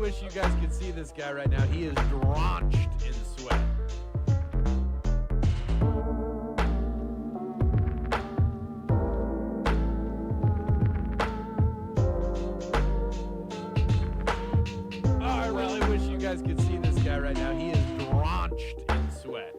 wish you guys could see this guy right now. He is drenched in sweat. Oh, I really wish you guys could see this guy right now. He is drenched in sweat.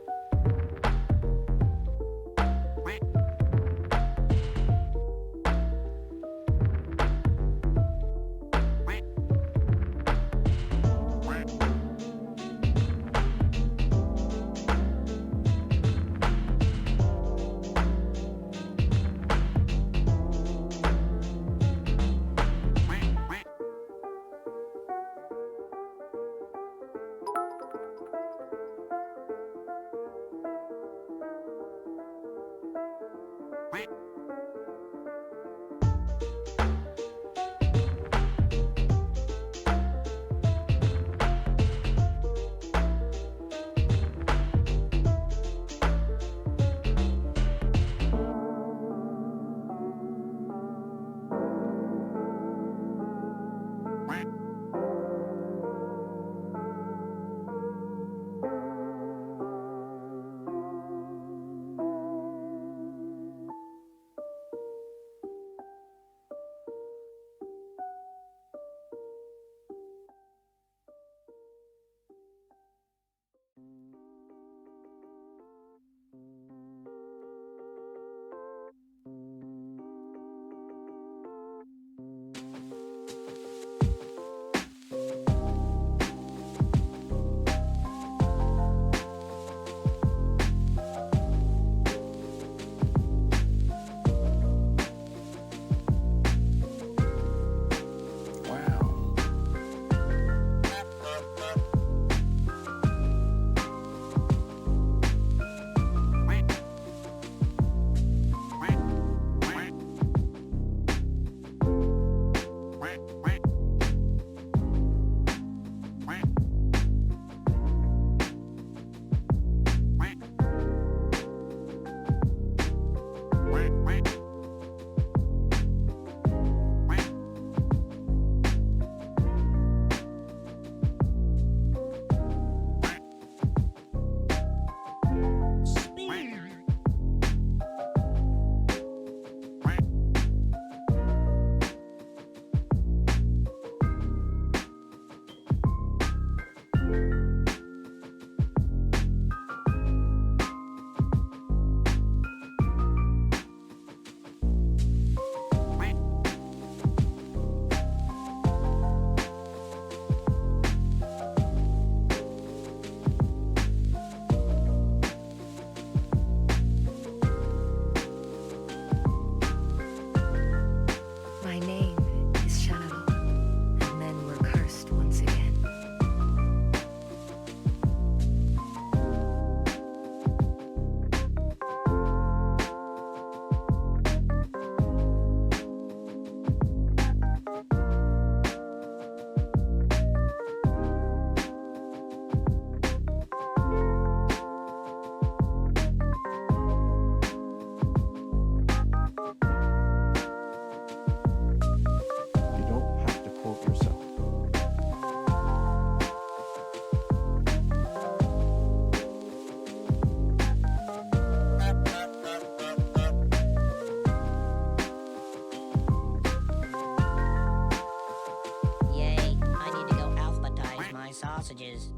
sausages.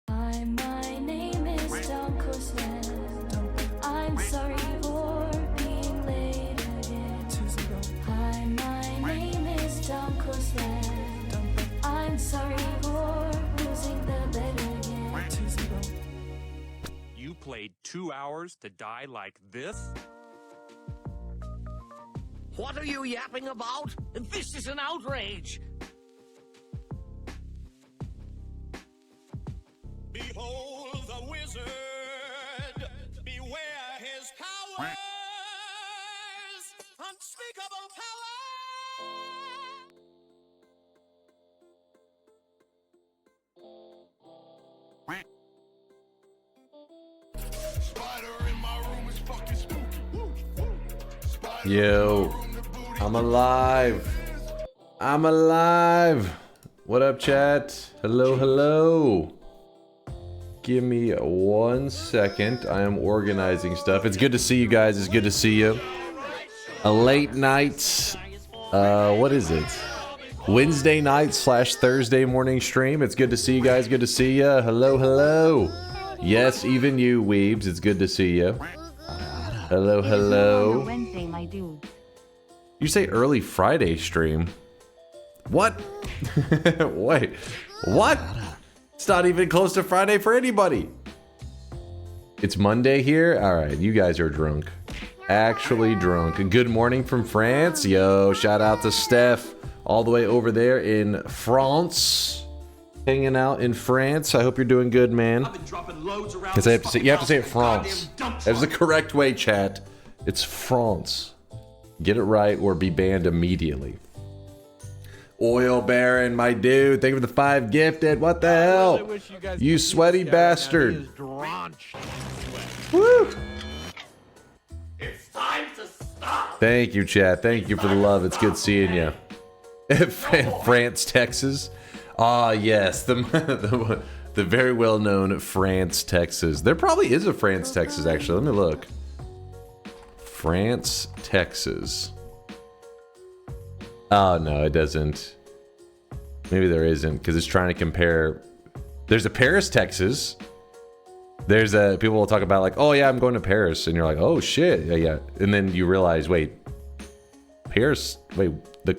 Hi, my name is DunkOrSlam. I'm sorry for being late again. Hi, my name is DunkOrSlam. I'm sorry for losing the bet again. You played 2 hours to die like this? What are you yapping about? This is an outrage! Behold the wizard, beware his powers, unspeakable power. Spider in my room is fucking spooky. Yo, I'm alive. I'm alive. What up, chat? Hello, hello. Give me 1 second. I am organizing stuff. It's good to see you guys. It's good to see you. A late night. What is it? Wednesday night / Thursday morning stream. It's good to see you guys. Good to see you. Hello, hello. Yes, even you, weebs. It's good to see you. Hello, hello. Wednesday, my dude. You say early Friday stream? What? Wait, what? It's not even close to Friday for anybody. It's Monday here? Alright, you guys are drunk. Actually drunk. Good morning from France. Yo, shout out to Steph. All the way over there in France. Hanging out in France. I hope you're doing good, man. Because you have to say it France. That's the correct way, chat. It's France. Get it right or be banned immediately. Oil Baron, my dude. Thank you for the 5 gifted. What the hell? Really you sweaty bastard. Woo! It's time to stop. Thank you, chat. Thank you for the love. It's good seeing you. France, Texas. Ah, yes. The very well-known France, Texas. There probably is a France, Texas, actually. Let me look. France, Texas. Oh, no, it doesn't. Maybe there isn't, because it's trying to compare. There's a Paris, Texas. There's a, people will talk about like, oh yeah, I'm going to Paris. And you're like, oh shit, yeah, yeah. And then you realize, wait, Paris, wait, do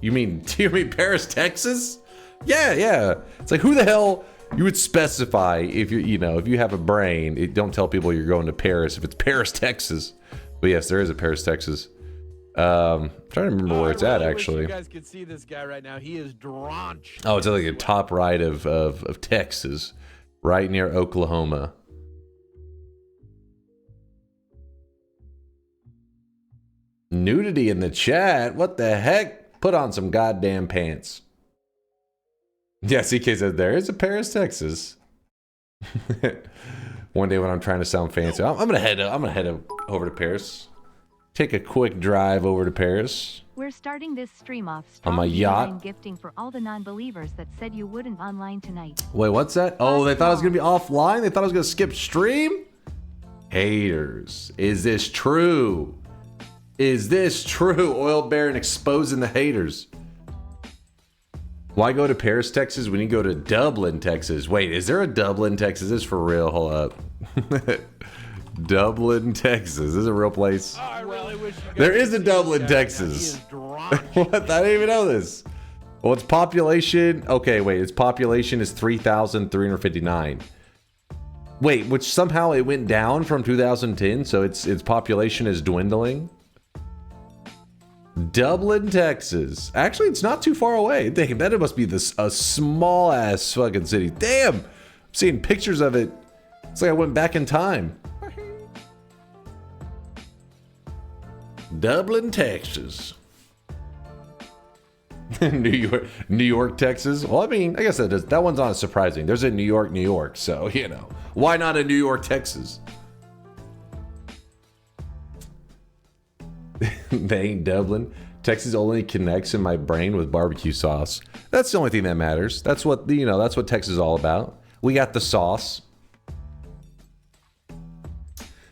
you mean Paris, Texas? Yeah, yeah. It's like, who the hell, you would specify if you know, if you have a brain, don't tell people you're going to Paris if it's Paris, Texas. But yes, there is a Paris, Texas. Trying to remember where it's at, actually. You guys could see this guy right now. He is drenched. Oh, it's like a top right of Texas, right near Oklahoma. Nudity in the chat? What the heck? Put on some goddamn pants. Yeah, CK said there is a Paris, Texas. One day when I'm trying to sound fancy, I'm gonna head over to Paris. Take a quick drive over to Paris. We're starting this stream off on my yacht. Gifting for all the non-believers that said you wouldn't online tonight. Wait, what's that? Oh, they thought I was gonna be offline? They thought I was gonna skip stream? Haters. Is this true? Is this true? Oil Baron exposing the haters. Why go to Paris, Texas when you go to Dublin, Texas? Wait, is there a Dublin, Texas? This is for real. Hold up. Dublin, Texas. This is a real place. Oh, I really wish you guys there is could a see Dublin, this guy right now. Texas. He is drenched. What? I didn't even know this. Well, its population. Okay, wait. Its population is 3,359. Wait, which somehow it went down from 2010, so its population is dwindling. Dublin, Texas. Actually, it's not too far away. Damn, that must be a small ass fucking city. Damn, I'm seeing pictures of it. It's like I went back in time. Dublin, Texas. New York, Texas. Well, I mean, I guess that one's not surprising. There's a New York. So, you know, why not a New York, Texas? They ain't Dublin. Texas only connects in my brain with barbecue sauce. That's the only thing that matters. That's what, you know, that's what Texas is all about. We got the sauce.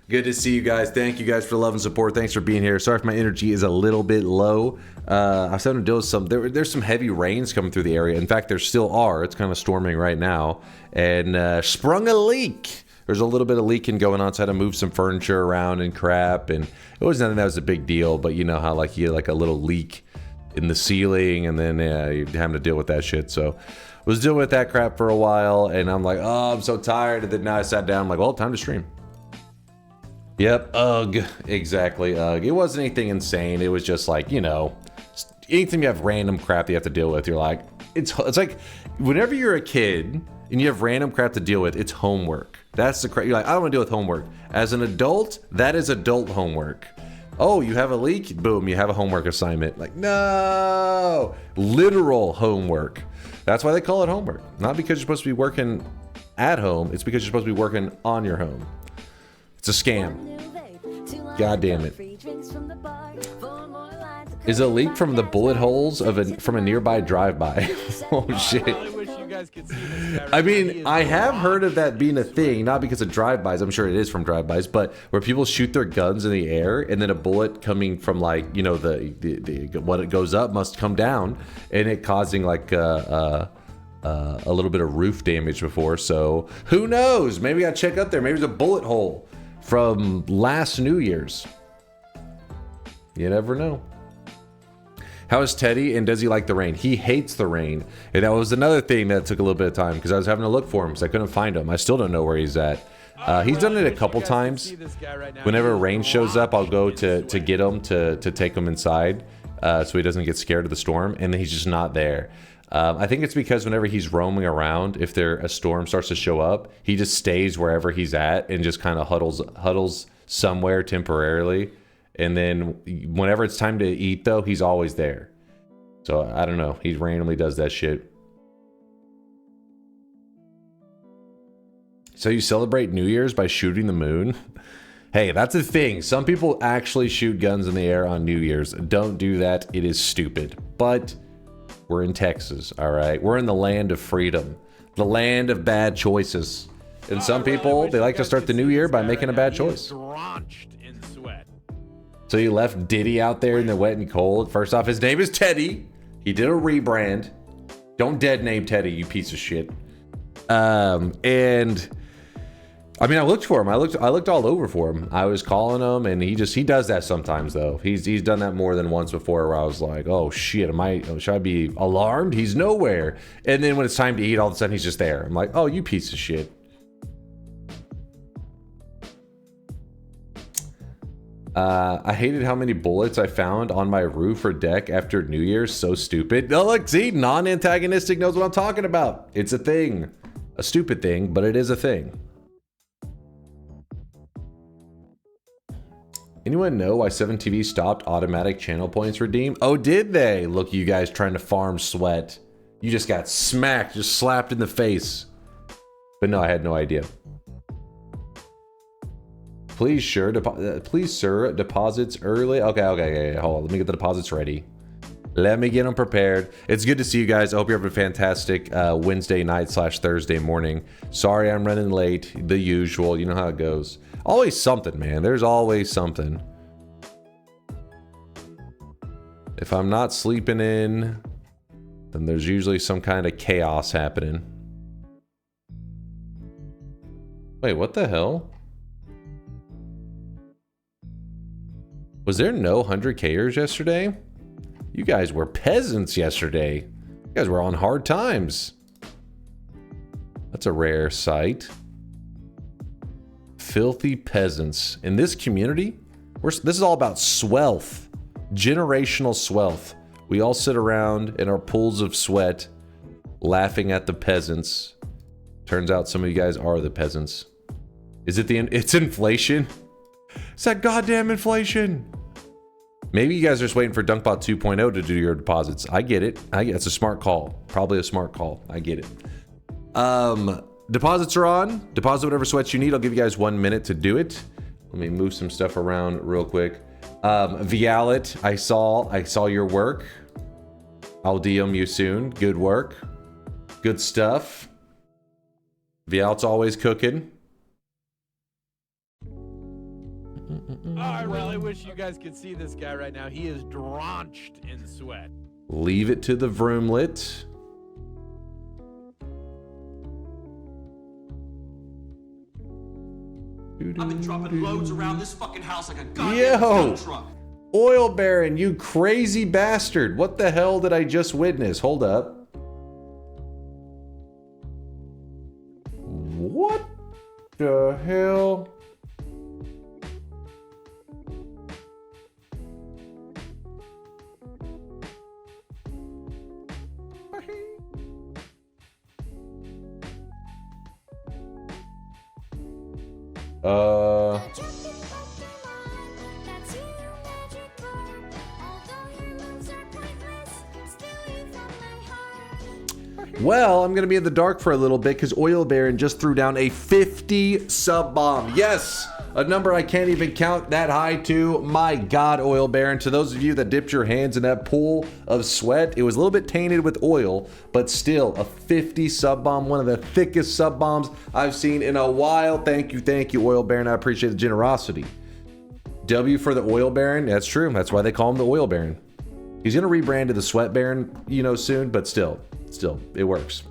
Good to see you guys. Thank you guys for the love and support. Thanks for being here. Sorry if my energy is a little bit low. I was having to deal with some, there's some heavy rains coming through the area. In fact, there still are. It's kind of storming right now. And sprung a leak. There's a little bit of leaking going on, so I had to move some furniture around and crap. And it was nothing that was a big deal, but you know how like you get like a little leak in the ceiling, and then you're having to deal with that shit. So I was dealing with that crap for a while, and I'm like, oh, I'm so tired. And then now I sat down, I'm like, well, time to stream. Yep, ugh, exactly, ugh. It wasn't anything insane. It was just like, you know, anytime you have random crap you have to deal with, you're like, it's like whenever you're a kid and you have random crap to deal with, it's homework. That's the crap. You're like, I don't want to deal with homework. As an adult, that is adult homework. Oh, you have a leak? Boom, you have a homework assignment. Like, no, literal homework. That's why they call it homework. Not because you're supposed to be working at home. It's because you're supposed to be working on your home. It's a scam. God damn it. is a leak from the bullet holes of from a nearby drive-by. Oh shit. I really wish you guys could see this guy right I now. He mean, is I have heard of that being a drenched in thing, not because of drive-bys, I'm sure it is from drive-bys, but where people shoot their guns in the air and then a bullet coming from like, you know, what it goes up must come down, and it causing like a little bit of roof damage before. So who knows? Maybe I check up there. Maybe there's a bullet hole from last New Year's. You never know. How is Teddy, and does he like the rain? He hates the rain. And that was another thing that took a little bit of time because I was having to look for him because I couldn't find him. I still don't know where he's at. He's done it a couple times. Whenever rain shows up, I'll go to get him to take him inside so he doesn't get scared of the storm, and then he's just not there. I think it's because whenever he's roaming around, if a storm starts to show up, he just stays wherever he's at and just kind of huddles somewhere temporarily. And then whenever it's time to eat, though, he's always there. So I don't know. He randomly does that shit. So you celebrate New Year's by shooting the moon? Hey, that's a thing. Some people actually shoot guns in the air on New Year's. Don't do that. It is stupid. But we're in Texas, all right? We're in the land of freedom. The land of bad choices. And some people, they like to start the new year by making a bad choice. Drenched in sweat. So you left Diddy out there in the wet and cold. First off, his name is Teddy. He did a rebrand. Don't dead name Teddy, you piece of shit. And I mean, I looked for him. I looked all over for him. I was calling him, and he does that sometimes though. He's done that more than once before, where I was like, oh shit, should I be alarmed? He's nowhere. And then when it's time to eat, all of a sudden he's just there. I'm like, oh, you piece of shit. I hated how many bullets I found on my roof or deck after New Year's. So stupid. Oh, look, see, non-antagonistic knows what I'm talking about. It's a thing. A stupid thing, but it is a thing. Anyone know why 7TV stopped automatic channel points redeem? Oh, did they? Look, you guys trying to farm sweat. You just got smacked, just slapped in the face. But no, I had no idea. Please, sir, deposits early. Okay, hold on. Let me get the deposits ready. Let me get them prepared. It's good to see you guys. I hope you're having a fantastic Wednesday night / Thursday morning. Sorry I'm running late. The usual. You know how it goes. Always something, man. There's always something. If I'm not sleeping in, then there's usually some kind of chaos happening. Wait, what the hell? Was there no 100Kers yesterday? You guys were peasants yesterday. You guys were on hard times. That's a rare sight. Filthy peasants. In this community, this is all about swelth. Generational swelth. We all sit around in our pools of sweat, laughing at the peasants. Turns out some of you guys are the peasants. Is it it's inflation? It's that goddamn inflation. Maybe you guys are just waiting for DunkBot 2.0 to do your deposits. I get it. It's a smart call. Probably a smart call. I get it. Deposits are on. Deposit whatever sweats you need. I'll give you guys 1 minute to do it. Let me move some stuff around real quick. Vialet, I saw your work. I'll DM you soon. Good work. Good stuff. Vialet's always cooking. Oh, I really wish you guys could see this guy right now. He is drenched in sweat. Leave it to the vroomlet. I've been dropping loads around this fucking house like a goddamn dump truck. Oil Baron, you crazy bastard. What the hell did I just witness? Hold up. What the hell? Well, I'm gonna be in the dark for a little bit because Oil Baron just threw down a 50 sub bomb. Yes, a number I can't even count that high to. My God, Oil Baron. To those of you that dipped your hands in that pool of sweat, it was a little bit tainted with oil, but still a 50 sub bomb, one of the thickest sub bombs I've seen in a while. Thank you, Oil Baron. I appreciate the generosity. W for the Oil Baron. That's true. That's why they call him the Oil Baron. He's gonna rebrand to the Sweat Baron, you know, soon, but still, it works.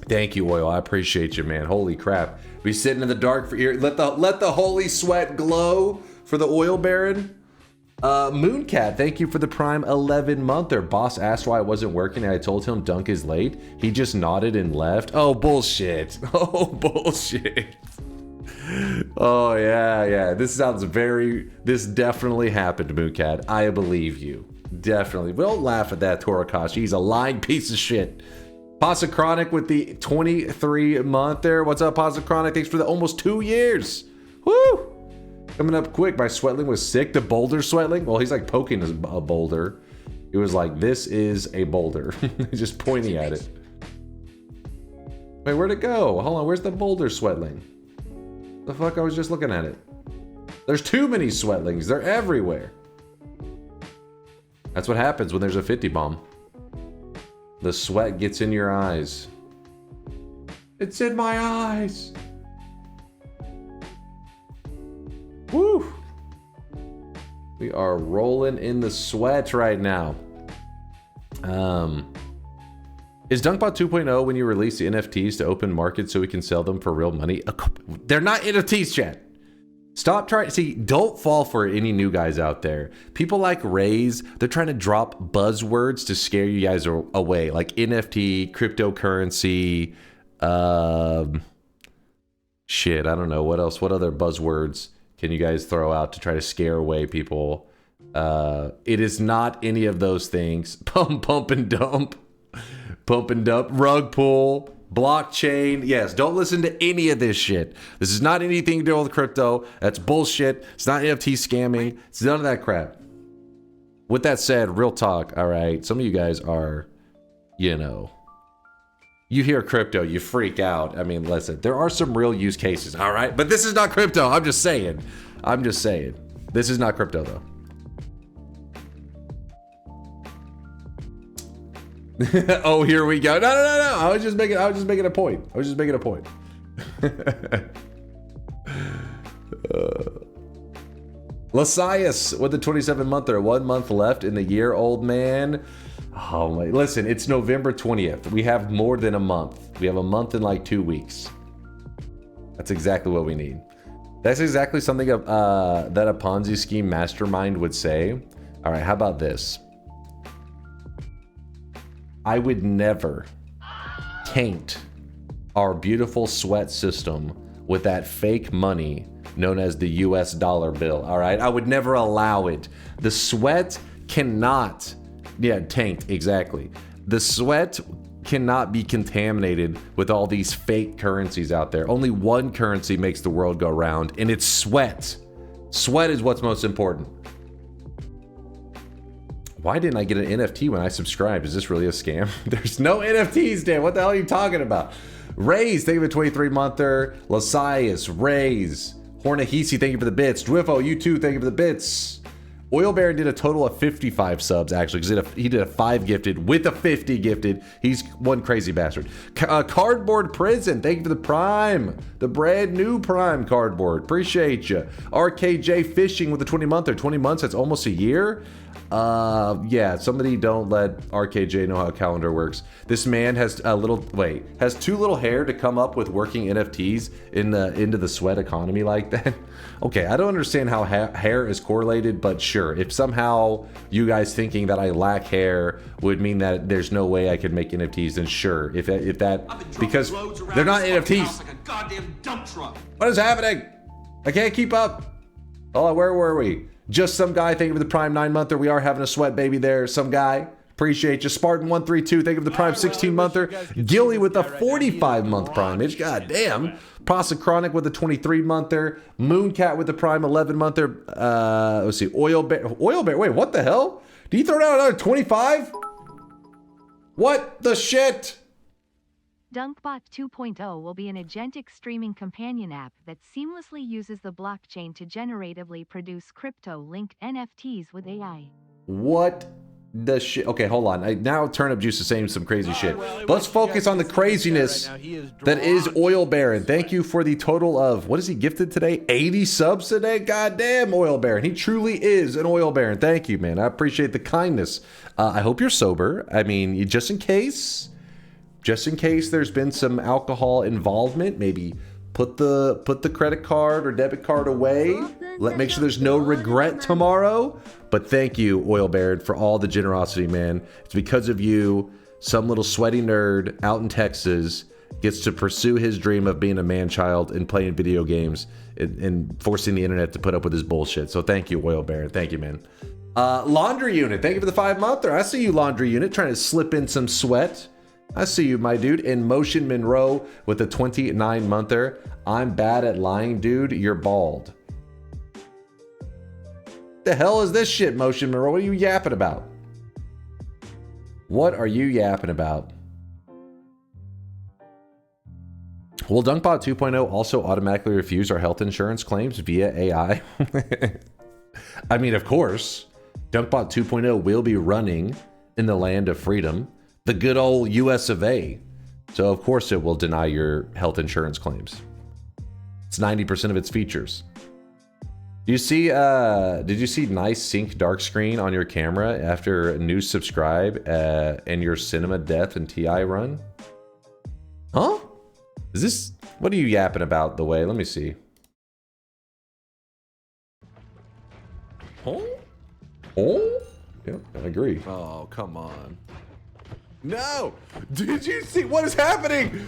Thank you, Oil. I appreciate you, man. Holy crap. Be sitting in the dark for years. Let the holy sweat glow for the Oil Baron. Mooncat, thank you for the Prime 11-monther. Boss asked why I wasn't working and I told him Dunk is late. He just nodded and left. Oh, bullshit. Oh, bullshit. Oh, yeah. This definitely happened, Mooncat. I believe you. Definitely. Don't laugh at that, Torakashi. He's a lying piece of shit. Pasa Chronic with the 23-monther. What's up, Pasa Chronic? Thanks for the almost 2 years. Woo! Coming up quick. My Sweatling was sick. The boulder Sweatling? Well, he's like poking a boulder. It was like, this is a boulder. Just pointing at it. Wait, where'd it go? Hold on, where's the boulder Sweatling? The fuck? I was just looking at it. There's too many Sweatlings. They're everywhere. That's what happens when there's a 50 bomb. The sweat gets in your eyes. It's in my eyes. Woo! We are rolling in the sweat right now. Is DunkBot 2.0 when you release the NFTs to open market so we can sell them for real money? They're not NFTs, chat. Stop trying. See, don't fall for any new guys out there. People like Raze, they're trying to drop buzzwords to scare you guys away, like NFT, cryptocurrency, shit, I don't know what else. What other buzzwords can you guys throw out to try to scare away people? It is not any of those things. Pump and dump, rug pull. Blockchain, yes, don't listen to any of this shit. This is not anything to do with crypto. That's bullshit. It's not NFT scamming. It's none of that crap. With that said, real talk, all right, some of you guys are, you know, you hear crypto, you freak out. I mean, listen, there are some real use cases, all right? But this is not crypto. I'm just saying. This is not crypto, though. Oh, here we go. No. I was just making a point. Lasias with the 27-monther. 1 month left in the year, old man. Oh my! Listen, it's November 20th. We have more than a month. We have a month and like 2 weeks. That's exactly what we need. That's exactly something that a Ponzi scheme mastermind would say. All right, how about this? I would never taint our beautiful sweat system with that fake money known as the US dollar bill, all right? I would never allow it. The sweat cannot, taint, exactly. The sweat cannot be contaminated with all these fake currencies out there. Only one currency makes the world go round, and it's sweat. Sweat is what's most important. Why didn't I get an NFT when I subscribed? Is this really a scam? There's no NFTs, Dan. What the hell are you talking about? Raze, thank you for the 23-monther. Lasias, Raze. Hornahisi, thank you for the bits. Dwiffo, you too, thank you for the bits. Oil Baron did a total of 55 subs, actually, because he did a 5 gifted with a 50 gifted. He's one crazy bastard. Cardboard Prison, thank you for the Prime. The brand new Prime Cardboard. Appreciate you. RKJ Fishing with the 20-monther. 20 months, that's almost a year. Yeah, somebody don't let RKJ know how calendar works. This man has has too little hair to come up with working NFTs into the sweat economy like that. Okay, I don't understand how hair is correlated, but sure, if somehow you guys thinking that I lack hair would mean that there's no way I could make NFTs, then sure, if that, because they're not NFTs. Like a goddamn dump truck. What is happening? I can't keep up. Oh, where were we? Just some guy, thank you for the Prime 9-monther. We are having a sweat baby there. Some guy. Appreciate you. Spartan132, thank you for the Prime 16-monther. Gilly with the 45-month Primage. God damn. Pasa Chronic with the 23-monther. Mooncat with the Prime 11-monther. Let's see. Oil Bear. Wait, what the hell? Did he throw down another 25? What the shit? DunkBot 2.0 will be an agentic streaming companion app that seamlessly uses the blockchain to generatively produce crypto-linked NFTs with AI. What the shit? Okay, hold on. Now Turnip Juice is saying some crazy shit. Really But let's focus on the craziness that is Oil Baron. Thank you for the total of, what is he gifted today? 80 subs today? Goddamn, Oil Baron. He truly is an Oil Baron. Thank you, man. I appreciate the kindness. I hope you're sober. I mean, just in case there's been some alcohol involvement, maybe put the credit card or debit card away. Make sure there's no regret tomorrow. But thank you, Oil Baron, for all the generosity, man. It's because of you, some little sweaty nerd out in Texas gets to pursue his dream of being a man-child and playing video games and forcing the internet to put up with his bullshit. So thank you, Oil Baron. Thank you, man. Laundry Unit, thank you for the 5-monther. I see you, Laundry Unit, trying to slip in some sweat. I see you, my dude. In Motion Monroe with the 29-monther. I'm bad at lying, dude. You're bald. The hell is this shit, Motion Monroe? What are you yapping about? What are you yapping about? Will DunkBot 2.0 also automatically refuse our health insurance claims via AI? I mean, of course. DunkBot 2.0 will be running in the land of freedom. The good old US of A. So of course it will deny your health insurance claims. It's 90% of its features. Did you see nice sync dark screen on your camera after a new subscribe and your Cinema Death and TI run? Huh? Is this, what are you yapping about the way? Let me see. Oh? Oh? Yep, I agree. Oh, come on. No! Did you see what is happening?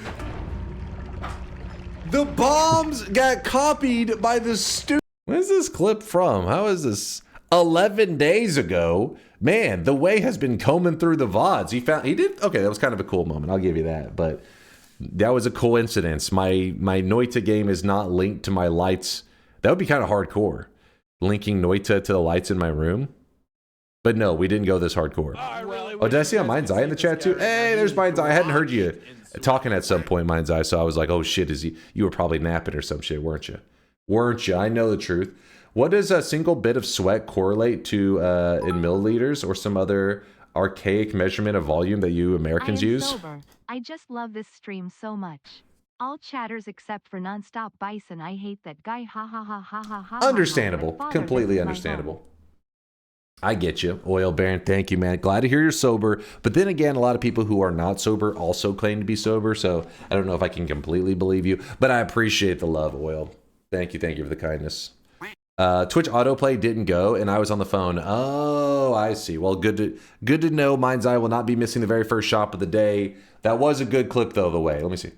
The bombs got copied by the stupid. Where's this clip from? How is this? 11 days ago. Man, the way has been combing through the VODs. Okay, that was kind of a cool moment. I'll give you that. But that was a coincidence. My Noita game is not linked to my lights. That would be kind of hardcore. Linking Noita to the lights in my room. But no, we didn't go this hardcore. Oh, did I see a Mind's Eye in the chat too? Hey, there's Mind's Eye. I hadn't heard you talking at some point, Mind's Eye, so I was like, oh shit, you were probably napping or some shit, weren't you? Weren't you? I know the truth. What does a single bit of sweat correlate to in milliliters or some other archaic measurement of volume that you Americans use? Sober. I just love this stream so much. All chatters except for Nonstop Bison. I hate that guy. Ha ha ha ha ha ha. Understandable. Completely understandable. I get you, Oil Baron. Thank you, man. Glad to hear you're sober. But then again, a lot of people who are not sober also claim to be sober. So I don't know if I can completely believe you, but I appreciate the love, Oil. Thank you for the kindness. Twitch autoplay didn't go, and I was on the phone. Oh, I see. Well, good to know. Mind's Eye will not be missing the very first shop of the day. That was a good clip, though. The way. Let me see.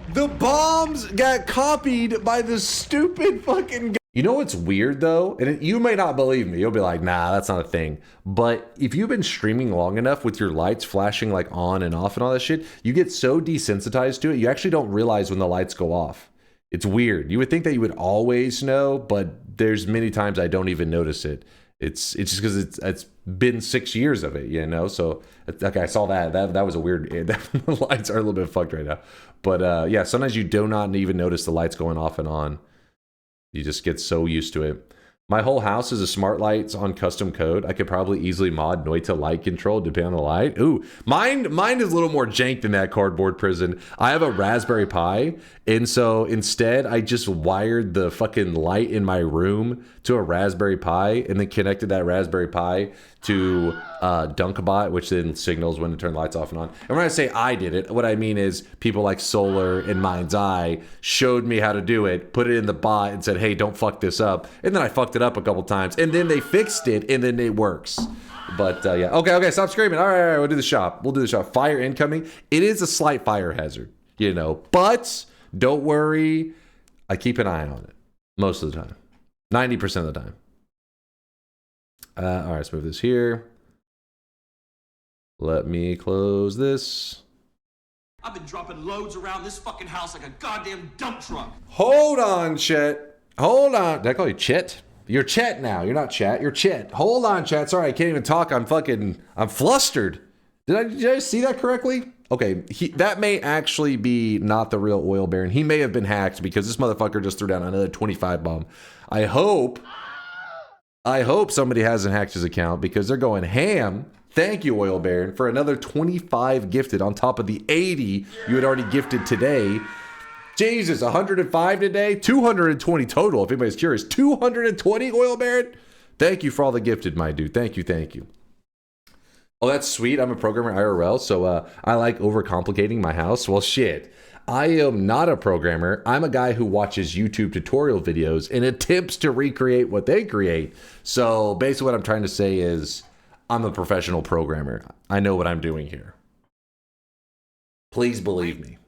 The bombs got copied by the stupid fucking. You know what's weird though? And you may not believe me. You'll be like, nah, that's not a thing. But if you've been streaming long enough with your lights flashing like on and off and all that shit, you get so desensitized to it, you actually don't realize when the lights go off. It's weird. You would think that you would always know, but there's many times I don't even notice it. It's just because it's been 6 years of it, you know? So, okay, I saw that. That was a weird, the lights are a little bit fucked right now. But yeah, sometimes you do not even notice the lights going off and on. You just get so used to it. My whole house is a smart lights on custom code. I could probably easily mod Noita light control depending on the light. Ooh, mine is a little more jank than that cardboard prison. I have a Raspberry Pi, and so instead I just wired the fucking light in my room to a Raspberry Pi and then connected that Raspberry Pi to DunkBot, which then signals when to turn the lights off and on. And when I say I did it, what I mean is people like Solar and Mind's Eye showed me how to do it, put it in the bot and said, hey, don't fuck this up. And then I fucked it up a couple times and then they fixed it and then it works. But yeah, okay, stop screaming. All right, we'll do the shop. Fire incoming. It is a slight fire hazard, you know, but don't worry. I keep an eye on it most of the time, 90% of the time. All right, let's move this here. Let me close this. I've been dropping loads around this fucking house like a goddamn dump truck. Hold on, Chet. Hold on. Did I call you Chet? You're Chet now. You're not Chat. You're Chet. Hold on, Chat. Sorry, I can't even talk. I'm flustered. Did I see that correctly? Okay, that may actually be not the real oil baron. He may have been hacked because this motherfucker just threw down another 25 bomb. I hope somebody hasn't hacked his account because they're going ham. Thank you, Oil Baron, for another 25 gifted on top of the 80 you had already gifted today. Jesus, 105 today? 220 total, if anybody's curious. 220, Oil Baron? Thank you for all the gifted, my dude. Thank you, thank you. Oh, that's sweet. I'm a programmer IRL, so I like overcomplicating my house. Well, shit. I am not a programmer. I'm a guy who watches YouTube tutorial videos and attempts to recreate what they create. So basically what I'm trying to say is I'm a professional programmer. I know what I'm doing here. Please believe me.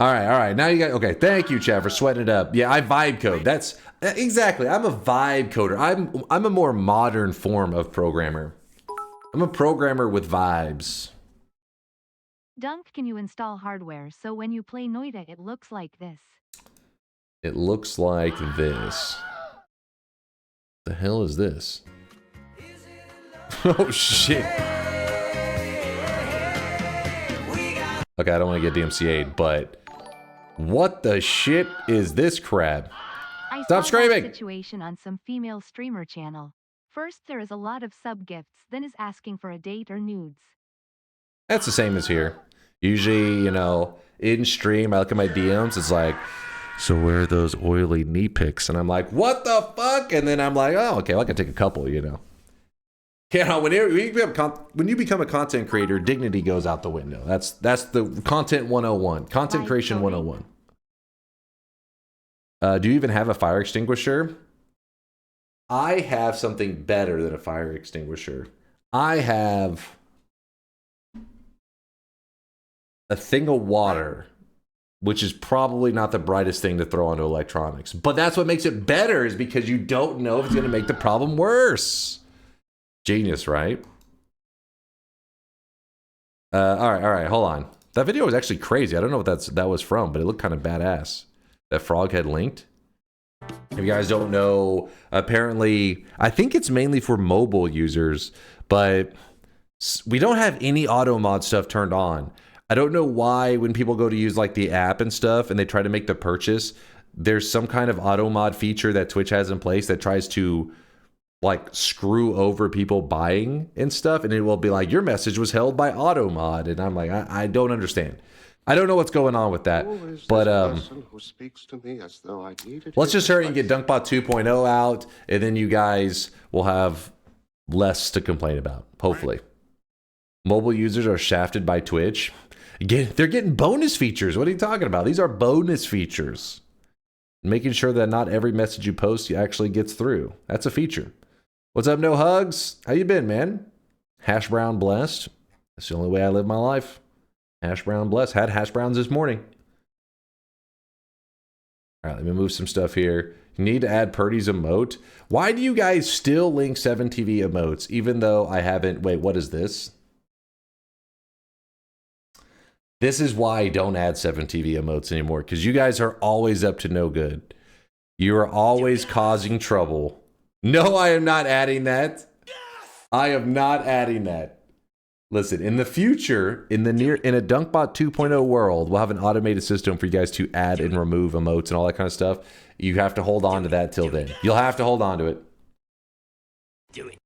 All right. Now you got, okay. Thank you, Chad, for sweating it up. Yeah, I vibe code. That's exactly. I'm a vibe coder. I'm a more modern form of programmer. I'm a programmer with vibes. Dunk, can you install hardware so when you play Noita it looks like this? It looks like this. The hell is this? Oh shit. Okay, I don't want to get DMCA'd, but what the shit is this crap? I Stop saw screaming! that situation on some female streamer channel. First there is a lot of sub gifts, then is asking for a date or nudes. That's the same as here. Usually, you know, in stream, I look at my DMs, it's like, so where are those oily knee pics? And I'm like, what the fuck? And then I'm like, oh, okay, well, I can take a couple, you know. Yeah, when you become a content creator, dignity goes out the window. That's the content 101, content creation 101. Do you even have a fire extinguisher? I have something better than a fire extinguisher. I have a thing of water, which is probably not the brightest thing to throw onto electronics. But that's what makes it better, is because you don't know if it's going to make the problem worse. Genius, right? All right, hold on. That video was actually crazy. I don't know what that was from, but it looked kind of badass. That frog had linked. If you guys don't know, apparently, I think it's mainly for mobile users, but we don't have any auto mod stuff turned on. I don't know why when people go to use like the app and stuff and they try to make the purchase, there's some kind of auto mod feature that Twitch has in place that tries to like screw over people buying and stuff, and it will be like, your message was held by auto mod, and I'm like, I don't understand. I don't know what's going on with that, but let's just hurry and get DunkBot 2.0 out, and then you guys will have less to complain about, hopefully. Mobile users are shafted by Twitch. Again, they're getting bonus features. What are you talking about? These are bonus features. Making sure that not every message you post actually gets through. That's a feature. What's up, No Hugs? How you been, man? Hash brown blessed. That's the only way I live my life. Hash brown blessed. Had hash browns this morning. All right, let me move some stuff here. You need to add Purdy's emote. Why do you guys still link 7TV emotes, even though I haven't? Wait, what is this? This is why I don't add 7TV emotes anymore, because you guys are always up to no good. You are always causing trouble. No, I am not adding that. I am not adding that. Listen, in the future, in a DunkBot 2.0 world, we'll have an automated system for you guys to add and remove emotes and all that kind of stuff. You have to hold on to that till then. You'll have to hold on to it. Do it.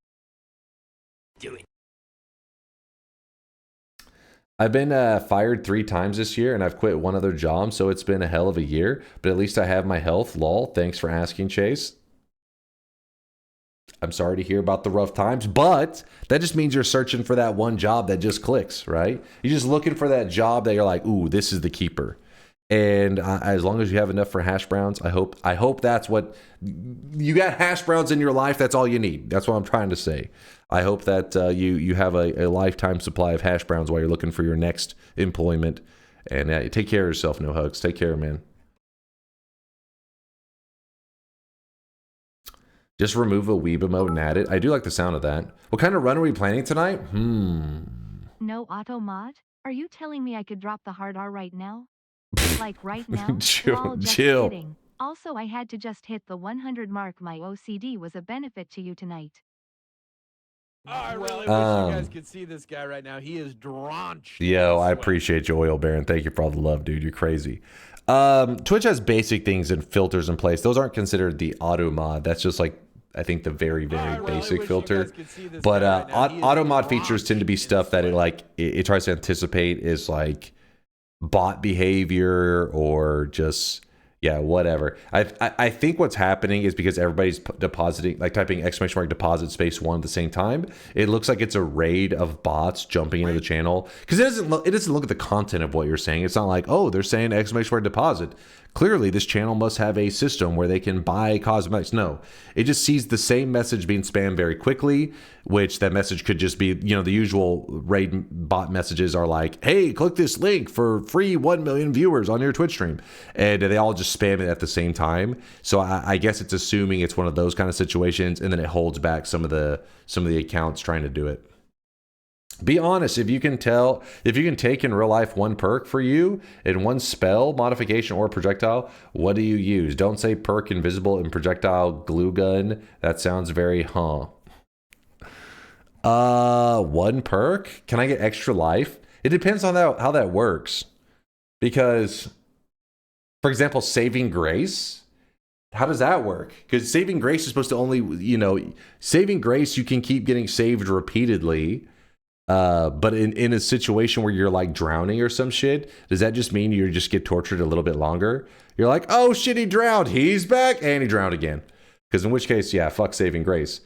I've been fired 3 times this year, and I've quit 1 other job, so it's been a hell of a year. But at least I have my health. Lol. Thanks for asking, Chase. I'm sorry to hear about the rough times, but that just means you're searching for that one job that just clicks, right? You're just looking for that job that you're like, ooh, this is the keeper. And as long as you have enough for hash browns, I hope that's what you got. Hash browns in your life. That's all you need. That's what I'm trying to say. I hope that you have a lifetime supply of hash browns while you're looking for your next employment. And take care of yourself. No Hugs. Take care, man. Just remove a weeb emote and add it. I do like the sound of that. What kind of run are we planning tonight? No auto mod? Are you telling me I could drop the hard R right now? Like right now? Lol, just chill. kidding. Also, I had to just hit the 100 mark. My OCD was a benefit to you tonight. I really wish you guys could see this guy right now. He is drenched. Yo, in I sweat. appreciate you, Oil Baron. Thank you for all the love, dude. You're crazy. Twitch has basic things and filters in place. Those aren't considered the auto mod. That's just like, I think, the very, very basic filter. But auto mod features tend to be stuff that it tries to anticipate is like bot behavior or just whatever. I think what's happening is because everybody's depositing, like typing !! deposit space 1 at the same time, it looks like it's a raid of bots jumping into the channel, because it doesn't look at the content of what you're saying. It's not like, oh, they're saying ! deposit. Clearly this channel must have a system where they can buy cosmetics. No, it just sees the same message being spammed very quickly, which that message could just be, the usual raid bot messages are like, hey, click this link for free 1 million viewers on your Twitch stream. And they all just spam it at the same time. So I guess it's assuming it's one of those kind of situations, and then it holds back some of the accounts trying to do it. Be honest, if you can take in real life one perk for you in one spell, modification, or projectile, what do you use? Don't say perk, invisible, and projectile glue gun. That sounds very one perk? Can I get extra life? It depends on how that works. Because, for example, saving grace, how does that work? Because saving grace is supposed to only, saving grace, you can keep getting saved repeatedly. But in a situation where you're like drowning or some shit, does that just mean you just get tortured a little bit longer? You're like, oh shit, he drowned, he's back, and he drowned again. Because in which case, yeah, fuck saving grace.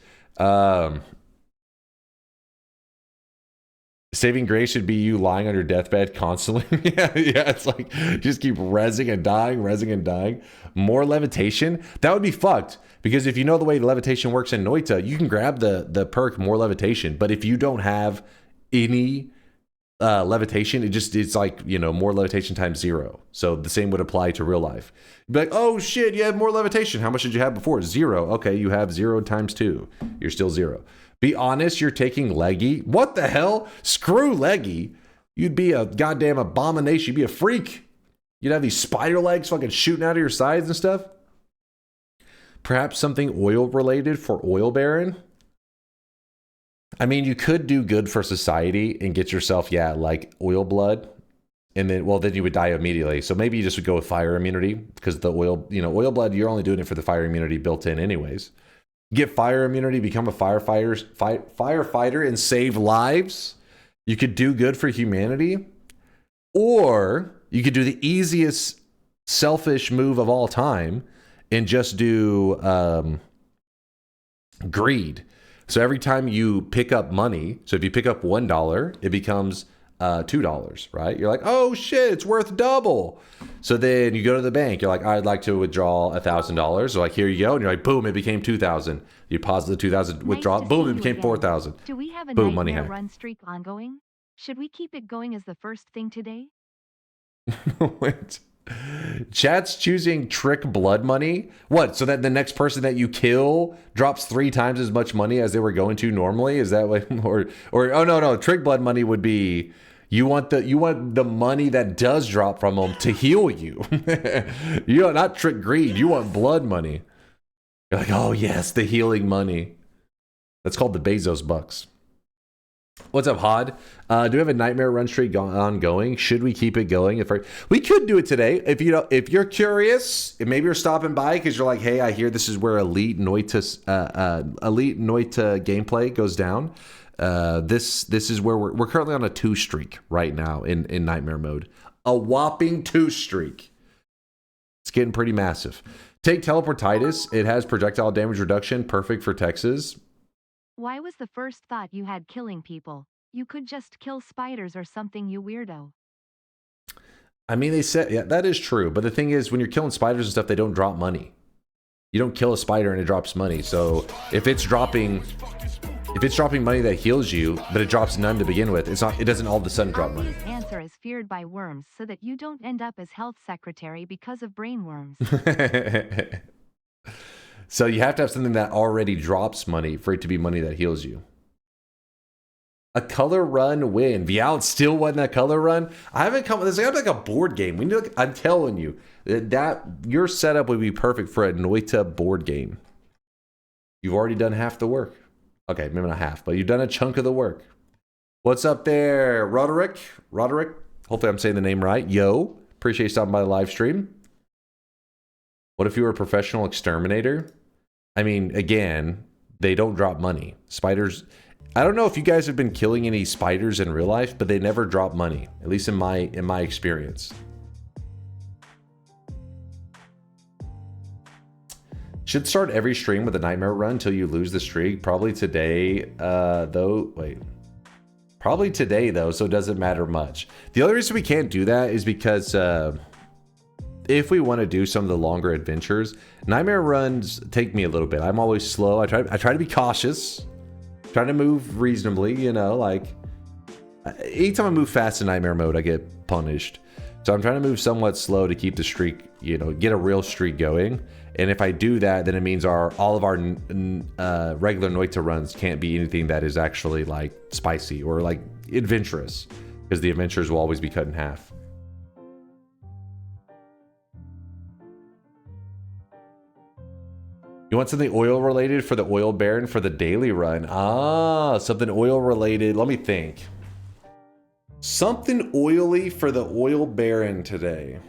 Saving grace should be you lying on your deathbed constantly. yeah, it's like just keep rezzing and dying. More levitation, that would be fucked. Because if you know the way levitation works in Noita, you can grab the perk more levitation. But if you don't have any levitation, it's like, more levitation times 0. So the same would apply to real life. You'd be like, oh shit, you have more levitation. How much did you have before? 0. Okay, you have 0 times 2. You're still 0. Be honest, you're taking leggy. What the hell? Screw leggy. You'd be a goddamn abomination. You'd be a freak. You'd have these spider legs fucking shooting out of your sides and stuff. Perhaps something oil related for Oil Baron. I mean, you could do good for society and get yourself, like oil blood. And then you would die immediately. So maybe you just would go with fire immunity, because the oil blood, you're only doing it for the fire immunity built in anyways. Get fire immunity, become a firefighter and save lives. You could do good for humanity. Or you could do the easiest selfish move of all time and just do greed. So every time you pick up money, so if you pick up $1, it becomes $2, right? You're like, oh shit, it's worth double. So then you go to the bank. You're like, I'd like to withdraw $1,000. They're like, here you go. And you're like, boom, it became 2,000. You deposit the 2,000, withdraw, boom, it became 4,000. Do we have a boom, money nightmare hack. run streak ongoing? Should we keep it going as the first thing today? Wait. Chat's choosing trick blood money. What? So that the next person that you kill drops 3 times as much money as they were going to normally? Is that what? Or oh no, trick blood money would be you want the money that does drop from them to heal you. You know, not trick greed. You want blood money. You're like, oh yes, the healing money. That's called the Bezos bucks. What's up, Hod? Do we have a nightmare run streak ongoing? Should we keep it going? We could do it today. If you're curious, if maybe you're stopping by because you're like, hey, I hear this is where elite Noita gameplay goes down. This is where we're currently on a 2 streak right now in nightmare mode. A whopping 2 streak. It's getting pretty massive. Take teleportitis. It has projectile damage reduction, perfect for Texas. Why was the first thought you had killing people? You could just kill spiders or something, you weirdo. I mean, they said, yeah, that is true. But the thing is, when you're killing spiders and stuff, they don't drop money. You don't kill a spider and it drops money. So if it's dropping money that heals you, but it drops none to begin with, it doesn't all of a sudden drop money. This answer is feared by worms so that you don't end up as health secretary because of brain worms. So you have to have something that already drops money for it to be money that heals you. A color run win. Vial still won that color run. I haven't come. There's like a board game. I'm telling you that your setup would be perfect for a Noita board game. You've already done half the work. Okay, maybe not half, but you've done a chunk of the work. What's up there, Roderick? Hopefully I'm saying the name right. Yo, appreciate you stopping by the live stream. What if you were a professional exterminator? I mean, again, they don't drop money. Spiders, I don't know if you guys have been killing any spiders in real life, but they never drop money, at least in my experience. Should start every stream with a nightmare run until you lose the streak. Probably today, though. Wait. Probably today, though, so it doesn't matter much. The only reason we can't do that is because if we want to do some of the longer adventures, nightmare runs take me a little bit. I'm always slow. I try to be cautious. Try to move reasonably, you know, like anytime I move fast in nightmare mode, I get punished. So I'm trying to move somewhat slow to keep the streak, you know, get a real streak going. And if I do that, then it means all of our regular Noita runs can't be anything that is actually like spicy or like adventurous, because the adventures will always be cut in half. You want something oil related for the oil baron for the daily run? Ah, something oil related. Let me think. Something oily for the oil baron today.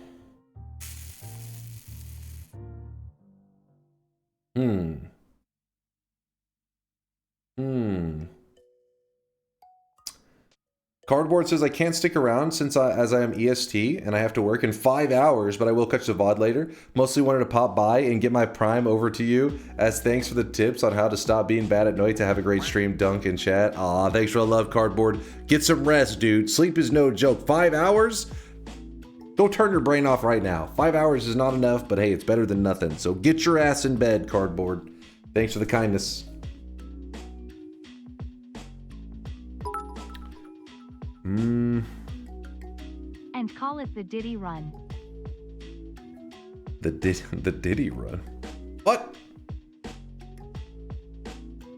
Cardboard says I can't stick around as I am EST and I have to work in 5 hours, but I will catch the VOD later. Mostly wanted to pop by and get my prime over to you as thanks for the tips on how to stop being bad at night. To have a great stream, Dunk and chat. Aw, thanks for the love, Cardboard. Get some rest, dude. Sleep is no joke. 5 hours? Go turn your brain off right now. 5 hours is not enough, but hey, it's better than nothing. So get your ass in bed, Cardboard. Thanks for the kindness. And call it the Diddy Run. The Diddy Run? What?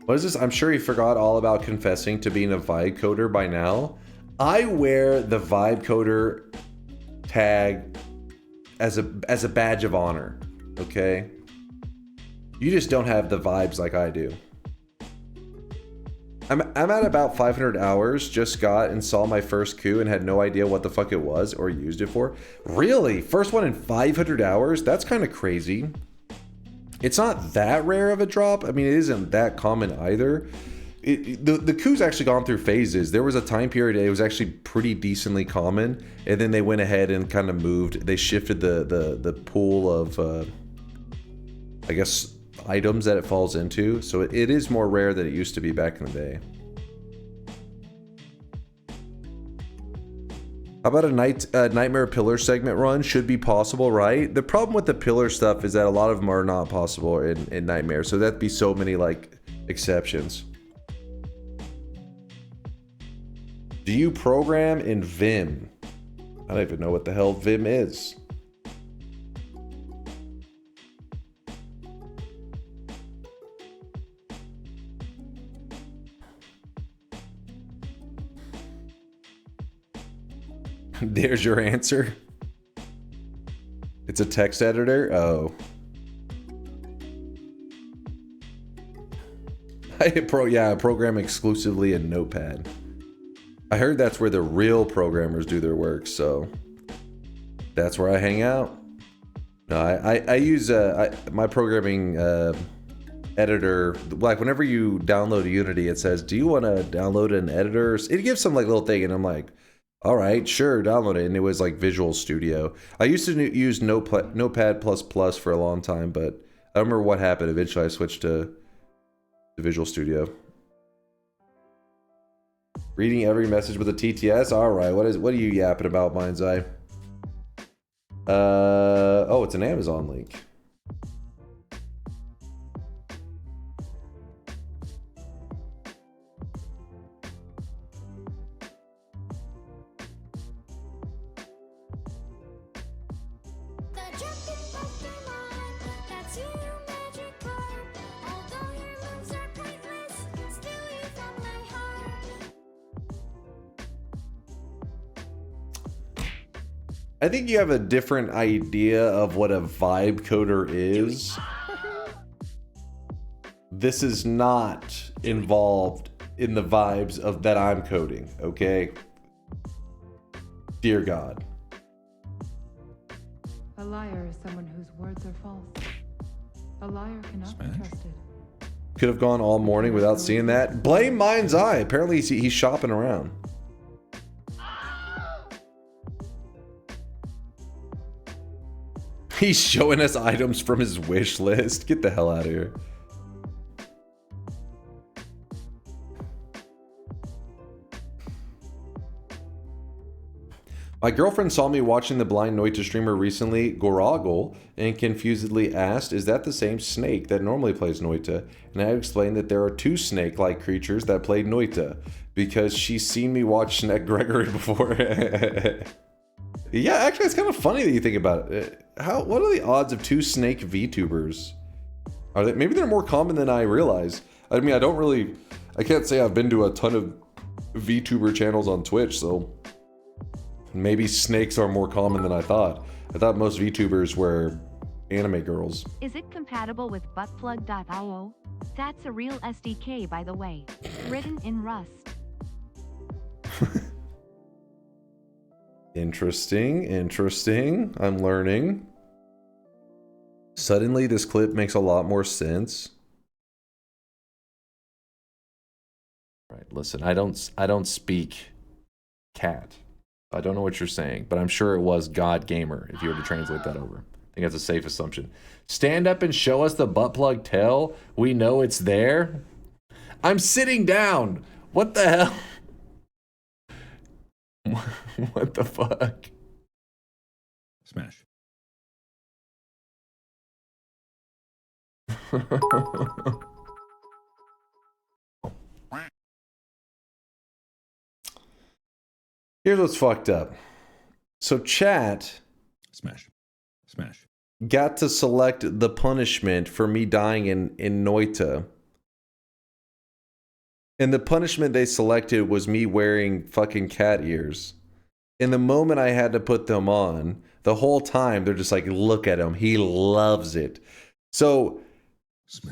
What is this? I'm sure he forgot all about confessing to being a vibe coder by now. I wear the vibe coder tag as a badge of honor, okay? You just don't have the vibes like I do. I'm at about 500 hours, just got and saw my first coup and had no idea what the fuck it was or used it for. Really? First one in 500 hours? That's kind of crazy. It's not that rare of a drop. I mean, it isn't that common either. The coup's actually gone through phases. There was a time period it was actually pretty decently common, and then they went ahead and kind of moved. They shifted the pool of, I guess, items that it falls into, so it is more rare than it used to be back in the day. How about a nightmare pillar segment run? Should be possible, right? The problem with the pillar stuff is that a lot of them are not possible in nightmare, so that'd be so many like exceptions. Do you program in Vim? I don't even know what the hell Vim is. There's your answer. It's a text editor? Oh. I program exclusively in Notepad. I heard that's where the real programmers do their work, so that's where I hang out. No, I use my programming editor. Like whenever you download Unity, it says, "Do you want to download an editor?" It gives some like little thing, and I'm like, all right, sure, download it. And it was like Visual Studio. I used to use Notepad++ for a long time, but I don't remember what happened. Eventually I switched to Visual Studio. Reading every message with a TTS? Alright, what are you yapping about, Mind's Eye? Oh, it's an Amazon link. I think you have a different idea of what a vibe coder is. This is not involved in the vibes of that I'm coding, okay? Dear God. A liar is someone whose words are false. A liar cannot be trusted. Could have gone all morning without seeing that. Blame Mind's Eye. Apparently he's shopping around. He's showing us items from his wish list. Get the hell out of here. My girlfriend saw me watching the blind Noita streamer recently, Goragle, and confusedly asked, is that the same snake that normally plays Noita? And I explained that there are two snake-like creatures that play Noita, because she's seen me watch Snake Gregory before. Yeah, actually, it's kind of funny that you think about it. What are the odds of two snake VTubers? Are they? Maybe they're more common than I realize. I mean, I can't say I've been to a ton of VTuber channels on Twitch, so maybe snakes are more common than I thought. I thought most VTubers were anime girls. Is it compatible with buttplug.io? That's a real SDK, by the way. Written in Rust. Interesting. I'm learning. Suddenly, this clip makes a lot more sense. Right, listen, I don't speak cat. I don't know what you're saying, but I'm sure it was God Gamer if you were to translate that over. I think that's a safe assumption. Stand up and show us the butt plug tail. We know it's there. I'm sitting down. What the hell? What the fuck? Smash. Here's what's fucked up. So chat Smash. got to select the punishment for me dying in Noita. And the punishment they selected was me wearing fucking cat ears. And the moment I had to put them on, the whole time they're just like, look at him. He loves it. So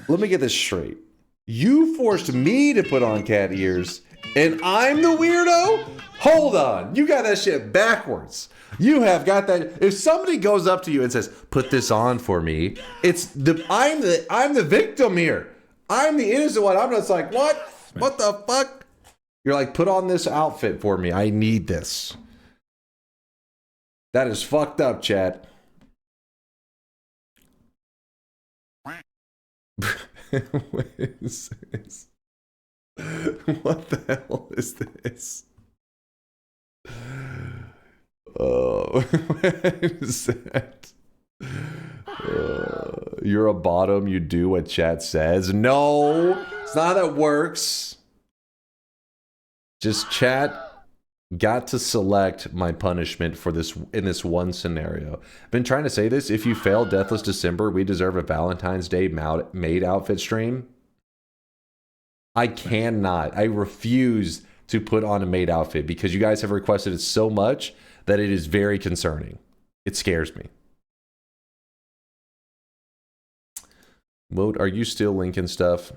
let me get this straight. You forced me to put on cat ears and I'm the weirdo? Hold on. You got that shit backwards. You have got that. If somebody goes up to you and says, put this on for me, I'm the victim here. I'm the innocent one. I'm just like, what? What the fuck? You're like, put on this outfit for me. I need this. That is fucked up, chat. What is this? What the hell is this? Oh, what is that? You're a bottom, you do what chat says. No, it's not how that works. Just chat got to select my punishment for this in this one scenario. I've been trying to say this. If you fail Deathless December, we deserve a Valentine's Day maid outfit stream. I cannot. I refuse to put on a maid outfit because you guys have requested it so much that it is very concerning. It scares me. Moat, are you still linking stuff?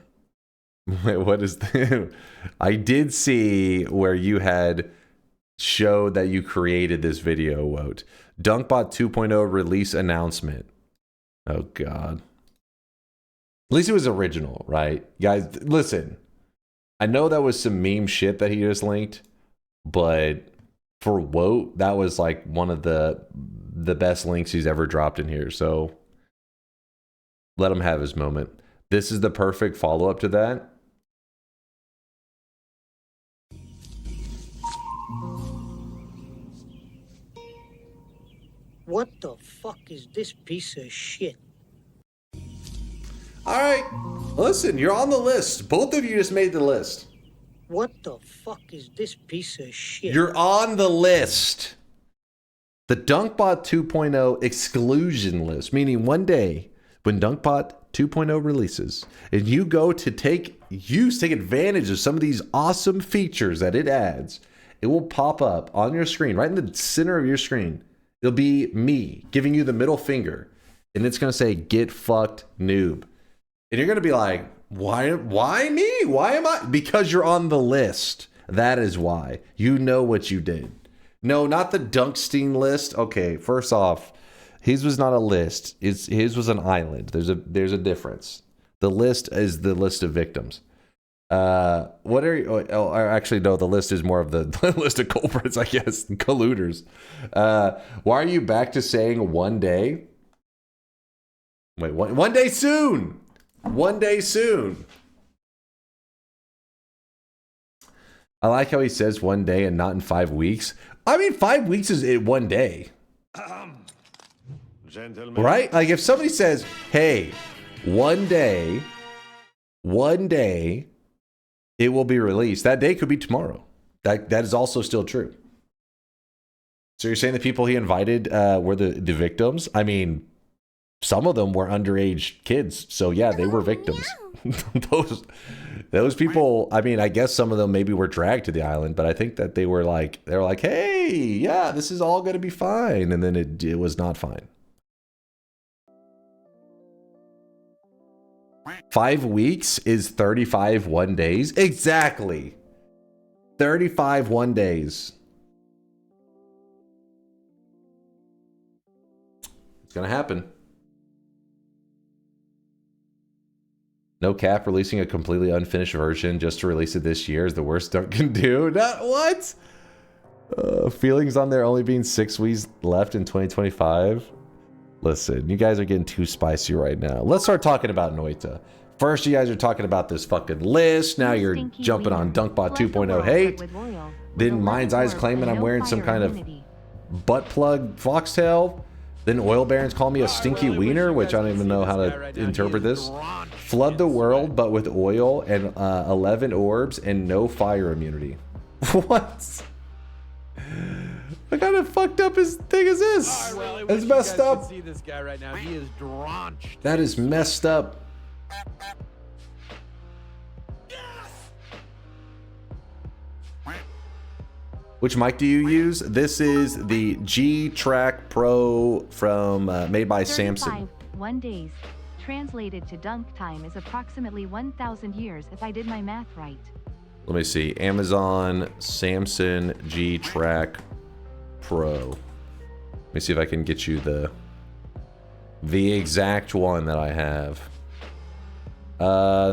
Wait, what is that? I did see where you had showed that you created this video, Woat. DunkBot 2.0 release announcement. Oh, God. At least it was original, right? Guys, listen. I know that was some meme shit that he just linked, but for Woat, that was like one of the best links he's ever dropped in here. So let him have his moment. This is the perfect follow-up to that. What the fuck is this piece of shit? All right, listen, you're on the list. Both of you just made the list. What the fuck is this piece of shit? You're on the list. The DunkBot 2.0 exclusion list, meaning one day when DunkBot 2.0 releases and you go to take advantage of some of these awesome features that it adds, it will pop up on your screen, right in the center of your screen. It'll be me giving you the middle finger, and it's going to say, get fucked, noob. And you're going to be like, Why me? Why am I? Because you're on the list. That is why. You know what you did. No, not the Dunkstein list. Okay, first off, his was not a list. His was an island. There's a difference. The list is the list of victims. What are you? Oh, actually, no. The list is more of the list of culprits, I guess, colluders. Why are you back to saying one day? Wait, one day soon. One day soon. I like how he says one day and not in 5 weeks. I mean, 5 weeks is one day. Gentlemen. Right? Like if somebody says, hey, one day, it will be released. That day could be tomorrow. That is also still true. So you're saying the people he invited were the victims? I mean, some of them were underage kids. So yeah, they were victims. Those people, I mean, I guess some of them maybe were dragged to the island, but I think that they were like, hey, yeah, this is all going to be fine. And then it was not fine. 5 weeks is 35 1 days. Exactly. 35 1 days. It's going to happen. No cap, releasing a completely unfinished version just to release it this year is the worst Dunk can do. What? Feelings on there only being 6 weeks left in 2025. Listen, you guys are getting too spicy right now. Let's start talking about Noita. First, you guys are talking about this fucking list. Now you're jumping on DunkBot 2.0 hate. Then Mind's Eyes claiming I'm wearing some kind of butt plug foxtail. Then Oil Barons call me a stinky wiener, which I don't even know how to interpret this. Flood the world, but with oil and 11 orbs and no fire immunity. What? What kind of fucked up thing is this? It's messed up. See this guy right now. He is drenched. That is messed up. Which mic do you use? This is the G-Track Pro from made by Samson. 1 days. Translated to dunk time is approximately 1,000 years if I did my math right. Let me see. Amazon Samson G-Track Pro. Let me see if I can get you the exact one that I have.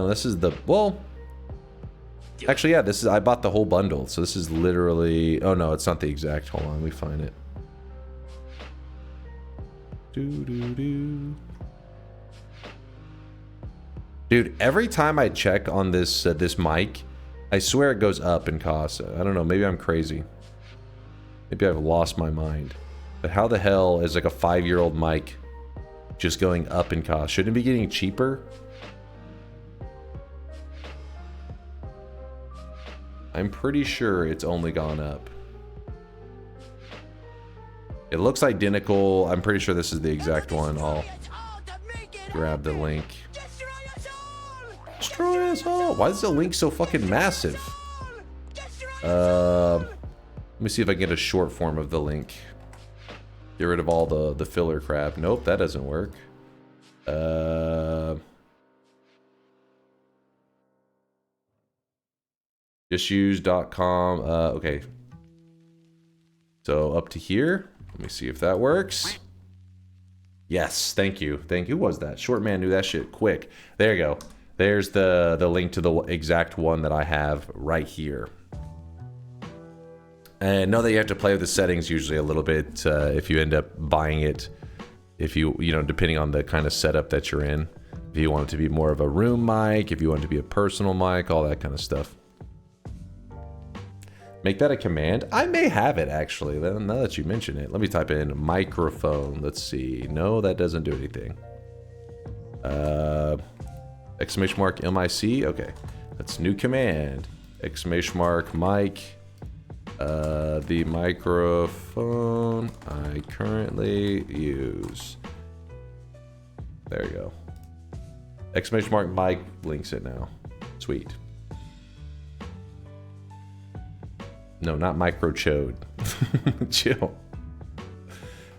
This is the, well, actually, yeah, this is, I bought the whole bundle. So this is literally, oh no, it's not the exact. Hold on, let me find it. Dude, every time I check on this this mic, I swear it goes up in cost. I don't know, maybe I'm crazy. Maybe I've lost my mind. But how the hell is like a 5-year-old mic just going up in cost? Shouldn't it be getting cheaper? I'm pretty sure it's only gone up. It looks identical. I'm pretty sure this is the exact one. I'll grab the link. Destroy us all. Why is the link so fucking massive? Let me see if I can get a short form of the link. Get rid of all the filler crap. Nope, that doesn't work. Just use .com. Okay. So up to here. Let me see if that works. Yes, thank you. Thank you. Who was that? Short man knew that shit quick. There you go. There's the link to the exact one that I have right here. And know that you have to play with the settings usually a little bit if you end up buying it. If you know, depending on the kind of setup that you're in. If you want it to be more of a room mic, if you want it to be a personal mic, all that kind of stuff. Make that a command. I may have it actually. Now that you mention it, let me type in microphone. Let's see. No, that doesn't do anything. Exclamation mark MIC. Okay, that's new command. Exclamation mark mic. The microphone I currently use. There you go. Exclamation mark mic links it now. Sweet. No, not microchode. Chill.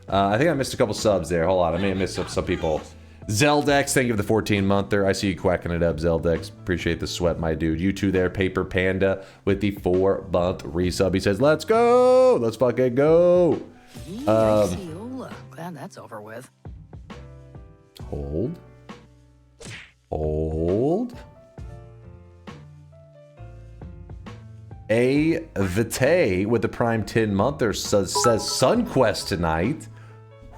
I think I missed a couple subs there. Hold on, I may have missed some people. Zeldex, thank you for the 14-monther. I see you quacking it up, Zeldex. Appreciate the sweat, my dude. You two there, Paper Panda with the 4-month resub. He says, let's go. Let's fucking go. Glad that's over with. Hold. Hold. A Vitae with the Prime 10-monther says Sunquest tonight.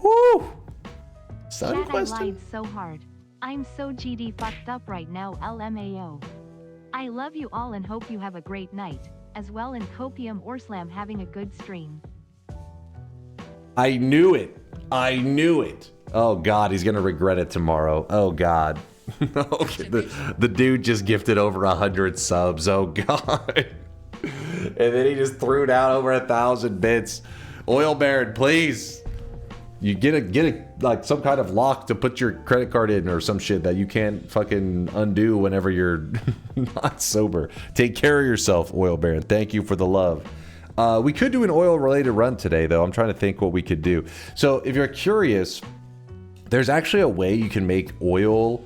Woo! Chad, I Sunquest. lied so hard. I'm so GD fucked up right now, LMAO. I love you all and hope you have a great night, as well in DunkOrSlam having a good stream. I knew it. I knew it. Oh God, he's gonna regret it tomorrow. Oh God. Okay, the dude just gifted over 100 subs. Oh God. And then he just threw down over 1,000 bits. Oil Baron, please. You get a like some kind of lock to put your credit card in or some shit that you can't fucking undo whenever you're not sober. Take care of yourself, Oil Baron. Thank you for the love. We could do an oil related run today though. I'm trying to think what we could do. So if you're curious, there's actually a way you can make oil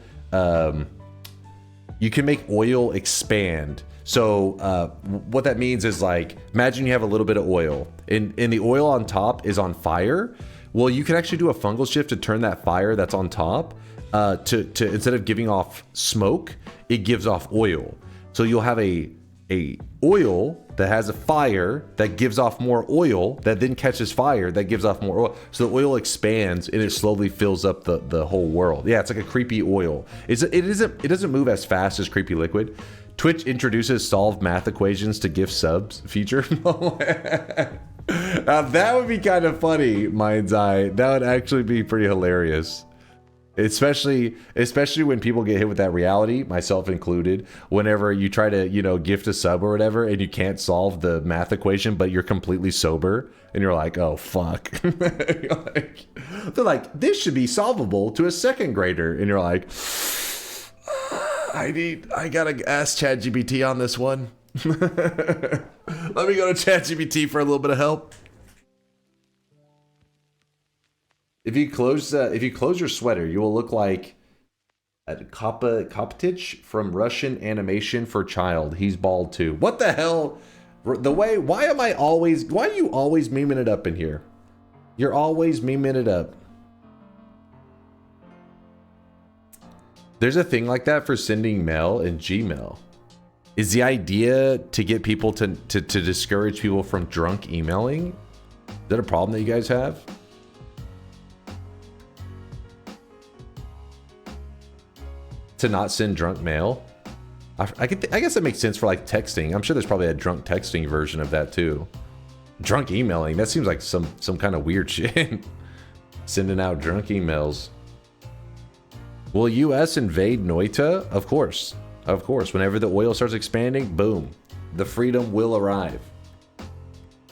expand. So what that means is, like, imagine you have a little bit of oil and the oil on top is on fire. Well, you can actually do a fungal shift to turn that fire that's on top to instead of giving off smoke, it gives off oil. So you'll have a oil that has a fire that gives off more oil that then catches fire that gives off more oil. So the oil expands and it slowly fills up the whole world. Yeah, it's like a creepy oil. It doesn't move as fast as creepy liquid. Twitch introduces solve math equations to gift subs feature. Now that would be kind of funny, Mind's Eye. That would actually be pretty hilarious. Especially when people get hit with that reality, myself included, whenever you try to, gift a sub or whatever and you can't solve the math equation, but you're completely sober and you're like, oh, fuck. They're like, this should be solvable to a second grader. And you're like, I gotta ask ChatGPT on this one. Let me go to ChatGPT for a little bit of help. If you close your sweater, you will look like a Koptich from Russian Animation for Child. He's bald too. What the hell? Why are you always memeing it up in here? You're always memeing it up. There's a thing like that for sending mail in Gmail. Is the idea to get people to discourage people from drunk emailing? Is that a problem that you guys have? To not send drunk mail? I guess that makes sense for like texting. I'm sure there's probably a drunk texting version of that too. Drunk emailing, that seems like some kind of weird shit. Sending out drunk emails. Will US invade Noita? Of course. Of course. Whenever the oil starts expanding, boom. The freedom will arrive.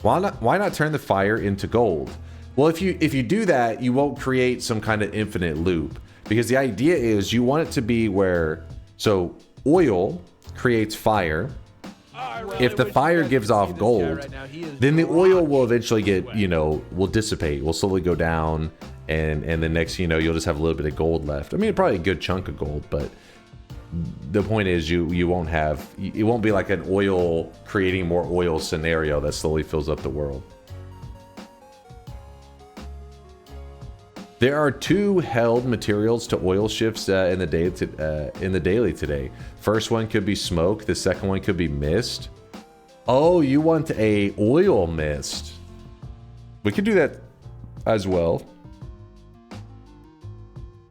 Why not turn the fire into gold? Well, if you do that, you won't create some kind of infinite loop. Because the idea is you want it to be where, so oil creates fire. If the fire gives off gold, then the oil will eventually get, will dissipate, will slowly go down, and the next, you'll just have a little bit of gold left. I mean, probably a good chunk of gold, but the point is you won't have, it won't be like an oil creating more oil scenario that slowly fills up the world. There are 2 held materials to oil shifts in the daily today. First one could be smoke. The second one could be mist. Oh, you want a oil mist? We could do that as well.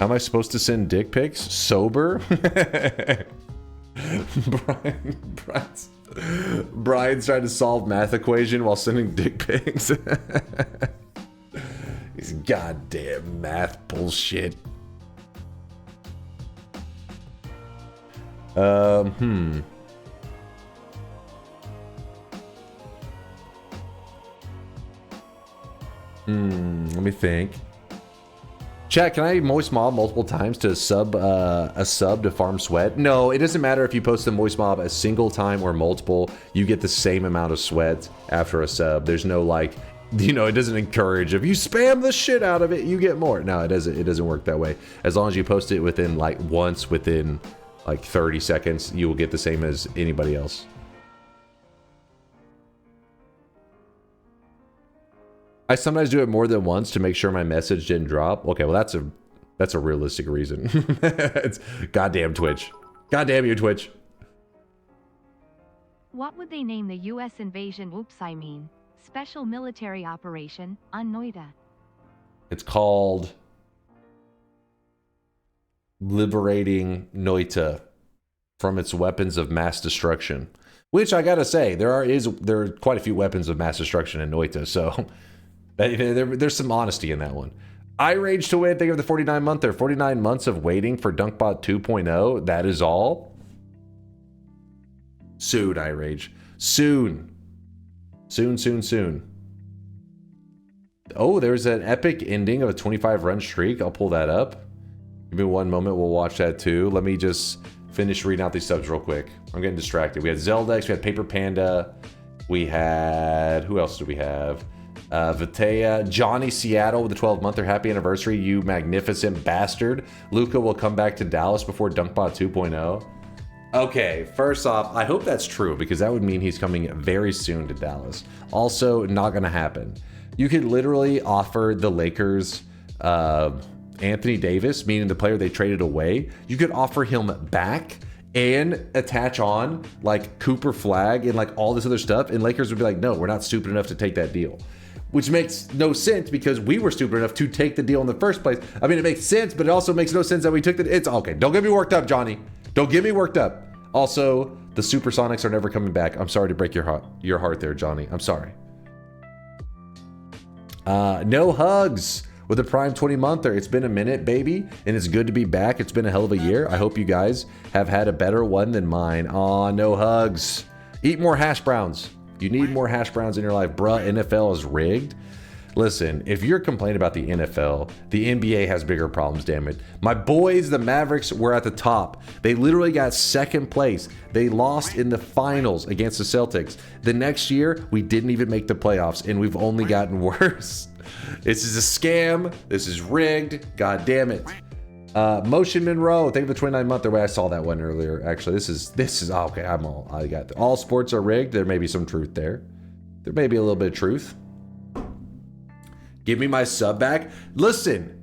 How am I supposed to send dick pics? Sober? Brian's trying to solve math equation while sending dick pics. These goddamn math bullshit. Let me think. Chat, can I moist mob multiple times to sub a sub to farm sweat? No, it doesn't matter if you post the moist mob a single time or multiple. You get the same amount of sweat after a sub. There's no like you know, it doesn't encourage if you spam the shit out of it, you get more. No, it doesn't work that way. As long as you post it within like once within like 30 seconds, you will get the same as anybody else. I sometimes do it more than once to make sure my message didn't drop. Okay, well that's a realistic reason. It's goddamn Twitch. Goddamn you, Twitch. What would they name the US invasion, special military operation, on Noita? It's called Liberating Noita from its weapons of mass destruction. Which I gotta say, there are quite a few weapons of mass destruction in Noita, so there's some honesty in that one. I rage to win. Think of the 49 month or 49 months of waiting for DunkBot 2.0. That is all. Soon, I rage. Soon. Soon. Oh, there's an epic ending of a 25 run streak. I'll pull that up. Give me one moment. We'll watch that too. Let me just finish reading out these subs real quick. I'm getting distracted. We had Zeldex. We had Paper Panda. We had... Who else do we have? Vitea. Johnny Seattle with the 12-monther. Happy anniversary, you magnificent bastard. Luca will come back to Dallas before DunkBot 2.0. Okay, first off, I hope that's true because that would mean he's coming very soon to Dallas. Also, not gonna happen. You could literally offer the Lakers Anthony Davis, meaning the player they traded away. You could offer him back and attach on like Cooper Flag and like all this other stuff, and Lakers would be like, no, we're not stupid enough to take that deal. Which makes no sense because we were stupid enough to take the deal in the first place. I mean, it makes sense, but it also makes no sense that we took it's okay. Don't get me worked up, Johnny. Don't get me worked up. Also, the Supersonics are never coming back. I'm sorry to break your heart there, Johnny. I'm sorry. No hugs with a Prime 20-monther. It's been a minute, baby, and it's good to be back. It's been a hell of a year. I hope you guys have had a better one than mine. Aw, no hugs. Eat more hash browns. You need more hash browns in your life. Bruh, NFL is rigged. Listen, if you're complaining about the NFL, the NBA has bigger problems, damn it. My boys, the Mavericks, were at the top. They literally got second place. They lost in the finals against the Celtics. The next year, we didn't even make the playoffs, and we've only gotten worse. This is a scam. This is rigged. God damn it. Motion Monroe, think of the 29-monther. Way I saw that one earlier. Actually, this is okay. I got all sports are rigged. There may be some truth there. There may be a little bit of truth. Give me my sub back. Listen,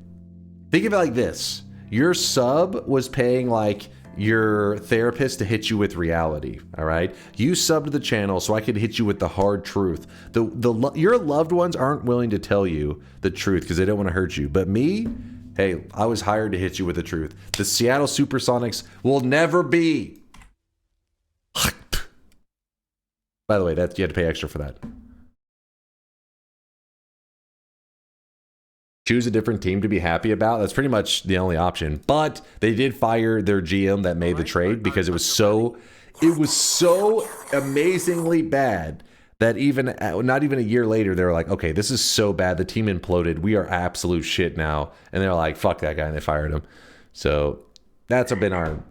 think of it like this. Your sub was paying like your therapist to hit you with reality, all right? You subbed to the channel so I could hit you with the hard truth. Your loved ones aren't willing to tell you the truth because they don't want to hurt you. But me, hey, I was hired to hit you with the truth. The Seattle Supersonics will never be. By the way, you had to pay extra for that. Choose a different team to be happy about. That's pretty much the only option. But they did fire their GM that made the trade because it was so amazingly bad that even not even a year later, they were like, okay, this is so bad. The team imploded. We are absolute shit now. And they're like, fuck that guy. And they fired him. So that's been our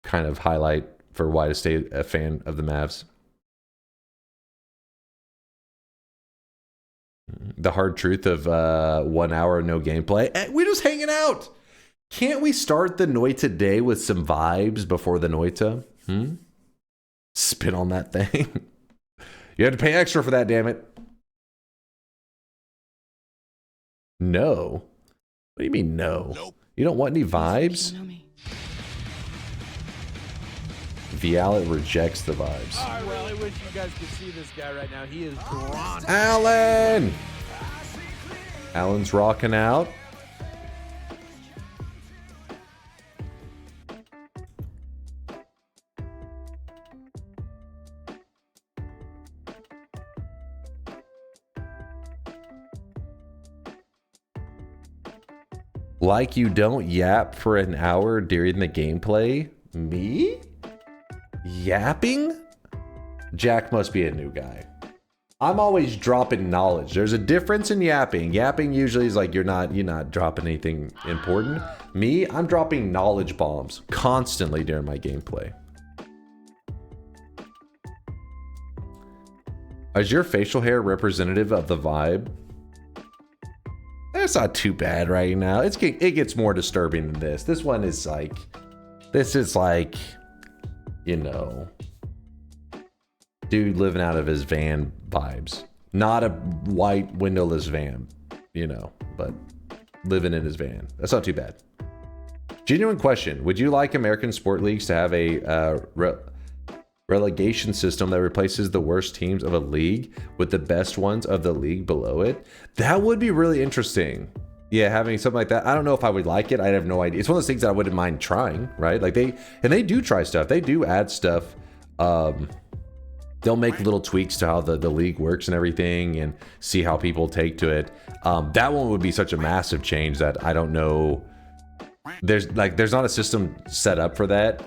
kind of highlight for why to stay a fan of the Mavs. The hard truth of 1 hour no gameplay. We're just hanging out. Can't we start the Noita day with some vibes before the Noita? Spin on that thing. You had to pay extra for that, damn it. No. What do you mean no? Nope. You don't want any vibes? Vialet rejects the vibes. I really wish you guys could see this guy right now. He is drawn. Alan! Alan's rocking out. Like you don't yap for an hour during the gameplay? Me? Yapping? Jack must be a new guy. I'm always dropping knowledge. There's a difference in yapping. Yapping usually is like you're not dropping anything important. Me, I'm dropping knowledge bombs constantly during my gameplay. Is your facial hair representative of the vibe? It's not too bad right now. It gets more disturbing than this. This is like, you know, dude living out of his van vibes. Not a white windowless van, you know, but living in his van. That's not too bad. Genuine question. Would you like American sport leagues to have a relegation system that replaces the worst teams of a league with the best ones of the league below it? That would be really interesting. Yeah, having something like that. I don't know if I would like it. I have no idea. It's one of those things that I wouldn't mind trying, right? Like they do try stuff. They do add stuff. They'll make little tweaks to how the league works and everything and see how people take to it. That one would be such a massive change that I don't know. There's not a system set up for that,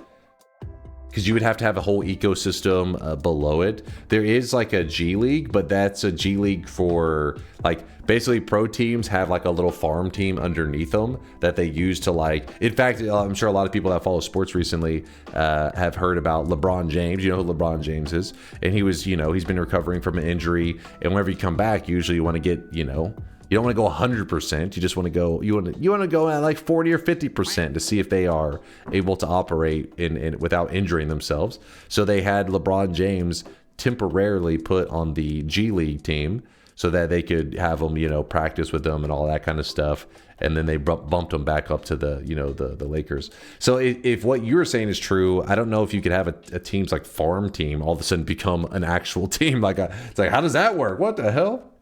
because you would have to have a whole ecosystem below it. There is like a G League, but that's a G League for like basically pro teams have like a little farm team underneath them that they use to like, in fact, I'm sure a lot of people that follow sports recently have heard about LeBron James. You know who LeBron James is? And he was, you know, he's been recovering from an injury. And whenever you come back, usually you want to get, you know, you don't want to go 100%. You just want to go, you want to go at like 40 or 50% to see if they are able to operate in without injuring themselves. So they had LeBron James temporarily put on the G League team so that they could have him, you know, practice with them and all that kind of stuff. And then they bumped him back up to the, you know, the Lakers. So if what you're saying is true, I don't know if you could have a team's like farm team all of a sudden become an actual team. It's like, how does that work? What the hell?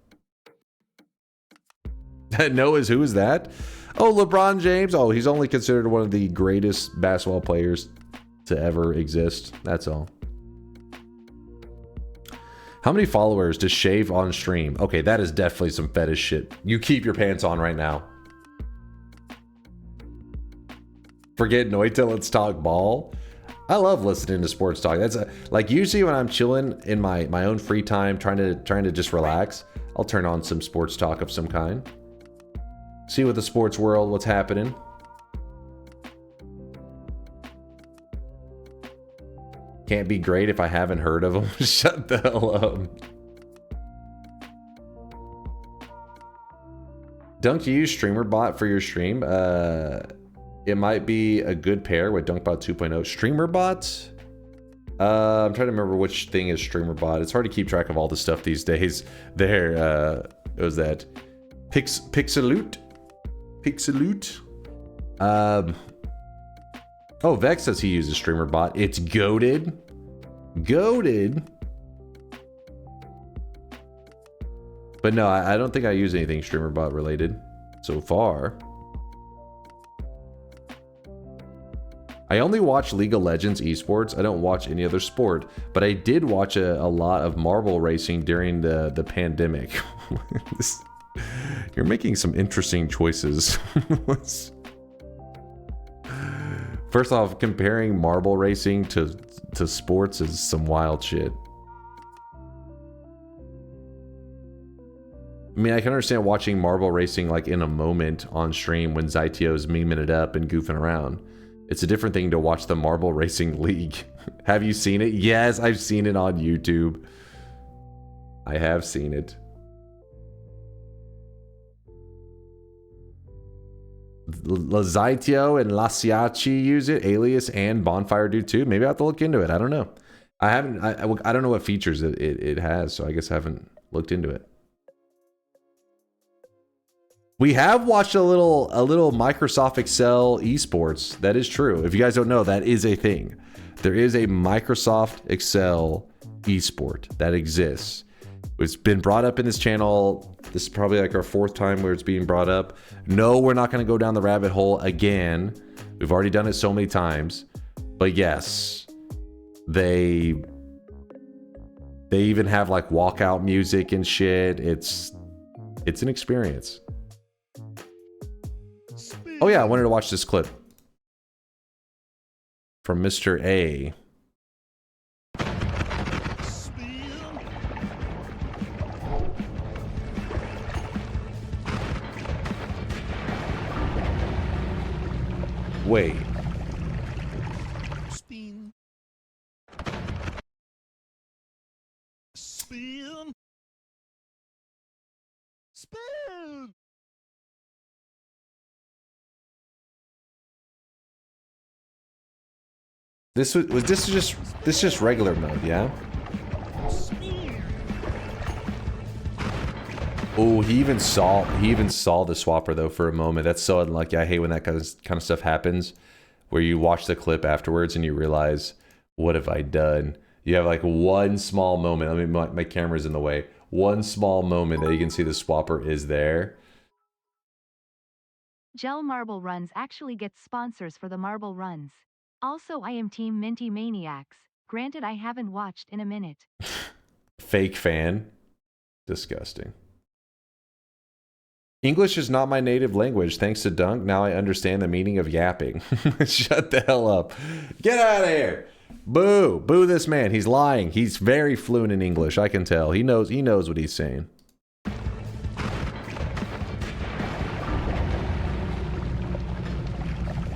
Noah's who is that? Oh, LeBron James. Oh, he's only considered one of the greatest basketball players to ever exist. That's all. How many followers does shave on stream? Okay, that is definitely some fetish shit. You keep your pants on right now. Forget Noita, let's talk ball. I love listening to sports talk. That's like usually when I'm chilling in my own free time, trying to just relax, I'll turn on some sports talk of some kind. See what the sports world, what's happening. Can't be great if I haven't heard of them. Shut the hell up. Dunk, you use StreamerBot for your stream? It might be a good pair with DunkBot 2.0. StreamerBot? I'm trying to remember which thing is StreamerBot. It's hard to keep track of all the stuff these days. There, it was that Pixelute. Oh, Vex says he uses StreamerBot. It's goated. But no, I don't think I use anything StreamerBot related so far. I only watch League of Legends esports. I don't watch any other sport, but I did watch a lot of marble racing during the pandemic. You're making some interesting choices. First off, comparing marble racing to sports is some wild shit. I mean, I can understand watching marble racing like in a moment on stream when Zytio's memeing it up and goofing around. It's a different thing to watch the Marble Racing League. Have you seen it? Yes, I've seen it on YouTube. I have seen it. Zytio and Lasiachi use it. Alias and Bonfire do too. Maybe I have to look into it. I don't know. I don't know what features it has, so I guess I haven't looked into it. We have watched a little Microsoft Excel esports. That is true. If you guys don't know, that is a thing. There is a Microsoft Excel esport that exists. It's been brought up in this channel. This is probably like our 4th time where it's being brought up. No, we're not going to go down the rabbit hole again. We've already done it so many times. But yes, they even have like walkout music and shit. It's an experience. Oh yeah, I wanted to watch this clip from Mr. A. Wait. Spin! This just regular mode, yeah? Oh, he even saw the swapper though for a moment. That's so unlucky. I hate when that kind of stuff happens, where you watch the clip afterwards and you realize, what have I done? You have like one small moment. I mean, my camera's in the way. One small moment that you can see the swapper is there. Gel Marble Runs actually gets sponsors for the Marble Runs. Also, I am Team Minty Maniacs. Granted, I haven't watched in a minute. Fake fan. Disgusting. English is not my native language. Thanks to Dunk, now I understand the meaning of yapping. Shut the hell up. Get out of here. Boo. Boo this man. He's lying. He's very fluent in English. I can tell. He knows what he's saying.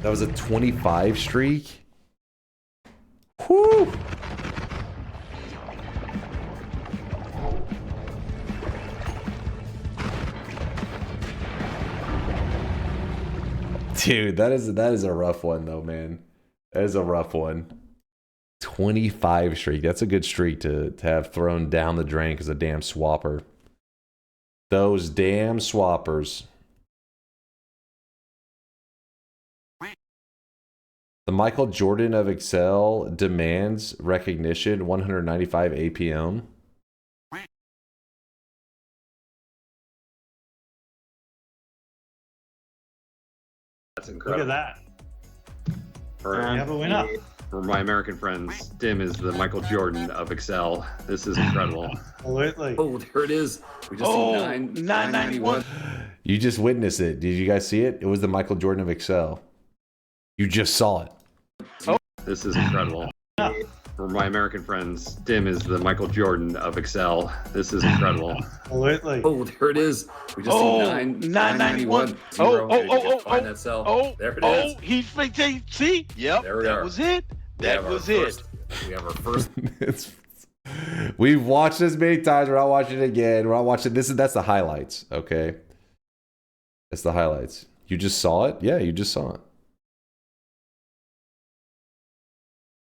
That was a 25 streak. Whoo! Dude, that is a rough one though, man. That is a rough one. 25 streak. That's a good streak to have thrown down the drain because a damn swapper. Those damn swappers. The Michael Jordan of Excel demands recognition, 195 APM. That's incredible. Look at that. For my American friends, Dim is the Michael Jordan of Excel. This is incredible. Absolutely. Oh, there it is. We just see 991. You just witnessed it. Did you guys see it? It was the Michael Jordan of Excel. You just saw it. This is incredible. For my American friends, Dim is the Michael Jordan of Excel. This is incredible. Absolutely. Oh, there it is. We just see 991. Find that cell. There it is. He's see? Yep. There we that are. was it. That was it. We have our first. We've watched this many times. We're not watching it again. We're not watching that's the highlights. Okay. That's the highlights. You just saw it? Yeah, you just saw it.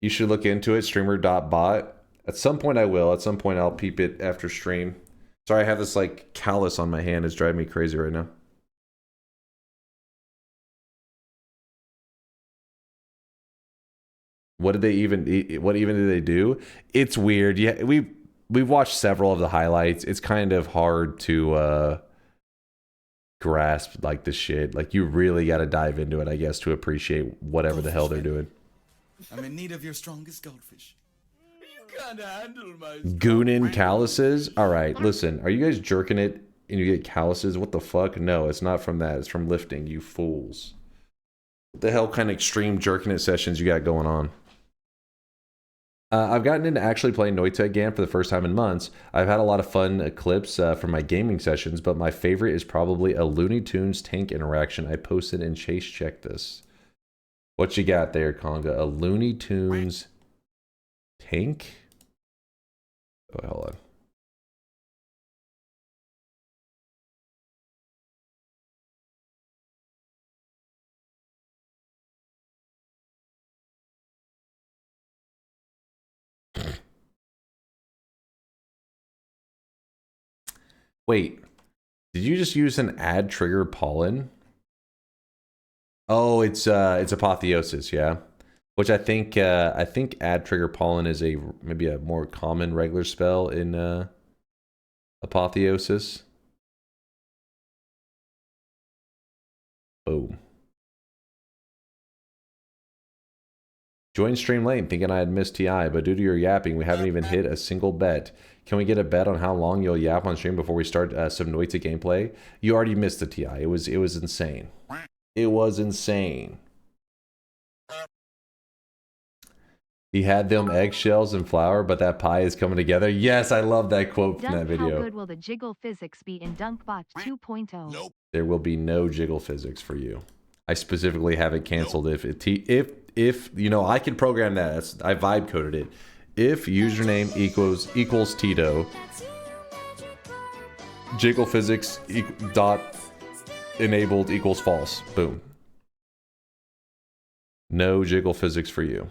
You should look into it, streamer.bot. At some point I will. At some point I'll peep it after stream. Sorry, I have this like callus on my hand. It's driving me crazy right now. What did they do? It's weird. Yeah, we've watched several of the highlights. It's kind of hard to grasp like the shit. Like you really got to dive into it, I guess, to appreciate whatever the hell they're doing. I'm in need of your strongest goldfish. You can't handle my Goonin calluses? Alright, listen. Are you guys jerking it and you get calluses? What the fuck? No, it's not from that. It's from lifting, you fools. What the hell kind of extreme jerking it sessions you got going on? I've gotten into actually playing Noita again for the first time in months. I've had a lot of fun clips from my gaming sessions, but my favorite is probably a Looney Tunes tank interaction I posted in Chase Check This. What you got there, Conga? A Looney Tunes tank? Oh, hold on. Wait, did you just use an ad trigger pollen? Oh, it's apotheosis, yeah. Which I think ad trigger pollen is maybe a more common regular spell in apotheosis. Boom. Join stream late thinking I had missed TI, but due to your yapping, we haven't even hit a single bet. Can we get a bet on how long you'll yap on stream before we start some Noita gameplay? You already missed the TI. It was insane. It was insane. He had them eggshells and flour, but that pie is coming together. Yes, I love that quote from that video. How good will the jiggle physics be in DunkBot 2.0? Nope. There will be no jiggle physics for you. I specifically have it canceled. If you know, I can program that. I vibe coded it. If username equals Tito, Jiggle physics dot enabled equals false. Boom. No jiggle physics for you.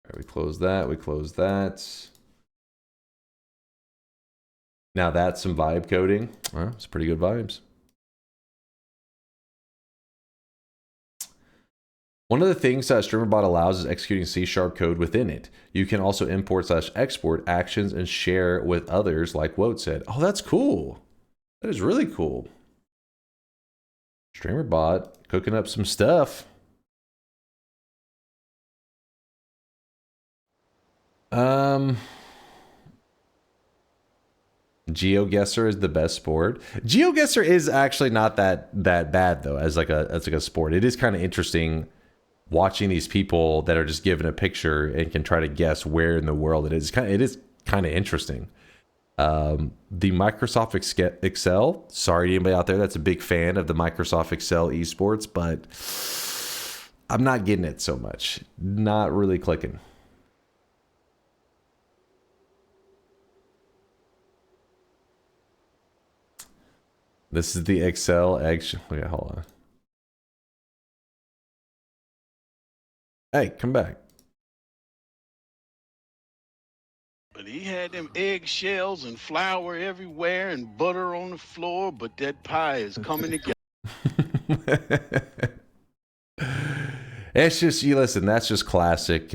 All right, we close that. We close that. Now that's some vibe coding. Well, it's pretty good vibes. One of the things that StreamerBot allows is executing C# code within it. You can also import/export actions and share with others, like Wout said. Oh, that's cool. That is really cool. StreamerBot cooking up some stuff. GeoGuessr is the best sport. GeoGuessr is actually not that bad though, as like a sport. It is kind of interesting watching these people that are just given a picture and can try to guess where in the world it is. It is kind of interesting. The Microsoft Excel. Sorry to anybody out there that's a big fan of the Microsoft Excel esports, but I'm not getting it so much. Not really clicking. This is the Excel action. Wait, hold on. Hey, come back. But he had them eggshells and flour everywhere and butter on the floor, but that pie is coming together. It's just, you listen, that's just classic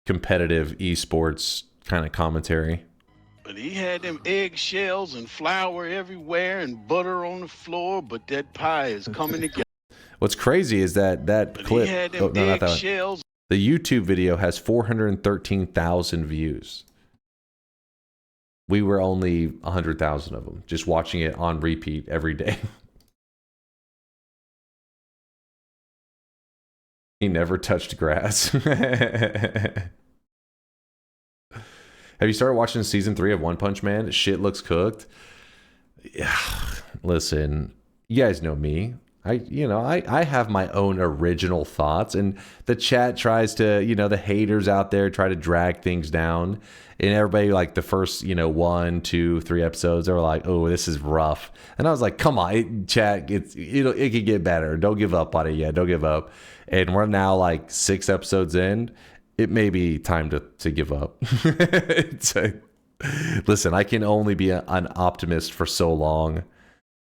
competitive esports kind of commentary. But he had them eggshells and flour everywhere and butter on the floor, but that pie is coming together. What's crazy is that clip, oh, no, not that one. The YouTube video has 413,000 views. We were only 100,000 of them, just watching it on repeat every day. He never touched grass. Have you started watching season 3 of One Punch Man? Shit looks cooked. Yeah, listen, you guys know me. I have my own original thoughts, and the chat tries to, the haters out there try to drag things down, and everybody, like, the first 1, 2, 3 episodes, they were like, oh, this is rough, and I was like, come on, chat, it could get better. Don't give up on it yet. Don't give up. And we're now like 6 episodes in. It may be time to give up. Listen, I can only be an optimist for so long.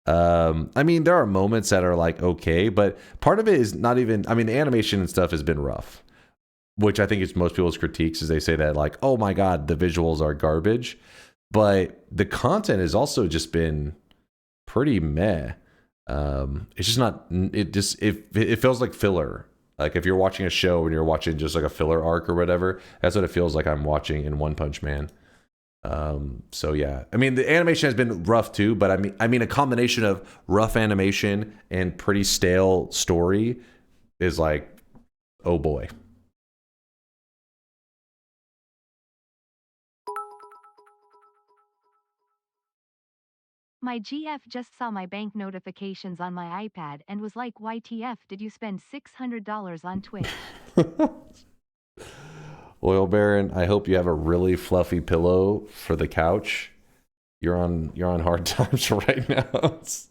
I mean, there are moments that are like, okay, but part of it is not even, I mean, the animation and stuff has been rough, which I think is most people's critiques, is they say that like, oh my God, the visuals are garbage, but the content has also just been pretty meh. It's just not, it feels like filler. Like if you're watching a show and you're watching just like a filler arc or whatever, that's what it feels like I'm watching in One Punch Man. So yeah, I mean, the animation has been rough too, but I mean a combination of rough animation and pretty stale story is like, oh boy. My GF just saw my bank notifications on my iPad and was like, YTF, did you spend $600 on Twitch? Oil Baron, I hope you have a really fluffy pillow for the couch. You're on hard times right now. This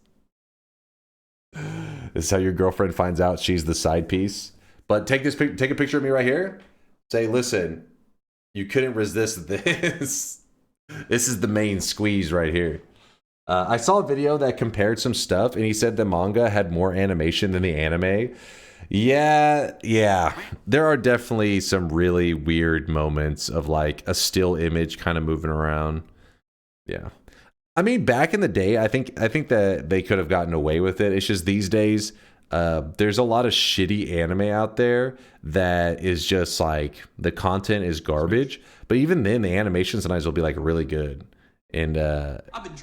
is how your girlfriend finds out she's the side piece. But take a picture of me right here. Say, listen, you couldn't resist this. This is the main squeeze right here. I saw a video that compared some stuff, and he said the manga had more animation than the anime. Yeah. There are definitely some really weird moments of like a still image kind of moving around. Yeah. I mean, back in the day, I think that they could have gotten away with it. It's just these days, there's a lot of shitty anime out there that is just like the content is garbage. But even then, the animation sometimes will be like really good. And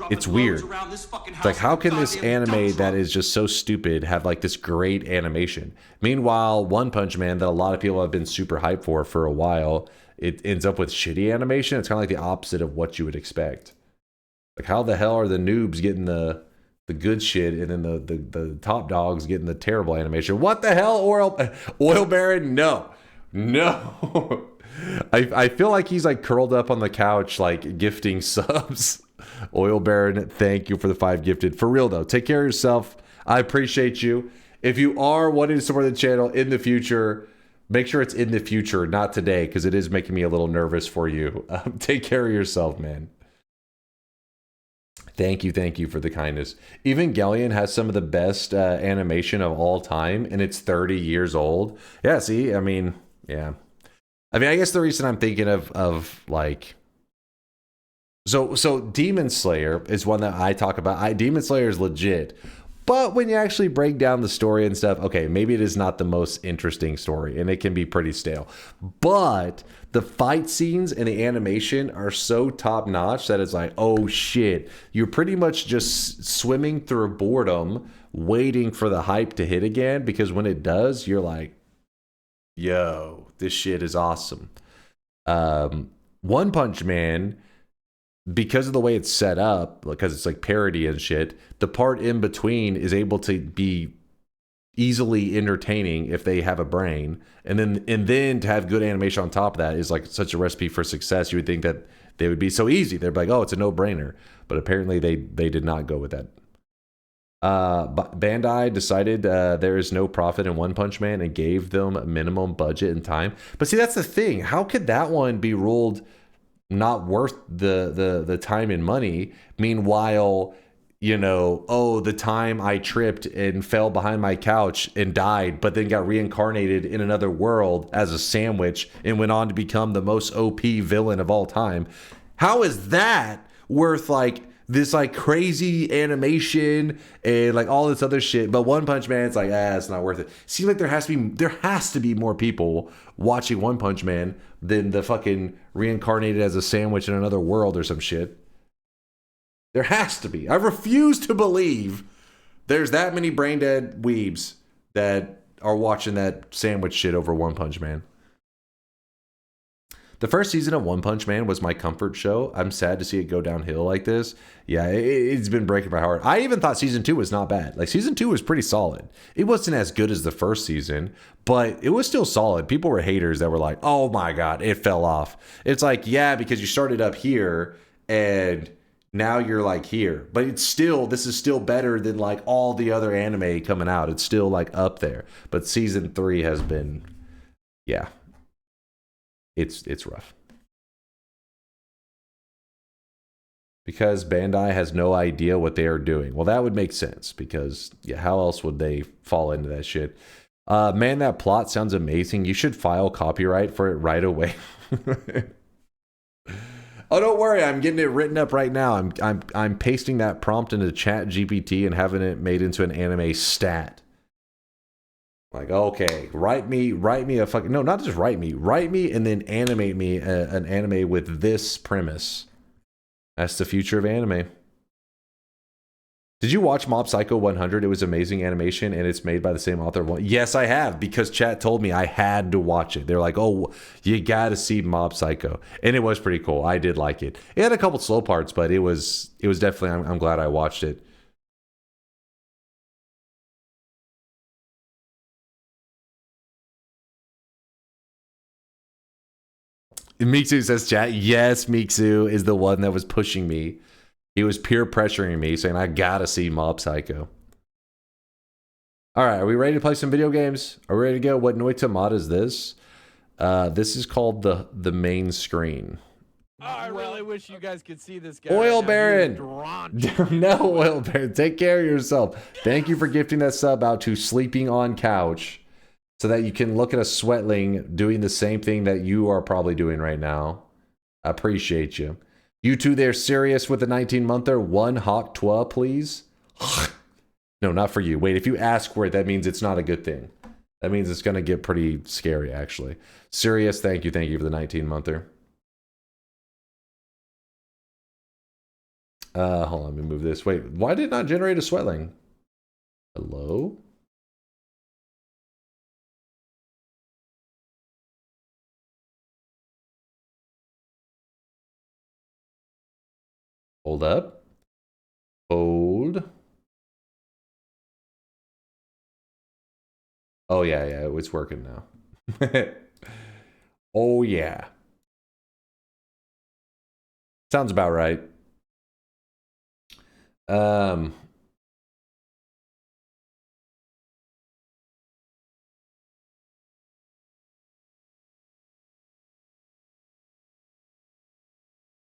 it's weird. It's like, how can this anime that is just so stupid have like this great animation? Meanwhile, One Punch Man, that a lot of people have been super hyped for a while, it ends up with shitty animation. It's kind of like the opposite of what you would expect. Like, how the hell are the noobs getting the good shit, and then the top dogs getting the terrible animation? What the hell, Oil Baron? No. I feel like he's like curled up on the couch, like gifting subs. Oil Baron, thank you for the 5 gifted. For real though, take care of yourself. I appreciate you. If you are wanting to support the channel in the future, make sure it's in the future, not today, because it is making me a little nervous for you. Take care of yourself, man. Thank you for the kindness. Evangelion has some of the best animation of all time, and it's 30 years old. Yeah, see, I mean, yeah. I mean, I guess the reason I'm thinking of like... So Demon Slayer is one that I talk about. Demon Slayer is legit. But when you actually break down the story and stuff, okay, maybe it is not the most interesting story, and it can be pretty stale. But the fight scenes and the animation are so top-notch that it's like, oh shit, you're pretty much just swimming through boredom, waiting for the hype to hit again, because when it does, you're like, yo, this shit is awesome. One Punch Man, because of the way it's set up, because it's like parody and shit, the part in between is able to be easily entertaining if they have a brain, and then to have good animation on top of that is like such a recipe for success. You would think that they would be so easy. They're like, oh, it's a no-brainer, but apparently they did not go with that. Bandai decided there is no profit in One Punch Man and gave them a minimum budget and time. But see, that's the thing. How could that one be ruled not worth the time and money? Meanwhile, you know, oh, the time I tripped and fell behind my couch and died, but then got reincarnated in another world as a sandwich and went on to become the most OP villain of all time. How is that worth like this like crazy animation and like all this other shit? But One Punch Man, it's like, it's not worth it. Seems like there has to be more people watching One Punch Man than the fucking reincarnated as a sandwich in another world or some shit. There has to be. I refuse to believe there's that many brain dead weebs that are watching that sandwich shit over One Punch Man. The first season of One Punch Man was my comfort show. I'm sad to see it go downhill like this. Yeah, it's been breaking my heart. I even thought season 2 was not bad. Like, season 2 was pretty solid. It wasn't as good as the first season, but it was still solid. People were haters that were like, oh my God, it fell off. It's like, yeah, because you started up here and now you're like here. But it's still, this is still better than like all the other anime coming out. It's still like up there. But season 3 has been, yeah. It's rough. Because Bandai has no idea what they are doing. Well, that would make sense because, yeah, how else would they fall into that shit? Man, that plot sounds amazing. You should file copyright for it right away. Oh, don't worry. I'm getting it written up right now. I'm pasting that prompt into Chat GPT and having it made into an anime stat. Like, okay, write me a fucking, no, not just write me and then animate me an anime with this premise. That's the future of anime. Did you watch Mob Psycho 100? It was amazing animation and it's made by the same author. Yes, I have, because chat told me I had to watch it. They're like, oh, you gotta see Mob Psycho. And it was pretty cool. I did like it. It had a couple slow parts, but it was definitely, I'm glad I watched it. Miksu says, chat, yes, Miksu is the one that was pushing me. He was peer pressuring me, saying, I gotta see Mob Psycho. Alright, are we ready to play some video games? Are we ready to go? What Noita mod is this? This is called the main screen. Oh, I really wish you guys could see this guy. Oil right Baron! No, Oil Baron, take care of yourself. Thank you for gifting that sub out to Sleeping on Couch, so that you can look at a sweatling doing the same thing that you are probably doing right now. I appreciate you. You two there serious with the 19-monther? One hawk twa, please? No, not for you. Wait, if you ask for it, that means it's not a good thing. That means it's going to get pretty scary, actually. Serious, thank you for the 19-monther. Hold on, let me move this. Wait, why did it not generate a sweatling? Hello? Hold up. Hold. Oh, yeah, it's working now. Oh yeah. Sounds about right.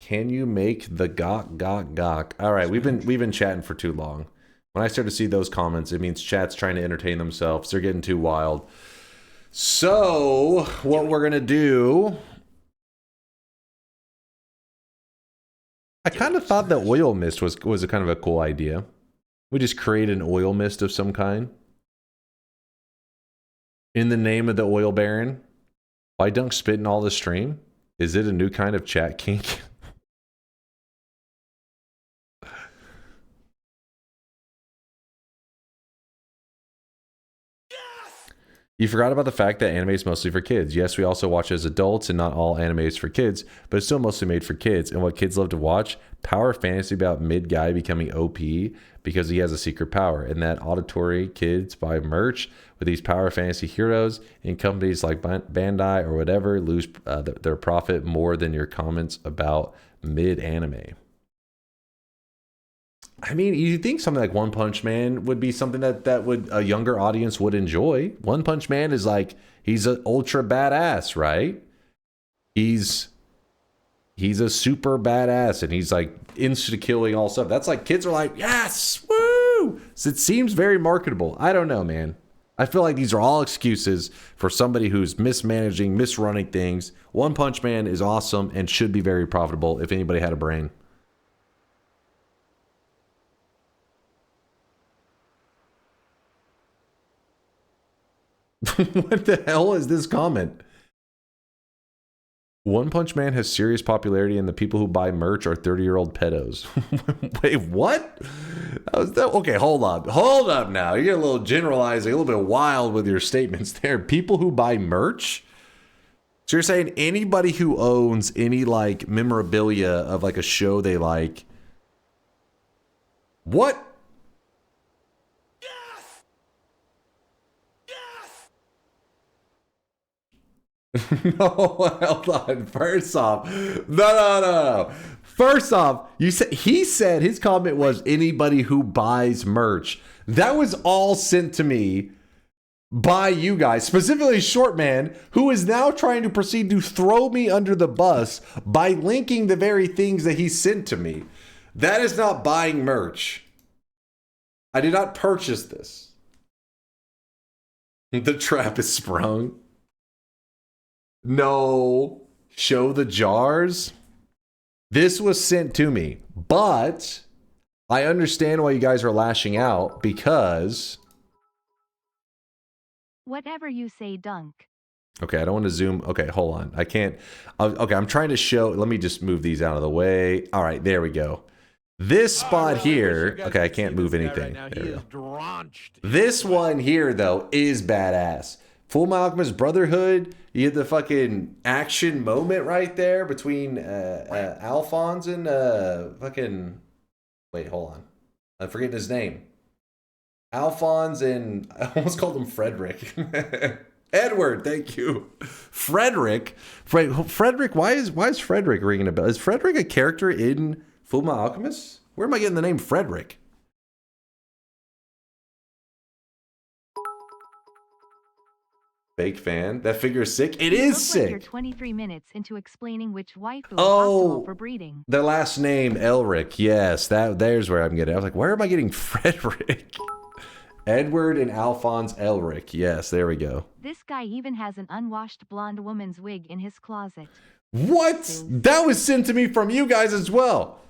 Can you make the gawk? All right, we've been chatting for too long. When I start to see those comments, it means chat's trying to entertain themselves. They're getting too wild. So, what we're gonna do... I kind of thought that oil mist was a kind of a cool idea. We just create an oil mist of some kind. In the name of the oil baron. Why Dunk spitting all the stream? Is it a new kind of chat kink? You forgot about the fact that anime is mostly for kids. Yes, we also watch as adults, and not all anime is for kids, but it's still mostly made for kids. And what kids love to watch? Power fantasy about mid guy becoming OP because he has a secret power. And that auditory kids buy merch with these power fantasy heroes, and companies like Bandai or whatever lose their profit more than your comments about mid anime. I mean, you think something like One Punch Man would be something that would a younger audience would enjoy. One Punch Man is like, he's an ultra badass, right? He's a super badass, and he's like insta-killing all stuff. That's like, kids are like, yes, woo! So it seems very marketable. I don't know, man. I feel like these are all excuses for somebody who's mismanaging, misrunning things. One Punch Man is awesome and should be very profitable if anybody had a brain. What the hell is this comment? One Punch Man has serious popularity, and the people who buy merch are 30-year-old pedos. Wait, what? Okay, hold up now. You're a little generalizing, a little bit wild with your statements there. People who buy merch? So you're saying anybody who owns any like memorabilia of like a show they like? What? No, hold on. First off, no. First off, he said his comment was anybody who buys merch. That was all sent to me by you guys, specifically Shortman, who is now trying to proceed to throw me under the bus by linking the very things that he sent to me. That is not buying merch. I did not purchase this. The trap is sprung. No, show the jars. This was sent to me, but I understand why you guys are lashing out because... Whatever you say, Dunk. Okay, I don't want to zoom. Okay, hold on. I can't. Okay, I'm trying to show. Let me just move these out of the way. All right, there we go. This spot here. Okay, I can't move anything. There we go. This one here, though, is badass. Full Metal Alchemist Brotherhood. You get the fucking action moment right there between Alphonse and fucking... Wait, hold on. I'm forgetting his name. Alphonse and... I almost called him Frederick. Edward, thank you. Frederick. Frederick, why is Frederick ringing a bell? Is Frederick a character in Full Metal Alchemist? Where am I getting the name Frederick? Fake fan. That figure is sick. It is sick. Like you're 23 minutes into explaining which waifu is optimal for breeding. The last name Elric. Yes, there's where I'm getting. I was like, where am I getting Frederick? Edward and Alphonse Elric. Yes, there we go. This guy even has an unwashed blonde woman's wig in his closet. What? That was sent to me from you guys as well.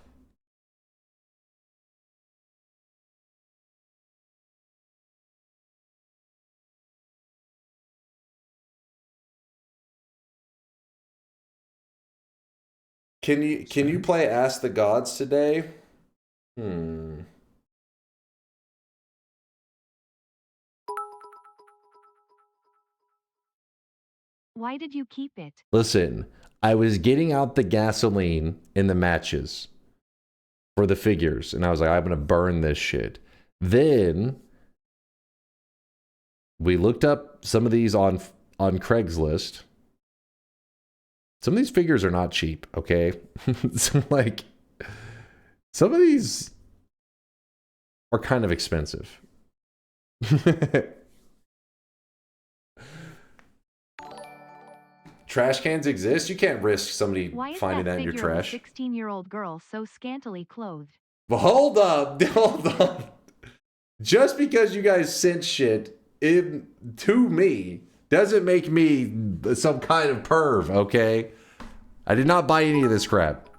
Can you play Ask the Gods today? Why did you keep it? Listen, I was getting out the gasoline in the matches for the figures, and I was like, I'm gonna burn this shit. Then we looked up some of these on Craigslist. Some of these figures are not cheap, okay? So, like, some of these are kind of expensive. Trash cans exist? You can't risk somebody finding that in your trash. Why is that figure of a 16-year-old girl so scantily clothed? Well, hold up. Hold up. Just because you guys sent shit in to me doesn't make me some kind of perv, okay? I did not buy any of this crap.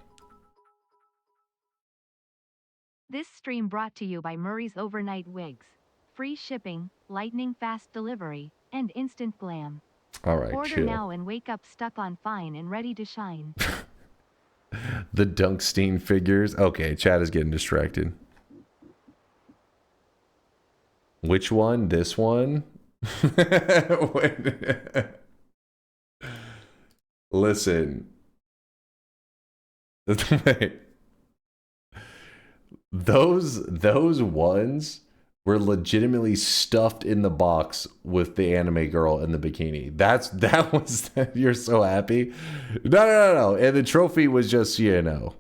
This stream brought to you by Murray's Overnight Wigs. Free shipping, lightning fast delivery, and instant glam. All right, Order chill. now and wake up stuck on fine and ready to shine. The Dunkstein figures. Okay, chat is getting distracted. Which one? This one? Listen. Wait. Those ones were legitimately stuffed in the box with the anime girl in the bikini. That was you're so happy. No. And the trophy was just, you know,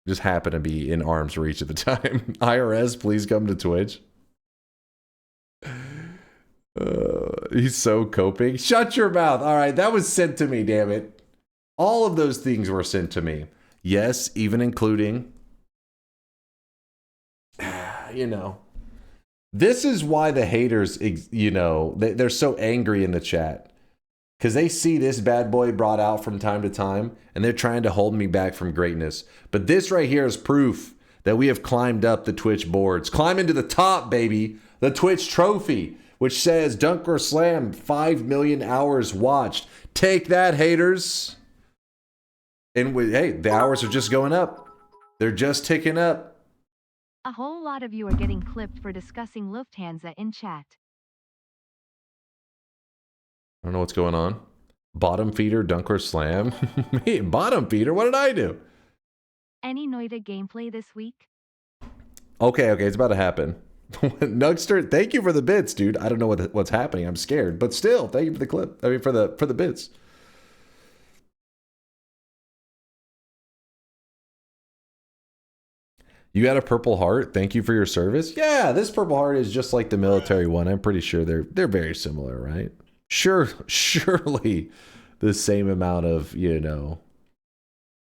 just happened to be in arm's reach at the time. IRS, please come to Twitch. He's so coping. Shut your mouth. All right, that was sent to me, damn it. All of those things were sent to me. Yes, even including, you know. This is why the haters, you know, they're so angry in the chat. Because they see this bad boy brought out from time to time, and they're trying to hold me back from greatness. But this right here is proof that we have climbed up the Twitch boards. Climbing to the top, baby. The Twitch trophy, which says DunkOrSlam, 5 million hours watched. Take that, haters. And hey, the hours are just going up. They're just ticking up. A whole lot of you are getting clipped for discussing Lufthansa in chat. I don't know what's going on. Bottom feeder, DunkOrSlam. Hey, bottom feeder? What did I do? Any Noita gameplay this week? Okay, it's about to happen. Nugster, thank you for the bits, dude. I don't know what's happening. I'm scared, but still, thank you for the clip. I mean, for the bits. You got a purple heart. Thank you for your service. Yeah, this purple heart is just like the military one. I'm pretty sure they're very similar, right? Surely the same amount of, you know,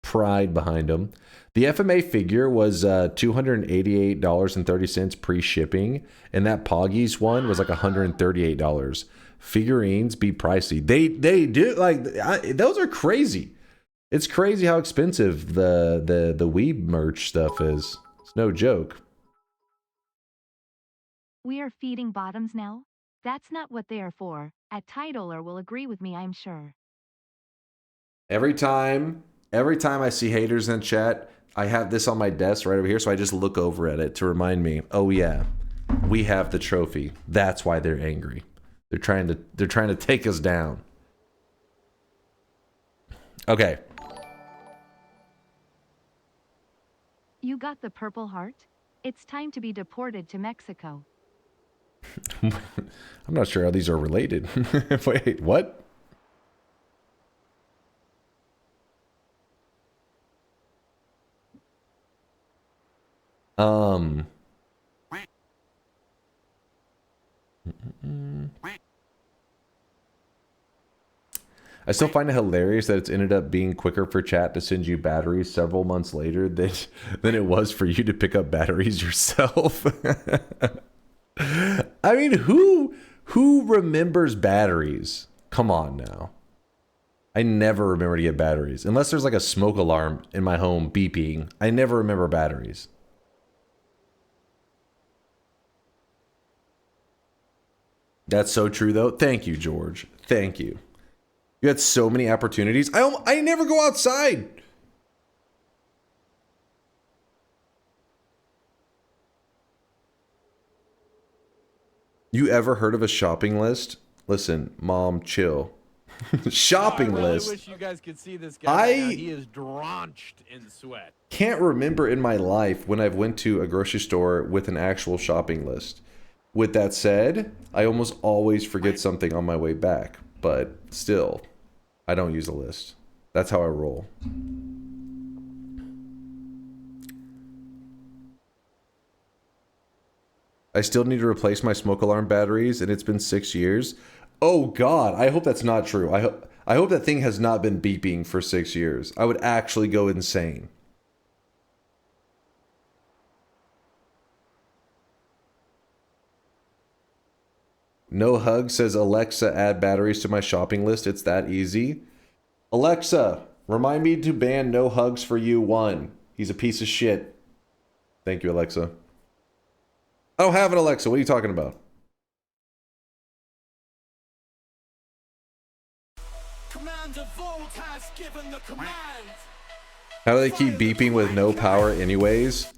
pride behind them. The FMA figure was $288.30 pre-shipping, and that Poggies one was like $138. Figurines be pricey. They do, like, those are crazy. It's crazy how expensive the Weeb merch stuff is. It's no joke. We are feeding bottoms now? That's not what they are for. At Titler will agree with me, I'm sure. Every time I see haters in chat, I have this on my desk right over here, so I just look over at it to remind me, oh yeah, we have the trophy. That's why they're angry. They're trying to take us down. Okay. You got the purple heart? It's time to be deported to Mexico. I'm not sure how these are related. Wait, what? I still find it hilarious that it's ended up being quicker for chat to send you batteries several months later than it was for you to pick up batteries yourself. I mean, who remembers batteries? Come on now. I never remember to get batteries. Unless there's like a smoke alarm in my home beeping. I never remember batteries. That's so true though. Thank you, George. Thank you. You had so many opportunities. I never go outside. You ever heard of a shopping list? Listen, mom, chill. Shopping list. I wish you guys could see this guy. Right now. He is drenched in sweat. Can't remember in my life when I've went to a grocery store with an actual shopping list. With that said, I almost always forget something on my way back, but still, I don't use a list. That's how I roll. I still need to replace my smoke alarm batteries, and it's been 6 years. Oh God, I hope that's not true. I hope that thing has not been beeping for 6 years. I would actually go insane. No Hug says, Alexa, add batteries to my shopping list. It's that easy. Alexa, remind me to ban No Hugs for you 1. He's a piece of shit. Thank you, Alexa. I don't have an Alexa. What are you talking about? Commander Volt has given the command. How do they keep beeping with no power anyways?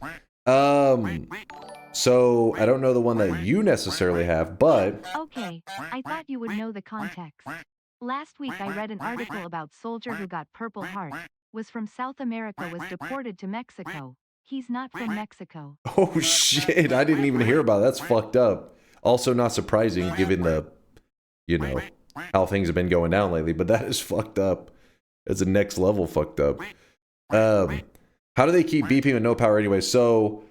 So I don't know the one that you necessarily have, but... Okay, I thought you would know the context. Last week I read an article about soldier who got Purple Heart, was from South America, was deported to Mexico. He's not from Mexico. Oh shit, I didn't even hear about it. That's fucked up. Also not surprising given the, you know, how things have been going down lately, but that is fucked up. It's a next level fucked up. How do they keep beeping with no power anyway? So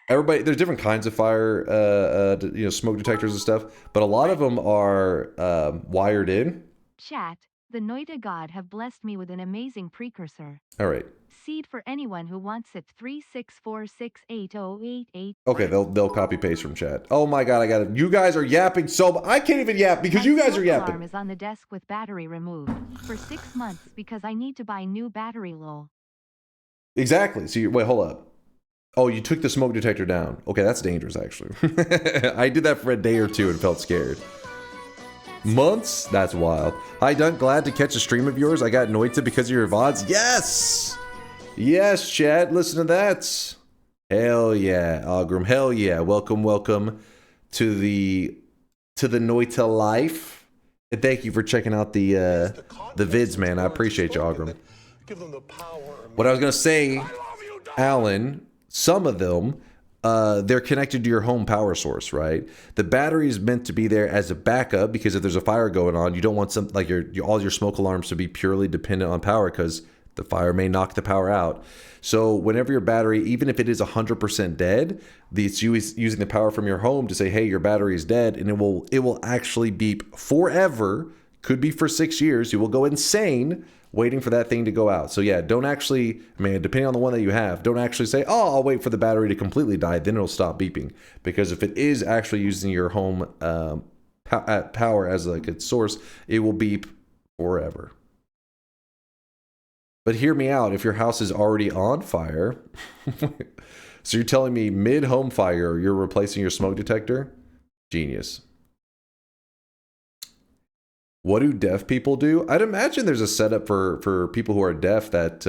everybody, there's different kinds of fire, you know, smoke detectors and stuff, but a lot of them are wired in. Chat, the Noita god have blessed me with an amazing precursor. All right. Seed for anyone who wants it. 364680888. Okay, they'll copy paste from chat. Oh my God, I got it. You guys are yapping so I can't even yap because you guys are yapping. My alarm is on the desk with battery removed for 6 months because I need to buy new battery. Lol. Exactly. So wait, hold up. Oh, you took the smoke detector down. Okay, that's dangerous actually. I did that for a day or two and felt scared. Months? That's wild. Hi Dunk, glad to catch a stream of yours. I got Noita because of your VODs. Yes! Yes, chat, listen to that. Hell yeah, Ogrim. Hell yeah. Welcome, welcome to the Noita life. And thank you for checking out the vids, man. I appreciate you, Ogrim. What I was gonna say, Alan, some of them, they're connected to your home power source, right? The battery is meant to be there as a backup because if there's a fire going on, you don't want some like all your smoke alarms to be purely dependent on power because the fire may knock the power out. So whenever your battery, even if it is 100% dead, it's using the power from your home to say, hey, your battery is dead, and it will actually beep forever. Could be for 6 years. You will go insane waiting for that thing to go out. So yeah, don't actually, man, depending on the one that you have, don't actually say, oh, I'll wait for the battery to completely die, then it'll stop beeping. Because if it is actually using your home power as like its source, it will beep forever. But hear me out, if your house is already on fire, so you're telling me mid-home fire, you're replacing your smoke detector? Genius. What do deaf people do? I'd imagine there's a setup for people who are deaf that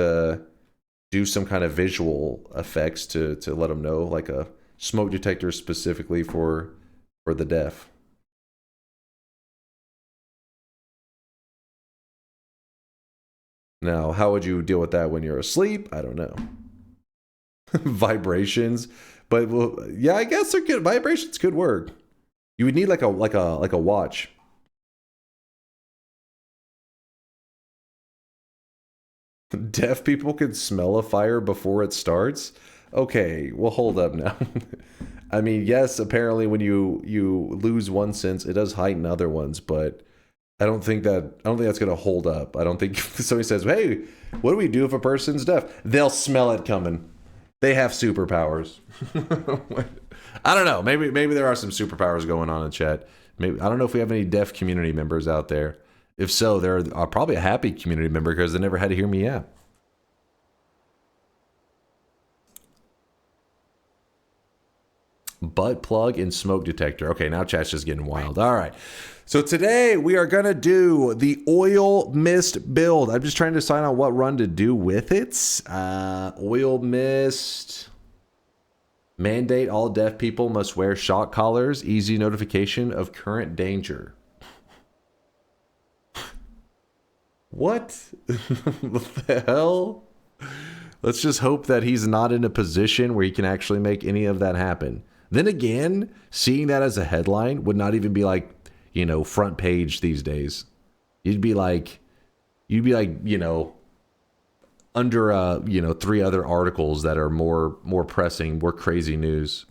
do some kind of visual effects to let them know, like a smoke detector specifically for the deaf. Now, how would you deal with that when you're asleep? I don't know. Vibrations, but well, yeah, I guess they're good. Vibrations could work. You would need like a watch. Deaf people can smell a fire before it starts. Okay, well, hold up now. I mean, yes, apparently when you lose one sense, it does heighten other ones, but I don't think that's gonna hold up. I don't think if somebody says, "Hey, what do we do if a person's deaf?" They'll smell it coming. They have superpowers. I don't know. Maybe there are some superpowers going on in chat. Maybe I don't know if we have any deaf community members out there. If so, they're probably a happy community member because they never had to hear me yap. Butt plug and smoke detector. Okay, now chat's just getting wild. All right. So today we are going to do the oil mist build. I'm just trying to decide on what run to do with it. Oil mist. Mandate all deaf people must wear shock collars. Easy notification of current danger. What? What the hell? Let's just hope that he's not in a position where he can actually make any of that happen. Then again, seeing that as a headline would not even be like, you know, front page these days. You'd be like, you know, under you know, 3 other articles that are more pressing, more crazy news.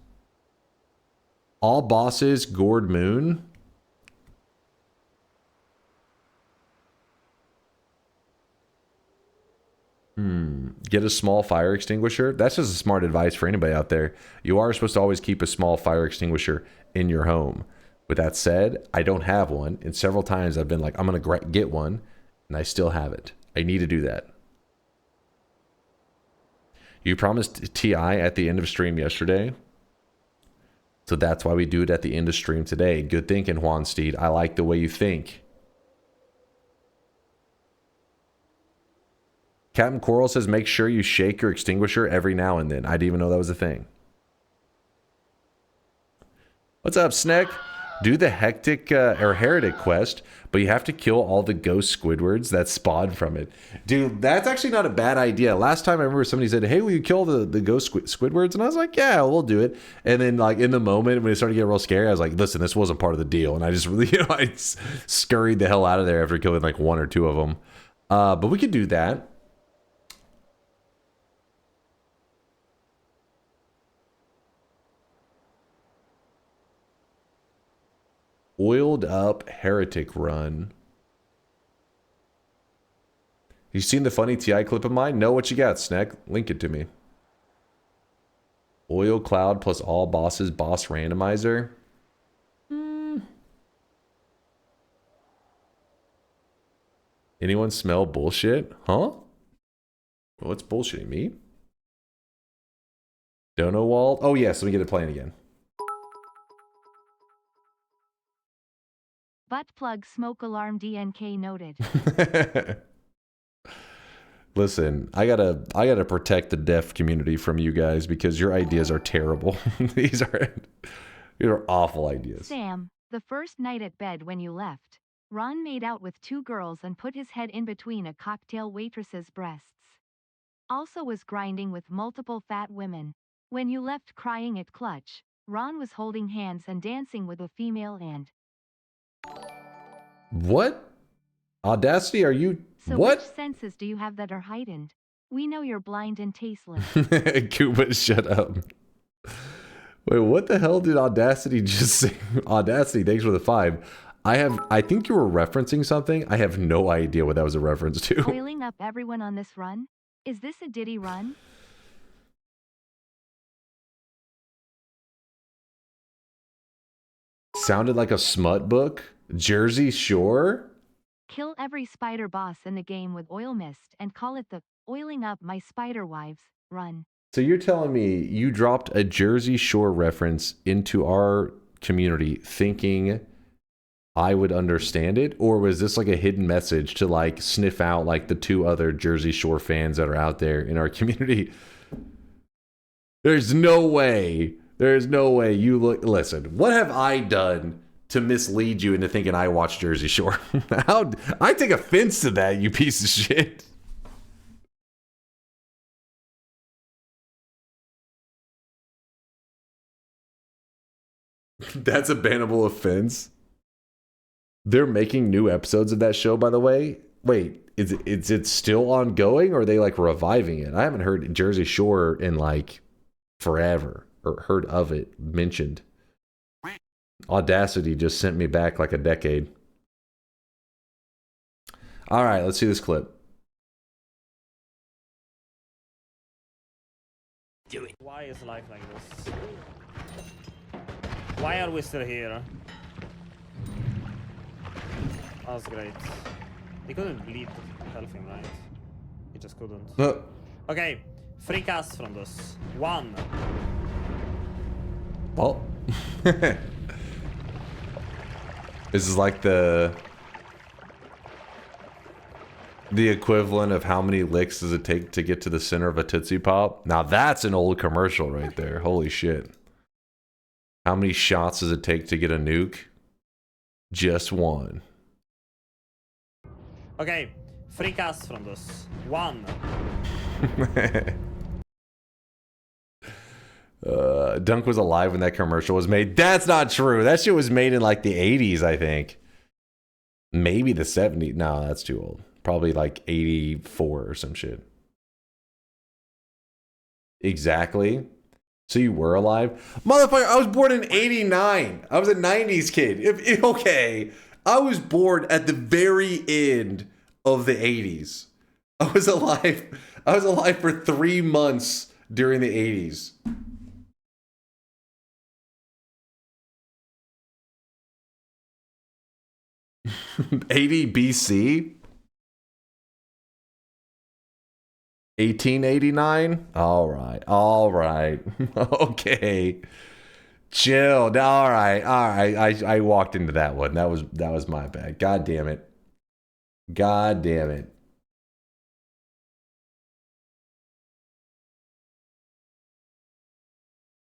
All bosses, Gourd Moon. Get a small fire extinguisher. That's just a smart advice for anybody out there. You are supposed to always keep a small fire extinguisher in your home. With that said, I don't have one, and several times I've been like, I'm going to get one, and I still haven't. I need to do that. You promised TI at the end of stream yesterday, so that's why we do it at the end of stream today. Good thinking, Juan Steed. I like the way you think. Captain Coral says, make sure you shake your extinguisher every now and then. I didn't even know that was a thing. What's up, Sneck? Do the Heretic or Heretic quest, but you have to kill all the ghost Squidwards that spawn from it. Dude, that's actually not a bad idea. Last time I remember somebody said, hey, will you kill the ghost Squidwards? And I was like, yeah, we'll do it. And then like in the moment when it started getting real scary, I was like, listen, this wasn't part of the deal. And I just really, I scurried the hell out of there after killing like 1 or 2 of them. But we could do that. Oiled up Heretic run. You seen the funny TI clip of mine? Know what you got, Snack? Link it to me. Oil cloud plus all bosses boss randomizer. Anyone smell bullshit? Huh? What's bullshitting me? Dono wall. Oh yes, let me get it playing again. Butt plug smoke alarm DNK noted. Listen, I gotta protect the deaf community from you guys because your ideas are terrible. These are awful ideas. Sam, the first night at bed when you left, Ron made out with 2 girls and put his head in between a cocktail waitress's breasts. Also was grinding with multiple fat women. When you left crying at Clutch, Ron was holding hands and dancing with a female and... What? Audacity, are you... So what? Which senses do you have that are heightened? We know you're blind and tasteless. Cuba, shut up. Wait, what the hell did Audacity just say? Audacity, thanks for the 5. I think you were referencing something. I have no idea what that was a reference to. Oiling up everyone on this run? Is this a Diddy run? Sounded like a smut book. Jersey Shore? Kill every spider boss in the game with oil mist and call it the Oiling Up My Spider Wives run. So you're telling me you dropped a Jersey Shore reference into our community thinking I would understand it? Or was this like a hidden message to like sniff out like the 2 other Jersey Shore fans that are out there in our community? There's no way. There's no way you look... Listen, what have I done to mislead you into thinking I watch Jersey Shore? I take offense to that, you piece of shit. That's a bannable offense. They're making new episodes of that show, by the way. Wait, is it still ongoing, or are they like reviving it? I haven't heard Jersey Shore in like forever, or heard of it mentioned. Audacity just sent me back like a decade. All right, let's see this clip. Do it. Why is life like this? Why are we still here? That was great. He couldn't bleed health him, right? He just couldn't. Okay, 3 casts from this. 1. Well, this is like the equivalent of how many licks does it take to get to the center of a Tootsie Pop? Now that's an old commercial right there. Holy shit. How many shots does it take to get a nuke? Just 1. Okay, 3 casts from this. 1. Dunk was alive when that commercial was made. That's not true. That shit was made in like the 80s, I think. Maybe the 70s. No, that's too old. Probably like 84 or some shit. Exactly. So you were alive? Motherfucker, I was born in 89. I was a 90s kid. Okay. I was born at the very end of the 80s. I was alive for 3 months during the 80s. '80 BC? 1889? All right. Okay. Chill. All right. I walked into that one. That was my bad. God damn it.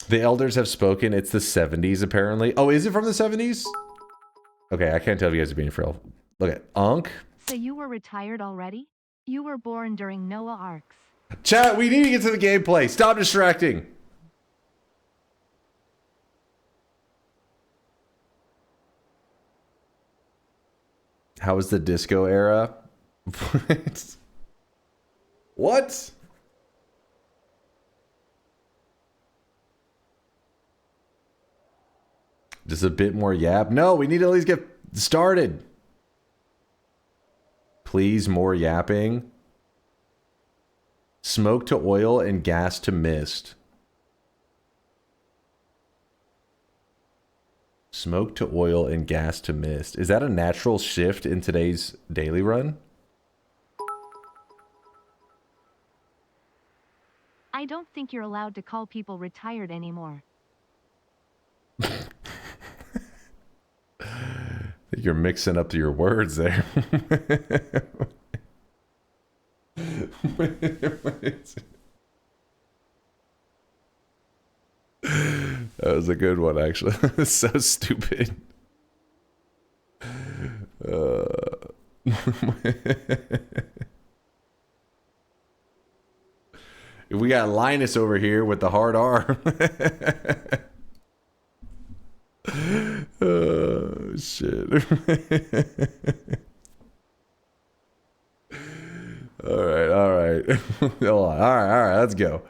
The elders have spoken. It's the 70s, apparently. Oh, is it from the 70s? Okay, I can't tell if you guys are being for real. Look at Unk. So you were retired already? You were born during Noah Arcs. Chat, we need to get to the gameplay. Stop distracting. How was the disco era? What? Just a bit more yap? No, we need to at least get started. Please, more yapping. Smoke to oil and gas to mist. Smoke to oil and gas to mist. Is that a natural shift in today's daily run? I don't think you're allowed to call people retired anymore. You're mixing up your words there. That was a good one, actually. It's so stupid. We got Linus over here with the hard R. Oh, shit. All right. Hold on. All right, let's go.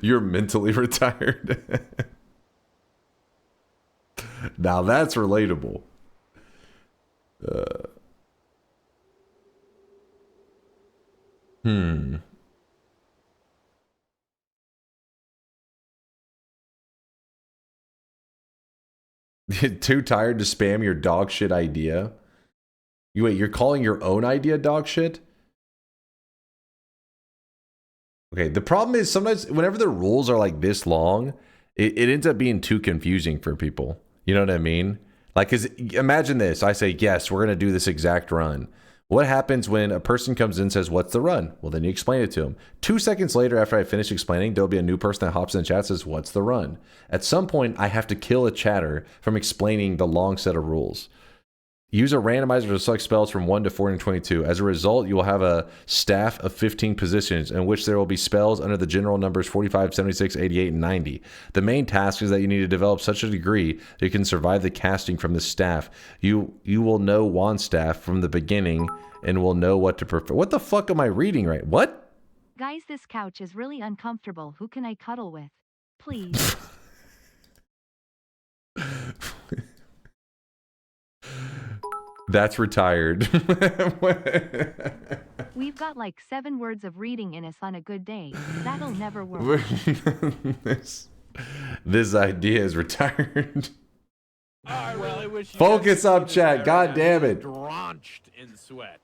You're mentally retired. Now that's relatable. Too tired to spam your dog shit idea? You're calling your own idea dog shit? Okay, the problem is sometimes whenever the rules are like this long, it ends up being too confusing for people. You know what I mean? Like, cause imagine this. I say, yes, we're going to do this exact run. What happens when a person comes in and says, what's the run? Well, then you explain it to them. 2 seconds later, after I finish explaining, there'll be a new person that hops in the chat and says, what's the run? At some point, I have to kill a chatter from explaining the long set of rules. Use a randomizer to select spells from 1 to 422. As a result, you will have a staff of 15 positions in which there will be spells under the general numbers 45, 76, 88, and 90. The main task is that you need to develop such a degree that you can survive the casting from the staff. You will know wand staff from the beginning and will know what to prefer. What the fuck am I reading right? What? Guys, this couch is really uncomfortable. Who can I cuddle with? Please. That's retired. We've got like 7 words of reading in us on a good day. That'll never work. This idea is retired. I really wish you Focus guys up, could see this chat. guy God right now. damn He's it. Drenched in sweat.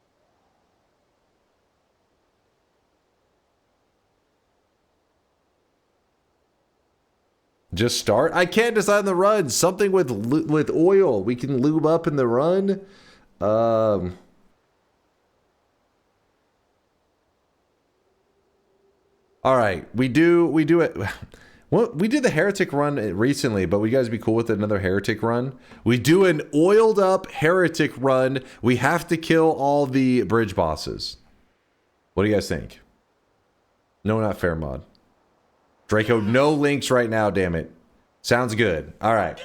Just start? I can't decide on the run. Something with oil. We can lube up in the run. All right, we do it. Well, we did the Heretic run recently, but would you guys be cool with another Heretic run? We do an oiled up Heretic run. We have to kill all the bridge bosses. What do you guys think? No, not fair mod. Draco, no links right now, damn it. Sounds good. All right.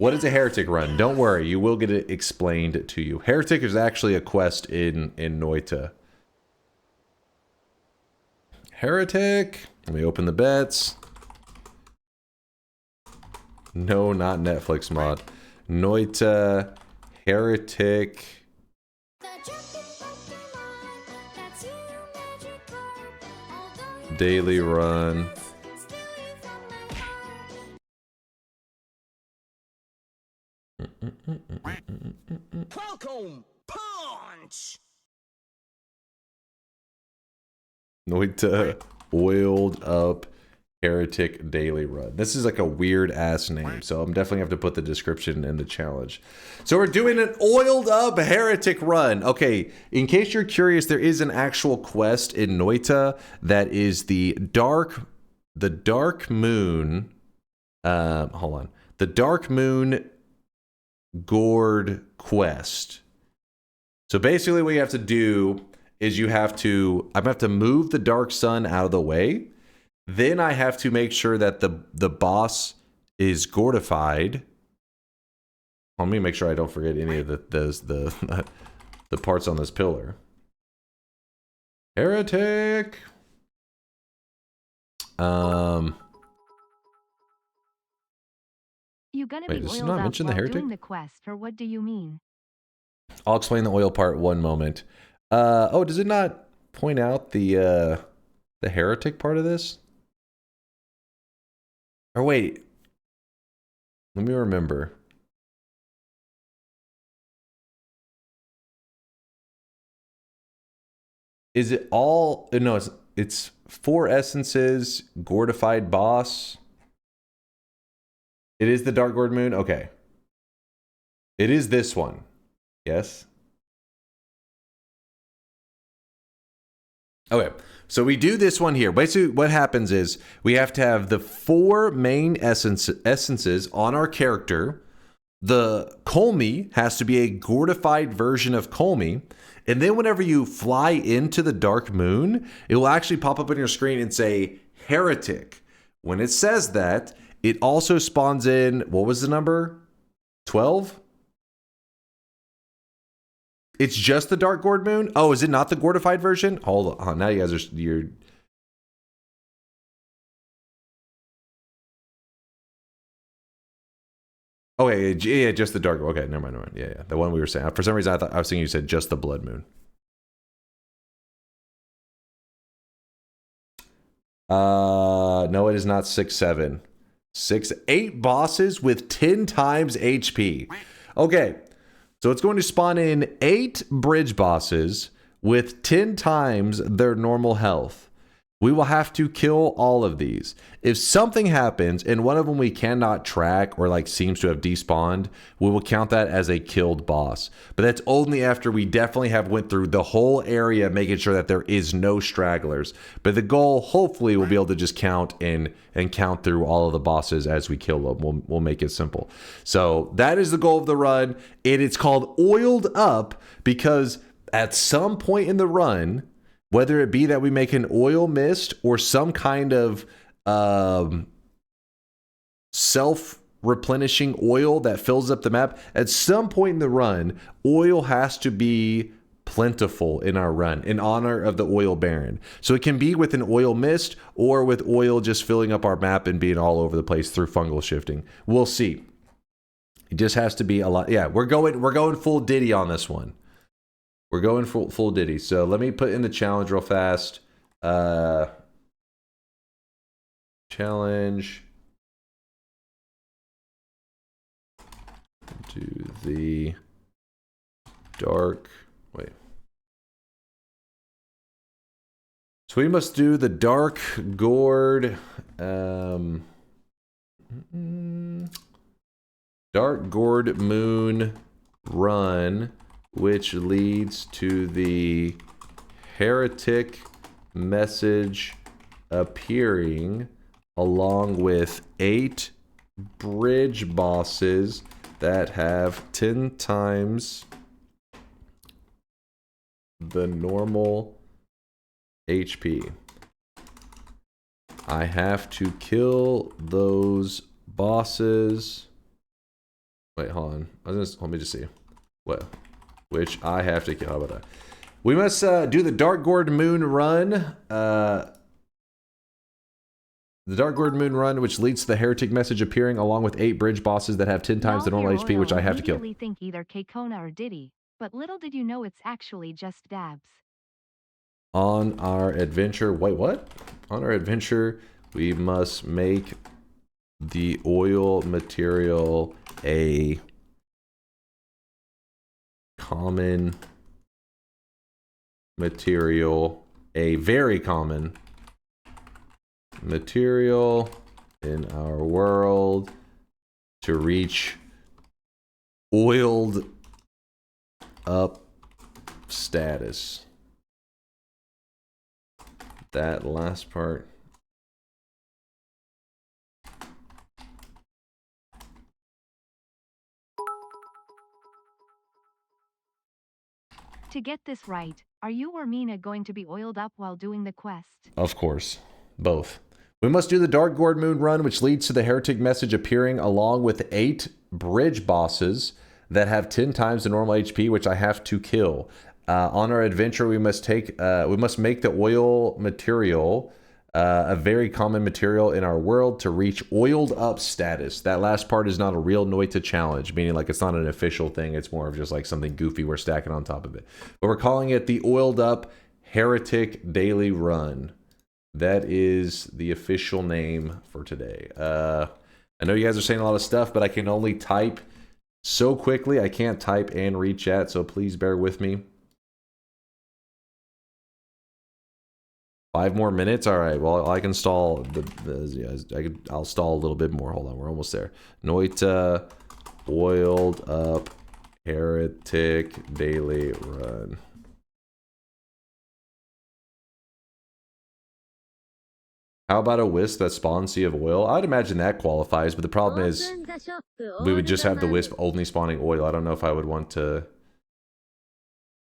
What is a heretic run? Don't worry, you will get it explained to you. Heretic is actually a quest in Noita. Heretic. Let me open the bets. No, not Netflix mod. Noita, Heretic. Daily run. Welcome, punch. Noita oiled up Heretic daily run. This is like a weird ass name, so I'm definitely have to put the description in the challenge. So we're doing an oiled up Heretic run. Okay, in case you're curious, there is an actual quest in Noita that is the Dark Moon. Hold on, the Dark Moon Gourd quest. So basically, what you have to do is I have to move the Dark Sun out of the way. Then I have to make sure that the boss is gourdified. Let me make sure I don't forget any of the parts on this pillar. Heretic. You gonna Wait, be does it oiled not up mention the while heretic? doing the quest, or what do you mean? I'll explain the oil part one moment. Oh, does it not point out the heretic part of this? Or wait, let me remember. Is it all? No, it's 4 essences, gourdified boss. It is the Dark Gourd Moon. Okay, it is this one. Yes. Okay, so we do this one here. Basically, what happens is we have to have the 4 main essences on our character. The Colmy has to be a gourdified version of Colmy. And then whenever you fly into the Dark Moon, it will actually pop up on your screen and say Heretic. When it says that, it also spawns in, what was the number? 12? It's just the Dark Gourd Moon? Oh, is it not the gourdified version? Hold on. Now you guys are... Oh, yeah, just the Dark... Okay, never mind. Yeah. The one we were saying. For some reason, I was thinking you said just the Blood Moon. No, it is not 6, 7. 8 bosses with 10 times HP. Okay. So it's going to spawn in 8 bridge bosses with 10 times their normal health. We will have to kill all of these. If something happens and one of them we cannot track or like seems to have despawned, we will count that as a killed boss. But that's only after we definitely have went through the whole area, making sure that there is no stragglers. But the goal, hopefully, we'll be able to just count and count through all of the bosses as we kill them. We'll make it simple. So that is the goal of the run. It's called Oiled Up because at some point in the run, whether it be that we make an oil mist or some kind of self-replenishing oil that fills up the map, at some point in the run, oil has to be plentiful in our run in honor of the oil baron. So it can be with an oil mist or with oil just filling up our map and being all over the place through fungal shifting. We'll see. It just has to be a lot. Yeah, we're going full Diddy on this one. We're going full Diddy. So let me put in the challenge real fast. Challenge. Do the dark. Wait. So we must do the Dark Gourd. Dark Gourd Moon run, which leads to the Heretic message appearing along with 8 bridge bosses that have 10 times the normal HP. I have to kill those bosses Wait, hold on. Let me just see. What? Which I have to kill. How about that? We must do the Dark Gourd Moon run. The Dark Gourd Moon run, which leads to the Heretic message appearing along with 8 bridge bosses that have 10 times the normal HP, which I have to kill. Immediately think either Kekona or Diddy, but little did you know it's actually just dabs. On our adventure, wait, what? On our adventure, we must make the oil material a common material, a very common material in our world to reach oiled up status. That last part. To get this right, are you or Mina going to be oiled up while doing the quest? Of course. Both. We must do the Dark Gourd Moon run, which leads to the Heretic message appearing along with 8 bridge bosses that have 10 times the normal HP, which I have to kill. On our adventure, we must make the oil material a very common material in our world to reach oiled up status. That last part is not a real Noita challenge, meaning like it's not an official thing. It's more of just like something goofy we're stacking on top of it. But we're calling it the Oiled Up Heretic Daily Run. That is the official name for today. I know you guys are saying a lot of stuff, but I can only type so quickly. I can't type and read chat, so please bear with me. 5 more minutes. All right. Well, I can stall. I'll stall a little bit more. Hold on. We're almost there. Noita, oiled up, Heretic daily run. How about a wisp that spawns Sea of Oil? I'd imagine that qualifies, but the problem is we would just have the wisp only spawning oil. I don't know if I would want to.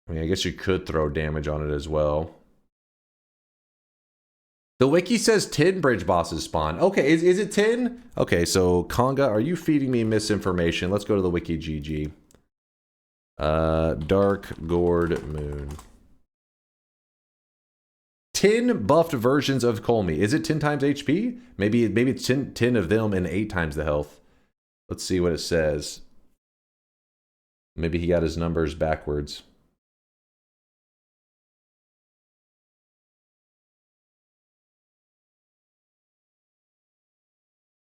I mean, I guess you could throw damage on it as well. The wiki says 10 bridge bosses spawn. Okay, is it 10? Okay, so Conga, are you feeding me misinformation? Let's go to the wiki GG. Dark Gourd Moon. 10 buffed versions of Colmy. Is it 10 times HP? Maybe it's 10 of them and 8 times the health. Let's see what it says. Maybe he got his numbers backwards.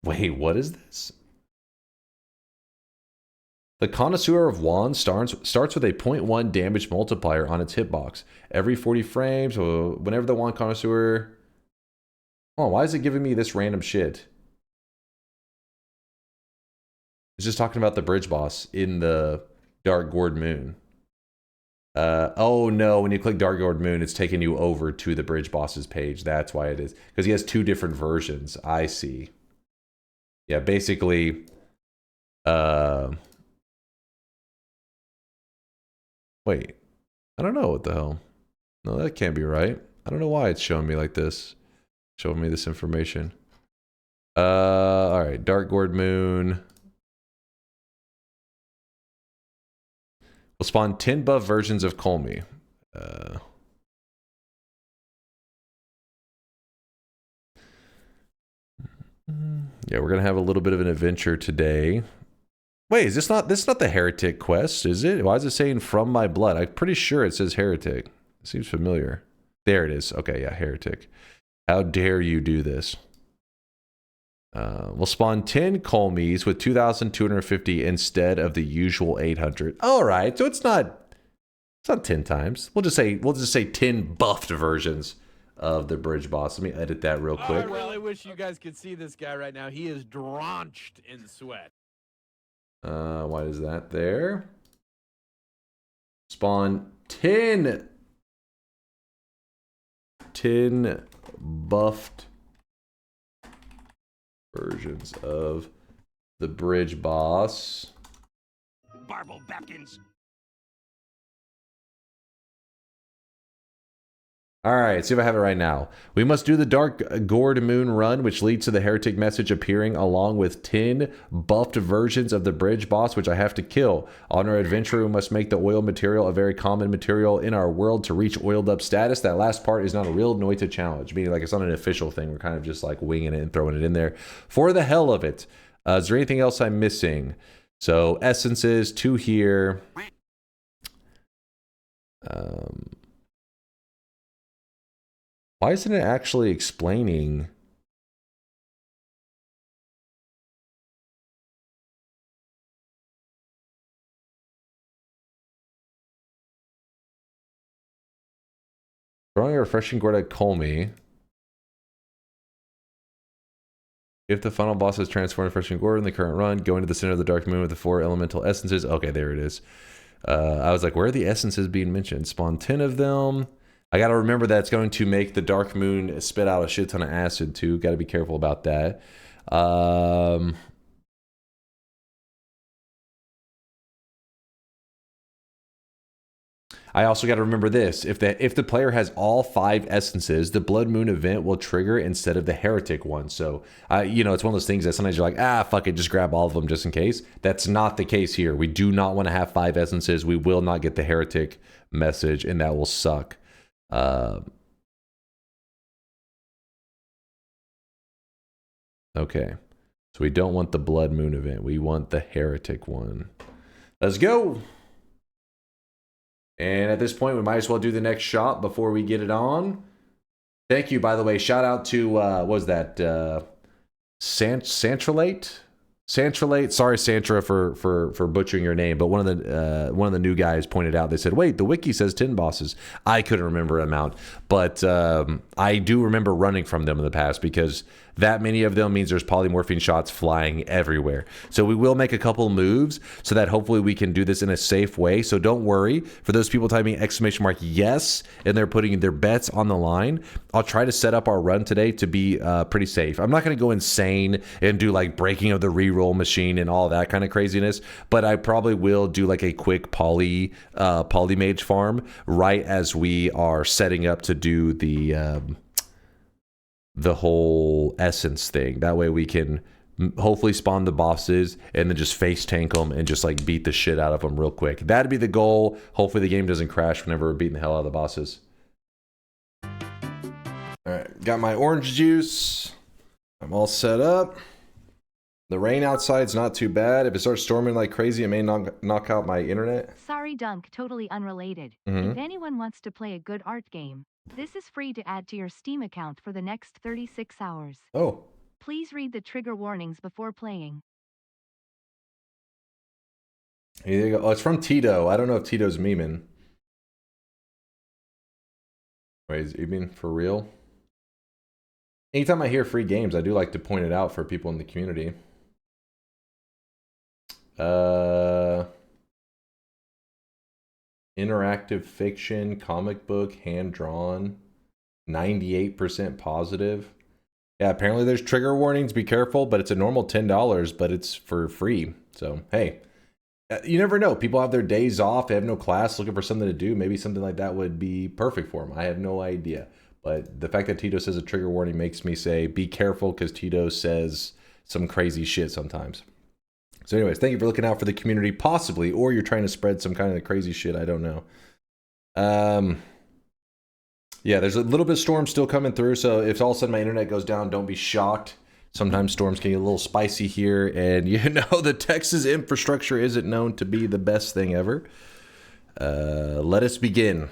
Wait, what is this? The Connoisseur of Wands starts with a 0.1 damage multiplier on its hitbox. Every 40 frames, whenever the Wand Connoisseur... Oh, why is it giving me this random shit? It's just talking about the bridge boss in the Dark Gourd Moon. Oh no, when you click Dark Gourd Moon, it's taking you over to the bridge boss's page. That's why it is. Because he has 2 different versions. I see. Yeah, basically... Wait, I don't know what the hell. No, that can't be right. I don't know why it's showing me like this. Showing me this information. Alright, Dark Gourd Moon. We'll spawn 10 buff versions of Colmy. Yeah, we're gonna have a little bit of an adventure today. Wait, is this not the Heretic quest, is it? Why is it saying from my blood? I'm pretty sure it says Heretic. It seems familiar. There it is. Okay, yeah, Heretic. How dare you do this? We'll spawn 10 Colmies with 2,250 instead of the usual 800. All right, so it's not 10 times. We'll just say 10 buffed versions of the bridge boss. Let me edit that real quick. I really wish you guys could see this guy right now. He is drenched in sweat. Why is that there? Spawn 10 buffed versions of the bridge boss. Barble Batkins. Alright, see if I have it right now. We must do the Dark Gourd Moon run, which leads to the Heretic message appearing along with 10 buffed versions of the bridge boss, which I have to kill. On our adventure, we must make the oil material a very common material in our world to reach oiled up status. That last part is not a real Noita challenge, meaning like it's not an official thing. We're kind of just like winging it and throwing it in there for the hell of it. Is there anything else I'm missing? So, essences, 2 here. Why isn't it actually explaining? Throwing a refreshing gourd at Colmy. If the final boss is transformed refreshing gourd in the current run, go into the center of the Dark Moon with the 4 elemental essences. Okay, there it is. I was like, where are the essences being mentioned? Spawn 10 of them. I got to remember that it's going to make the Dark Moon spit out a shit ton of acid too. Got to be careful about that. I also got to remember this. If the player has all 5 essences, the Blood Moon event will trigger instead of the Heretic one. So, you know, it's one of those things that sometimes you're like, ah, fuck it, just grab all of them just in case. That's not the case here. We do not want to have 5 essences. We will not get the Heretic message, and that will suck. Okay, so we don't want the Blood Moon event. We want the Heretic one. Let's go. And at this point, we might as well do the next shot before we get it on. Thank you, by the way. Shout out to, what was that? Santralate? Santralate. Sorry, Santra, for butchering your name, but one of the new guys pointed out. They said, "Wait, the wiki says 10 bosses." I couldn't remember an amount, but I do remember running from them in the past because that many of them means there's polymorphine shots flying everywhere. So we will make a couple moves so that hopefully we can do this in a safe way. So don't worry. For those people typing !yes and they're putting their bets on the line, I'll try to set up our run today to be pretty safe. I'm not going to go insane and do like breaking of the reroll machine and all that kind of craziness, but I probably will do like a quick poly mage farm right as we are setting up to do the whole essence thing. That way we can hopefully spawn the bosses and then just face tank them and just like beat the shit out of them real quick. That'd be the goal. Hopefully the game doesn't crash whenever we're beating the hell out of the bosses. All right, got my orange juice. I'm all set up. The rain outside's not too bad. If it starts storming like crazy, it may knock out my internet. Sorry, Dunk, totally unrelated. If anyone wants to play a good art game, this is free to add to your Steam account for the next 36 hours. Oh. Please read the trigger warnings before playing. Here you go. Oh, it's from Tito. I don't know if Tito's memeing. Wait, is he mean for real? Anytime I hear free games, I do like to point it out for people in the community. Interactive fiction, comic book, hand-drawn, 98% positive. Yeah, apparently there's trigger warnings. Be careful, but it's a normal $10, but it's for free. So, hey, you never know. People have their days off. They have no class, looking for something to do. Maybe something like that would be perfect for them. I have no idea. But the fact that Tito says a trigger warning makes me say, be careful, because Tito says some crazy shit sometimes. So anyways, thank you for looking out for the community, possibly, or you're trying to spread some kind of crazy shit. I don't know. Yeah, there's a little bit of storm still coming through, so if all of a sudden my internet goes down, don't be shocked. Sometimes storms can get a little spicy here, and you know the Texas infrastructure isn't known to be the best thing ever. Let us begin.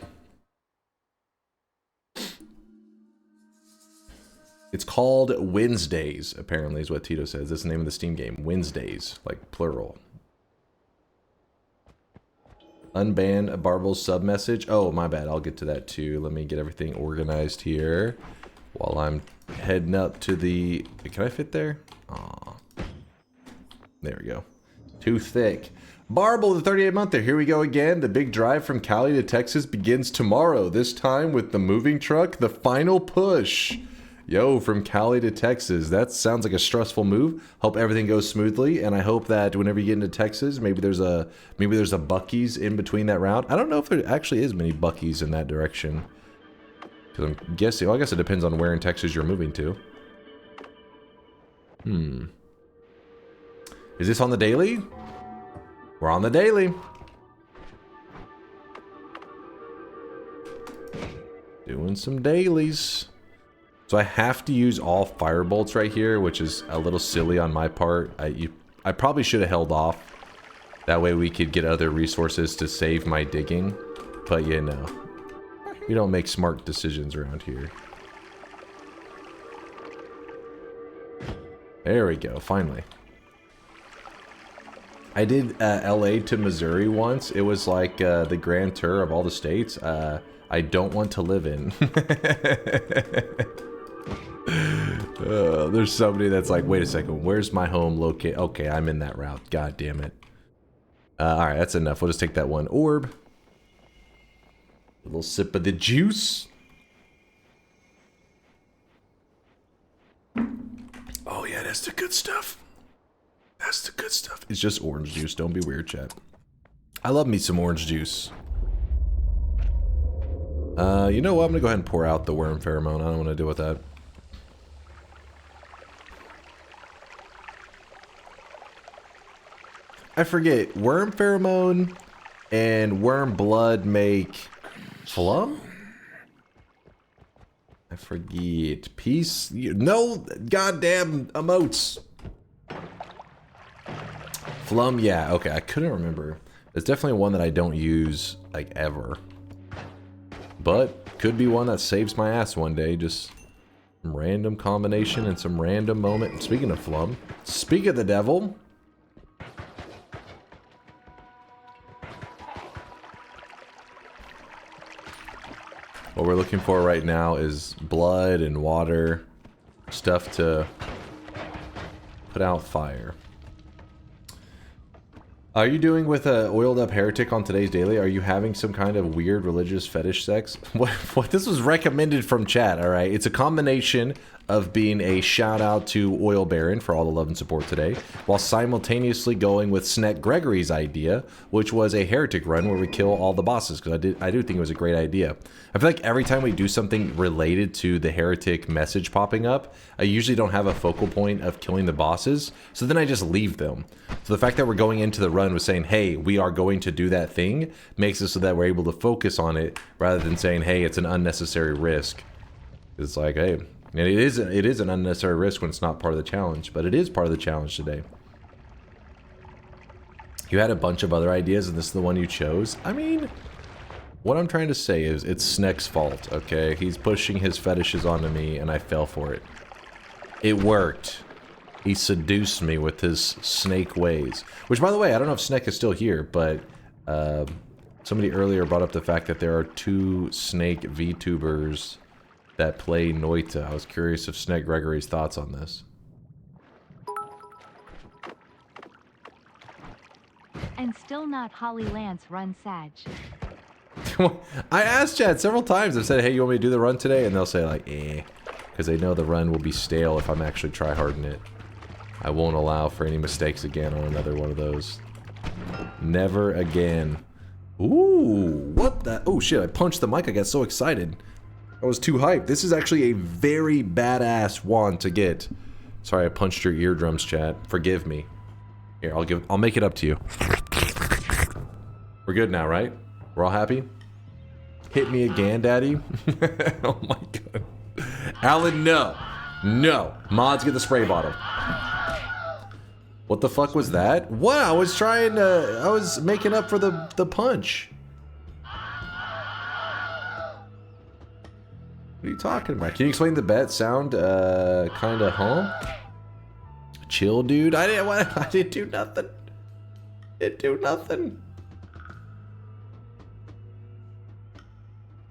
It's called Wednesdays, apparently, is what Tito says. That's the name of the Steam game. Wednesdays, like plural. Unban a Barbel's sub message. Oh, my bad. I'll get to that too. Let me get everything organized here while I'm heading up to the... Can I fit there? Aw. There we go. Too thick. Barbel, the 38-monther. Here we go again. The big drive from Cali to Texas begins tomorrow. This time with the moving truck, the final push. Yo, from Cali to Texas. That sounds like a stressful move. Hope everything goes smoothly, and I hope that whenever you get into Texas, maybe there's a Buc-ee's in between that route. I don't know if there actually is many Buc-ee's in that direction. Because I'm guessing, well, I guess it depends on where in Texas you're moving to. Is this on the daily? We're on the daily. Doing some dailies. So I have to use all firebolts right here, which is a little silly on my part. I probably should have held off. That way we could get other resources to save my digging. But you know, we don't make smart decisions around here. There we go, finally. I did LA to Missouri once. It was like the grand tour of all the states I don't want to live in. There's somebody that's like, wait a second, where's my home located? Okay, I'm in that route. God damn it. Alright, that's enough. We'll just take that one orb. A little sip of the juice. Oh yeah, that's the good stuff. That's the good stuff. It's just orange juice. Don't be weird, chat. I love me some orange juice. You know what? I'm gonna go ahead and pour out the worm pheromone. I don't want to deal with that. I forget. Worm pheromone and worm blood make phlegm? I forget. Peace. No goddamn emotes. Phlegm, yeah. Okay, I couldn't remember. It's definitely one that I don't use, like, ever. But could be one that saves my ass one day. Just some random combination and some random moment. Speaking of phlegm, speak of the devil. What we're looking for right now is blood and water, stuff to put out fire. Are you doing with a oiled up heretic on today's daily? Are you having some kind of weird religious fetish sex? What this was recommended from chat, alright? It's a combination of being a shout out to Oil Baron for all the love and support today, while simultaneously going with Sneck Gregory's idea, which was a heretic run where we kill all the bosses, because I do think it was a great idea. I feel like every time we do something related to the heretic message popping up, I usually don't have a focal point of killing the bosses, so then I just leave them. So the fact that we're going into the run with saying, hey, we are going to do that thing, makes it so that we're able to focus on it, rather than saying, hey, it's an unnecessary risk. It's like, hey, and it is an unnecessary risk when it's not part of the challenge, but it is part of the challenge today. You had a bunch of other ideas, and this is the one you chose. I mean, what I'm trying to say is it's Sneck's fault, okay? He's pushing his fetishes onto me, and I fell for it. It worked. He seduced me with his snake ways. Which, by the way, I don't know if Sneck is still here, but somebody earlier brought up the fact that there are 2 snake VTubers that play Noita. I was curious if Sneck Gregory's thoughts on this. And still not Holly Lance run Sag. I asked Chad several times. I've said, hey, you want me to do the run today? And they'll say, like, eh. Because they know the run will be stale if I'm actually tryharding it. I won't allow for any mistakes again on another one of those. Never again. Ooh, what the? Oh, shit, I punched the mic. I got so excited. I was too hyped. This is actually a very badass wand to get. Sorry, I punched your eardrums, chat. Forgive me. Here, I'll make it up to you. We're good now, right? We're all happy? Hit me again, daddy. Oh my god. Alan, no. No. Mods, get the spray bottle. What the fuck was that? What? I was trying to... I was making up for the punch. What are you talking about? Can you explain the bet sound? Kinda, huh? Chill, dude. I didn't do nothing. Didn't do nothing.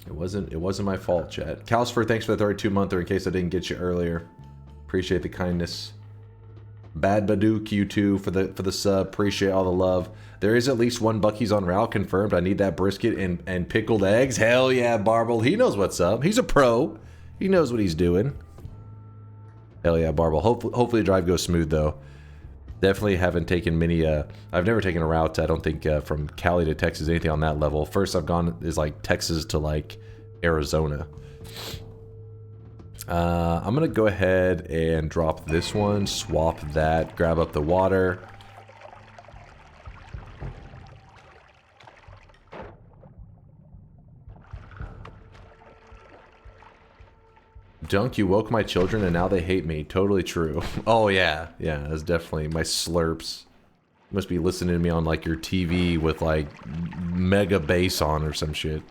It wasn't my fault, chat. Calsfer, thanks for the 32-monther in case I didn't get you earlier. Appreciate the kindness. Bad Badook, you too, for the sub. Appreciate all the love. There is at least one Bucky's on route confirmed. I need that brisket and pickled eggs. Hell yeah, Barble. He knows what's up. He's a pro. He knows what he's doing. Hell yeah, Barble. Hopefully the drive goes smooth, though. Definitely haven't taken many, I've never taken a route, I don't think, from Cali to Texas, anything on that level. First I've gone is like Texas to like Arizona. I'm gonna go ahead and drop this one, swap that, grab up the water. Dunk, you woke my children and now they hate me. Totally true. Oh yeah, yeah, that's definitely my slurps. You must be listening to me on like your TV with like mega bass on or some shit.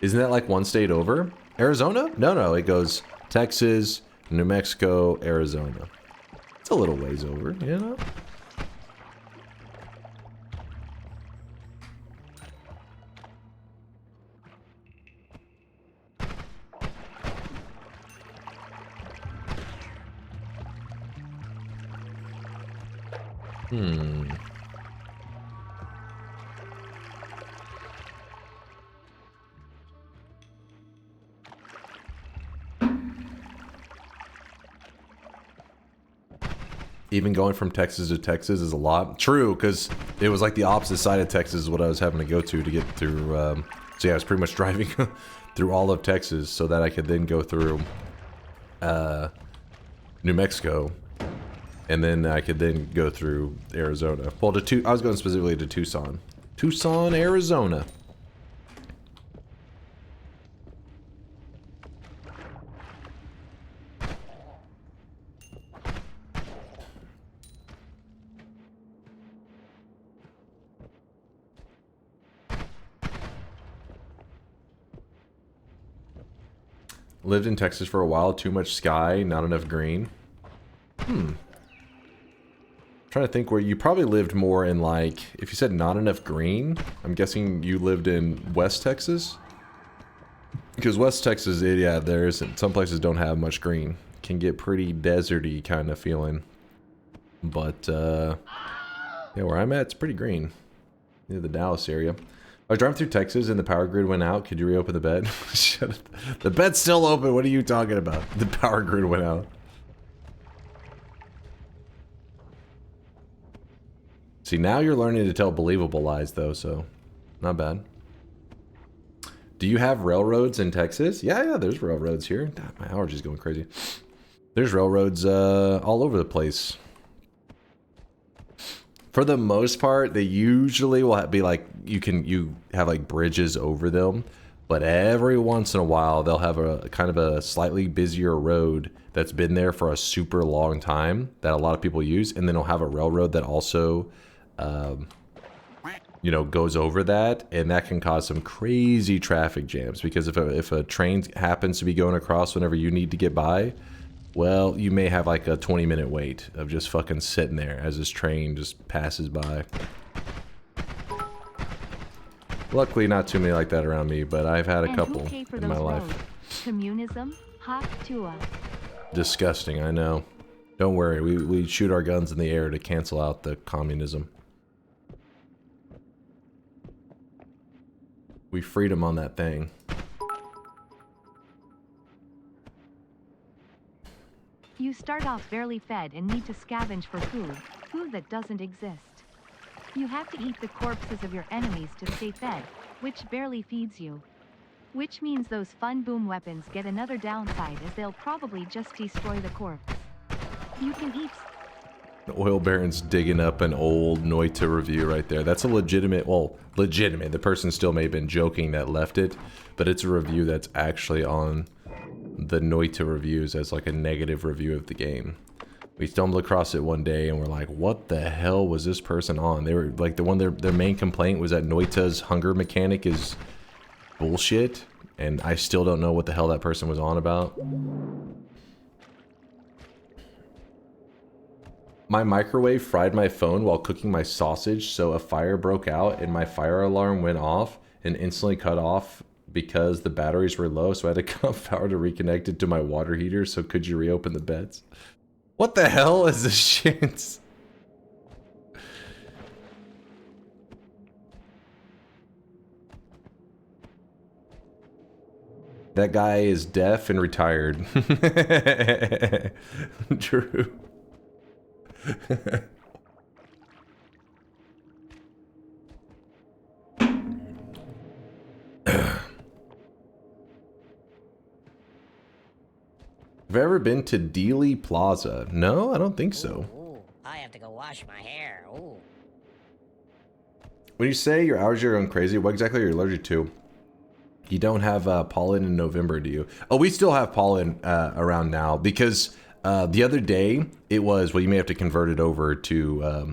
Isn't that like one state over? Arizona? No, no, it goes Texas, New Mexico, Arizona. It's a little ways over, you know? Even going from Texas to Texas is a lot. True, because it was like the opposite side of Texas is what I was having to go to get through. So yeah, I was pretty much driving through all of Texas so that I could then go through New Mexico, and then I could then go through Arizona. Well, I was going specifically to Tucson. Tucson, Arizona. Lived in Texas for a while. Too much sky, not enough green. Trying to think where you probably lived more in, like, if you said not enough green, I'm guessing you lived in West Texas? Because West Texas, yeah, there isn't. Some places don't have much green. Can get pretty deserty kind of feeling. But, yeah, where I'm at, it's pretty green. Near the Dallas area. I was driving through Texas and the power grid went out. Could you reopen the bed? Shut up. The bed's still open. What are you talking about? The power grid went out. See, now you're learning to tell believable lies, though, so not bad. Do you have railroads in Texas? Yeah, there's railroads here. God, my allergies going crazy. There's railroads all over the place. For the most part, they usually will be like, you have like bridges over them, but every once in a while they'll have a kind of a slightly busier road that's been there for a super long time that a lot of people use, and then they'll have a railroad that also, you know, goes over that, and that can cause some crazy traffic jams because if a train happens to be going across whenever you need to get by, well, you may have like a 20-minute wait of just fucking sitting there as this train just passes by. Luckily, not too many like that around me, but I've had a couple in my life. Communism, hot tua. Disgusting, I know. Don't worry, we shoot our guns in the air to cancel out the communism. We freed them on that thing. You start off barely fed and need to scavenge for food that doesn't exist. You have to eat the corpses of your enemies to stay fed, which barely feeds you. Which means those fun boom weapons get another downside as they'll probably just destroy the corpse. You can eat... The Oil Baron's digging up an old Noita review right there. That's a legitimate, well, legitimate. The person still may have been joking that left it, but it's a review that's actually on the Noita reviews as like a negative review of the game. We stumbled across it one day and we're like, what the hell was this person on? They were like, their main complaint was that Noita's hunger mechanic is bullshit, and I still don't know what the hell that person was on about. My microwave fried my phone while cooking my sausage, so a fire broke out and my fire alarm went off and instantly cut off because the batteries were low, so I had to cut off power to reconnect it to my water heater. So could you reopen the beds? What the hell is this shit? That guy is deaf and retired. True. Have you ever been to Dealey Plaza? No, I don't think so. Ooh, I have to go wash my hair. Ooh. When you say your allergies are going crazy, what exactly are you allergic to? You don't have pollen in November, do you? Oh, we still have pollen around now because the other day it was, well, you may have to convert it over to,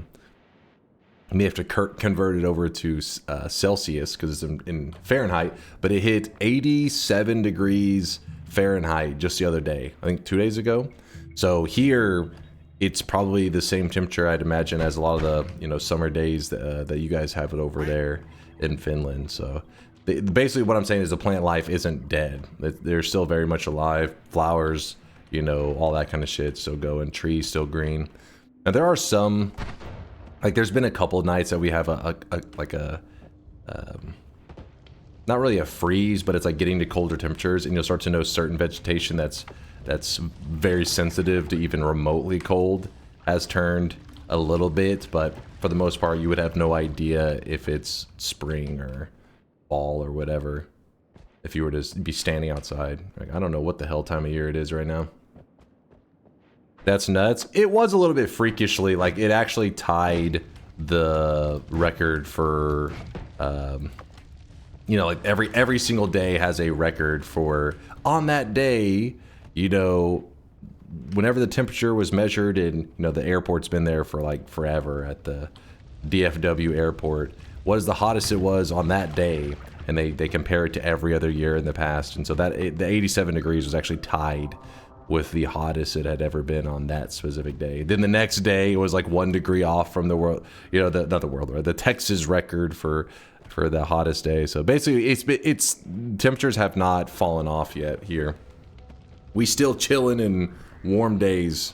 Celsius because it's in Fahrenheit, but it hit 87 degrees Fahrenheit just the other day, I think 2 days ago. So here it's probably the same temperature I'd imagine as a lot of the, you know, summer days that you guys have it over there in Finland. So basically what I'm saying is the plant life isn't dead. They're still very much alive. Flowers, you know, all that kind of shit still going. Trees still green. And there are some, like there's been a couple of nights that we have not really a freeze, but it's like getting to colder temperatures, and you'll start to know certain vegetation that's very sensitive to even remotely cold has turned a little bit, but for the most part you would have no idea if it's spring or fall or whatever if you were to be standing outside. Like, I don't know what the hell time of year it is right now. That's nuts. It was a little bit freakishly, like it actually tied the record for you know, like every single day has a record for, on that day, you know, whenever the temperature was measured, and you know the airport's been there for like forever at the DFW airport, what is the hottest it was on that day, and they compare it to every other year in the past, and so that the 87 degrees was actually tied with the hottest it had ever been on that specific day. Then the next day it was like 1 degree off from the world, you know, the Texas record for the hottest day. So basically it's temperatures have not fallen off yet here. We still chilling in warm days.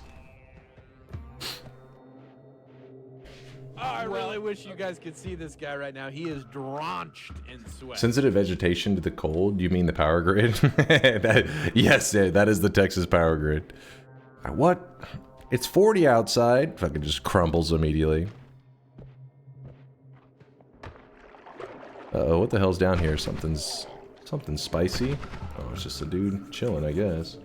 I really wish you guys could see this guy right now. He is drenched in sweat. Sensitive vegetation to the cold? You mean the power grid? Yes, that is the Texas power grid. What? It's 40 outside. Fucking just crumbles immediately. Uh-oh, what the hell's down here? Something spicy. Oh, it's just a dude chilling, I guess.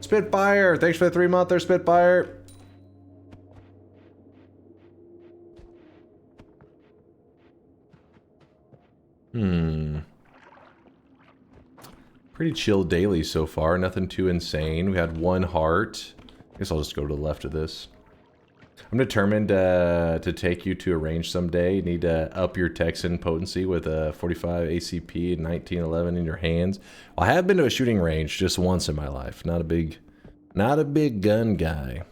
Spitfire! Thanks for the 3-monther, Spitfire! Pretty chill daily so far. Nothing too insane. We had 1 heart. I guess I'll just go to the left of this. I'm determined to take you to a range someday. You need to up your Texan potency with a 45 ACP and 1911 in your hands. Well, I have been to a shooting range just once in my life. Not a big gun guy.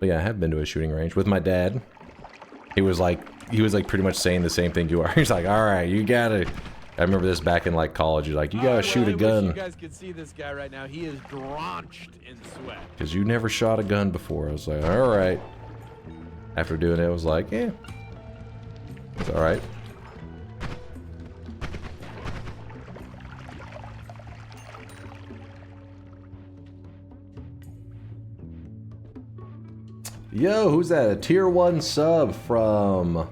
But yeah, I have been to a shooting range with my dad. He was like pretty much saying the same thing you are. He's like, all right, you gotta. I remember this back in like college. You're like, you gotta shoot a gun. Wish you guys could see this guy right now. He is drenched in sweat. Because you never shot a gun before. I was like, all right. After doing it, I was like, yeah, it's all right. Yo, who's that? A tier 1 sub from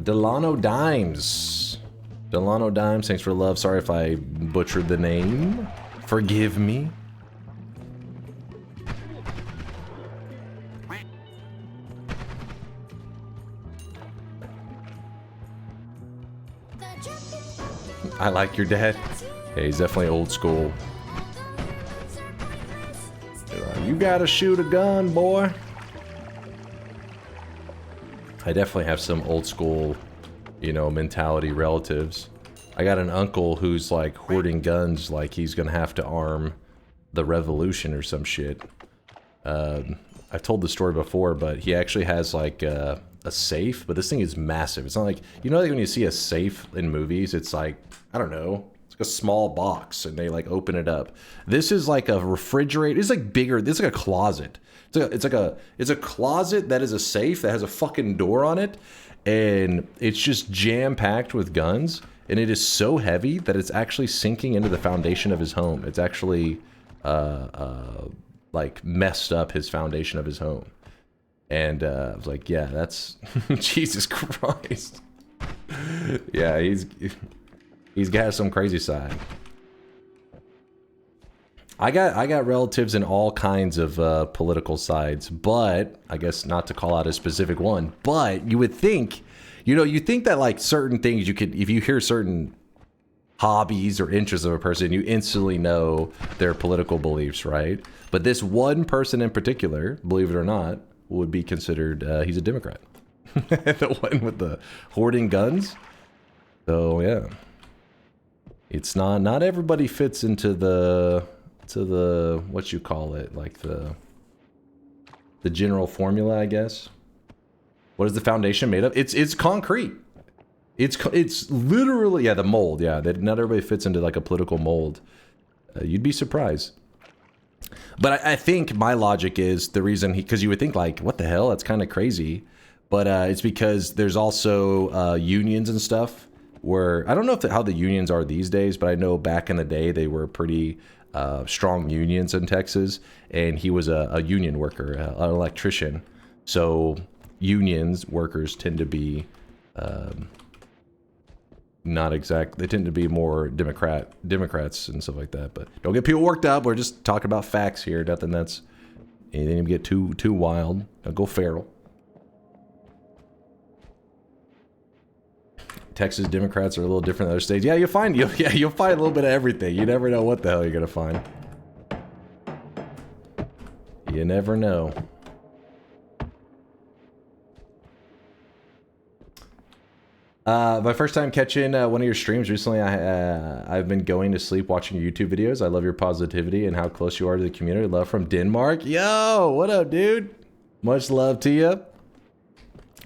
Delano Dimes. Delano Dimes, thanks for the love. Sorry if I butchered the name. Forgive me. I like your dad. Yeah, he's definitely old school. You gotta shoot a gun, boy. I definitely have some old school, you know, mentality relatives. I got an uncle who's like hoarding guns like he's gonna have to arm the revolution or some shit. I've told the story before, but he actually has like a safe, but this thing is massive. It's not like, you know, like when you see a safe in movies, it's like, I don't know, it's like a small box and they like open it up. This is like a refrigerator. It's like bigger. This is like a closet. It's a closet that is a safe that has a fucking door on it, and it's just jam packed with guns. And it is so heavy that it's actually sinking into the foundation of his home. It's actually like messed up his foundation of his home. And I was like, yeah, that's Jesus Christ. Yeah, he's got some crazy side. I got relatives in all kinds of political sides, but I guess not to call out a specific one. But you would think, you think that like certain things you could, if you hear certain hobbies or interests of a person, you instantly know their political beliefs, right? But this one person in particular, believe it or not, would be considered he's a Democrat. The one with the hoarding guns. So yeah, it's not everybody fits into the what you call it, like the general formula, I guess. What is the foundation made of? It's concrete. It's literally, yeah, the mold, yeah, that not everybody fits into like a political mold. You'd be surprised. But I think my logic is the reason because you would think like, what the hell, that's kind of crazy. But it's because there's also unions and stuff where, I don't know how the unions are these days, but I know back in the day they were pretty strong unions in Texas, and he was a union worker, an electrician. So unions, workers tend to be not exact. They tend to be more Democrats and stuff like that. But don't get people worked up. We're just talking about facts here. Nothing that's anything to get too wild. Don't go feral. Texas Democrats are a little different than other states. Yeah, you'll find a little bit of everything. You never know what the hell you're gonna find. You never know. My first time catching one of your streams recently, I've been going to sleep watching your YouTube videos. I love your positivity and how close you are to the community. Love from Denmark. Yo, what up, dude? Much love to you.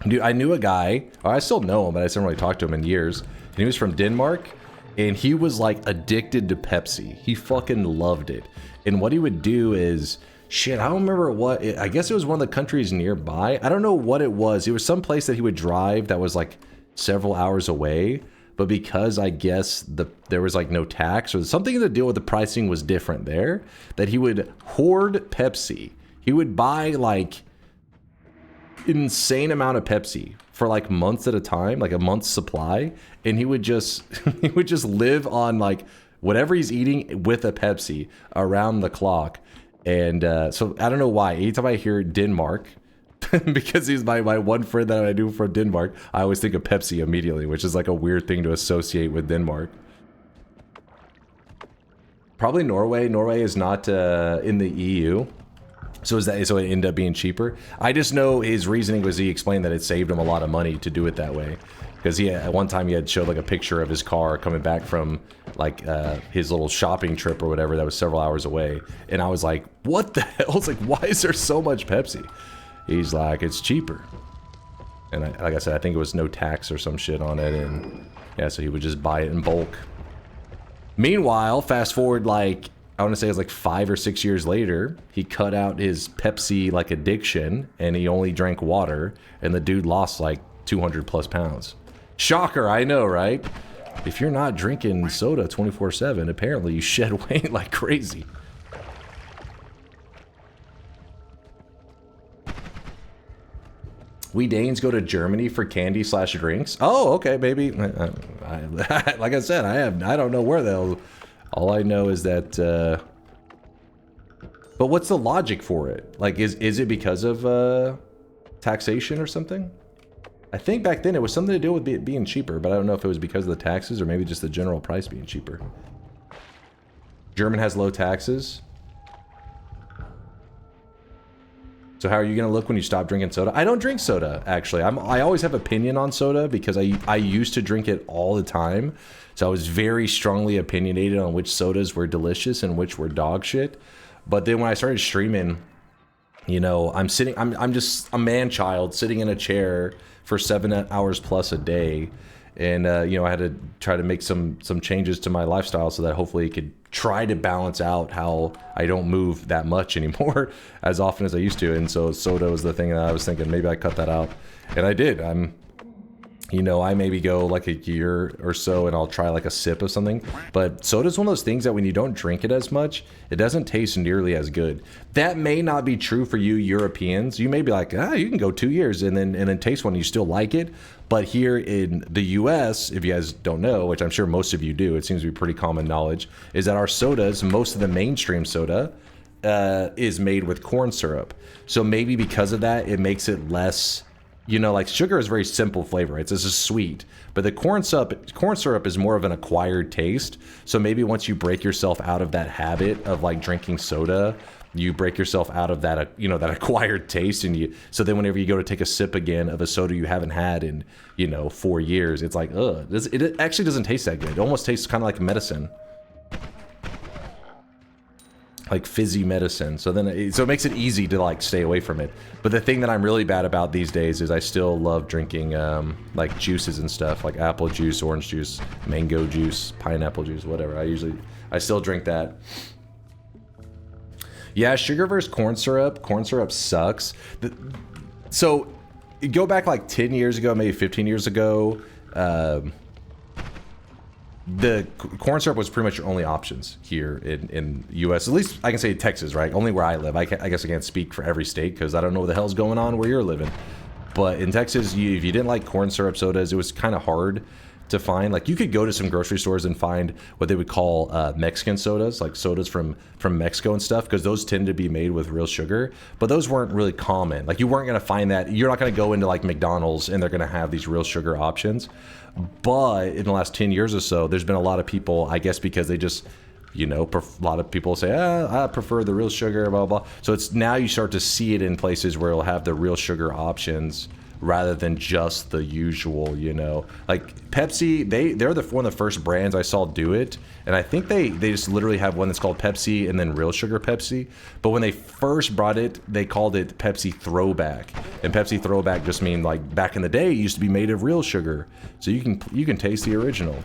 Dude, I knew a guy, or I still know him, but I haven't really talked to him in years. And he was from Denmark, and he was like addicted to Pepsi. He fucking loved it. And what he would do is, shit, I don't remember what, I guess it was one of the countries nearby. I don't know what it was. It was some place that he would drive that was like several hours away. But because I guess there was like no tax or something to deal with, the pricing was different there, that he would hoard Pepsi. He would buy like insane amount of Pepsi for like months at a time, like a month's supply, and he would just live on like whatever he's eating with a Pepsi around the clock. And so I don't know why anytime I hear Denmark, because he's my one friend that I do from Denmark, I always think of Pepsi immediately, which is like a weird thing to associate with Denmark. Probably Norway. Norway is not in the EU. So it ended up being cheaper. I just know his reasoning was he explained that it saved him a lot of money to do it that way. Because at one time he had showed like a picture of his car coming back from like his little shopping trip or whatever that was several hours away. And I was like, what the hell? It's like, why is there so much Pepsi? He's like, it's cheaper. And like I said, I think it was no tax or some shit on it. And yeah, so he would just buy it in bulk. Meanwhile, fast forward like, I want to say it was like 5 or 6 years later, he cut out his Pepsi like addiction and he only drank water, and the dude lost like 200 plus pounds. Shocker, I know, right? If you're not drinking soda 24/7, apparently you shed weight like crazy. We Danes go to Germany for candy/drinks. Oh, okay, maybe. Like I said, I don't know where the hell. All I know is that, but what's the logic for it? Like, is it because of taxation or something? I think back then it was something to do with it being cheaper, but I don't know if it was because of the taxes or maybe just the general price being cheaper. German has low taxes. So how are you gonna look when you stop drinking soda? I don't drink soda, actually. I always have opinion on soda because I used to drink it all the time. So I was very strongly opinionated on which sodas were delicious and which were dog shit. But then when I started streaming, you know, I'm just a man-child sitting in a chair for 7 hours plus a day. And, you know, I had to try to make some changes to my lifestyle so that hopefully it could try to balance out how I don't move that much anymore as often as I used to. And so soda was the thing that I was thinking maybe I cut that out. And I did. you know, I maybe go like a year or so and I'll try like a sip of something. But soda's one of those things that when you don't drink it as much, it doesn't taste nearly as good. That may not be true for you Europeans. You may be like, you can go 2 years and then taste one and you still like it. But here in the US, if you guys don't know, which I'm sure most of you do, it seems to be pretty common knowledge, is that our sodas, most of the mainstream soda, is made with corn syrup. So maybe because of that, it makes it less, you know, like sugar is a very simple flavor, right? It's just sweet. But the corn syrup is more of an acquired taste. So maybe once you break yourself out of that habit of like drinking soda, you break yourself out of that, you know, that acquired taste, and so then whenever you go to take a sip again of a soda you haven't had in, you know, 4 years, it's like, it actually doesn't taste that good. It almost tastes kind of like medicine. Like fizzy medicine. So then it makes it easy to like stay away from it. But the thing that I'm really bad about these days is I still love drinking like juices and stuff, like apple juice, orange juice, mango juice, pineapple juice, whatever. I still drink that. Yeah, sugar versus corn syrup. Corn syrup sucks. So you go back like 10 years ago, maybe 15 years ago, the corn syrup was pretty much your only options here in US. At least I can say Texas, right? Only where I live. I guess I can't speak for every state because I don't know what the hell's going on where you're living. But in Texas, if you didn't like corn syrup sodas, it was kind of hard to find. Like you could go to some grocery stores and find what they would call Mexican sodas, like sodas from Mexico and stuff, because those tend to be made with real sugar. But those weren't really common. Like you weren't going to find that. You're not going to go into like McDonald's and they're going to have these real sugar options. But in the last 10 years or so, there's been a lot of people, I guess because they just, you know, a lot of people say, I prefer the real sugar, blah, blah. So it's now you start to see it in places where it'll have the real sugar options rather than just the usual, you know. Like Pepsi, they're one of the first brands I saw do it. And I think they just literally have one that's called Pepsi and then real sugar Pepsi. But when they first brought it, they called it Pepsi Throwback. And Pepsi Throwback just mean like back in the day, it used to be made of real sugar. So you can taste the original.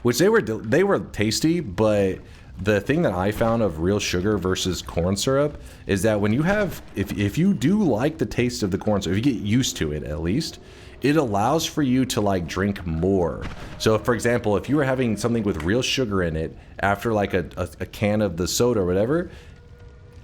Which they were tasty, but the thing that I found of real sugar versus corn syrup is that when you have, if you do like the taste of the corn syrup, if you get used to it at least, it allows for you to like drink more. So for example, if you were having something with real sugar in it after like a can of the soda or whatever,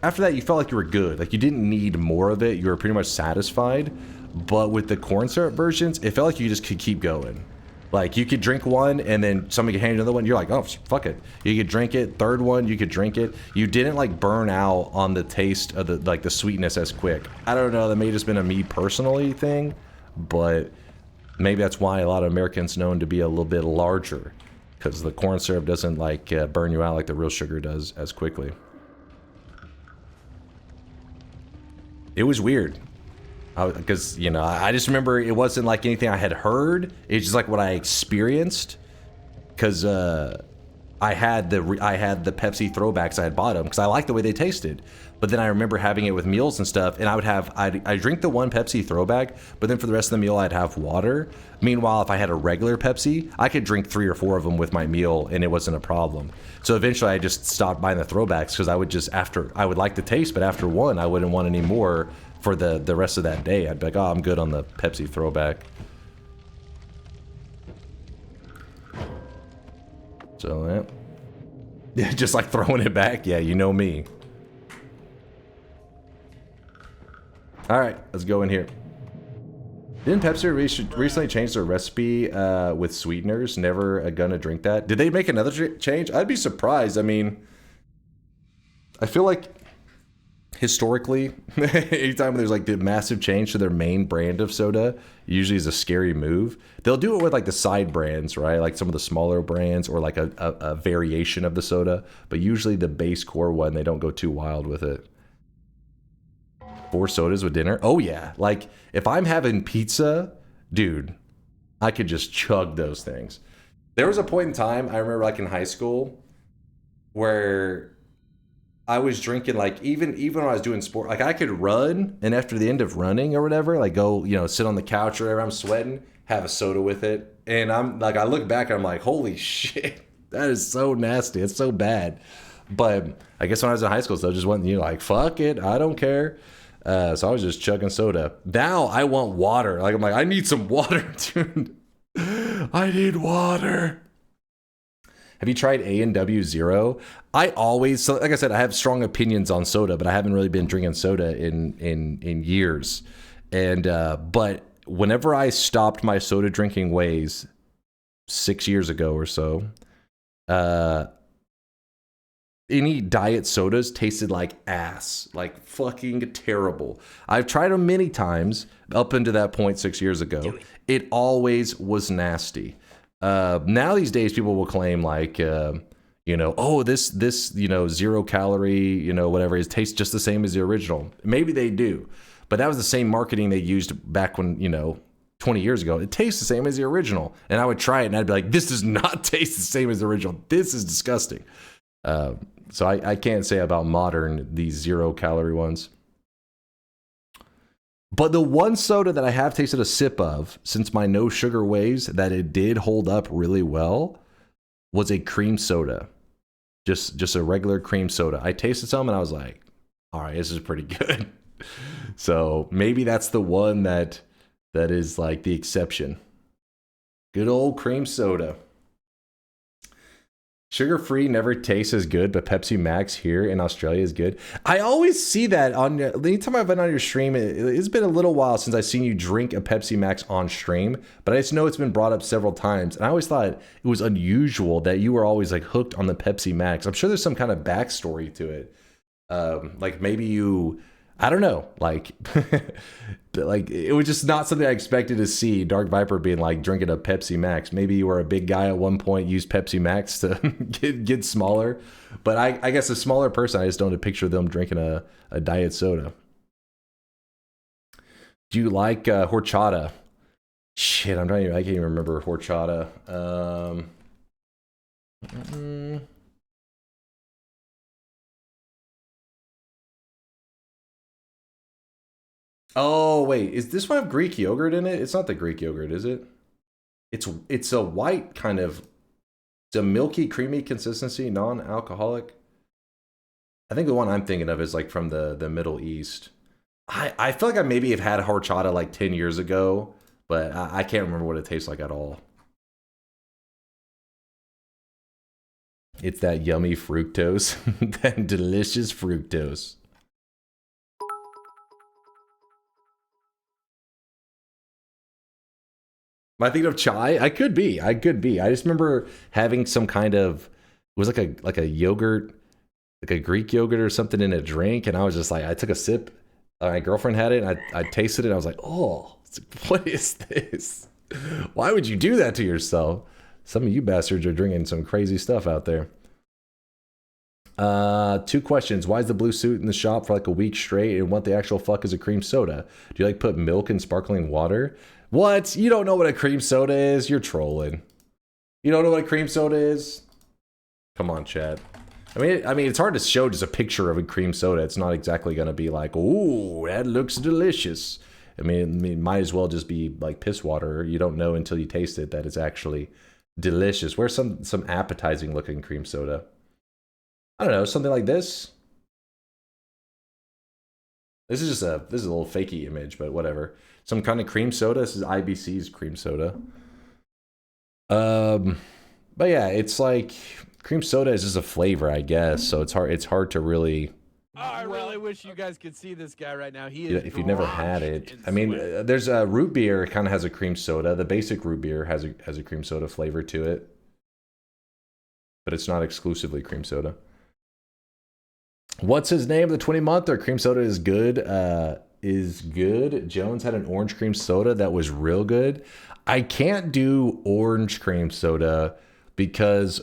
after that you felt like you were good. Like you didn't need more of it. You were pretty much satisfied. But with the corn syrup versions, it felt like you just could keep going. Like you could drink one and then somebody could hand you another one. You're like, oh, fuck it. You could drink it. Third one, you could drink it. You didn't like burn out on the taste of the sweetness as quick. I don't know. That may have just been a me personally thing, but maybe that's why a lot of Americans known to be a little bit larger, because the corn syrup doesn't like burn you out like the real sugar does as quickly. It was weird. Because, you know, I just remember it wasn't like anything I had heard. It's just like what I experienced. Because I had the Pepsi Throwbacks. I had bought them because I liked the way they tasted. But then I remember having it with meals and stuff. And I'd drink the one Pepsi Throwback. But then for the rest of the meal, I'd have water. Meanwhile, if I had a regular Pepsi, I could drink 3 or 4 of them with my meal. And it wasn't a problem. So eventually I just stopped buying the Throwbacks. Because I would like the taste. But after one, I wouldn't want any more for the rest of that day. I'd be like, oh, I'm good on the Pepsi Throwback. So, yeah, just like throwing it back. Yeah, you know me. All right, let's go in here. Didn't Pepsi recently change their recipe with sweeteners? Never gonna drink that. Did they make another change? I'd be surprised. I mean, I feel like historically, anytime there's like the massive change to their main brand of soda, usually is a scary move. They'll do it with like the side brands, right? Like some of the smaller brands or like a variation of the soda. But usually the base core one, they don't go too wild with it. 4 sodas with dinner? Oh yeah. Like if I'm having pizza, dude, I could just chug those things. There was a point in time, I remember like in high school, where I was drinking, like, even when I was doing sport, like I could run, and after the end of running or whatever, like go, you know, sit on the couch or whatever, I'm sweating, have a soda with it. And I'm like, I look back and I'm like, holy shit, that is so nasty. It's so bad. But I guess when I was in high school, so I just went, you know, like, fuck it, I don't care. So I was just chugging soda. Now I want water. Like I'm like, I need some water, dude. I need water. Have you tried A&W Zero? I always, so like I said, I have strong opinions on soda, but I haven't really been drinking soda in years. And but whenever I stopped my soda drinking ways 6 years ago or so, any diet sodas tasted like ass, like fucking terrible. I've tried them many times up until that point 6 years ago. It always was nasty. Now these days people will claim like, you know, oh, this, you know, 0 calorie, you know, whatever, it tastes just the same as the original. Maybe they do, but that was the same marketing they used back when, you know, 20 years ago. It tastes the same as the original. And I would try it and I'd be like, this does not taste the same as the original. This is disgusting. So I can't say about modern, these 0 calorie ones. But the one soda that I have tasted a sip of since my no sugar ways that it did hold up really well was a cream soda. Just a regular cream soda. I tasted some and I was like, all right, this is pretty good. So maybe that's the one that is like the exception. Good old cream soda. Sugar-free never tastes as good, but Pepsi Max here in Australia is good. I always see that on anytime I've been on your stream. It's been a little while since I've seen you drink a Pepsi Max on stream, but I just know it's been brought up several times. And I always thought it was unusual that you were always like hooked on the Pepsi Max. I'm sure there's some kind of backstory to it. Like maybe you, I don't know, like, like it was just not something I expected to see. Dark Viper being like drinking a Pepsi Max. Maybe you were a big guy at one point, used Pepsi Max to get smaller. But I guess a smaller person, I just don't picture them drinking a diet soda. Do you like horchata? Shit, I can't even remember horchata. Oh wait, is this one have Greek yogurt in it? It's not the Greek yogurt, is it? It's a white kind of, it's a milky, creamy consistency, non-alcoholic. I think the one I'm thinking of is like from the Middle East. I feel like I maybe have had horchata like 10 years ago, but I can't remember what it tastes like at all. It's that yummy fructose, that delicious fructose. Am I thinking of chai? I could be. I just remember having some kind of, it was like a yogurt, like a Greek yogurt or something in a drink, and I was just like, I took a sip. My girlfriend had it, and I tasted it. And I was like, oh, what is this? Why would you do that to yourself? Some of you bastards are drinking some crazy stuff out there. 2 questions. Why is the blue suit in the shop for like a week straight? And what the actual fuck is a cream soda? Do you like put milk in sparkling water? What? You don't know what a cream soda is? You're trolling. You don't know what a cream soda is? Come on, Chad. I mean, it's hard to show just a picture of a cream soda. It's not exactly gonna be like, ooh, that looks delicious. I mean, might as well just be like piss water. You don't know until you taste it that it's actually delicious. Where's some appetizing looking cream soda? I don't know, something like this. This is a little fakey image, but whatever. Some kind of cream soda. This is IBC's cream soda. But yeah, it's like cream soda is just a flavor, I guess. So it's hard to really. Oh, I really wish you guys could see this guy right now. He is. If you've never had it, I mean, there's a root beer. Kind of has a cream soda. The basic root beer has a cream soda flavor to it, but it's not exclusively cream soda. What's his name? The 20-month cream soda is good. Is good. Jones had an orange cream soda that was real good. I can't do orange cream soda because,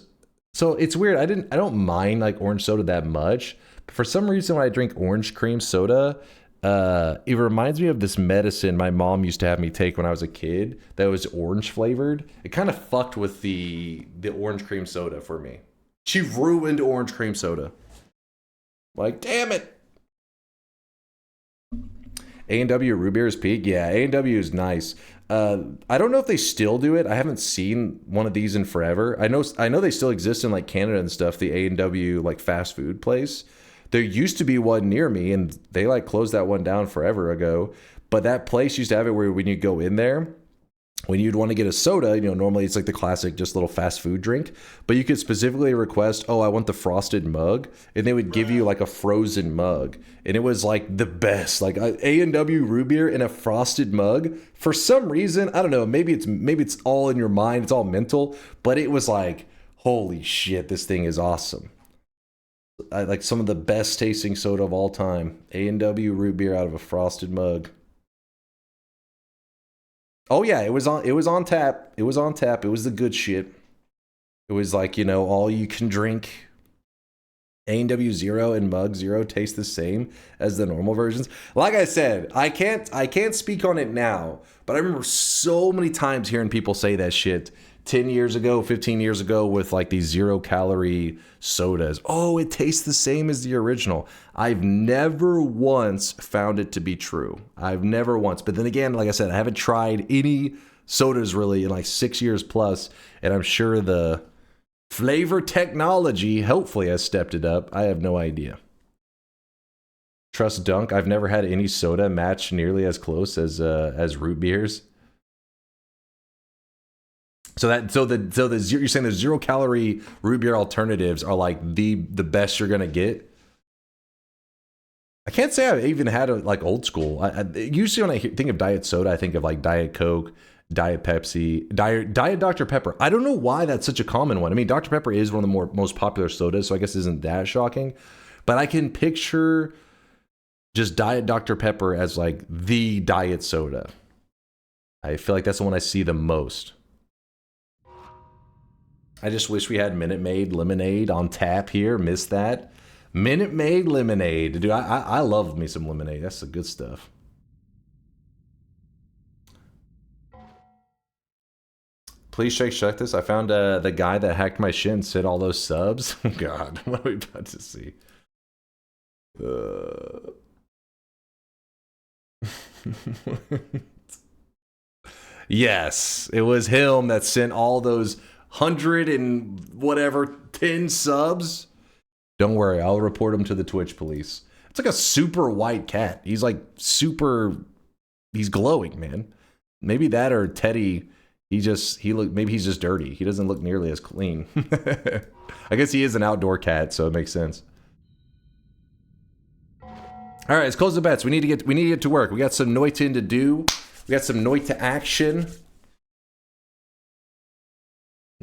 so it's weird. I don't mind like orange soda that much. But for some reason, when I drink orange cream soda, it reminds me of this medicine my mom used to have me take when I was a kid that was orange flavored. It kind of fucked with the orange cream soda for me. She ruined orange cream soda. Like, damn it. A&W root beer is peak. Yeah, A&W is nice. I don't know if they still do it. I haven't seen one of these in forever. I know they still exist in like Canada and stuff. The A&W like fast food place, There used to be one near me, and they like closed that one down forever ago. But that place used to have it where when you go in there, when you'd want to get a soda, normally it's like the classic just little fast food drink, but you could specifically request, oh, I want the frosted mug, and they would give you like a frozen mug, and it was like the best, like A&W root beer in a frosted mug. For some reason, I don't know, maybe it's all in your mind, it's all mental, but it was like, holy shit, this thing is awesome. Like some of the best tasting soda of all time. A&W root beer out of a frosted mug. Oh yeah, it was on tap. It was on tap. It was the good shit. It was like, all you can drink. A&W Zero and Mug Zero taste the same as the normal versions. Like I said, I can't speak on it now, but I remember so many times hearing people say that shit 10 years ago, 15 years ago with like these 0-calorie sodas. Oh, it tastes the same as the original. I've never once found it to be true. I've never once. But then again, like I said, I haven't tried any sodas really in like 6 years plus, and I'm sure the flavor technology hopefully has stepped it up. I have no idea. Trust Dunk. I've never had any soda match nearly as close as root beers. So you're saying the 0-calorie root beer alternatives are like the best you're gonna get? I can't say I've even had like old school. Usually when I think of diet soda, I think of like Diet Coke, Diet Pepsi, Diet Dr. Pepper. I don't know why that's such a common one. I mean, Dr. Pepper is one of the most popular sodas, so I guess it isn't that shocking. But I can picture just Diet Dr. Pepper as like the diet soda. I feel like that's the one I see the most. I just wish we had Minute Maid lemonade on tap here. Missed that. Minute Maid lemonade. Dude, I love me some lemonade. That's the good stuff. Please check this. I found the guy that hacked my shit and said all those subs. God, what are we about to see? Yes, it was him that sent all those 100 and whatever 10 subs. Don't worry, I'll report him to the Twitch police. It's like a super white cat. He's like he's glowing, man. Maybe that or Teddy, maybe he's just dirty. He doesn't look nearly as clean. I guess he is an outdoor cat, so it makes sense. All right, let's close the bets. We need to get to work. We got some Noita to do. We got some Noita action.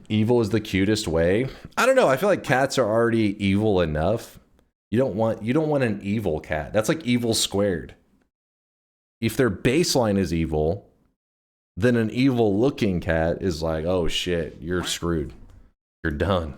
Evil is the cutest way. I don't know. I feel like cats are already evil enough. You don't want an evil cat. That's like evil squared. If their baseline is evil, then an evil looking cat is like, oh shit, you're screwed. You're done.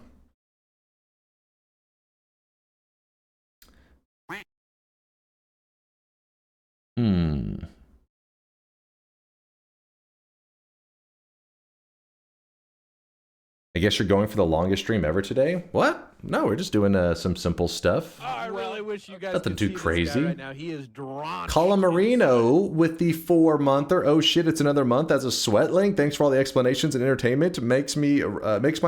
I guess you're going for the longest stream ever today? What? No, we're just doing some simple stuff. Oh, I really wish you guys Nothing could too see crazy. This guy right now. He is drawn. Colamarino with the 4-monther. Oh shit, it's another month as a sweat link. Thanks for all the explanations and entertainment. Makes my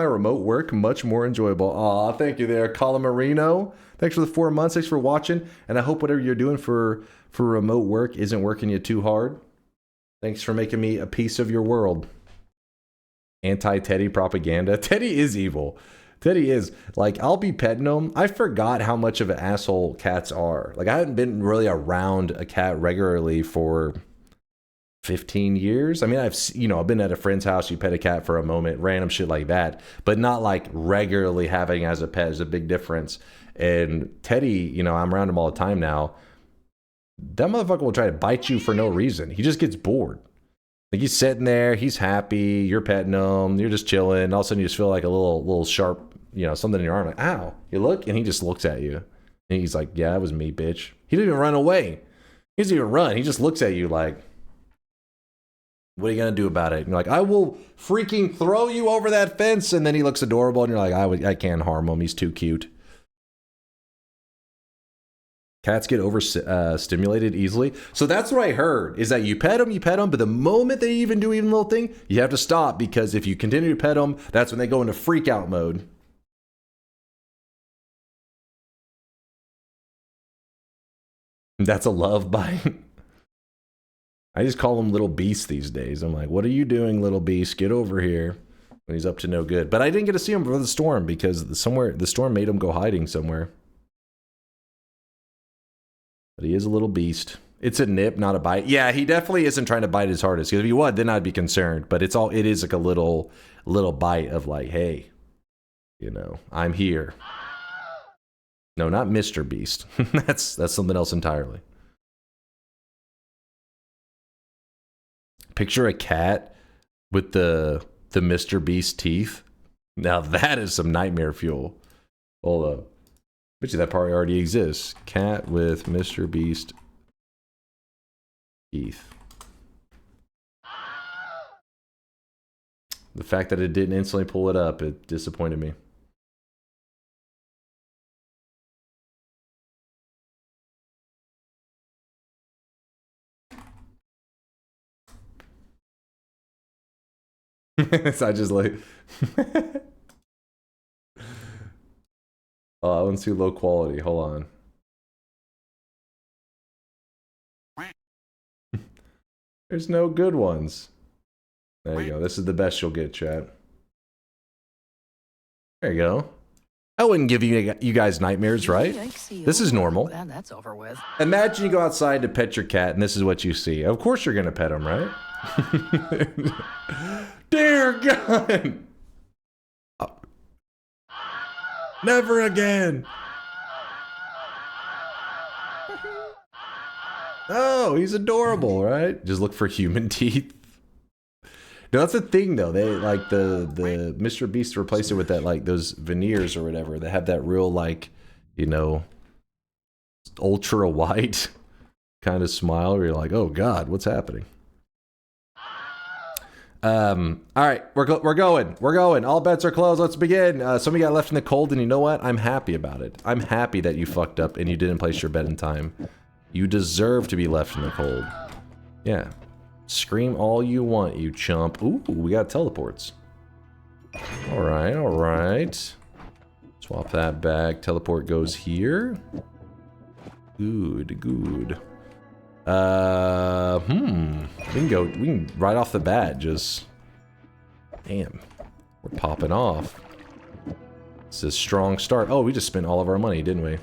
remote work much more enjoyable. Aw, thank you there, Colamarino. Thanks for the 4 months. Thanks for watching. And I hope whatever you're doing for remote work isn't working you too hard. Thanks for making me a piece of your world. Anti-Teddy propaganda. Teddy is evil. Teddy is, like, I'll be petting him. I forgot how much of an asshole cats are. Like, I haven't been really around a cat regularly for 15 years. I mean, I've been at a friend's house, you pet a cat for a moment, random shit like that, but not like regularly having as a pet. Is a big difference. And Teddy, I'm around him all the time now. That motherfucker will try to bite you for no reason. He just gets bored. Like, he's sitting there, he's happy, you're petting him, you're just chilling, all of a sudden you just feel like a little sharp, something in your arm, like, ow. You look, and he just looks at you. And he's like, yeah, that was me, bitch. He didn't even run away. He doesn't even run. He just looks at you like, what are you going to do about it? And you're like, I will freaking throw you over that fence. And then he looks adorable, and you're like, I can't harm him. He's too cute. Cats get overstimulated easily. So that's what I heard, is that you pet them, but the moment they even do even a little thing, you have to stop, because if you continue to pet them, that's when they go into freak out mode. That's a love bite. I just call him Little Beast these days. I'm like, what are you doing, Little Beast? Get over here. When he's up to no good. But I didn't get to see him before the storm because the storm made him go hiding somewhere. But he is a little beast. It's a nip, not a bite. Yeah, he definitely isn't trying to bite his hardest. Because if he would, then I'd be concerned. But it is like a little bite of like, hey, you know, I'm here. No, not Mr. Beast. that's something else entirely. Picture a cat with the Mr. Beast teeth. Now that is some nightmare fuel. Hold up. Bet you that part already exists. Cat with Mr. Beast teeth. The fact that it didn't instantly pull it up, it disappointed me. So I just like oh, that one's too low quality. Hold on. There's no good ones. There you go. This is the best you'll get, chat. There you go. I wouldn't give you guys nightmares, right? This is normal. That's over with. Imagine you go outside to pet your cat and this is what you see. Of course you're going to pet him, right? Dear God! Never again! Oh, he's adorable, right? Just look for human teeth. No, that's the thing though. They like the Mr. Beast replaced it with that like those veneers or whatever. They have that real like, you know, ultra white kind of smile where you're like, oh God, what's happening? All right, we're going. All bets are closed. Let's begin. Somebody got left in the cold, and you know what? I'm happy about it. I'm happy that you fucked up and you didn't place your bet in time. You deserve to be left in the cold. Yeah. Scream all you want, you chump. Ooh, we got teleports. All right. Swap that back. Teleport goes here. Good. We can right off the bat just... Damn. We're popping off. It's a strong start. Oh, we just spent all of our money, didn't we?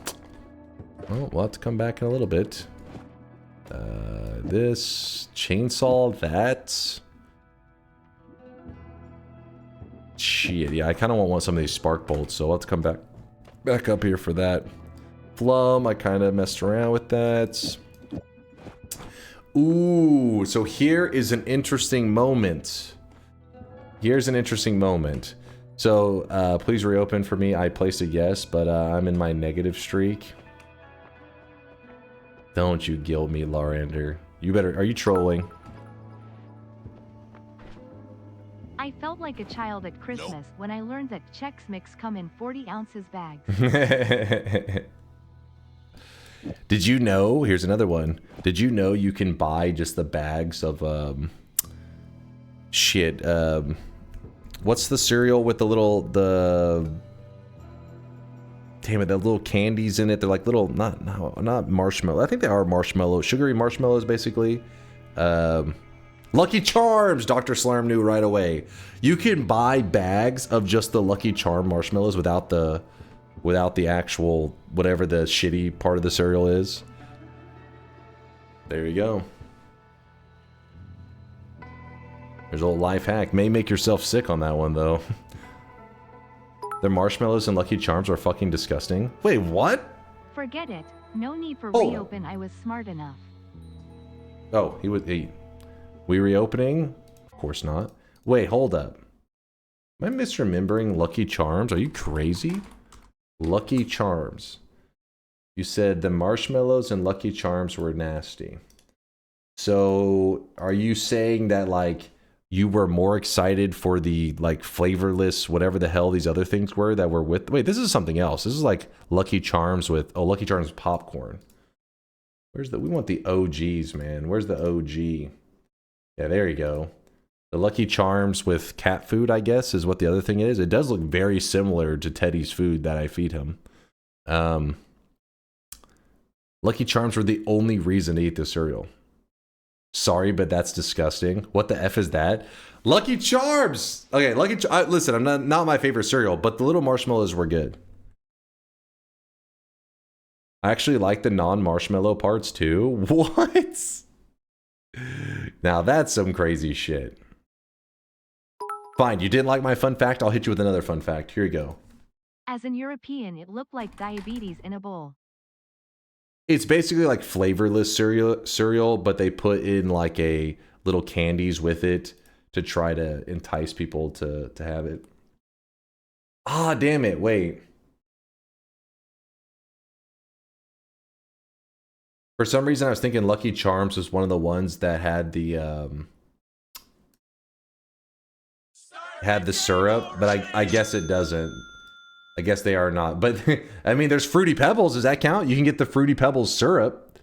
Well, we'll have to come back in a little bit. This... Chainsaw, that... Shit, yeah, I kind of want some of these spark bolts, so I'll have to come back up here for that. Flum, I kind of messed around with that. Ooh, so here is an interesting moment. Here's an interesting moment. So, please reopen for me. I placed a yes, but I'm in my negative streak. Don't you guilt me, Larander. You better... Are you trolling? I felt like a child at Christmas when I learned that Chex Mix come in 40 ounces bags. Did you know, here's another one. Did you know you can buy just the bags of, what's the cereal with the little, damn it, the little candies in it? They're like little, not marshmallow. I think they are marshmallow, sugary marshmallows, basically. Lucky Charms, Dr. Slurm knew right away. You can buy bags of just the Lucky Charm marshmallows without the actual, whatever the shitty part of the cereal is. There you go. There's a little life hack. May make yourself sick on that one, though. The marshmallows and Lucky Charms are fucking disgusting. Wait, what? Forget it. No need for reopen. I was smart enough. Oh, we reopening? Of course not. Wait, hold up. Am I misremembering Lucky Charms? Are you crazy? Lucky Charms. You said the marshmallows and Lucky Charms were nasty. So, are you saying that, like, you were more excited for the, like, flavorless, whatever the hell these other things were that were with... Wait, this is something else. This is, like, Lucky Charms with... Oh, Lucky Charms popcorn. Where's the... We want the OGs, man. Where's the OG? Yeah, there you go. The Lucky Charms with cat food, I guess, is what the other thing is. It does look very similar to Teddy's food that I feed him. Lucky Charms were the only reason to eat the cereal. Sorry, but that's disgusting. What the F is that? Lucky Charms! Okay, listen, I'm not my favorite cereal, but the little marshmallows were good. I actually like the non-marshmallow parts too. What? Now that's some crazy shit. Fine, you didn't like my fun fact? I'll hit you with another fun fact. Here you go. As an European, it looked like diabetes in a bowl. It's basically like flavorless cereal, but they put in like a little candies with it to try to entice people to have it. Ah, damn it. Wait. For some reason, I was thinking Lucky Charms was one of the ones that had the syrup, but I guess it doesn't. I guess they are not. But I mean, there's Fruity Pebbles. Does that count? You can get the Fruity Pebbles syrup.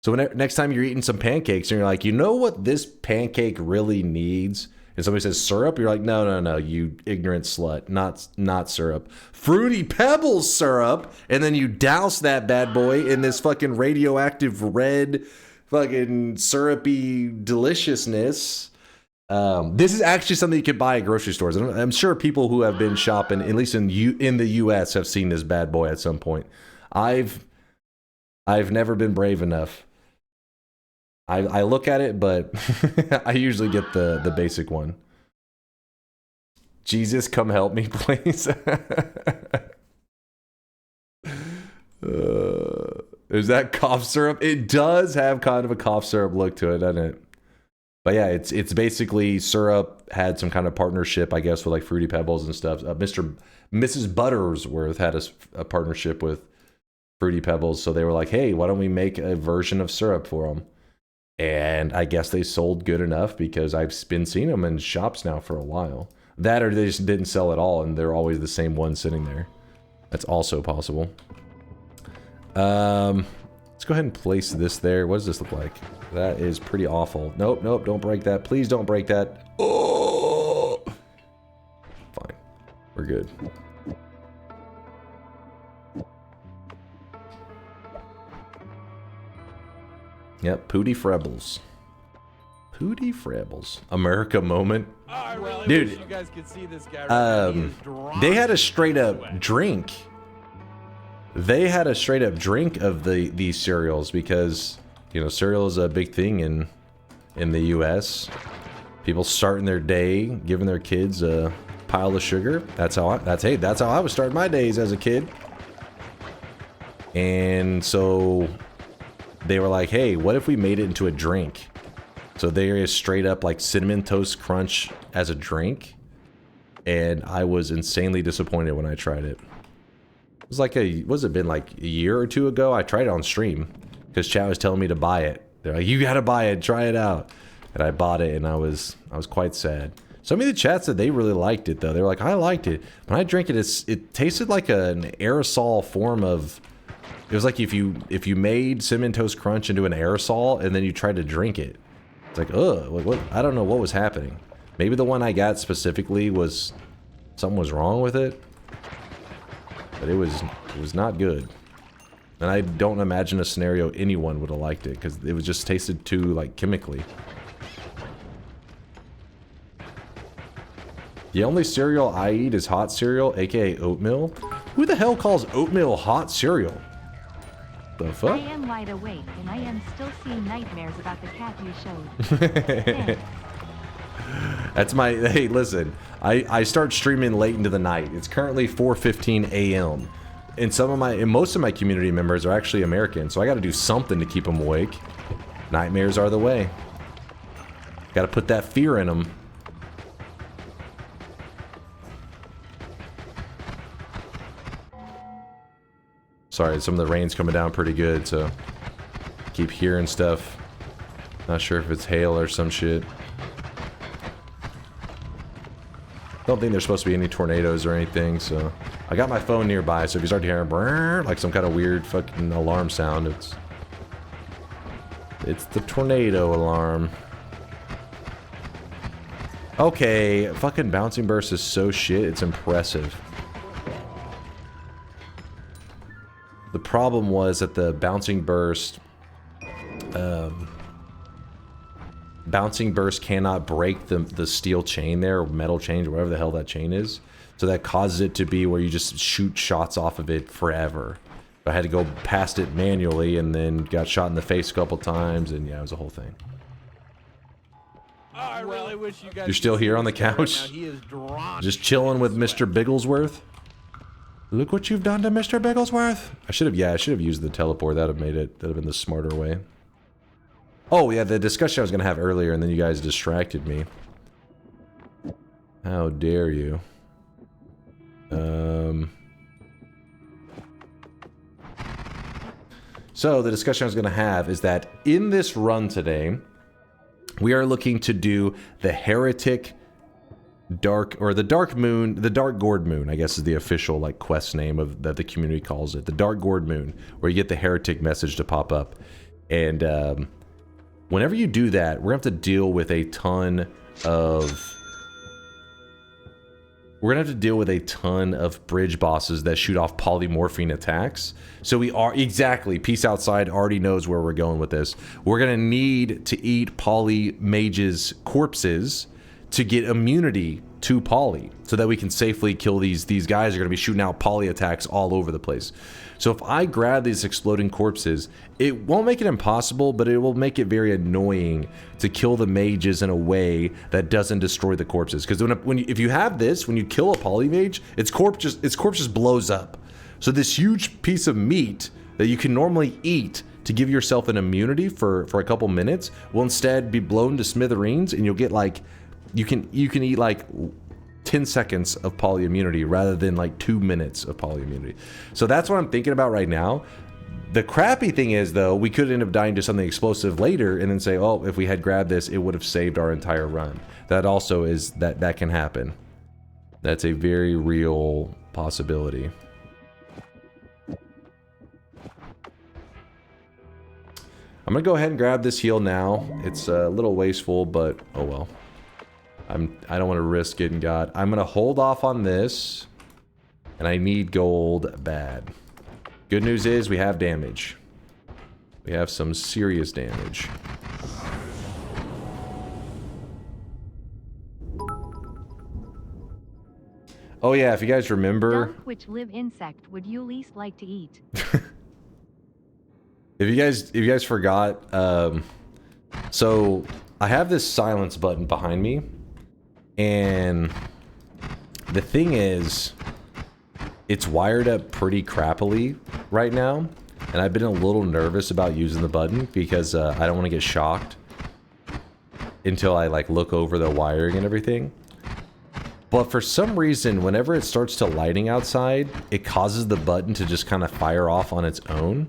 So next time you're eating some pancakes and you're like, you know what this pancake really needs? And somebody says syrup, you're like, no, you ignorant slut, not syrup. Fruity Pebbles syrup, and then you douse that bad boy in this fucking radioactive red fucking syrupy deliciousness. This is actually something you could buy at grocery stores. I'm sure people who have been shopping, at least in the US, have seen this bad boy at some point. I've never been brave enough. I look at it, but I usually get the basic one. Jesus, come help me, please. Is that cough syrup? It does have kind of a cough syrup look to it, doesn't it? But yeah, it's basically syrup had some kind of partnership, I guess, with like Fruity Pebbles and stuff. Mrs. Buttersworth had a partnership with Fruity Pebbles, so they were like, hey, why don't we make a version of syrup for them? And I guess they sold good enough because I've been seeing them in shops now for a while. That or they just didn't sell at all and they're always the same one sitting there. That's also possible. Let's go ahead and place this there. What does this look like? That is pretty awful. Nope, don't break that. Please don't break that. Oh! Fine. We're good. Yep, Pooty Frebbles. Pooty Frebbles. America moment. I really Dude, wish you guys could see this guy right now. He is they had a drenched straight in up sweat. drink. They had a straight up drink of these cereals because, you know, cereal is a big thing in the US. People starting their day giving their kids a pile of sugar. That's how I was starting my days as a kid. And so they were like, hey, what if we made it into a drink? So there is straight up like Cinnamon Toast Crunch as a drink. And I was insanely disappointed when I tried it. It was like what's it been, like a year or two ago? I tried it on stream because chat was telling me to buy it. They're like, you gotta buy it, try it out. And I bought it and I was quite sad. Some of the chat said they really liked it though. They were like, I liked it. When I drank it, it tasted like an aerosol form of. It was like if you made Cinnamon Toast Crunch into an aerosol and then you tried to drink it. It's like, ugh, what? I don't know what was happening. Maybe the one I got specifically was something was wrong with it. But it was not good. And I don't imagine a scenario anyone would have liked it because it was just tasted too like chemically. The only cereal I eat is hot cereal, aka oatmeal. Who the hell calls oatmeal hot cereal? The fuck? I am wide awake and I am still seeing nightmares about the cat you showed. That's my, hey, listen, I start streaming late into the night. It's currently 4:15 a.m. And most of my community members are actually American, so I got to do something to keep them awake. Nightmares are the way. Got to put that fear in them. Sorry, some of the rain's coming down pretty good, so keep hearing stuff. Not sure if it's hail or some shit. Don't think there's supposed to be any tornadoes or anything, so I got my phone nearby, so if you start hearing brrr, like some kind of weird fucking alarm sound, it's the tornado alarm. Okay, fucking bouncing burst is so shit, it's impressive. The problem was that the bouncing burst cannot break the steel chain there, or metal chain, or whatever the hell that chain is. So that causes it to be where you just shoot shots off of it forever. I had to go past it manually, and then got shot in the face a couple times, and yeah, it was a whole thing. Oh, I really wish you guys. You're still here on the couch, he is just chilling with Mr. Bigglesworth. Look what you've done to Mr. Bigglesworth. I should have used the teleport. That'd have been the smarter way. Oh yeah, the discussion I was gonna have earlier, and then you guys distracted me. How dare you? So the discussion I was going to have is that in this run today, we are looking to do the Heretic Dark Moon, the Dark Gourd Moon, I guess is the official like quest name of that the community calls it, the Dark Gourd Moon, where you get the Heretic message to pop up, and whenever you do that, we're gonna have to deal with a ton of. We're gonna have to deal with a ton of bridge bosses that shoot off polymorphine attacks. So we are exactly. Peace Outside already knows where we're going with this. We're gonna need to eat poly mages' corpses to get immunity to poly, so that we can safely kill these guys. Are gonna be shooting out poly attacks all over the place. So if I grab these exploding corpses, it won't make it impossible, but it will make it very annoying to kill the mages in a way that doesn't destroy the corpses. Because if you have this, when you kill a poly mage, its corpse just blows up. So this huge piece of meat that you can normally eat to give yourself an immunity for a couple minutes will instead be blown to smithereens, and you'll get like you can eat like 10 seconds of poly immunity rather than like 2 minutes of poly immunity. So that's what I'm thinking about right now. The crappy thing is, though, we could end up dying to something explosive later and then say, oh, if we had grabbed this, it would have saved our entire run. That also is, that can happen. That's a very real possibility. I'm gonna go ahead and grab this heal now. It's a little wasteful, but oh well. I don't want to risk getting got. I'm gonna hold off on this, and I need gold bad. Good news is we have damage. We have some serious damage. Oh yeah, if you guys remember, which live insect would you least like to eat? if you guys forgot, so I have this silence button behind me. And the thing is, it's wired up pretty crappily right now, and I've been a little nervous about using the button because I don't want to get shocked until I like look over the wiring and everything. But for some reason, whenever it starts to lighting outside, it causes the button to just kind of fire off on its own.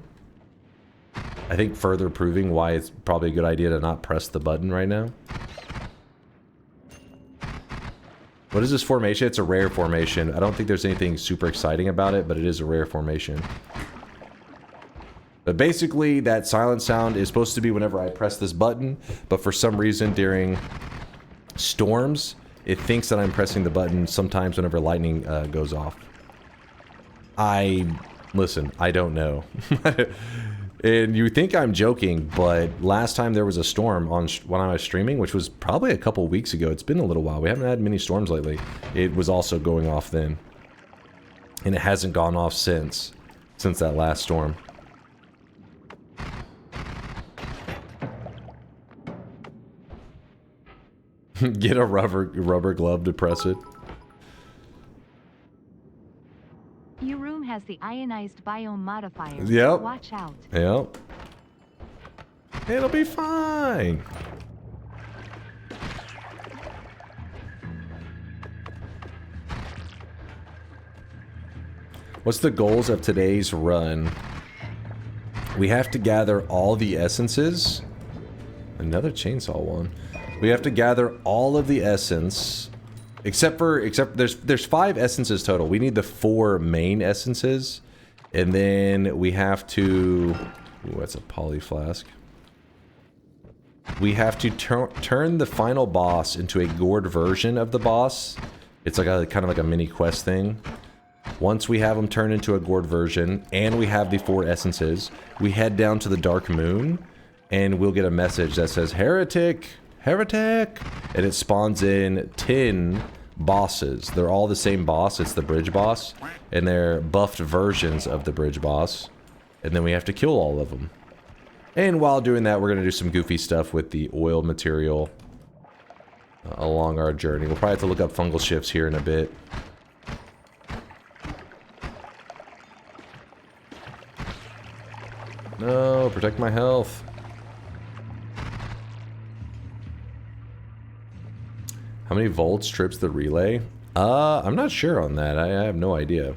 I think further proving why it's probably a good idea to not press the button right now. What is this formation? It's a rare formation. I don't think there's anything super exciting about it, but it is a rare formation. But basically, that silent sound is supposed to be whenever I press this button, but for some reason during storms, it thinks that I'm pressing the button sometimes whenever lightning goes off. Listen, I don't know. And you think I'm joking, but last time there was a storm when I was streaming, which was probably a couple weeks ago. It's been a little while. We haven't had many storms lately. It was also going off then. And it hasn't gone off since that last storm. Get a rubber glove to press it. Your room has the ionized biome modifier. Yep. Watch out. Yep. It'll be fine. What's the goals of today's run? We have to gather all the essences. Another chainsaw one. We have to gather all of the essence. Except there's 5 essences total. We need the 4 main essences. And then we have to... Ooh, that's a poly flask. We have to turn the final boss into a gourd version of the boss. It's like a kind of like a mini quest thing. Once we have them turned into a gourd version, and we have the 4 essences, we head down to the Dark Moon, and we'll get a message that says, Heretic! Heretic! And it spawns in 10 bosses. They're all the same boss. It's the bridge boss, and they're buffed versions of the bridge boss. And then we have to kill all of them. And while doing that, we're going to do some goofy stuff with the oil material along our journey. We'll probably have to look up fungal shifts here in a bit. No, protect my health. How many volts trips the relay? I'm not sure on that. I have no idea.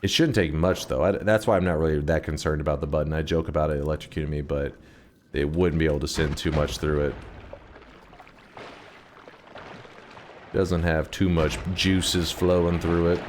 It shouldn't take much, though. That's why I'm not really that concerned about the button. I joke about it electrocuting me, but they wouldn't be able to send too much through it. Doesn't have too much juices flowing through it.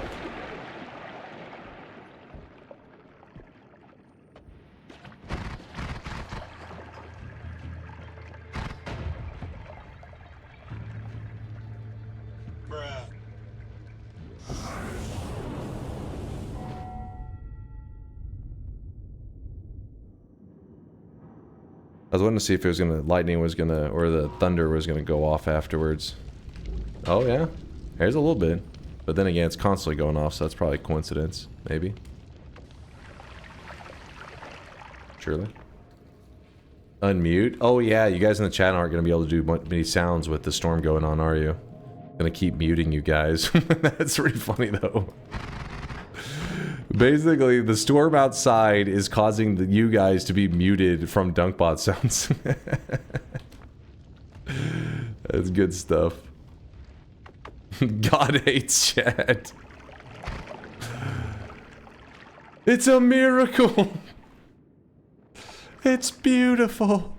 I was wanting to see if it was gonna, lightning was gonna, or the thunder was gonna go off afterwards. Oh yeah, there's a little bit, but then again, it's constantly going off, so that's probably a coincidence, maybe. Surely. Unmute. Oh yeah, you guys in the chat aren't gonna be able to do many sounds with the storm going on, are you? Gonna keep muting you guys. That's pretty funny though. Basically, the storm outside is causing you guys to be muted from DunkBot sounds. That's good stuff. God hates chat. It's a miracle. It's beautiful.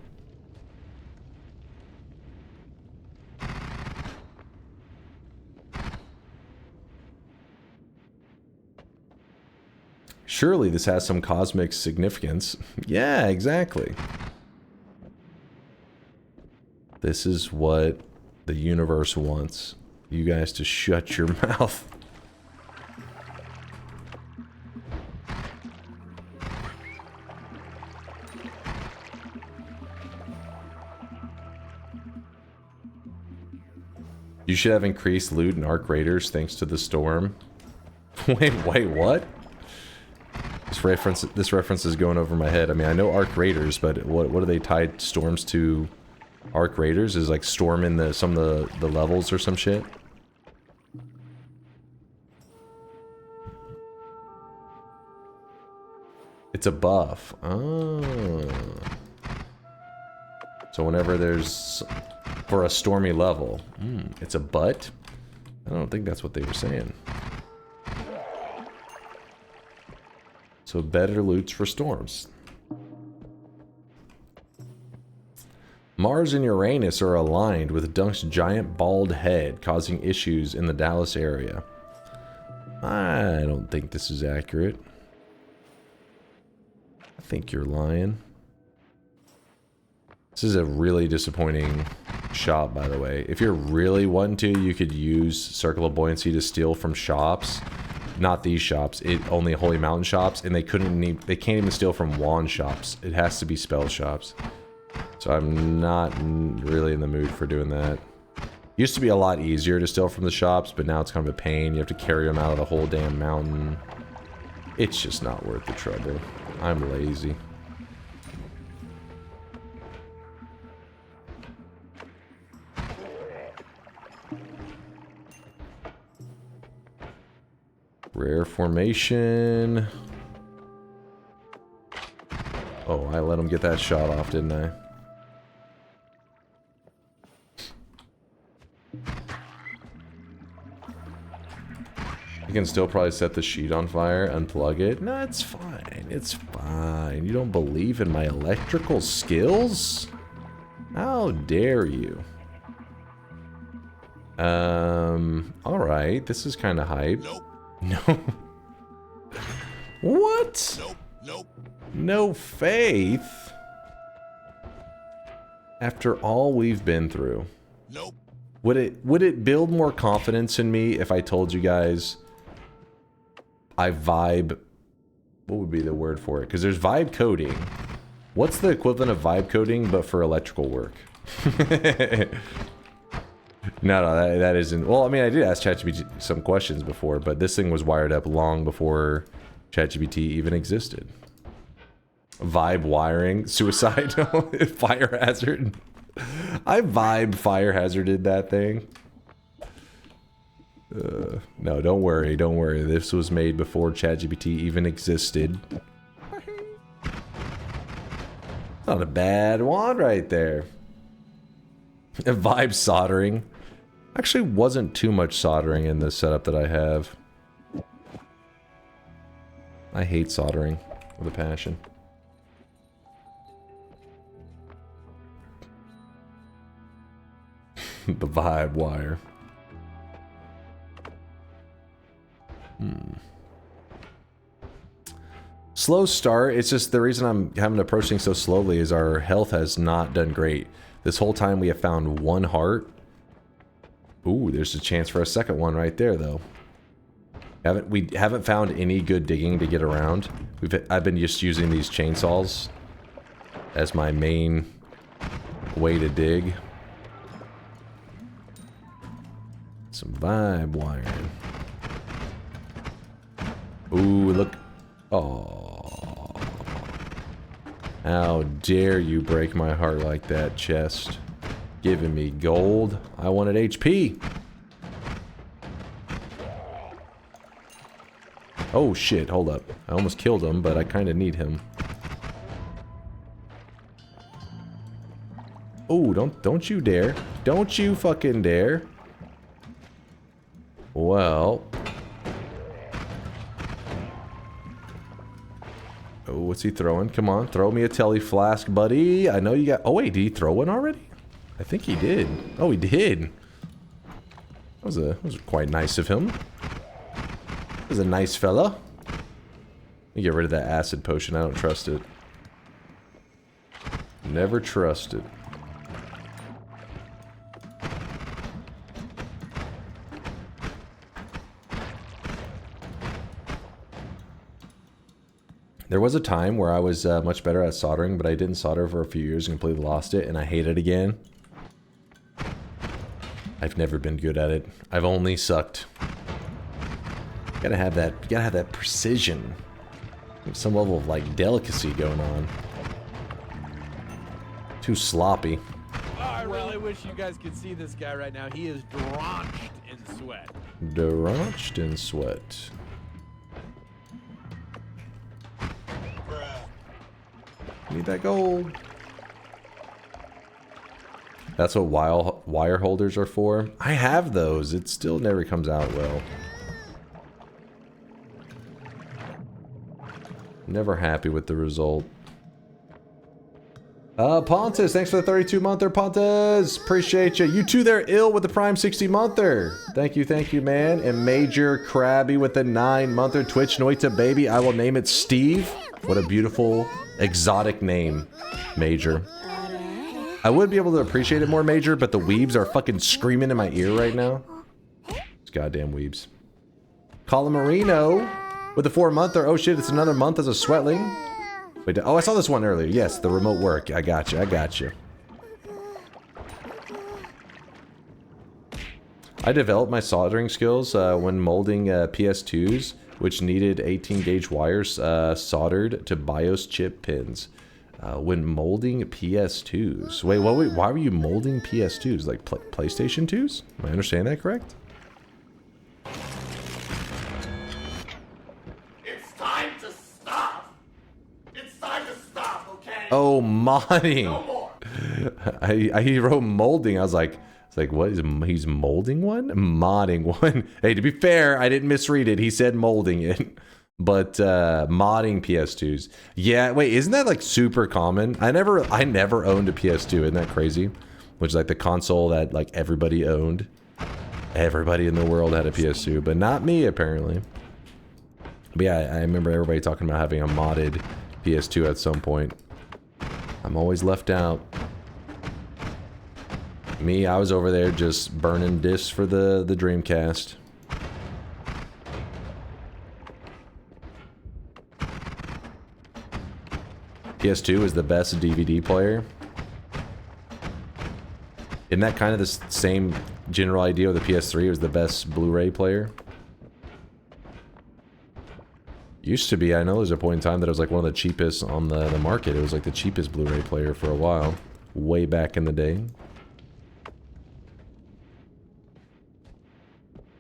Surely this has some cosmic significance. Yeah, exactly. This is what the universe wants. You guys to shut your mouth. You should have increased loot and arc raiders thanks to the storm. Wait, what? This reference is going over my head. I mean, I know arc raiders, but what are they tied storms to? Arc raiders is like storm in some of the levels or some shit. It's a buff. Oh. So whenever there's for a stormy level, it's a butt. I don't think that's what they were saying. So better loots for storms. Mars and Uranus are aligned with Dunk's giant bald head, causing issues in the Dallas area. I don't think this is accurate. I think you're lying. This is a really disappointing shop, by the way. If you're really wanting to, you could use Circle of Buoyancy to steal from shops. Not these shops, only Holy Mountain shops, and they can't even steal from wand shops. It has to be spell shops. So I'm not really in the mood for doing that. Used to be a lot easier to steal from the shops, but now it's kind of a pain. You have to carry them out of the whole damn mountain. It's just not worth the trouble. I'm lazy. Rare formation. Oh, I let him get that shot off, didn't I? You can still probably set the sheet on fire, unplug it. No, it's fine. It's fine. You don't believe in my electrical skills? How dare you? Alright. This is kind of hype. Nope. No. What? Nope. Nope. No faith? After all we've been through. Nope. Would it build more confidence in me if I told you guys I vibe? What would be the word for it? Because there's vibe coding. What's the equivalent of vibe coding but for electrical work? No, that isn't. Well, I mean, I did ask ChatGPT some questions before, but this thing was wired up long before ChatGPT even existed. Vibe wiring, suicide, fire hazard. I vibe fire hazarded that thing. No, don't worry, don't worry. This was made before ChatGPT even existed. Not a bad wand right there. Vibe soldering. Actually wasn't too much soldering in the setup that I have. I hate soldering with a passion. The vibe wire. Slow start. It's just the reason I'm having to approach things so slowly is our health has not done great. This whole time we have found one heart. Ooh, there's a chance for a second one right there, though. We haven't found any good digging to get around. I've been just using these chainsaws as my main way to dig. Some vibe wiring. Ooh, look. Oh. How dare you break my heart like that, chest. Giving me gold. I wanted HP. Oh shit, hold up. I almost killed him, but I kind of need him. Oh, don't you dare. Don't you fucking dare. Well. Oh, what's he throwing? Come on, throw me a telly flask, buddy. I know you got... Oh, wait, did he throw one already? I think he did. Oh, he did. That was quite nice of him. That was a nice fella. Let me get rid of that acid potion. I don't trust it. Never trust it. There was a time where I was much better at soldering, but I didn't solder for a few years and completely lost it, and I hate it again. I've never been good at it. I've only sucked. You gotta have that precision. Some level of like delicacy going on. Too sloppy. Oh, I really wish you guys could see this guy right now. He is drenched in sweat. Drenched in sweat. Need that gold. That's what wire holders are for. I have those. It still never comes out well. Never happy with the result. Pontus, thanks for the 32-monther, Pontus. Appreciate you. You two there, ill with the Prime 60-monther. Thank you, man. And Major Krabby with the 9-monther. Twitch Noita, baby. I will name it Steve. What a beautiful, exotic name, Major. I would be able to appreciate it more, Major, but the weebs are fucking screaming in my ear right now. It's goddamn weebs. Colamarino with the 4-monther. Oh shit, it's another month as a sweatling. Wait, oh, I saw this one earlier. Yes, the remote work. I got you. I developed my soldering skills when molding PS2s, which needed 18-gauge wires soldered to BIOS chip pins. When molding PS2s. Wait, why were you molding PS2s? Like PlayStation 2s? Am I understanding that correct? It's time to stop. It's time to stop, okay? Oh, modding. No more. He wrote molding. I was like, what is he's molding one? Modding one. Hey, to be fair, I didn't misread it. He said molding it. But modding PS2s. Yeah, wait, isn't that like super common? I never owned a PS2. Isn't that crazy? Which is like the console that like everybody owned. Everybody in the world had a PS2, but not me apparently. But yeah, I remember everybody talking about having a modded PS2 at some point. I'm always left out. Me, I was over there just burning discs for the Dreamcast. PS2 is the best DVD player. Isn't that kind of the same general idea with the PS3 was the best Blu-ray player? Used to be. I know there was a point in time that it was like one of the cheapest on the market. It was like the cheapest Blu-ray player for a while. Way back in the day.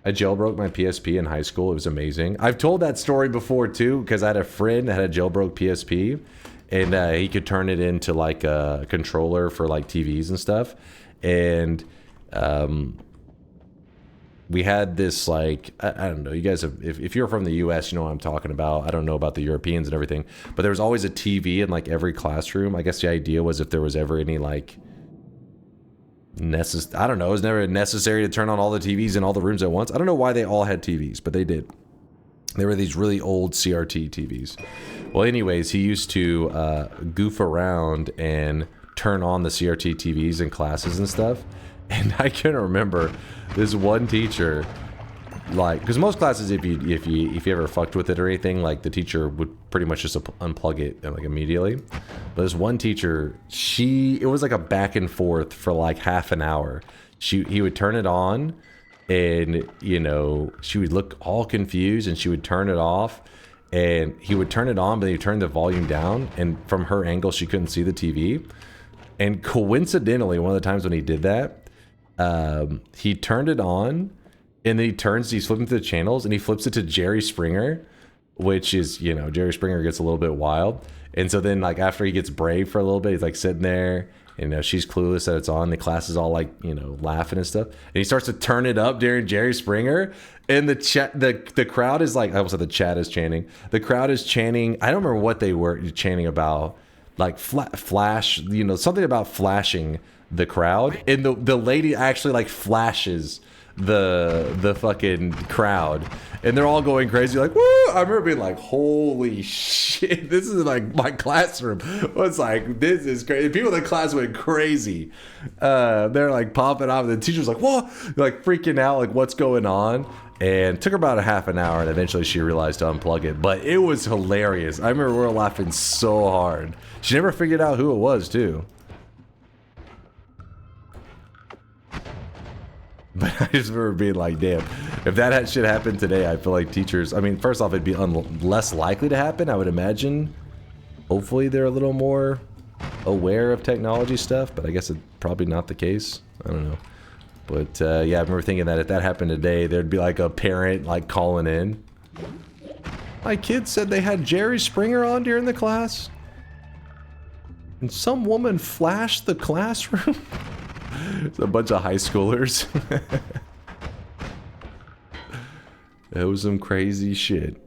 I jailbroke my PSP in high school. It was amazing. I've told that story before too, because I had a friend that had a jailbroke PSP, and he could turn it into like a controller for like TVs and stuff. And we had this like, I don't know, you guys have, if you're from the US, you know what I'm talking about. I don't know about the Europeans and everything, but there was always a TV in like every classroom. I guess the idea was if there was ever any like I don't know, it was never necessary to turn on all the TVs in all the rooms at once. I don't know why they all had TVs, but they did. There were these really old CRT TVs. Well, anyways, he used to goof around and turn on the CRT TVs in classes and stuff. And I can remember this one teacher, like, because most classes, if you ever fucked with it or anything, like the teacher would pretty much just unplug it like immediately. But this one teacher, it was like a back and forth for like half an hour. He would turn it on, and you know, she would look all confused, and she would turn it off, and he would turn it on, but he turned the volume down, and from her angle, she couldn't see the TV. And coincidentally, one of the times when he did that, he turned it on, and then he's flipping through the channels, and he flips it to Jerry Springer, which is, you know, Jerry Springer gets a little bit wild. And so then, like, after he gets brave for a little bit, he's like sitting there, and, you know, she's clueless that it's on. The class is all like, you know, laughing and stuff. And he starts to turn it up during Jerry Springer, and the crowd is like, I almost said the chat is chanting. The crowd is chanting. I don't remember what they were chanting about, like flash, you know, something about flashing the crowd. And the lady actually like flashes the fucking crowd, and they're all going crazy like, woo! I remember being like, holy shit, this is like my classroom. It's like, this is crazy. People in the class went crazy. They're like popping off, and the teacher's like, whoa, like freaking out, like what's going on. And it took her about a half an hour, and eventually she realized to unplug it. But it was hilarious. I remember we were laughing so hard. She never figured out who it was too. But I just remember being like, damn, if that shit happened today, I feel like teachers, I mean, first off, it'd be less likely to happen, I would imagine. Hopefully they're a little more aware of technology stuff, but I guess it's probably not the case. I don't know. But yeah, I remember thinking that if that happened today, there'd be like a parent like calling in. My kid said they had Jerry Springer on during the class, and some woman flashed the classroom. It's a bunch of high schoolers. That was some crazy shit.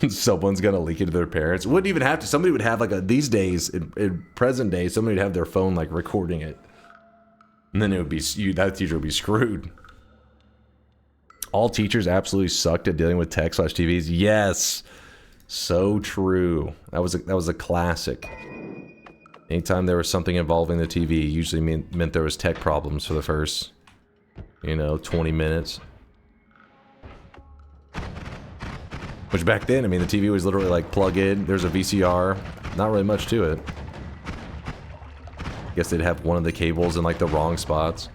Someone's gonna leak it to their parents. Wouldn't even have to. Somebody would have like these days, in present day, somebody would have their phone like recording it, and then it would be that teacher would be screwed. All teachers absolutely sucked at dealing with tech/TVs. Yes. So true. That was a classic. Anytime there was something involving the TV, usually meant there was tech problems for the first, you know, 20 minutes. Which back then, I mean, the TV was literally like plug in, there's a VCR, not really much to it. I guess they'd have one of the cables in like the wrong spots.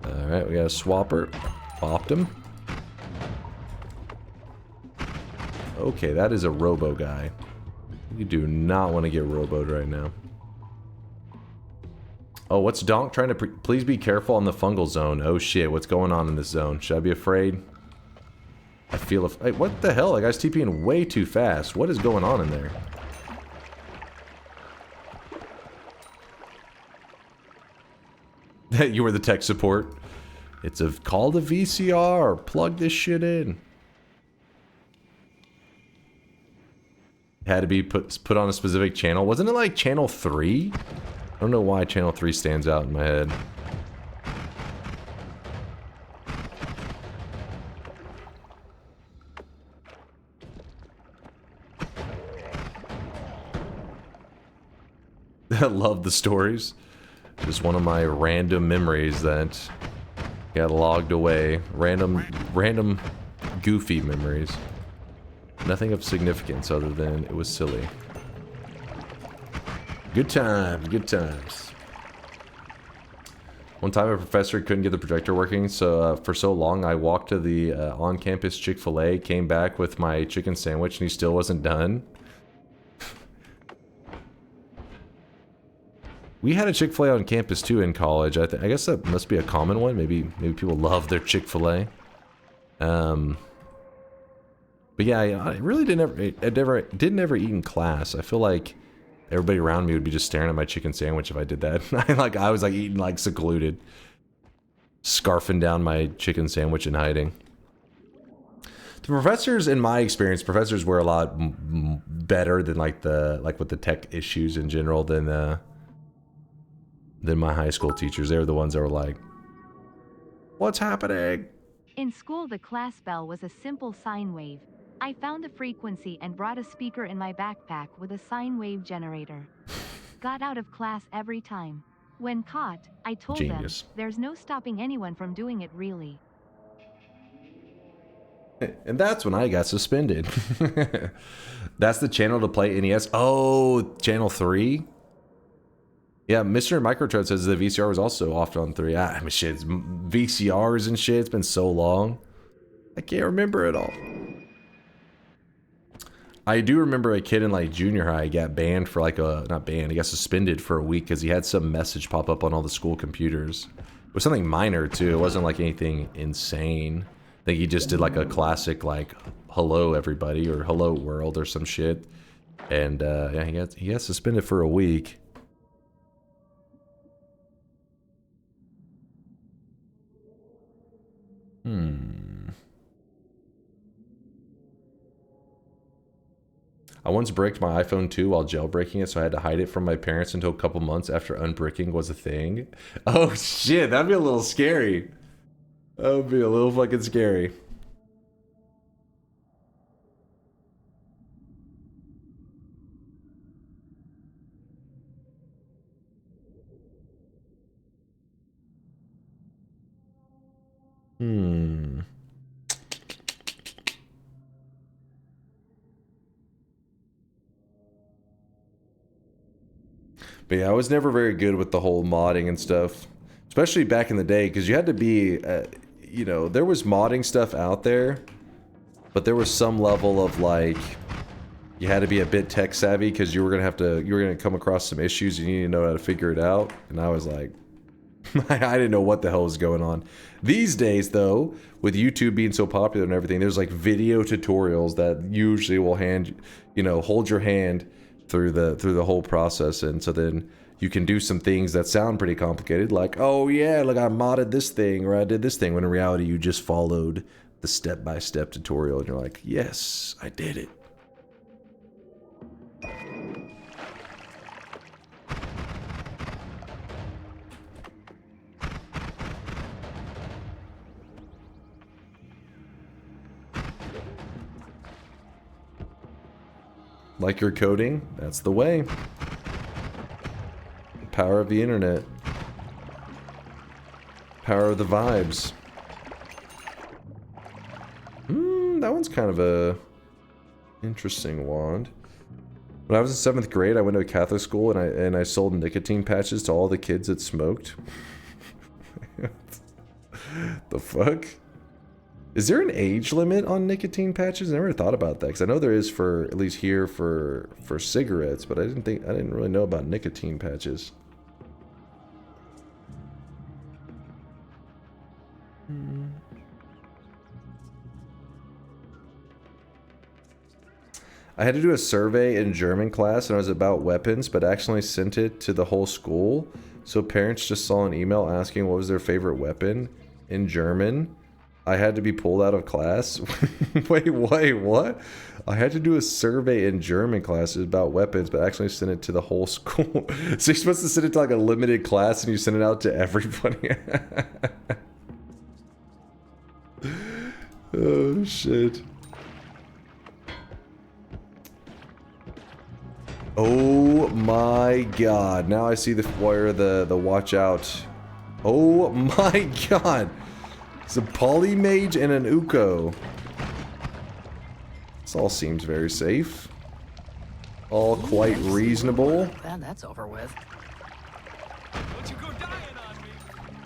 Alright, we got a swapper. Popped him. Okay, that is a robo guy. You do not want to get roboed right now. Oh, what's Donk trying to please be careful on the fungal zone. Oh shit, what's going on in this zone? Should I be afraid? I feel hey, what the hell? That guy's TPing way too fast. What is going on in there? You were the tech support. It's called a VCR. Plug this shit in. Had to be put on a specific channel. Wasn't it like channel 3? I don't know why channel 3 stands out in my head. Love the stories. Just one of my random memories that got logged away. Random goofy memories. Nothing of significance other than it was silly. Good times, good times. One time a professor couldn't get the projector working, so for so long I walked to the on-campus Chick-fil-A, came back with my chicken sandwich, and he still wasn't done. We had a Chick-fil-A on campus too in college. I guess that must be a common one. Maybe people love their Chick-fil-A. But yeah, I really didn't ever eat in class. I feel like everybody around me would be just staring at my chicken sandwich if I did that. I was like eating like secluded, scarfing down my chicken sandwich and hiding. The professors, in my experience, professors were a lot better than with the tech issues in general than my high school teachers. They were the ones that were like, "What's happening?" In school, the class bell was a simple sine wave. I found the frequency and brought a speaker in my backpack with a sine wave generator. Got out of class every time. When caught, I told them, there's no stopping anyone from doing it really. And that's when I got suspended. That's the channel to play NES. Oh, channel 3? Yeah, Mr. Microtrud says the VCR was also off on 3. I mean, shit, VCRs and shit, it's been so long. I can't remember it all. I do remember a kid in like junior high got banned for like not banned, he got suspended for a week because he had some message pop up on all the school computers. It was something minor too, it wasn't like anything insane. I think he just did like a classic like hello everybody or hello world or some shit. And yeah, he got suspended for a week. I once bricked my iPhone 2 while jailbreaking it, so I had to hide it from my parents until a couple months after unbricking was a thing. Oh shit, that'd be a little scary. That would be a little fucking scary. But yeah, I was never very good with the whole modding and stuff. Especially back in the day, because you had to be, you know, there was modding stuff out there, but there was some level of like, you had to be a bit tech savvy because you were gonna come across some issues and you need to know how to figure it out. And I was like, I didn't know what the hell was going on. These days, though, with YouTube being so popular and everything, there's like video tutorials that usually will hold your hand through the whole process, and so then you can do some things that sound pretty complicated, like, oh yeah, like I modded this thing or I did this thing, when in reality you just followed the step-by-step tutorial and you're like, yes, I did it. Like your coding? That's the way. The power of the internet. Power of the vibes. That one's kind of a interesting wand. When I was in 7th grade, I went to a Catholic school and I sold nicotine patches to all the kids that smoked. The fuck? Is there an age limit on nicotine patches? I never thought about that, because I know there is for, at least here, for cigarettes, but I didn't really know about nicotine patches. I had to do a survey in German class, and it was about weapons, but accidentally sent it to the whole school, so parents just saw an email asking what was their favorite weapon in German. I had to be pulled out of class. wait, what? I had to do a survey in German classes about weapons, but actually sent it to the whole school. So you're supposed to send it to like a limited class and you send it out to everybody. Oh, shit. Oh my god. Now I see where the watch out. Oh my god. It's a Polymage and an Uko. This all seems very safe. All quite reasonable. Glad that's over with.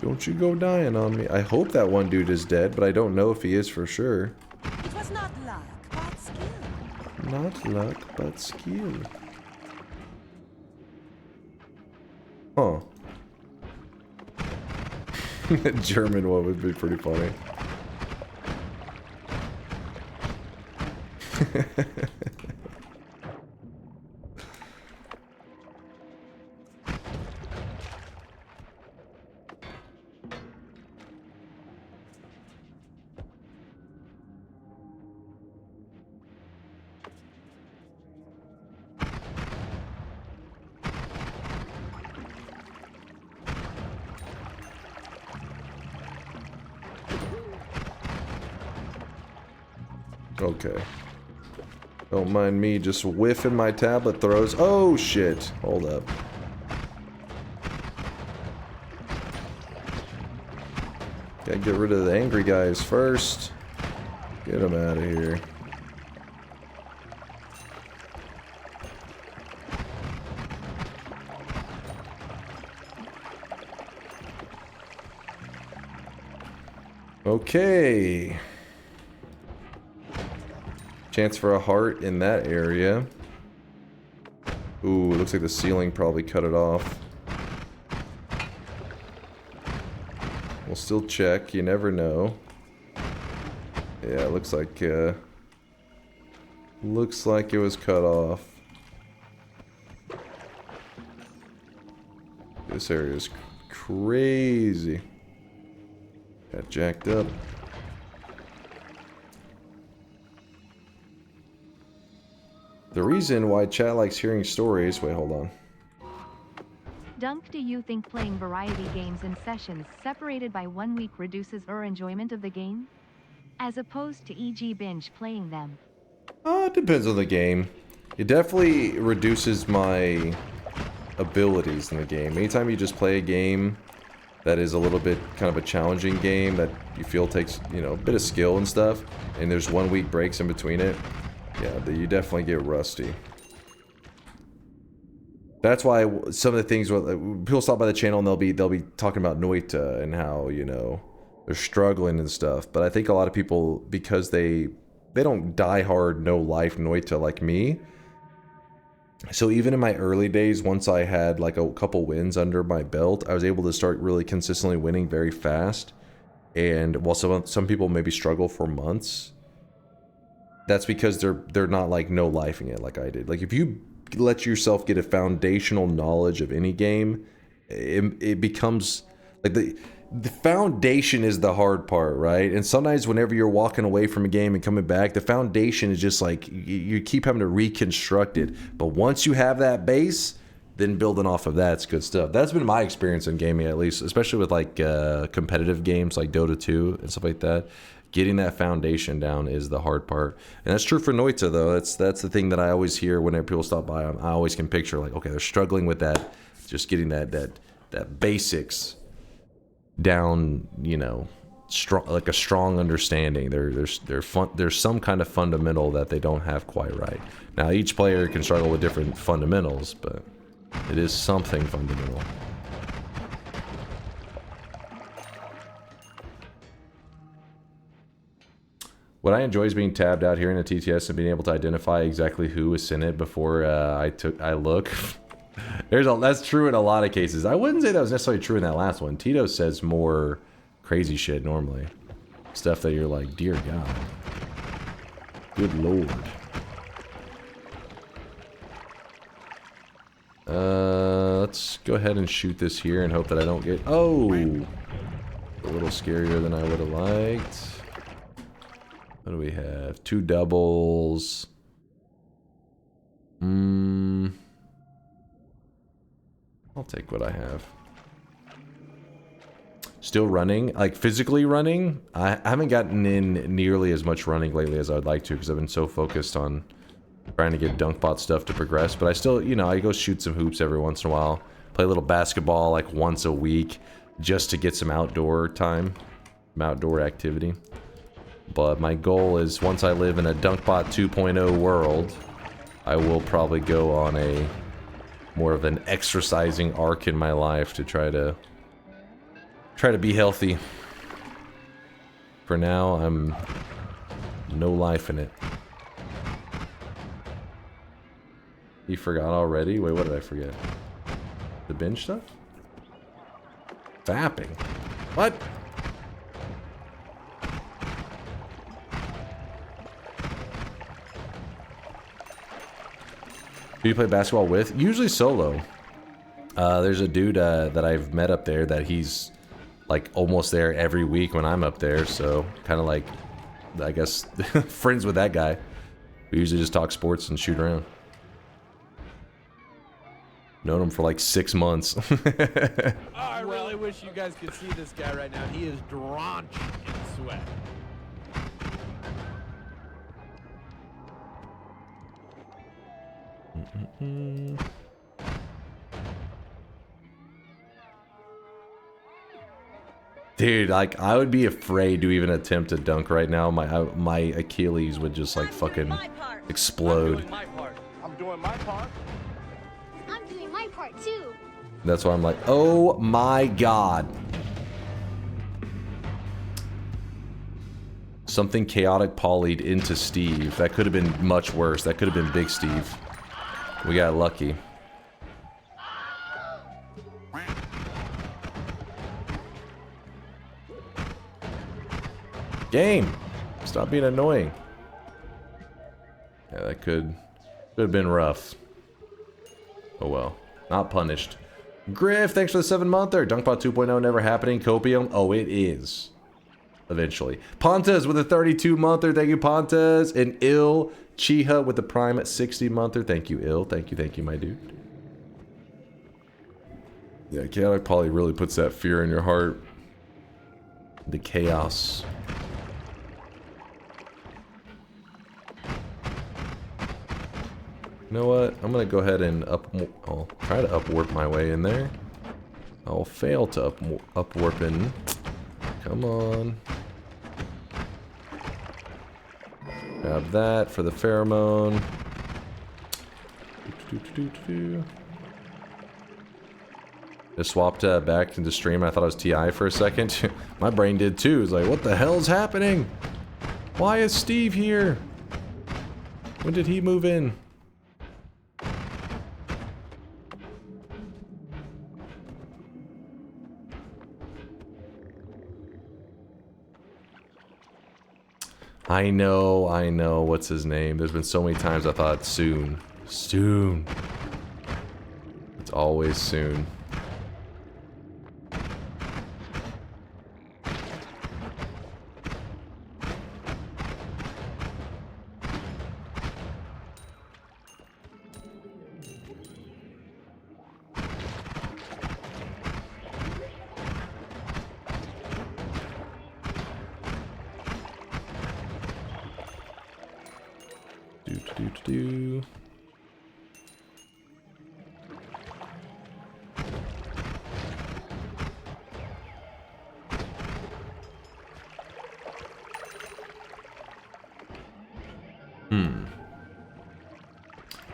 Don't you go dying on me. I hope that one dude is dead, but I don't know if he is for sure. It was not luck, but skill. Not luck, but skill. Huh. German one would be pretty funny. Okay. Don't mind me just whiffing my tablet throws. Oh shit. Hold up. Gotta get rid of the angry guys first. Get them out of here. Okay. Chance for a heart in that area. Ooh, looks like the ceiling probably cut it off. We'll still check, you never know. Yeah, looks like it was cut off. This area is crazy. Got jacked up. The reason why chat likes hearing stories... Wait, hold on. Dunk, do you think playing variety games in sessions separated by 1 week reduces your enjoyment of the game? As opposed to e.g. binge playing them? It depends on the game. It definitely reduces my abilities in the game. Anytime you just play a game that is a little bit kind of a challenging game that you feel takes, you know, a bit of skill and stuff, and there's 1 week breaks in between it, yeah, you definitely get rusty. That's why some of the things, people stop by the channel and they'll be talking about Noita and how, you know, they're struggling and stuff. But I think a lot of people, because they don't die hard, no life Noita like me. So even in my early days, once I had like a couple wins under my belt, I was able to start really consistently winning very fast. And while some people maybe struggle for months, that's because they're not like no lifing it like I did. Like if you let yourself get a foundational knowledge of any game, it becomes like the foundation is the hard part, right? And sometimes whenever you're walking away from a game and coming back, the foundation is just like you keep having to reconstruct it. But once you have that base, then building off of that's good stuff. That's been my experience in gaming, at least, especially with like competitive games like Dota 2 and stuff like that. Getting that foundation down is the hard part. And that's true for Noita, though. That's the thing that I always hear whenever people stop by. I always can picture, like, okay, they're struggling with that, just getting that basics down, you know, like a strong understanding. There's some kind of fundamental that they don't have quite right. Now, each player can struggle with different fundamentals, but it is something fundamental. What I enjoy is being tabbed out here in a TTS and being able to identify exactly who is in it before I look. That's true in a lot of cases. I wouldn't say that was necessarily true in that last one. Tito says more crazy shit normally. Stuff that you're like, dear God. Good Lord. Let's go ahead and shoot this here and hope that I don't get... Oh! A little scarier than I would have liked. What do we have? 2 doubles. I'll take what I have. Still running, like physically running. I haven't gotten in nearly as much running lately as I'd like to because I've been so focused on trying to get DunkBot stuff to progress, but I still, you know, I go shoot some hoops every once in a while. Play a little basketball like once a week just to get some outdoor time, some outdoor activity. But my goal is once I live in a DunkBot 2.0 world, I will probably go on a more of an exercising arc in my life to try to be healthy. For now, I'm no life in it. You forgot already? Wait, what did I forget? The binge stuff? Fapping. What? Who do you play basketball with? Usually solo. There's a dude that I've met up there that he's like almost there every week when I'm up there, so kind of like, I guess, friends with that guy. We usually just talk sports and shoot around. Known him for like 6 months. Oh, I really wish you guys could see this guy right now. He is drenched in sweat. Dude, like, I would be afraid to even attempt to dunk right now. My Achilles would just like fucking explode. I'm doing my part. I'm doing my part too. That's why I'm like, oh my god. Something chaotic poly'd into Steve. That could have been much worse. That could have been Big Steve. We got lucky. Game! Stop being annoying. Yeah, that could have been rough. Oh well. Not punished. Griff, thanks for the 7-monther. DunkBot 2.0 never happening. Copium. Oh, it is. Eventually. Pontas with a 32-monther. Thank you, Pontas. And Ill Chiha with the Prime at 60-monther. Thank you, Ill. Thank you, my dude. Yeah, Chaotic Poly really puts that fear in your heart. The chaos. You know what? I'm gonna go ahead and I'll try to upwarp my way in there. I'll fail to upwarp in. Come on. Grab that for the pheromone. Just swapped back into stream. I thought it was TI for a second. My brain did too. It's like, what the hell's happening? Why is Steve here? When did he move in? I know. What's his name? There's been so many times I thought soon. Soon. It's always soon.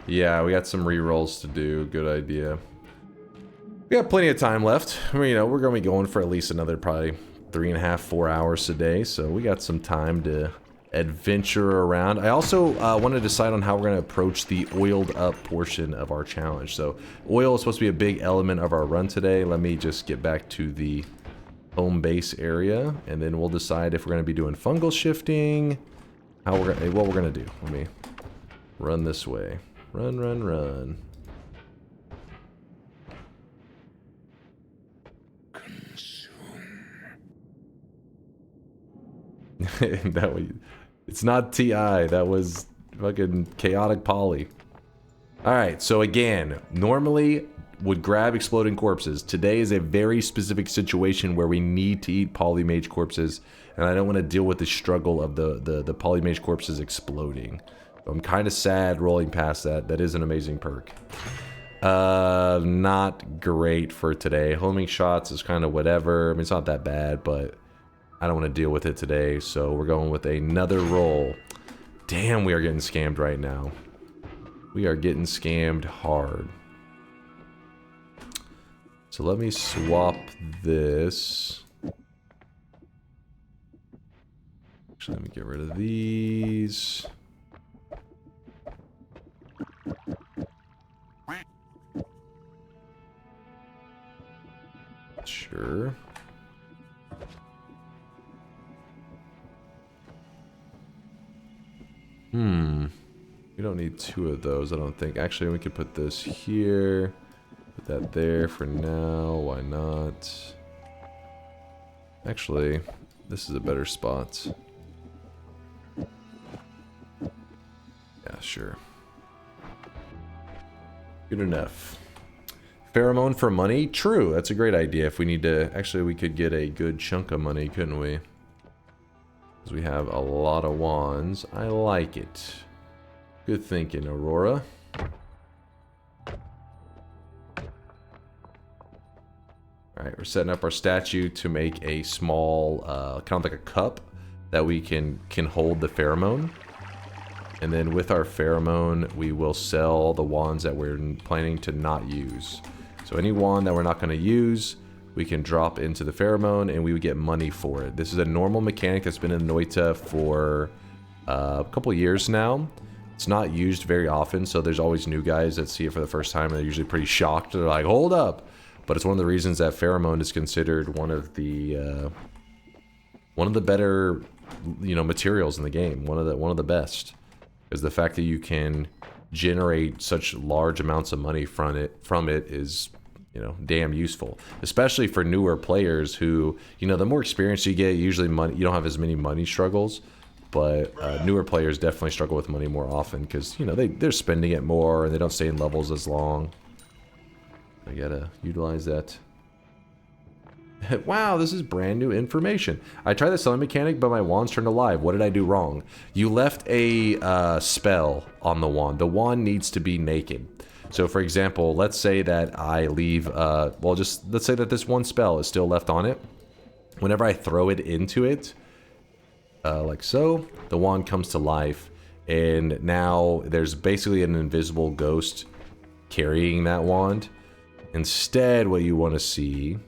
Yeah, we got some re-rolls to do. Good idea. We got plenty of time left. I mean, you know, we're going to be going for at least another probably 3.5, 4 hours today. So we got some time to adventure around. I also want to decide on how we're going to approach the oiled up portion of our challenge. So oil is supposed to be a big element of our run today. Let me just get back to the home base area, and then we'll decide if we're going to be doing fungal shifting, what we're going to do. Let me run this way. Run. That was, it's not TI, that was fucking chaotic poly. Alright, so again, normally would grab exploding corpses. Today is a very specific situation where we need to eat polymage corpses, and I don't want to deal with the struggle of the polymage corpses exploding. I'm kind of sad rolling past that. That is an amazing perk. Not great for today. Homing shots is kind of whatever. I mean, it's not that bad, but I don't want to deal with it today. So we're going with another roll. Damn, we are getting scammed right now. We are getting scammed hard. So let me swap this. Actually, let me get rid of these. Sure. We don't need 2 of those, I don't think. Actually, we could put this here. Put that there for now. Why not? Actually, this is a better spot. Yeah, sure. Good enough. Pheromone for money? True, that's a great idea. If we need to... Actually, we could get a good chunk of money, couldn't we? Because we have a lot of wands. I like it. Good thinking, Aurora. Alright, we're setting up our statue to make a small, kind of like a cup that we can hold the pheromone. And then with our pheromone, we will sell the wands that we're planning to not use. So any wand that we're not going to use, we can drop into the pheromone and we would get money for it. This is a normal mechanic that's been in Noita for a couple years now. It's not used very often, so there's always new guys that see it for the first time and they're usually pretty shocked. They're like, hold up! But it's one of the reasons that pheromone is considered one of the better, you know, materials in the game. One of the best. Is the fact that you can generate such large amounts of money from it is, you know, damn useful. Especially for newer players who, you know, the more experience you get, usually you don't have as many money struggles. But newer players definitely struggle with money more often because, you know, they're spending it more and they don't stay in levels as long. I gotta utilize that. Wow, this is brand new information. I tried the selling mechanic, but my wand's turned alive. What did I do wrong? You left a spell on the wand. The wand needs to be naked. So, for example, let's say that I leave, let's say that this one spell is still left on it. Whenever I throw it into it, like so, the wand comes to life. And now there's basically an invisible ghost carrying that wand. Instead, what you want to see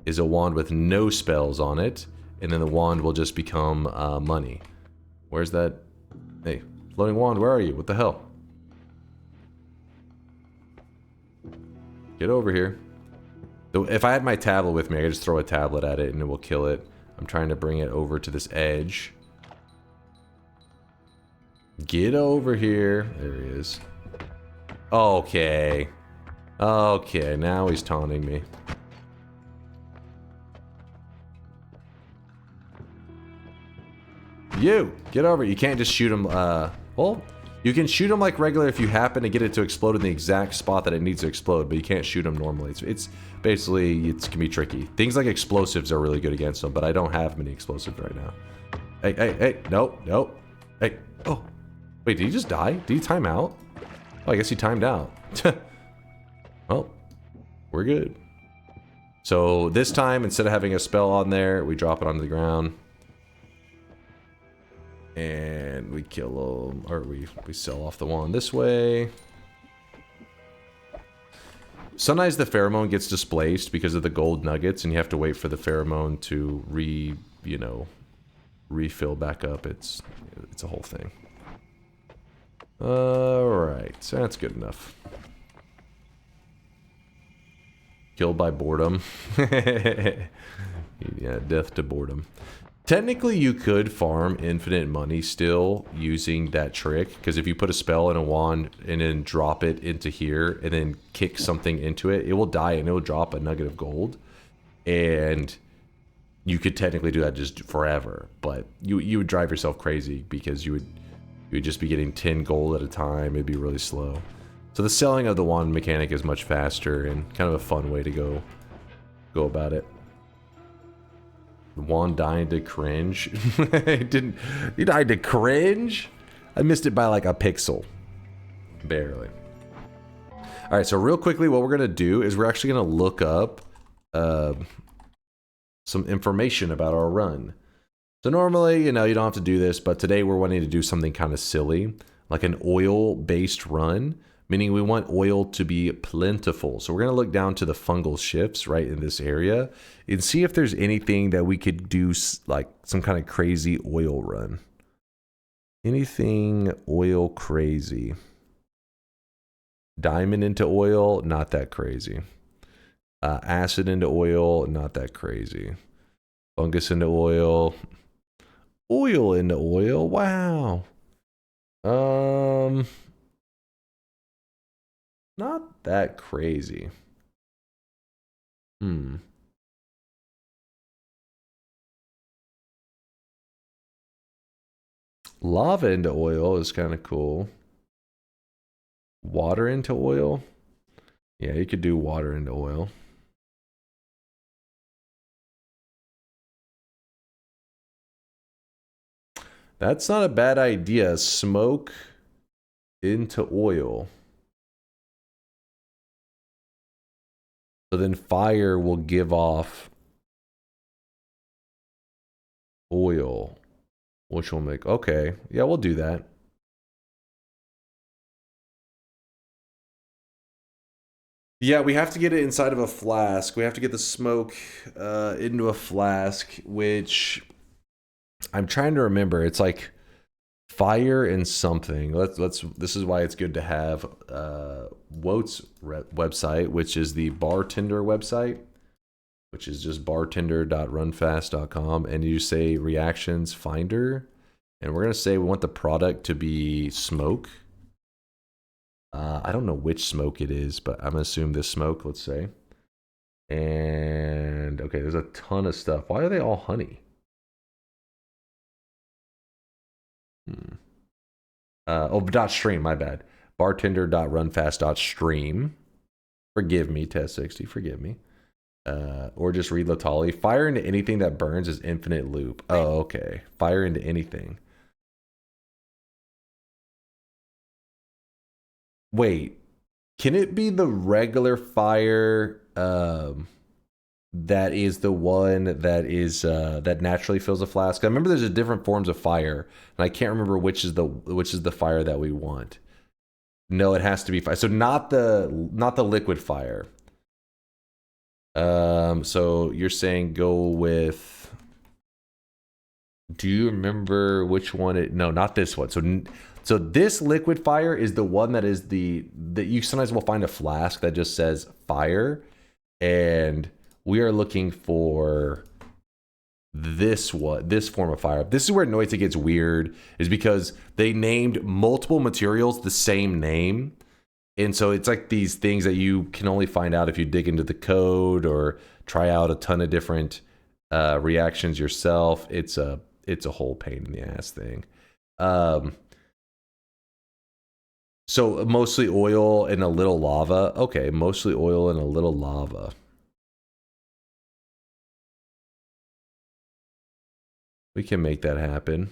is a wand with no spells on it, and then the wand will just become money. Where's that? Hey, floating wand, where are you? What the hell? Get over here. If I had my tablet with me, I could just throw a tablet at it and it will kill it. I'm trying to bring it over to this edge. Get over here. There he is. Okay. Okay, now he's taunting me. You! Get over it. You can't just shoot him, well, you can shoot him like regular if you happen to get it to explode in the exact spot that it needs to explode, but you can't shoot him normally. It's basically, it can be tricky. Things like explosives are really good against them, but I don't have many explosives right now. Hey, hey, hey, nope, nope. Hey, oh. Wait, did he just die? Did he time out? Oh, I guess he timed out. Well, we're good. So this time, instead of having a spell on there, we drop it onto the ground. And we kill him, or we sell off the wand this way. Sometimes the pheromone gets displaced because of the gold nuggets, and you have to wait for the pheromone to refill back up. It's a whole thing. Alright, so that's good enough. Killed by boredom. Yeah, death to boredom. Technically, you could farm infinite money still using that trick, because if you put a spell in a wand and then drop it into here and then kick something into it, it will die and it will drop a nugget of gold. And you could technically do that just forever, but you would drive yourself crazy because you would just be getting 10 gold at a time. It'd be really slow. So the selling of the wand mechanic is much faster and kind of a fun way to go about it. Wand died to cringe. He died to cringe? I missed it by like a pixel. Barely. All right, so real quickly, what we're going to do is we're actually going to look up some information about our run. So normally, you know, you don't have to do this, but today we're wanting to do something kind of silly, like an oil-based run, meaning we want oil to be plentiful. So we're going to look down to the fungal shifts right in this area and see if there's anything that we could do, like some kind of crazy oil run. Anything oil crazy. Diamond into oil, not that crazy. Acid into oil, not that crazy. Fungus into oil. Oil into oil, wow. Not that crazy. Lava into oil is kind of cool. Water into oil? Yeah, you could do water into oil. That's not a bad idea. Smoke into oil. So then fire will give off oil, which will make... Okay, yeah, we'll do that. Yeah, we have to get it inside of a flask. We have to get the smoke into a flask, which I'm trying to remember. It's like fire and something. This is why it's good to have Woat's website, which is the bartender website, which is just bartender.runfast.com, and you say reactions finder, and we're gonna say we want the product to be smoke. I don't know which smoke it is, but I'm gonna assume this smoke, let's say. And okay, there's a ton of stuff. Why are they all honey? .stream, my bad. Bartender.runfast.stream. Forgive me, Test60, forgive me. Or just read Latali. Fire into anything that burns is infinite loop. Oh, okay. Fire into anything. Wait, can it be the regular fire that is the one that is that naturally fills a flask? I remember there's a different forms of fire, and I can't remember which is the fire that we want. No, it has to be fire. So not the liquid fire. So you're saying go with... Do you remember which one it... No, not this one. So this liquid fire is the one that is that you sometimes will find a flask that just says fire, and we are looking for this form of fire. This is where Noita gets weird, is because they named multiple materials the same name, and so it's like these things that you can only find out if you dig into the code or try out a ton of different reactions yourself. It's a whole pain in the ass thing. So mostly oil and a little lava. Okay, mostly oil and a little lava. We can make that happen.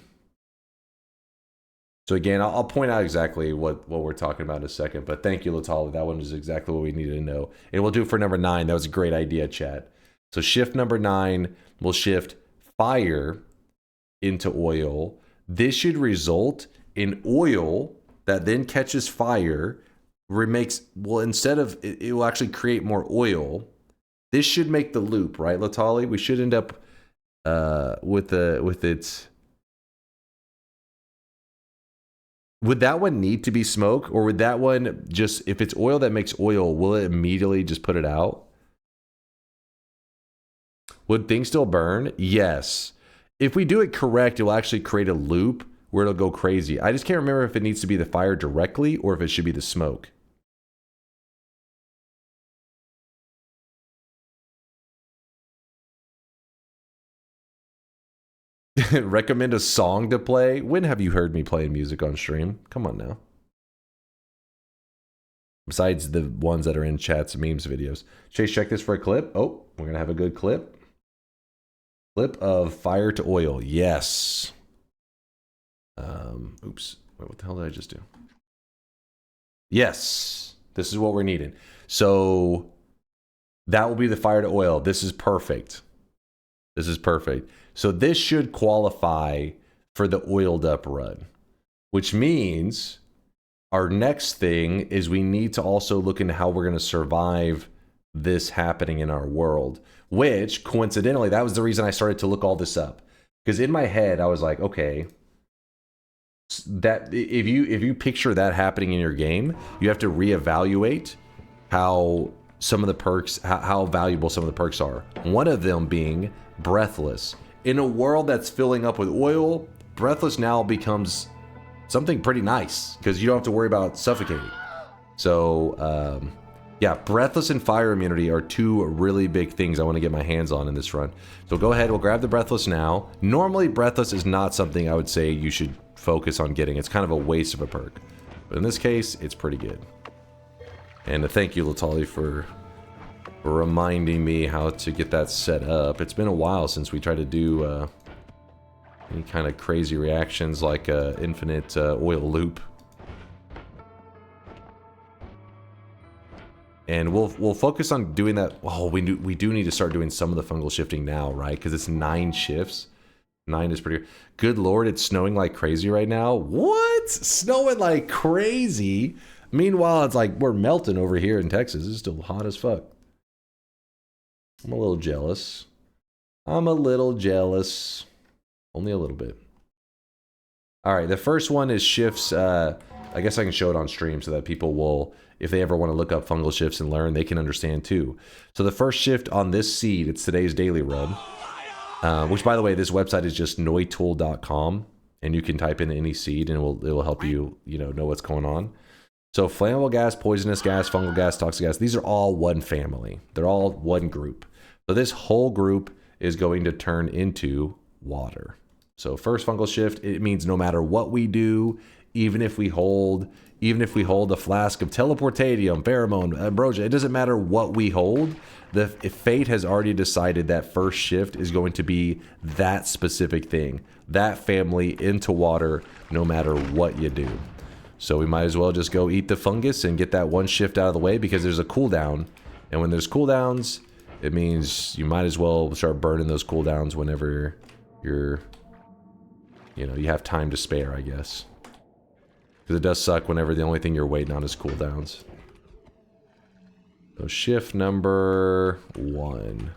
So again, I'll point out exactly what we're talking about in a second, but thank you, Latali. That one is exactly what we needed to know. And we'll do it for number 9. That was a great idea, chat. So shift number 9 will shift fire into oil. This should result in oil that then catches fire, instead of, it will actually create more oil. This should make the loop, right, Latali? We should end up with its... Would that one need to be smoke, or would that one just, if it's oil that makes oil, will it immediately just put it out? Would things still burn? Yes. If we do it correct, it will actually create a loop where it'll go crazy. I just can't remember if it needs to be the fire directly or if it should be the smoke. Recommend a song to play? When have you heard me playing music on stream? Come on now. Besides the ones that are in chats, memes, videos. Chase, check this for a clip. Oh, we're gonna have a good clip. Clip of fire to oil. Yes. Oops. Wait, what the hell did I just do? Yes, this is what we're needing. So that will be the fire to oil. This is perfect. This is perfect. So this should qualify for the oiled up run, which means our next thing is we need to also look into how we're going to survive this happening in our world, which coincidentally, that was the reason I started to look all this up. Because in my head, I was like, okay, that if you picture that happening in your game, you have to reevaluate how some of the perks, how valuable some of the perks are. One of them being Breathless. In a world that's filling up with oil, Breathless now becomes something pretty nice because you don't have to worry about suffocating. So, yeah, Breathless and Fire Immunity are two really big things I want to get my hands on in this run. So go ahead, we'll grab the Breathless now. Normally, Breathless is not something I would say you should focus on getting. It's kind of a waste of a perk. But in this case, it's pretty good. And thank you, Latali, for reminding me how to get that set up. It's been a while since we tried to do any kind of crazy reactions like infinite oil loop. And we'll focus on doing that. Oh, we do need to start doing some of the fungal shifting now, right? Because it's 9 shifts. 9 is pretty good. Lord, it's snowing like crazy right now. What? Snowing like crazy? Meanwhile, it's like we're melting over here in Texas. It's still hot as fuck. I'm a little jealous. I'm a little jealous. Only a little bit. All right, the first one is shifts. I guess I can show it on stream so that people will, if they ever want to look up fungal shifts and learn, they can understand too. So the first shift on this seed, it's today's daily run. Which, by the way, this website is just noitool.com, and you can type in any seed and it will help you, know what's going on. So flammable gas, poisonous gas, fungal gas, toxic gas, these are all one family. They're all one group. So this whole group is going to turn into water. So first fungal shift, it means no matter what we do, even if we hold a flask of teleportadium, pheromone, ambrosia, it doesn't matter what we hold. If fate has already decided that first shift is going to be that specific thing, that family into water, no matter what you do. So we might as well just go eat the fungus and get that one shift out of the way because there's a cooldown. And when there's cooldowns, it means you might as well start burning those cooldowns whenever you have time to spare, I guess. Because it does suck whenever the only thing you're waiting on is cooldowns. So shift number 1.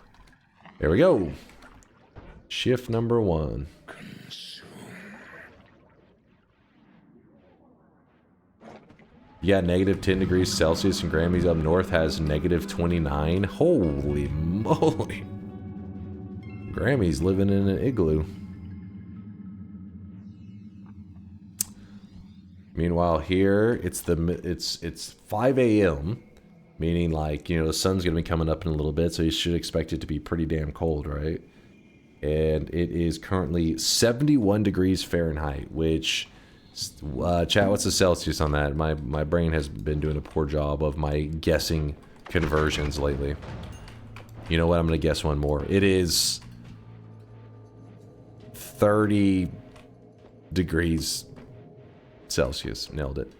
There we go. Shift number 1. Yeah, negative 10 degrees Celsius, and Grammy's up north has negative 29. Holy moly. Grammy's living in an igloo. Meanwhile here, it's 5 a.m. Meaning like, the sun's going to be coming up in a little bit, so you should expect it to be pretty damn cold, right? And it is currently 71 degrees Fahrenheit, which... chat, what's the Celsius on that? My brain has been doing a poor job of my guessing conversions lately. You know what? I'm going to guess one more. It is 30 degrees Celsius. Nailed it.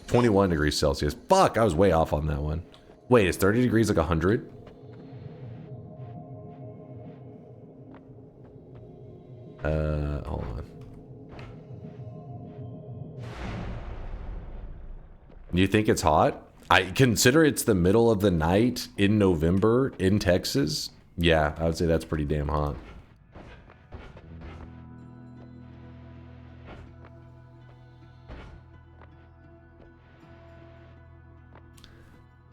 21 degrees Celsius. Fuck, I was way off on that one. Wait, is 30 degrees like 100? Hold on. You think it's hot? I consider it's the middle of the night in November in Texas. Yeah, I would say that's pretty damn hot.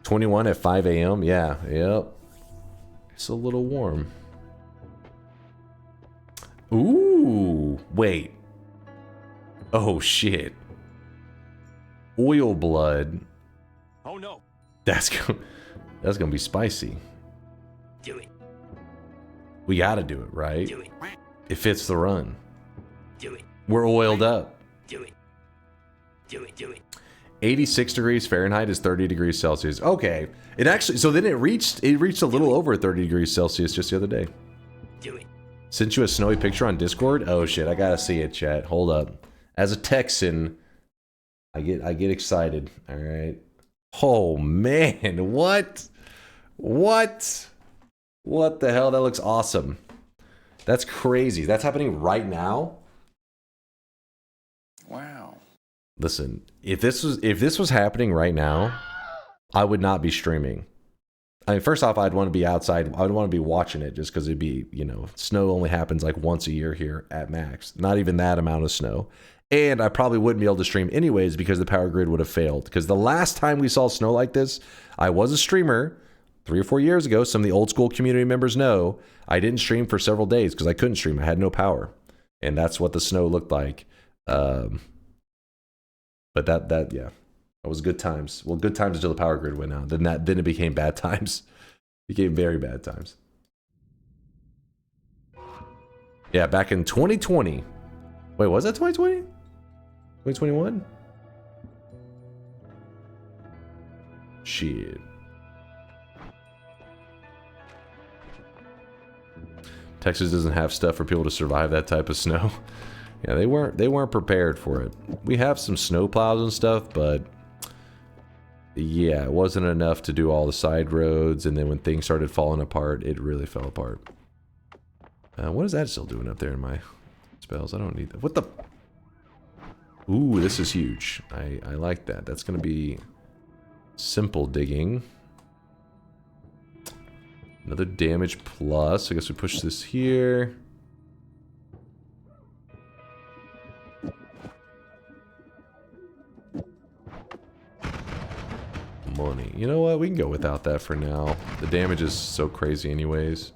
$21 at 5 a.m. Yeah, yep. It's a little warm. Ooh, wait. Oh shit. Oil blood. Oh no. That's gonna be spicy. Do it. We gotta do it, right? Do it. It fits the run. Do it. We're oiled up. Do it. Do it. Do it. 86 degrees Fahrenheit is 30 degrees Celsius. Okay. It actually, so then it reached a little over 30 degrees Celsius just the other day. Do it. Sent you a snowy picture on Discord? Oh shit, I gotta see it, chat. Hold up. As a Texan, I get excited. All right. Oh man, what? What the hell? That looks awesome. That's crazy. That's happening right now. Wow. Listen, if this was happening right now, I would not be streaming. I mean, first off, I'd want to be outside. I would want to be watching it just because it'd be, you know, snow only happens like once a year here at max. Not even that amount of snow. And I probably wouldn't be able to stream anyways because the power grid would have failed. Because the last time we saw snow like this, I was a streamer 3 or 4 years ago. Some of the old school community members know I didn't stream for several days because I couldn't stream. I had no power. And that's what the snow looked like. But that yeah. It was good times. Well, good times until the power grid went out. Then it became bad times. It became very bad times. Yeah, back in 2020. Wait, was that 2020? 2021? Shit. Texas doesn't have stuff for people to survive that type of snow. Yeah, they weren't prepared for it. We have some snow plows and stuff, but yeah, it wasn't enough to do all the side roads, and then when things started falling apart, it really fell apart. What is that still doing up there in my spells? I don't need that. What the? Ooh, this is huge. I like that. That's going to be simple digging. Another damage plus. I guess we push this here. Money. You know what? We can go without that for now. The damage is so crazy anyways.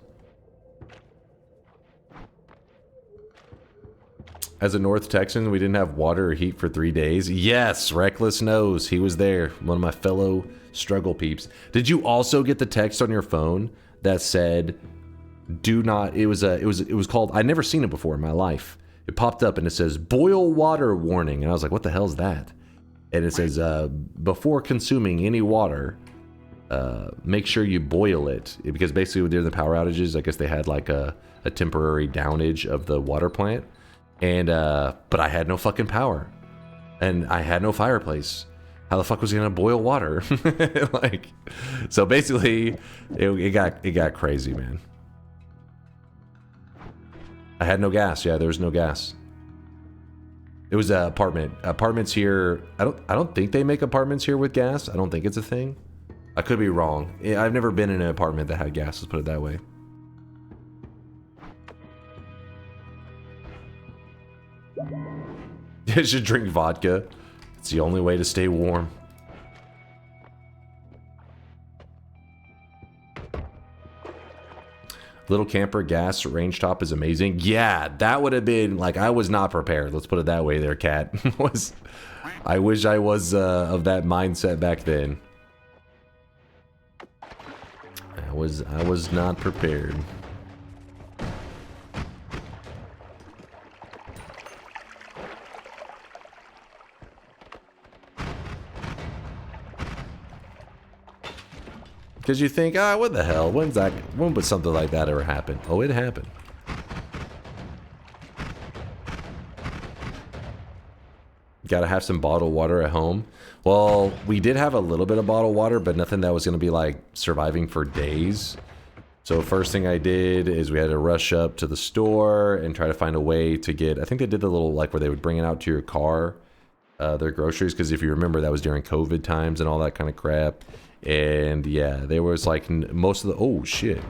As a North Texan, we didn't have water or heat for 3 days. Yes, Reckless knows. He was there. One of my fellow struggle peeps. Did you also get the text on your phone that said, "Do not"? It was called. I'd never seen it before in my life. It popped up and it says "Boil water warning," and I was like, "What the hell is that?" And it says, before consuming any water, make sure you boil it. Because basically during the power outages, I guess they had like a temporary downage of the water plant. And, but I had no fucking power. And I had no fireplace. How the fuck was I gonna boil water? Like, so basically, it got crazy, man. I had no gas. Yeah, there was no gas. It was an apartment. Apartments here. I don't think they make apartments here with gas. I don't think it's a thing. I could be wrong. I've never been in an apartment that had gas. Let's put it that way. You should drink vodka. It's the only way to stay warm. Little camper gas range top is amazing. Yeah, that would have been like, I was not prepared. Let's put it that way there, Cat. I wish I was of that mindset back then. I was not prepared. Because you think, ah, what the hell? When would something like that ever happen? Oh, it happened. Gotta have some bottled water at home. Well, we did have a little bit of bottled water, but nothing that was going to be like surviving for days. So first thing I did is we had to rush up to the store and try to find a way to get, I think they did the little, like where they would bring it out to your car, their groceries. Because if you remember, that was during COVID times and all that kind of crap. And yeah, there was like most of the, oh shit,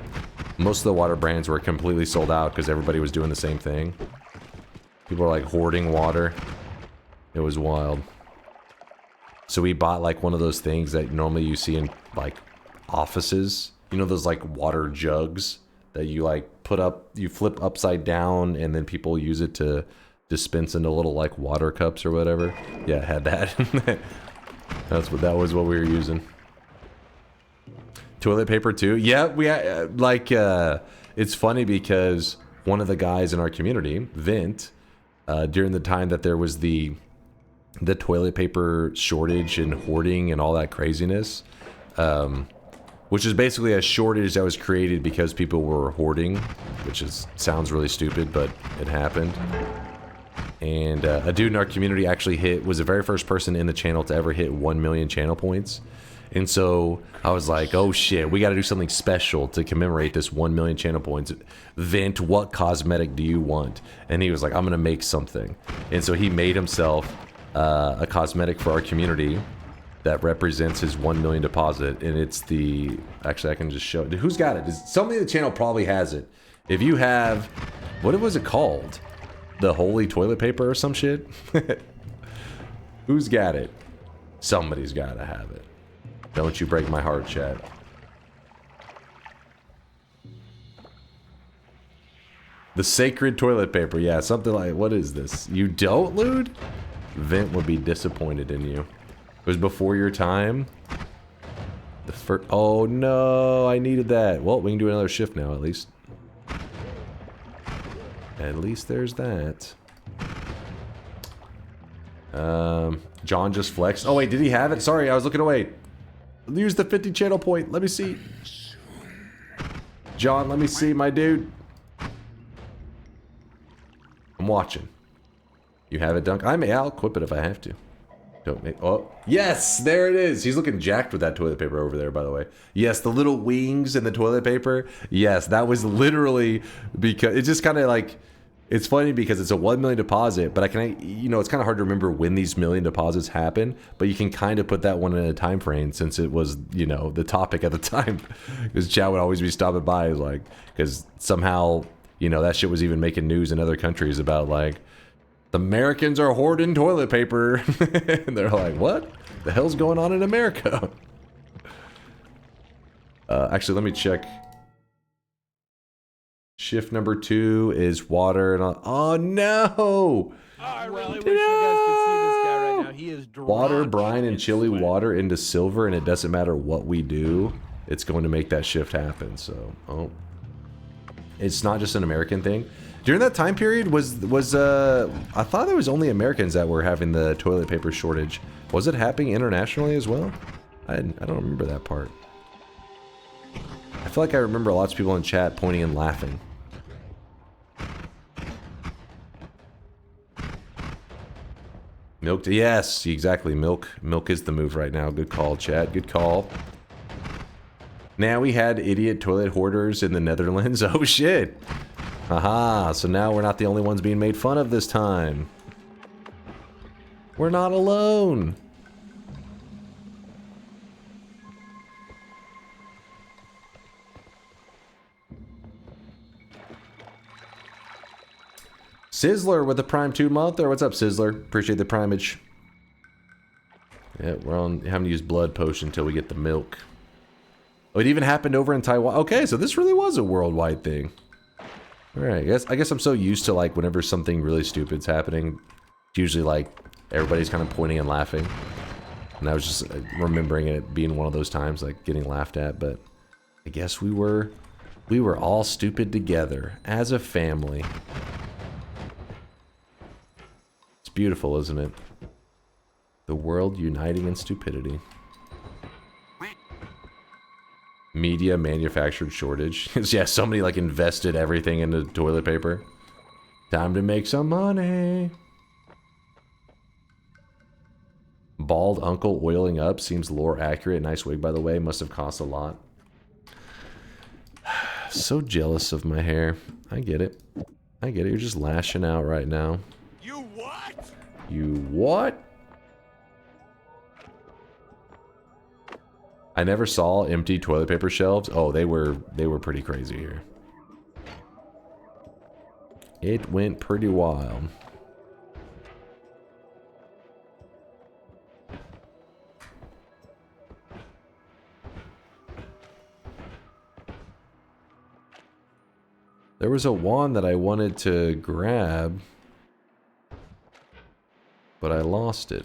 most of the water brands were completely sold out because everybody was doing the same thing. People were like hoarding water. It was wild. So we bought like one of those things that normally you see in like offices. You know, those like water jugs that you like put up, you flip upside down and then people use it to dispense into little like water cups or whatever. Yeah, I had that. That was what we were using. Toilet paper too. Yeah, we like it's funny because one of the guys in our community, Vint, during the time that there was the toilet paper shortage and hoarding and all that craziness, which is basically a shortage that was created because people were hoarding, which sounds really stupid, but it happened. And a dude in our community actually was the very first person in the channel to ever hit 1 million channel points. And so I was like, oh shit, we got to do something special to commemorate this 1 million channel points. Vent, what cosmetic do you want? And he was like, I'm going to make something. And so he made himself a cosmetic for our community that represents his 1 million deposit. And it's the... Actually, I can just show it. Who's got it? Somebody in the channel probably has it. If you have... What was it called? The holy toilet paper or some shit? Who's got it? Somebody's got to have it. Don't you break my heart, chat. The sacred toilet paper. Yeah, something like... What is this? You don't, Lude? Vent would be disappointed in you. It was before your time. The first... Oh, no. I needed that. Well, we can do another shift now, at least. At least there's that. John just flexed. Oh, wait. Did he have it? Sorry, I was looking away. Use the 50 channel point. Let me see. John, let me see, my dude. I'm watching. You have it, Dunk? I'll equip it if I have to. Don't make... Oh, yes! There it is! He's looking jacked with that toilet paper over there, by the way. Yes, the little wings in the toilet paper. Yes, that was literally because... It's just kind of like... It's funny because it's a 1 million deposit, but you know, it's kind of hard to remember when these million deposits happen, but you can kind of put that one in a time frame since it was, you know, the topic at the time. Because Chad would always be stopping by, like, because somehow, you know, that shit was even making news in other countries about, like, the Americans are hoarding toilet paper. And they're like, what the hell's going on in America? Actually, let me check. Shift number 2 is water and oh no! I really wish you guys could see this guy right now. He is water, brine, and chili water into silver, and it doesn't matter what we do, it's going to make that shift happen. So, oh, it's not just an American thing. During that time period, I thought there was only Americans that were having the toilet paper shortage. Was it happening internationally as well? I don't remember that part. I feel like I remember lots of people in chat pointing and laughing. Milk, yes, exactly. Milk is the move right now. Good call, chat. Good call. Now we had idiot toilet hoarders in the Netherlands. Oh shit. Haha, so now we're not the only ones being made fun of this time. We're not alone. Sizzler with the Prime 2 month, or what's up, Sizzler? Appreciate the primage. Yeah, we're on having to use blood potion until we get the milk. Oh, it even happened over in Taiwan. Okay, so this really was a worldwide thing. All right, I guess I'm so used to, like, whenever something really stupid's happening, it's usually like everybody's kind of pointing and laughing. And I was just remembering it being one of those times, like getting laughed at. But I guess we were all stupid together as a family. Beautiful, isn't it? The world uniting in stupidity. Media manufactured shortage. Yeah, somebody like invested everything into toilet paper. Time to make some money. Bald uncle oiling up seems lore accurate. Nice wig, by the way. Must have cost a lot. So jealous of my hair. I get it. I get it. You're just lashing out right now. You what? I never saw empty toilet paper shelves. Oh, they were pretty crazy here. It went pretty wild. There was a wand that I wanted to grab, but I lost it.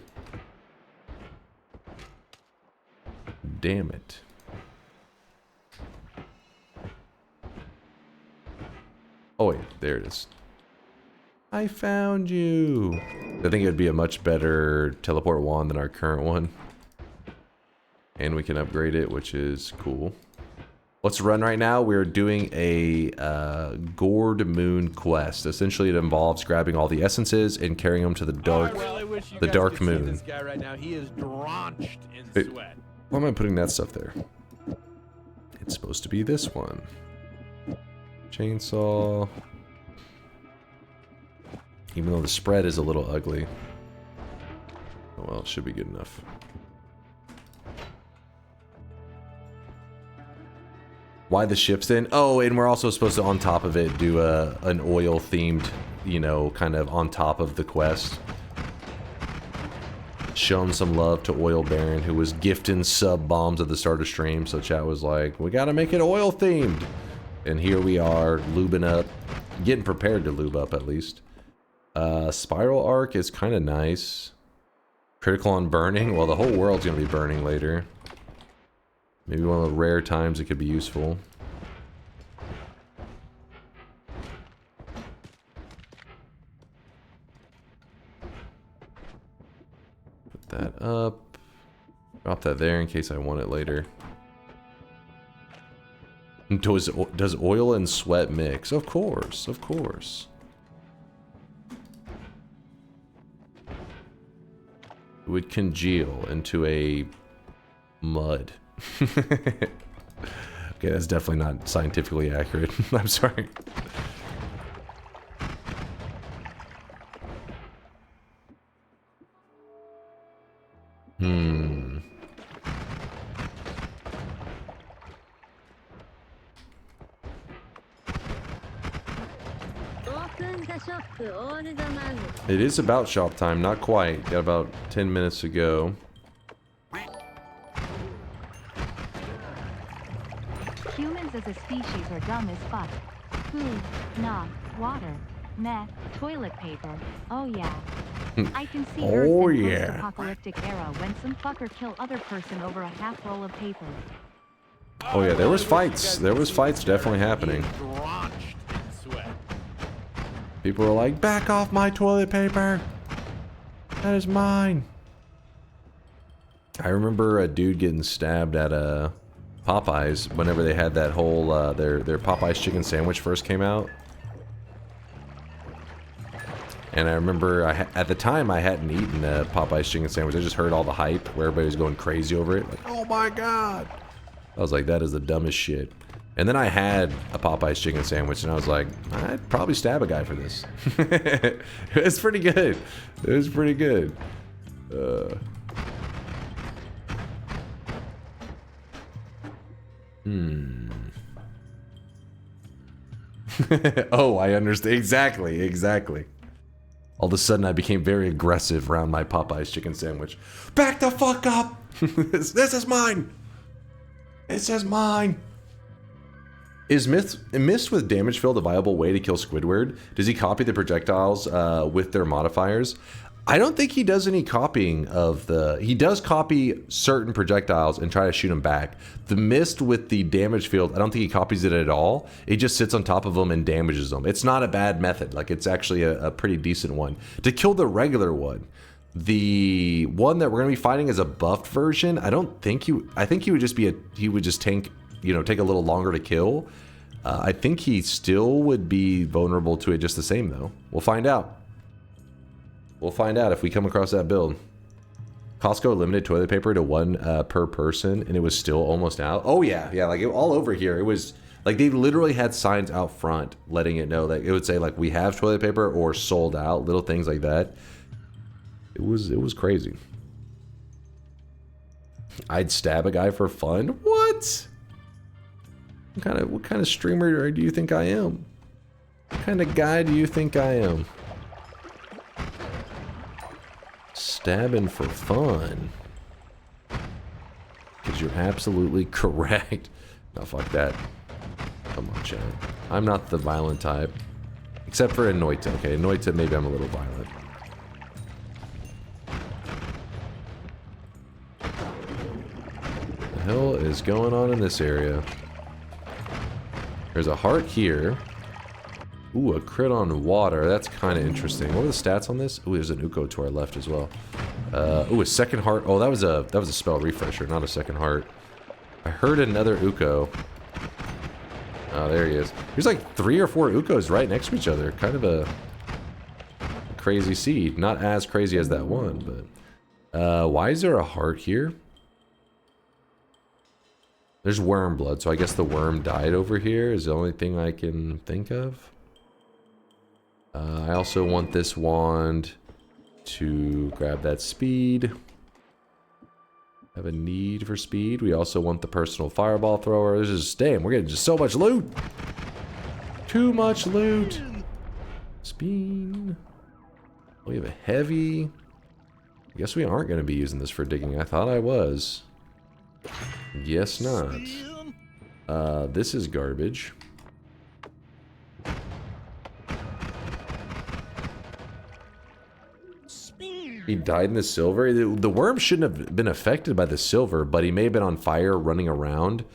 Damn it. Oh wait, there it is. I found you. I think it would be a much better teleport wand than our current one. And we can upgrade it, which is cool. What's run right now? We're doing a Gourd Moon quest. Essentially, it involves grabbing all the essences and carrying them to the Dark Moon. This guy right now, he is drenched in Wait, sweat. why am I putting that stuff there? It's supposed to be this one. Chainsaw. Even though the spread is a little ugly. Oh well, it should be good enough. Why the ships then? Oh, and we're also supposed to, on top of it, do an oil-themed, you know, kind of on top of the quest. Shown some love to Oil Baron, who was gifting sub-bombs at the start of stream, so chat was like, we gotta make it oil-themed! And here we are, lubing up. Getting prepared to lube up, at least. Spiral Arc is kind of nice. Critical on burning? Well, the whole world's gonna be burning later. Maybe one of the rare times it could be useful. Put that up. Drop that there in case I want it later. Does oil and sweat mix? Of course, of course. It would congeal into a mud. Okay, that's definitely not scientifically accurate. I'm sorry. It is about shop time, not quite. Got about 10 minutes to go. Humans as a species are dumb as fuck. Food, nah, water, meh, toilet paper. Oh yeah. I can see Earth in post-apocalyptic era when some fucker kill other person over a half roll of paper. Oh yeah, there was fights. There was fights definitely happening. People were like, back off my toilet paper. That is mine. I remember a dude getting stabbed at Popeyes whenever they had that whole their Popeyes chicken sandwich first came out. And I remember at the time I hadn't eaten a Popeyes chicken sandwich. I just heard all the hype where everybody was going crazy over it. Like, oh my god. I was like, that is the dumbest shit. And then I had a Popeyes chicken sandwich and I was like, I'd probably stab a guy for this. It was pretty good. It was pretty good. Oh, I understand. Exactly, exactly. All of a sudden I became very aggressive around my Popeyes chicken sandwich. Back the fuck up! This is mine! This is mine! Is Mist with damage field a viable way to kill Squidward? Does he copy the projectiles with their modifiers? I don't think he does any copying of the... He does copy certain projectiles and try to shoot them back. The Mist with the damage field, I don't think he copies it at all. He just sits on top of them and damages them. It's not a bad method. Like, it's actually a pretty decent one. To kill the regular one, the one that we're going to be fighting is a buffed version. I don't think he... I think he would just be a... He would just tank... You know, take a little longer to kill. I think he still would be vulnerable to it just the same, though. We'll find out. We'll find out if we come across that build. Costco limited toilet paper to 1 per person, and it was still almost out. Oh, yeah. Yeah, like, all over here. It was, like, they literally had signs out front letting it know that it would say, like, we have toilet paper or sold out, little things like that. It was crazy. I'd stab a guy for fun? What? What kind of streamer do you think I am? What kind of guy do you think I am? Stabbing for fun. Because you're absolutely correct. No, fuck that. Come on, chat. I'm not the violent type. Except for in Noita. Okay, in Noita, maybe I'm a little violent. What the hell is going on in this area? There's a heart here. Ooh, a crit on water. That's kind of interesting. What are the stats on this? Ooh, there's an Uko to our left as well. Ooh, a second heart. Oh, that was a spell refresher, not a second heart. I heard another Uko. Oh, there he is. There's like 3 or 4 Ukos right next to each other. Kind of a crazy seed. Not as crazy as that one, but... why is there a heart here? There's worm blood, so I guess the worm died over here is the only thing I can think of. I also want this wand to grab that speed. Have a need for speed. We also want the personal fireball thrower. This is, damn, we're getting just so much loot. Too much loot. Speed. We have a heavy. I guess we aren't going to be using this for digging. I thought I was. Guess not. This is garbage. He died in the silver. The worm shouldn't have been affected by the silver, but he may have been on fire running around,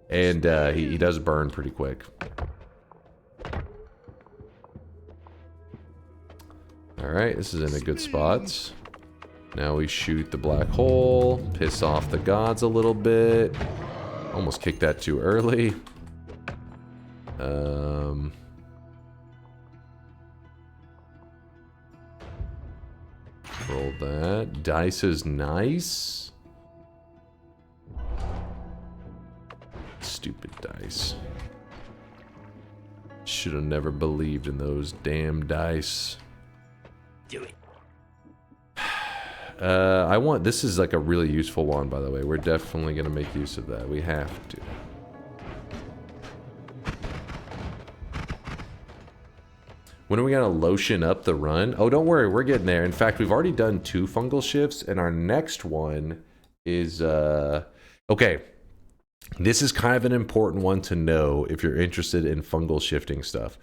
and he does burn pretty quick. Alright, this is in a good spot. Now we shoot the black hole, piss off the gods a little bit. Almost kicked that too early. Roll that. Dice is nice. Stupid dice. Should have never believed in those damn dice. Do it. I want, this is like a really useful one, by the way. We're definitely going to make use of that. We have to. When are we going to lotion up the run? Oh, don't worry. We're getting there. In fact, we've already done 2 fungal shifts, and our next one is, okay. This is kind of an important one to know if you're interested in fungal shifting stuff.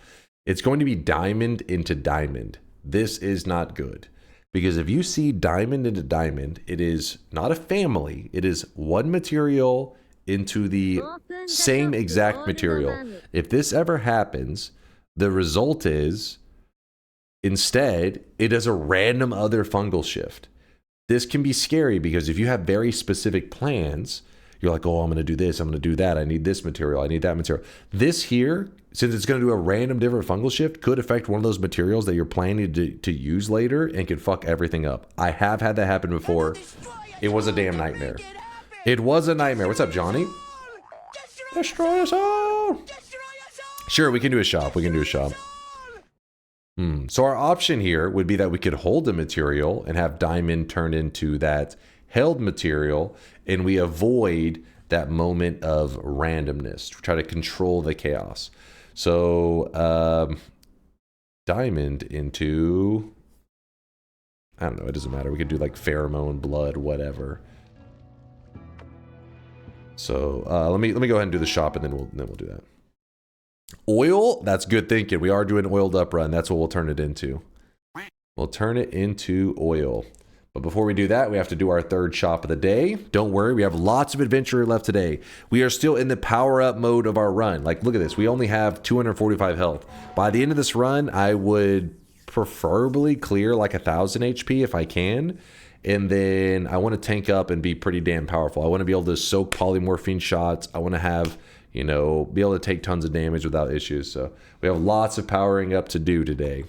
It's going to be diamond into diamond. This is not good. Because if you see diamond into diamond, it is not a family. It is one material into the same exact material. If this ever happens, the result is, instead, it is a random other fungal shift. This can be scary because if you have very specific plans, you're like, oh, I'm going to do this, I'm going to do that, I need this material, I need that material. This here, since it's going to do a random different fungal shift, could affect one of those materials that you're planning to use later and could fuck everything up. I have had that happen before. It was a damn nightmare. It was a nightmare. What's up, Johnny? Destroy us all! Sure, we can do a shop. We can do a shop. So our option here would be that we could hold the material and have diamond turn into that held material, and we avoid that moment of randomness. Try to control the chaos. So, diamond into, I don't know, it doesn't matter. We could do like pheromone, blood, whatever. So, let me go ahead and do the shop, and then we'll do that. Oil, that's good thinking. We are doing an oiled up run. That's what we'll turn it into. We'll turn it into oil. But before we do that, we have to do our 3rd shop of the day. Don't worry, we have lots of adventure left today. We are still in the power up mode of our run. Like, look at this. We only have 245 health. By the end of this run, I would preferably clear like 1,000 HP if I can. And then I want to tank up and be pretty damn powerful. I want to be able to soak polymorphine shots. I want to have, you know, be able to take tons of damage without issues. So we have lots of powering up to do today.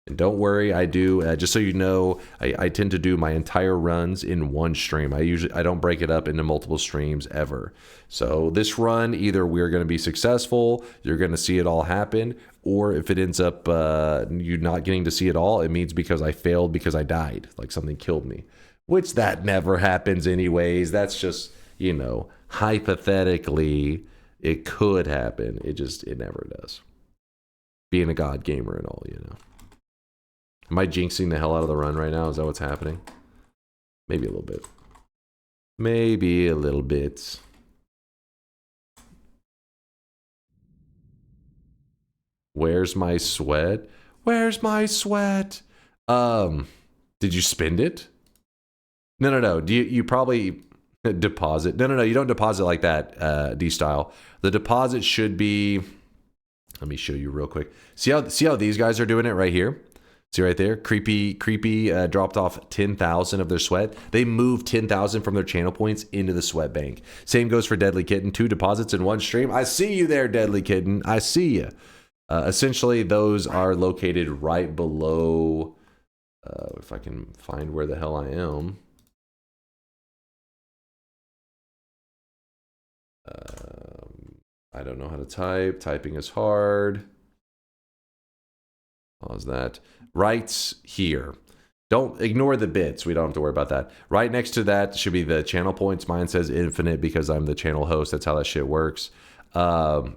And don't worry, I do, just so you know, I tend to do my entire runs in one stream. I don't break it up into multiple streams ever. So this run, either we're going to be successful, you're going to see it all happen, or if it ends up you not getting to see it all, it means because I failed because I died, like something killed me. Which that never happens anyways. That's just, you know, hypothetically, it could happen. It never does. Being a god gamer and all, you know. Am I jinxing the hell out of the run right now? Is that what's happening? Maybe a little bit. Maybe a little bit. Where's my sweat? Where's my sweat? Did you spend it? No. Do you probably deposit? No. You don't deposit like that, D-style. The deposit should be... Let me show you real quick. See how these guys are doing it right here? See right there? Creepy dropped off 10,000 of their sweat. They moved 10,000 from their channel points into the sweat bank. Same goes for Deadly Kitten. 2 deposits in one stream. I see you there, Deadly Kitten. I see you. Essentially, those are located right below... if I can find where the hell I am. I don't know how to type. Typing is hard. Pause that. Right here. Don't ignore the bits. We don't have to worry about that. Right next to that should be the channel points. Mine says infinite because I'm the channel host. That's how that shit works.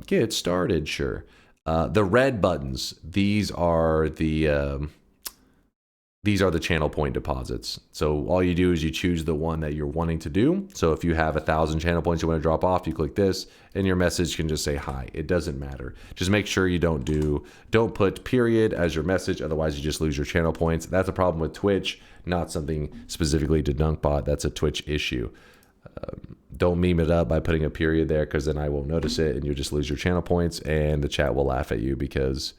Get started, sure. The red buttons. These are the channel point deposits. So all you do is you choose the one that you're wanting to do. So if you have 1,000 channel points you want to drop off, you click this and your message can just say hi. It doesn't matter. Just make sure you don't put period as your message. Otherwise you just lose your channel points. That's a problem with Twitch, not something specifically to DunkBot. That's a Twitch issue. Don't meme it up by putting a period there because then I won't notice it and you just lose your channel points and the chat will laugh at you because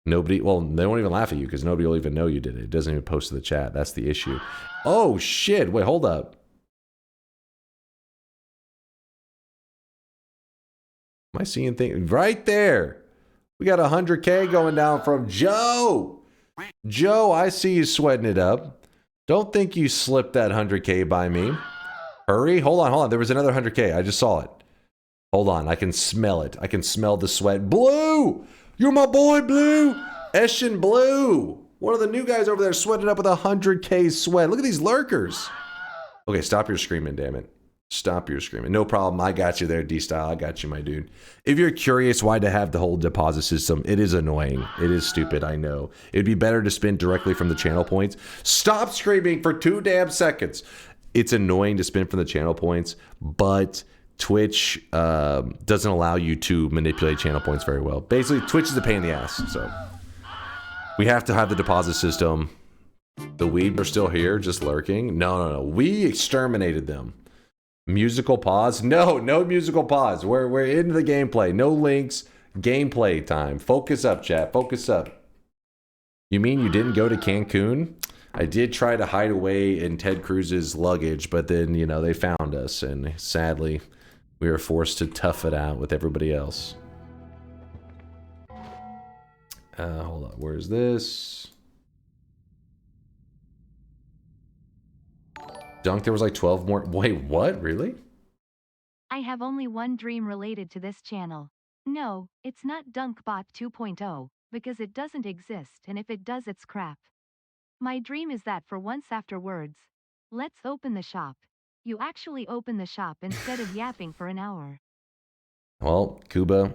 they won't even laugh at you because nobody will even know you did it. It doesn't even post to the chat. That's the issue. Oh, shit. Wait, hold up. Am I seeing things? Right there. We got 100K going down from Joe. Joe, I see you sweating it up. Don't think you slipped that 100K by me. Hurry. Hold on. There was another 100K. I just saw it. Hold on. I can smell it. I can smell the sweat. Blue! You're my boy, Blue! Eshin Blue! One of the new guys over there sweating up with 100K sweat. Look at these lurkers. Okay, stop your screaming, damn it. Stop your screaming. No problem. I got you there, D-Style. I got you, my dude. If you're curious why to have the whole deposit system, it is annoying. It is stupid, I know. It'd be better to spin directly from the channel points. Stop screaming for 2 damn seconds. It's annoying to spin from the channel points, but Twitch doesn't allow you to manipulate channel points very well. Basically, Twitch is a pain in the ass, so we have to have the deposit system. The weeb are still here, just lurking. No. We exterminated them. Musical pause? No musical pause. We're into the gameplay. No links. Gameplay time. Focus up, chat. Focus up. You mean you didn't go to Cancun? I did try to hide away in Ted Cruz's luggage, but then, they found us, and sadly, we were forced to tough it out with everybody else. Hold on. Where's this? Dunk, there was like 12 more. Wait, what? Really? I have only one dream related to this channel. No, it's not DunkBot 2.0, because it doesn't exist, and if it does, it's crap. My dream is that for once afterwards, let's open the shop. You actually open the shop instead of yapping for an hour. Well, Kuba,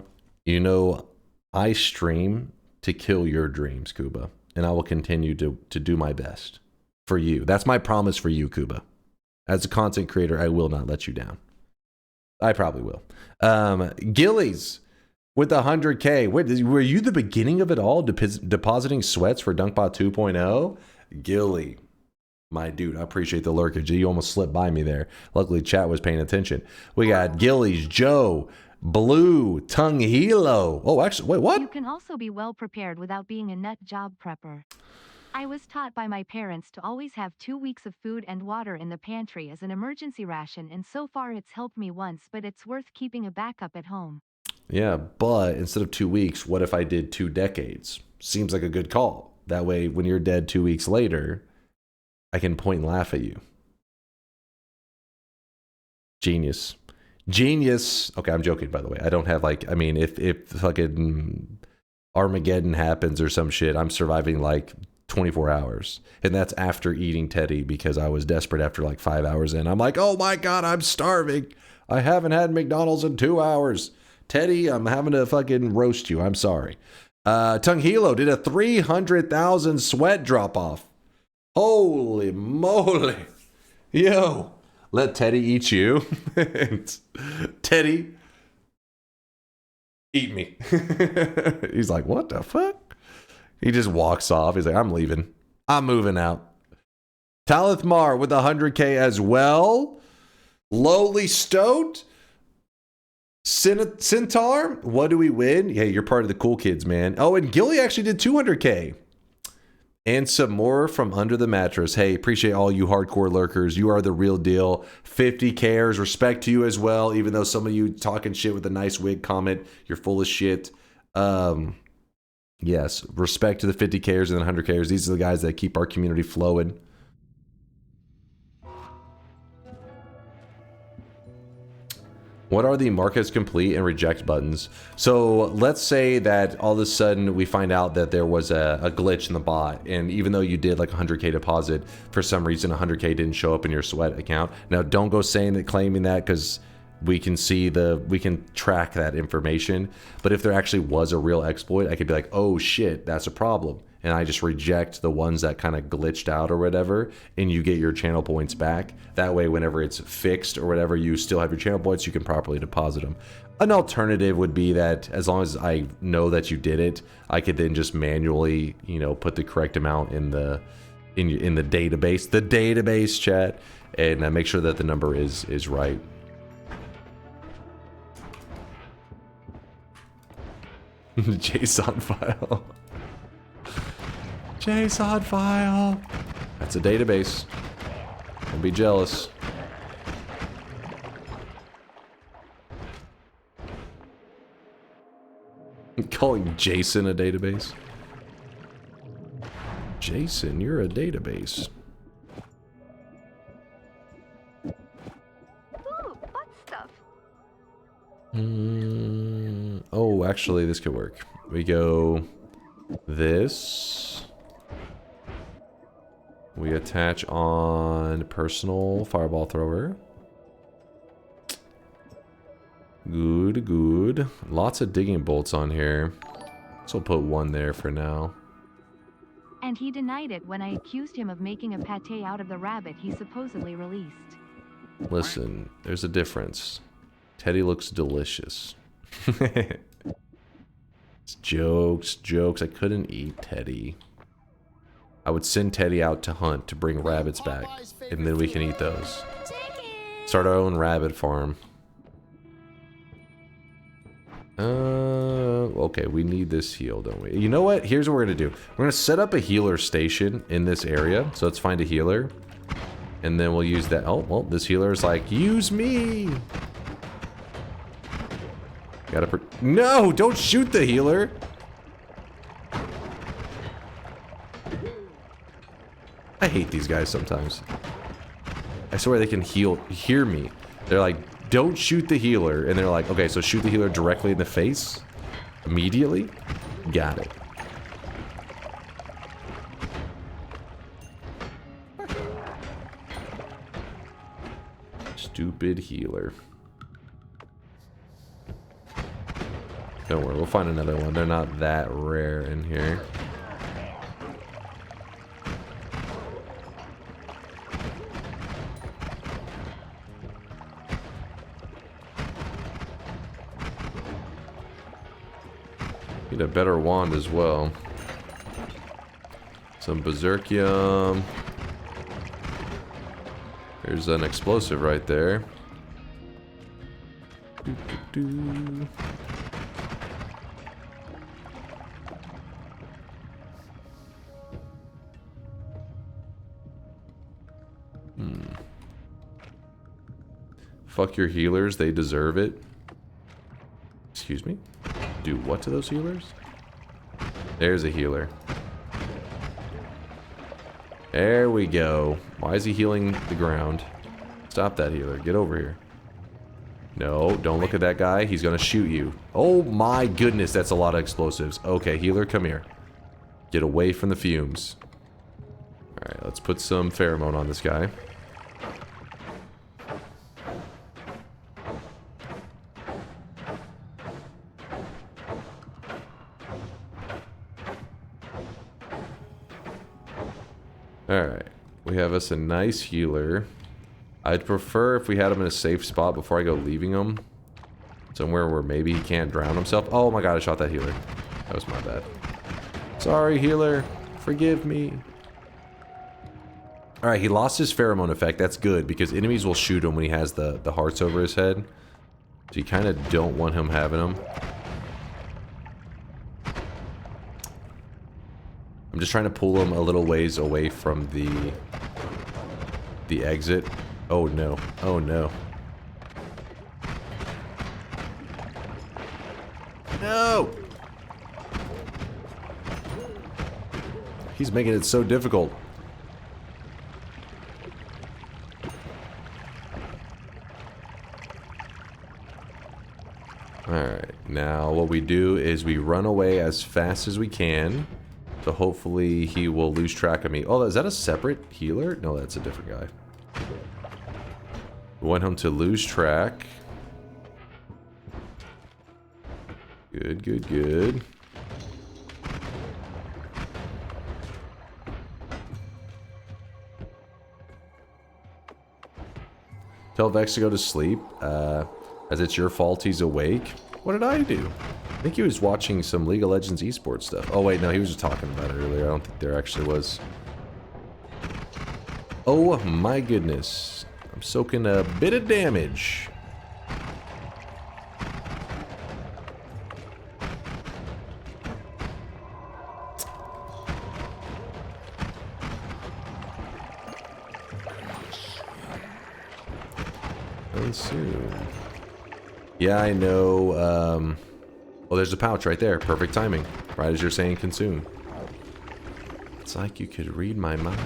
I stream to kill your dreams, Kuba, and I will continue to do my best for you. That's my promise for you, Kuba. As a content creator, I will not let you down. I probably will. Gillies with 100K. Wait, were you the beginning of it all, depositing sweats for DunkBot 2.0? Gilly, my dude, I appreciate the lurkage. You almost slipped by me there. Luckily, chat was paying attention. We got Gillies, Joe, Blue, Tongue Hilo. Oh, actually, wait, what? You can also be well prepared without being a nut job prepper. I was taught by my parents to always have 2 weeks of food and water in the pantry as an emergency ration, and so far it's helped me once, but it's worth keeping a backup at home. Yeah, but instead of 2 weeks, what if I did 2 decades? Seems like a good call. That way, when you're dead 2 weeks later, I can point and laugh at you. Genius. Genius. Okay, I'm joking, by the way. I don't have if fucking Armageddon happens or some shit, I'm surviving like 24 hours. And that's after eating Teddy because I was desperate after like 5 hours in. I'm like, oh my God, I'm starving. I haven't had McDonald's in 2 hours. Teddy, I'm having to fucking roast you. I'm sorry. Tongue Hilo did a 300,000 sweat drop off. Holy moly. Yo, let Teddy eat you. Teddy, eat me. He's like, what the fuck? He just walks off. He's like, I'm leaving. I'm moving out. Talith Mar with 100K as well. Lowly Stoat. Centaur, what do we win? Yeah, you're part of the cool kids, man. Oh, and Gilly actually did 200K. And some more from under the mattress. Hey, appreciate all you hardcore lurkers. You are the real deal. 50 cares. Respect to you as well. Even though some of you talking shit with a nice wig comment, you're full of shit. Yes, respect to the 50 cares and the 100 cares. These are the guys that keep our community flowing. What are the mark as complete and reject buttons? So let's say that all of a sudden we find out that there was a glitch in the bot, and even though you did like 100k deposit, for some reason 100k didn't show up in your sweat account. Now don't go saying that, claiming that, because we can track that information. But if there actually was a real exploit, I could be like, oh shit, that's a problem. And I just reject the ones that kind of glitched out or whatever, and you get your channel points back. That way, whenever it's fixed or whatever, you still have your channel points, you can properly deposit them. An alternative would be that as long as I know that you did it, I could then just manually, you know, put the correct amount in the database chat, and make sure that the number is right. JSON file. JSON file. That's a database. Don't be jealous. I'm calling Jason a database. Jason, you're a database. Ooh, butt stuff. Oh, actually, this could work. We go this. We attach on personal fireball thrower. Good, good. Lots of digging bolts on here. So I'll put one there for now. And he denied it when I accused him of making a pate out of the rabbit he supposedly released. Listen, there's a difference. Teddy looks delicious. It's jokes, jokes. I couldn't eat Teddy. I would send Teddy out to hunt to bring rabbits back, and then we can eat those. Start our own rabbit farm. Okay, we need this heal, don't we? You know what? Here's what we're gonna do. We're gonna set up a healer station in this area. So let's find a healer, and then we'll use that. Oh, well, this healer is like, use me. No, don't shoot the healer. I hate these guys sometimes. I swear they can hear me. They're like, don't shoot the healer. And they're like, okay, so shoot the healer directly in the face? Immediately? Got it. Stupid healer. Don't worry, we'll find another one. They're not that rare in here. Need a better wand as well. Some berserkium. There's an explosive right there. Doo-doo-doo. Fuck your healers, they deserve it. Excuse me? Do what to those healers? There's a healer. There we go. Why is he healing the ground? Stop that healer. Get over here. No, don't look at that guy. He's gonna shoot you. Oh my goodness, that's a lot of explosives. Okay, healer, come here. Get away from the fumes. Alright, let's put some pheromone on this guy. Alright, we have us a nice healer. I'd prefer if we had him in a safe spot before I go leaving him. Somewhere where maybe he can't drown himself. Oh my god, I shot that healer. That was my bad. Sorry, healer. Forgive me. Alright, he lost his pheromone effect. That's good, because enemies will shoot him when he has the hearts over his head. So you kind of don't want him having them. I'm just trying to pull him a little ways away from the exit. Oh no. Oh no. No! He's making it so difficult. Alright, now what we do is we run away as fast as we can. So hopefully he will lose track of me. Oh, is that a separate healer? No, that's a different guy. We want him to lose track. Good, good, good. Tell Vex to go to sleep, as it's your fault he's awake. What did I do? I think he was watching some League of Legends esports stuff. Oh wait, no, he was just talking about it earlier. I don't think there actually was. Oh my goodness. I'm soaking a bit of damage. Soon. Yeah, I know. Well, there's a pouch right there. Perfect timing. Right as you're saying consume. It's like you could read my mind.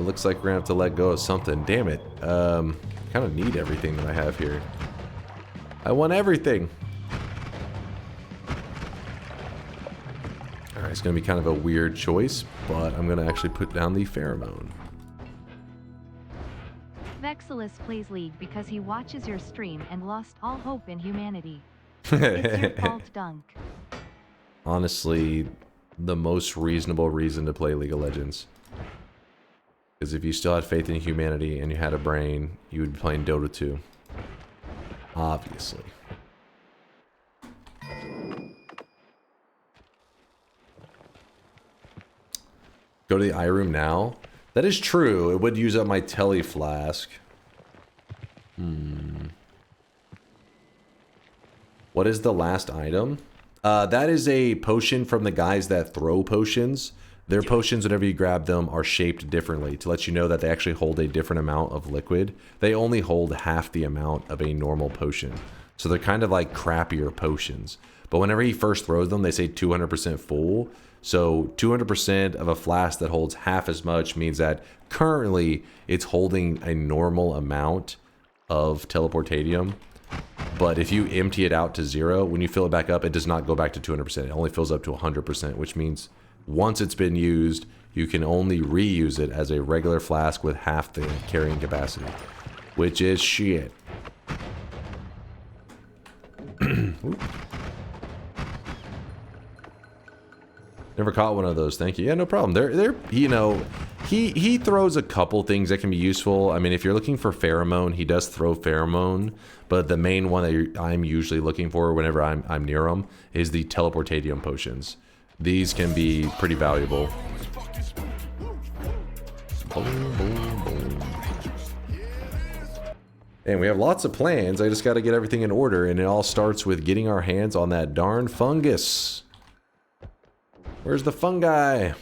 Looks like we're gonna have to let go of something. Damn it. Kind of need everything that I have here. I want everything. It's going to be kind of a weird choice, but I'm going to actually put down the pheromone. Vexilus plays League because he watches your stream and lost all hope in humanity. It's your fault, Dunk. Honestly, the most reasonable reason to play League of Legends. Because if you still had faith in humanity and you had a brain, you would be playing Dota 2. Obviously. Go to the eye room now? That is true. It would use up my tele flask. What is the last item? That is a potion from the guys that throw potions. Their potions, whenever you grab them, are shaped differently to let you know that they actually hold a different amount of liquid. They only hold half the amount of a normal potion. So they're kind of like crappier potions. But whenever he first throws them, they say 200% full. So 200% of a flask that holds half as much means that currently it's holding a normal amount of teleportadium. But if you empty it out to 0, when you fill it back up, it does not go back to 200%. It only fills up to 100%, which means once it's been used, you can only reuse it as a regular flask with half the carrying capacity, which is shit. Never caught one of those, thank you. Yeah, no problem. They're you know, he throws a couple things that can be useful. I mean, if you're looking for pheromone, he does throw pheromone, but the main one that I'm usually looking for whenever I'm near him is the teleportadium potions. These can be pretty valuable. Boom, boom, boom. And we have lots of plans. I just got to get everything in order, and it all starts with getting our hands on that darn fungus. Where's the fungi?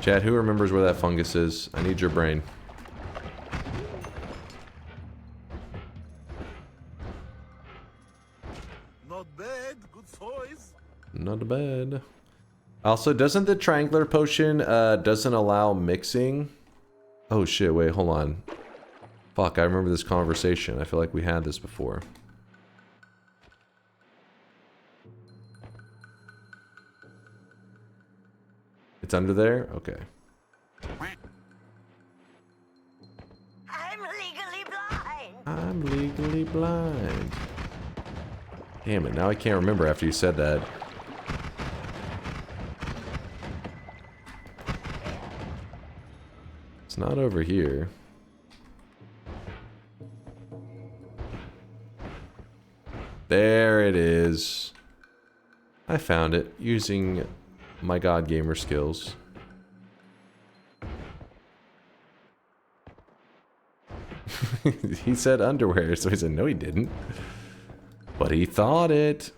Chad, who remembers where that fungus is? I need your brain. Not bad, good choice. Not bad. Also, doesn't the triangular potion doesn't allow mixing? Oh shit, wait, hold on. Fuck, I remember this conversation. I feel like we had this before. It's under there? Okay. I'm legally blind. I'm legally blind. Damn it, now I can't remember after you said that. It's not over here. There it is. I found it using my God Gamer skills. He said underwear, so he said no he didn't. But he thought it.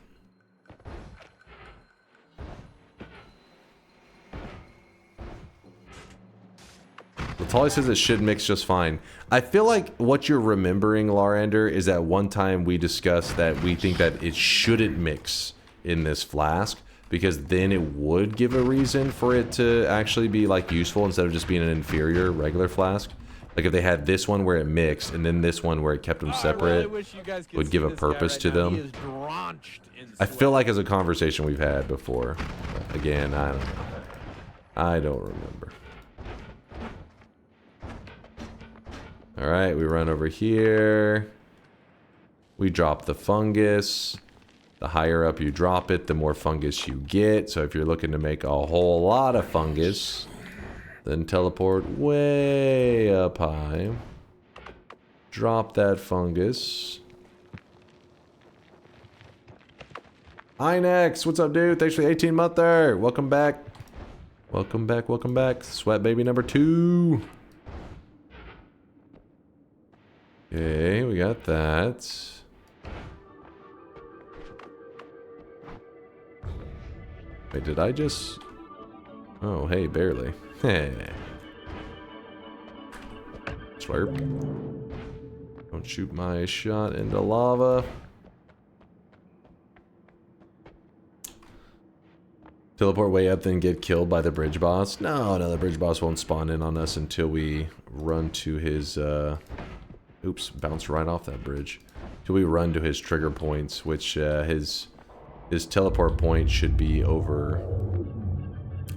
Tali says it should mix just fine. I feel like what you're remembering, Larander, is that one time we discussed that we think that it shouldn't mix in this flask because then it would give a reason for it to actually be like useful instead of just being an inferior regular flask. Like if they had this one where it mixed and then this one where it kept them separate, would give a purpose to them. I feel like it's a conversation we've had before. But again, I don't know. I don't remember. Alright, we run over here. We drop the fungus. The higher up you drop it, the more fungus you get. So if you're looking to make a whole lot of fungus, then teleport way up high. Drop that fungus. Inex, what's up, dude? Thanks for the 18-monther. Welcome back. Welcome back, welcome back. Sweat baby number 2. Okay, we got that. Wait, did I just... Oh, hey, barely. Hey. Slurp. Don't shoot my shot into lava. Teleport way up, then get killed by the bridge boss? No, the bridge boss won't spawn in on us until we run to his, Oops, bounced right off that bridge. Till we run to his trigger points, which his teleport point should be over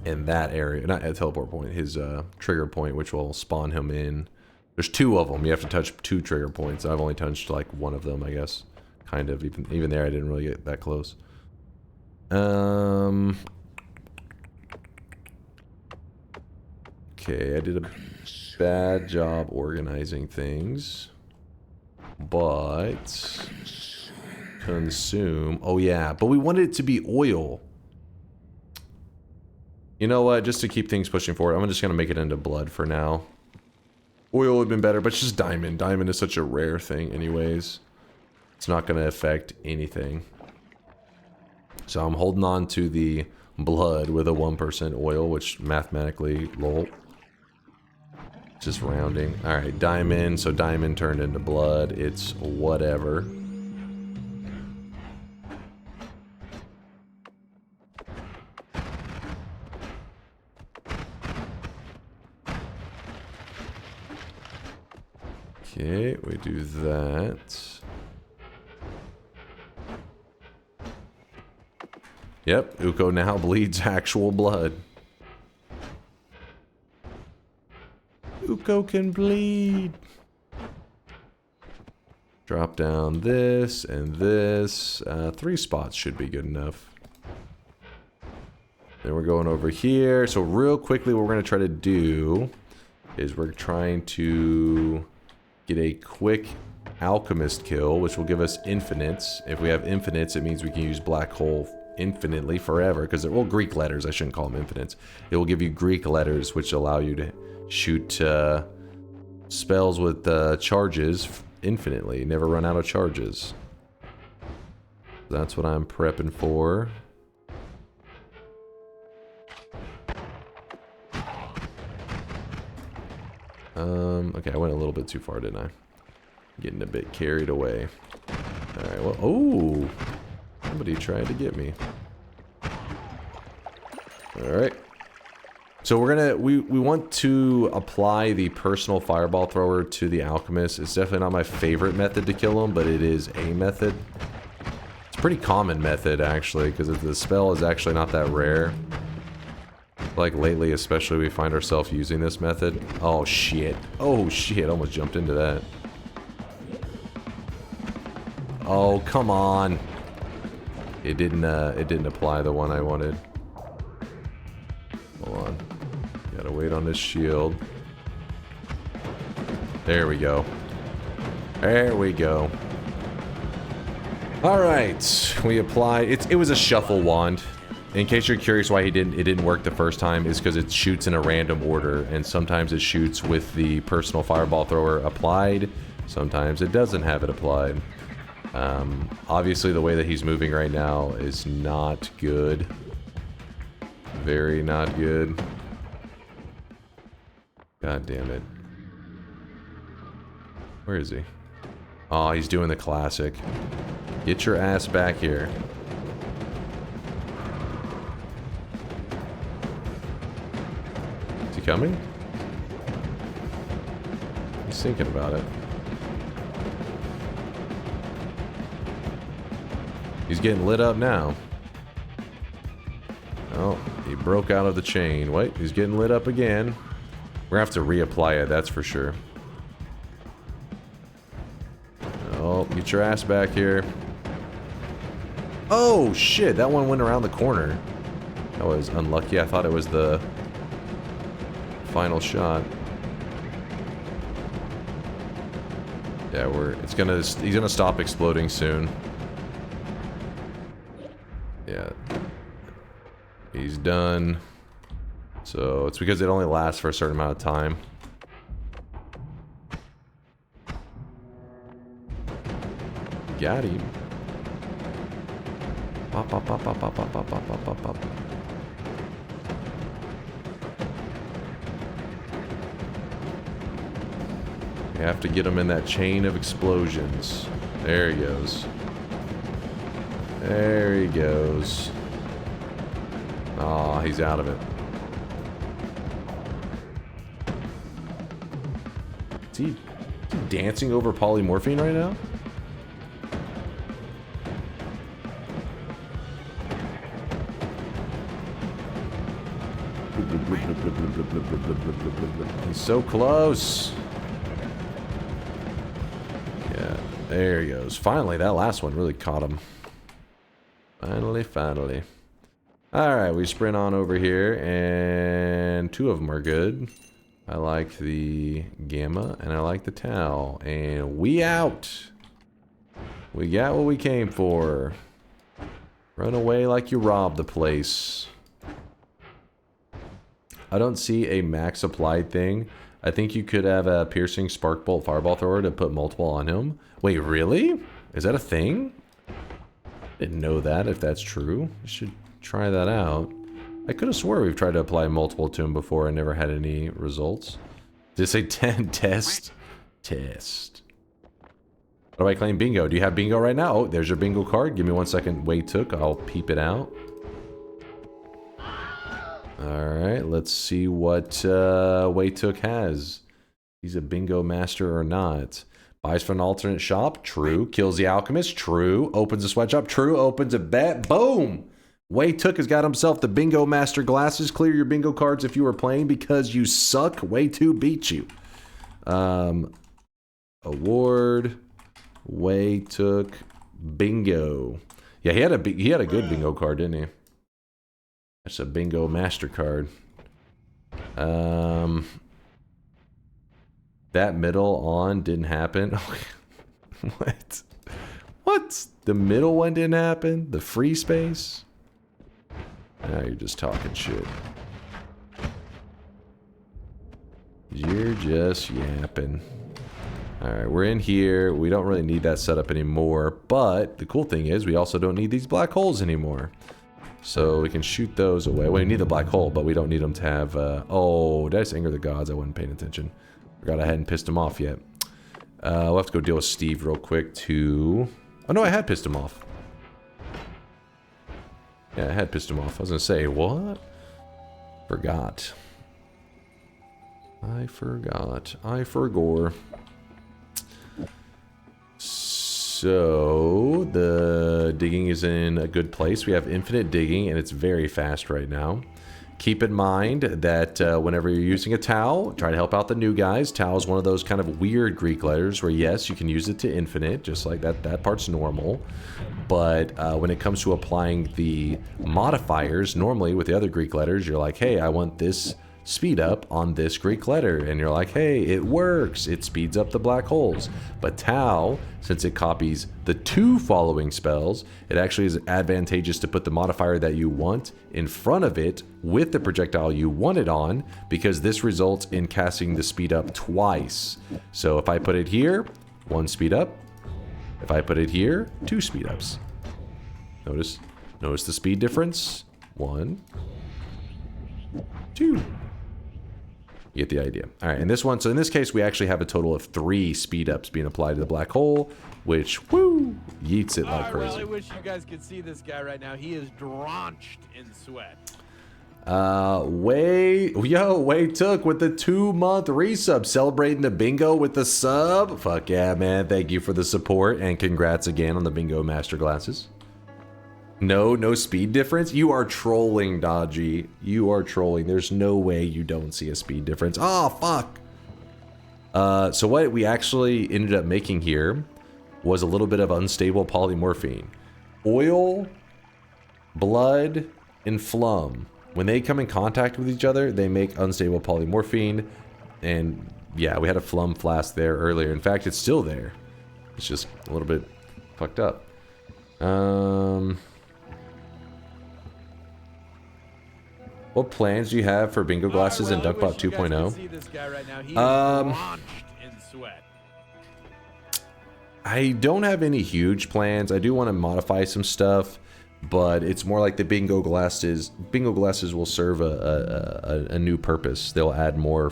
in that area. Not a teleport point, his trigger point, which will spawn him in. There's 2 of them. You have to touch 2 trigger points. I've only touched like 1 of them, I guess. Kind of. Even there, I didn't really get that close. Okay, I did a bad job organizing things. But consume. Oh yeah, but we wanted it to be oil. You know what? Just to keep things pushing forward, I'm just gonna make it into blood for now. Oil would have been better, but it's just diamond. Diamond is such a rare thing anyways. It's not gonna affect anything. So I'm holding on to the blood with a 1% oil, which mathematically, lol. Just rounding. Alright, diamond. So diamond turned into blood. It's whatever. Okay, we do that. Yep, Uko now bleeds actual blood. Uko can bleed. Drop down this and this. 3 spots should be good enough. Then we're going over here. So real quickly what we're going to try to do is we're trying to get a quick alchemist kill, which will give us infinites. If we have infinites, it means we can use black hole infinitely forever, because they're, well, Greek letters, I shouldn't call them infinites. It will give you Greek letters, which allow you to shoot spells with charges infinitely. Never run out of charges. That's what I'm prepping for. Okay, I went a little bit too far, didn't I? Getting a bit carried away. Alright, well, oh! Somebody tried to get me. Alright. So we're gonna, we want to apply the personal fireball thrower to the alchemist. It's definitely not my favorite method to kill him, but it is a method. It's a pretty common method, actually, because the spell is actually not that rare. Like lately, especially, we find ourselves using this method. Oh shit. Oh shit, almost jumped into that. Oh, come on. It didn't apply the one I wanted. Hold on. Gotta wait on this shield. There we go. There we go. All right, we applied. It was a shuffle wand. In case you're curious why it didn't work the first time, is because it shoots in a random order, and sometimes it shoots with the personal fireball thrower applied. Sometimes it doesn't have it applied. Obviously, the way that he's moving right now is not good. Very not good. God damn it. Where is he? Oh, he's doing the classic. Get your ass back here. Is he coming? He's thinking about it. He's getting lit up now. Oh, he broke out of the chain. Wait, he's getting lit up again. We're gonna have to reapply it, that's for sure. Oh, get your ass back here. Oh, shit, that one went around the corner. That was unlucky. I thought it was the final shot. Yeah, he's gonna stop exploding soon. Yeah. He's done. So it's because it only lasts for a certain amount of time. Got him. Pop, pop, pop, pop, pop, pop, pop, pop, pop, pop, pop. You have to get him in that chain of explosions. There he goes. There he goes. Aw, he's out of it. Is he dancing over polymorphine right now? He's so close. Yeah, there he goes. Finally, that last one really caught him. Finally. Alright, we sprint on over here, and two of them are good. I like the Gamma, and I like the Tau. And we out! We got what we came for. Run away like you robbed the place. I don't see a max applied thing. I think you could have a piercing spark bolt fireball thrower to put multiple on him. Wait, really? Is that a thing? Didn't know that, if that's true. You should try that out. I could have swore we've tried to apply multiple to him before and never had any results. Did it say 10? Test? Test. What do I claim? Bingo. Do you have bingo right now? Oh, there's your bingo card. Give me 1 second. Wait took. I'll peep it out. Alright, let's see what Wait took has. He's a bingo master or not. Buys from an alternate shop. True. Kills the alchemist. True. Opens a sweatshop. True. Opens a bet. Boom! Wei Took has got himself the Bingo Master glasses. Clear your bingo cards if you were playing because you suck. Wei 2 beat you. Award. Wei Took bingo. Yeah, he had a good bingo card, didn't he? That's a Bingo Master card. That middle on didn't happen. What? What? The middle one didn't happen? The free space? Now you're just talking shit. You're just yapping. Alright, we're in here. We don't really need that setup anymore. But the cool thing is we also don't need these black holes anymore. So we can shoot those away. Well, we need the black hole, but we don't need them to have... oh, did I just anger the gods? I wasn't paying attention. Forgot I hadn't pissed him off yet. We'll have to go deal with Steve real quick to... Oh no, I had pissed him off. Yeah, I had pissed him off. I was gonna say, what? Forgot. I forgot. I forgore. So, the digging is in a good place. We have infinite digging, and it's very fast right now. Keep in mind that whenever you're using a Tau, try to help out the new guys. Tau is one of those kind of weird Greek letters where, yes, you can use it to infinite, just like that part's normal. But when it comes to applying the modifiers, normally with the other Greek letters, you're like, hey, I want this speed up on this Greek letter. And you're like, hey, it works. It speeds up the black holes. But Tau, since it copies the 2 following spells, it actually is advantageous to put the modifier that you want in front of it with the projectile you want it on, because this results in casting the speed up twice. So if I put it here, 1 speed up. If I put it here, 2 speed ups. Notice the speed difference. 1, 2. You get the idea. All right, and this one, so in this case, we actually have a total of 3 speed ups being applied to the black hole, which, woo, yeets it like crazy. I really wish you guys could see this guy right now. He is drenched in sweat. Way took with the 2-month resub, celebrating the bingo with the sub. Fuck yeah, man. Thank you for the support, and congrats again on the bingo master glasses. No speed difference? You are trolling, Dodgy. You are trolling. There's no way you don't see a speed difference. Oh, fuck. So what we actually ended up making here was a little bit of unstable polymorphine. Oil, blood, and phlegm. When they come in contact with each other, they make unstable polymorphine. And yeah, we had a phlegm flask there earlier. In fact, it's still there. It's just a little bit fucked up. What plans do you have for bingo glasses and DunkBot 2.0? I don't have any huge plans. I do want to modify some stuff, but it's more like the bingo glasses. Bingo glasses will serve a new purpose. They'll add more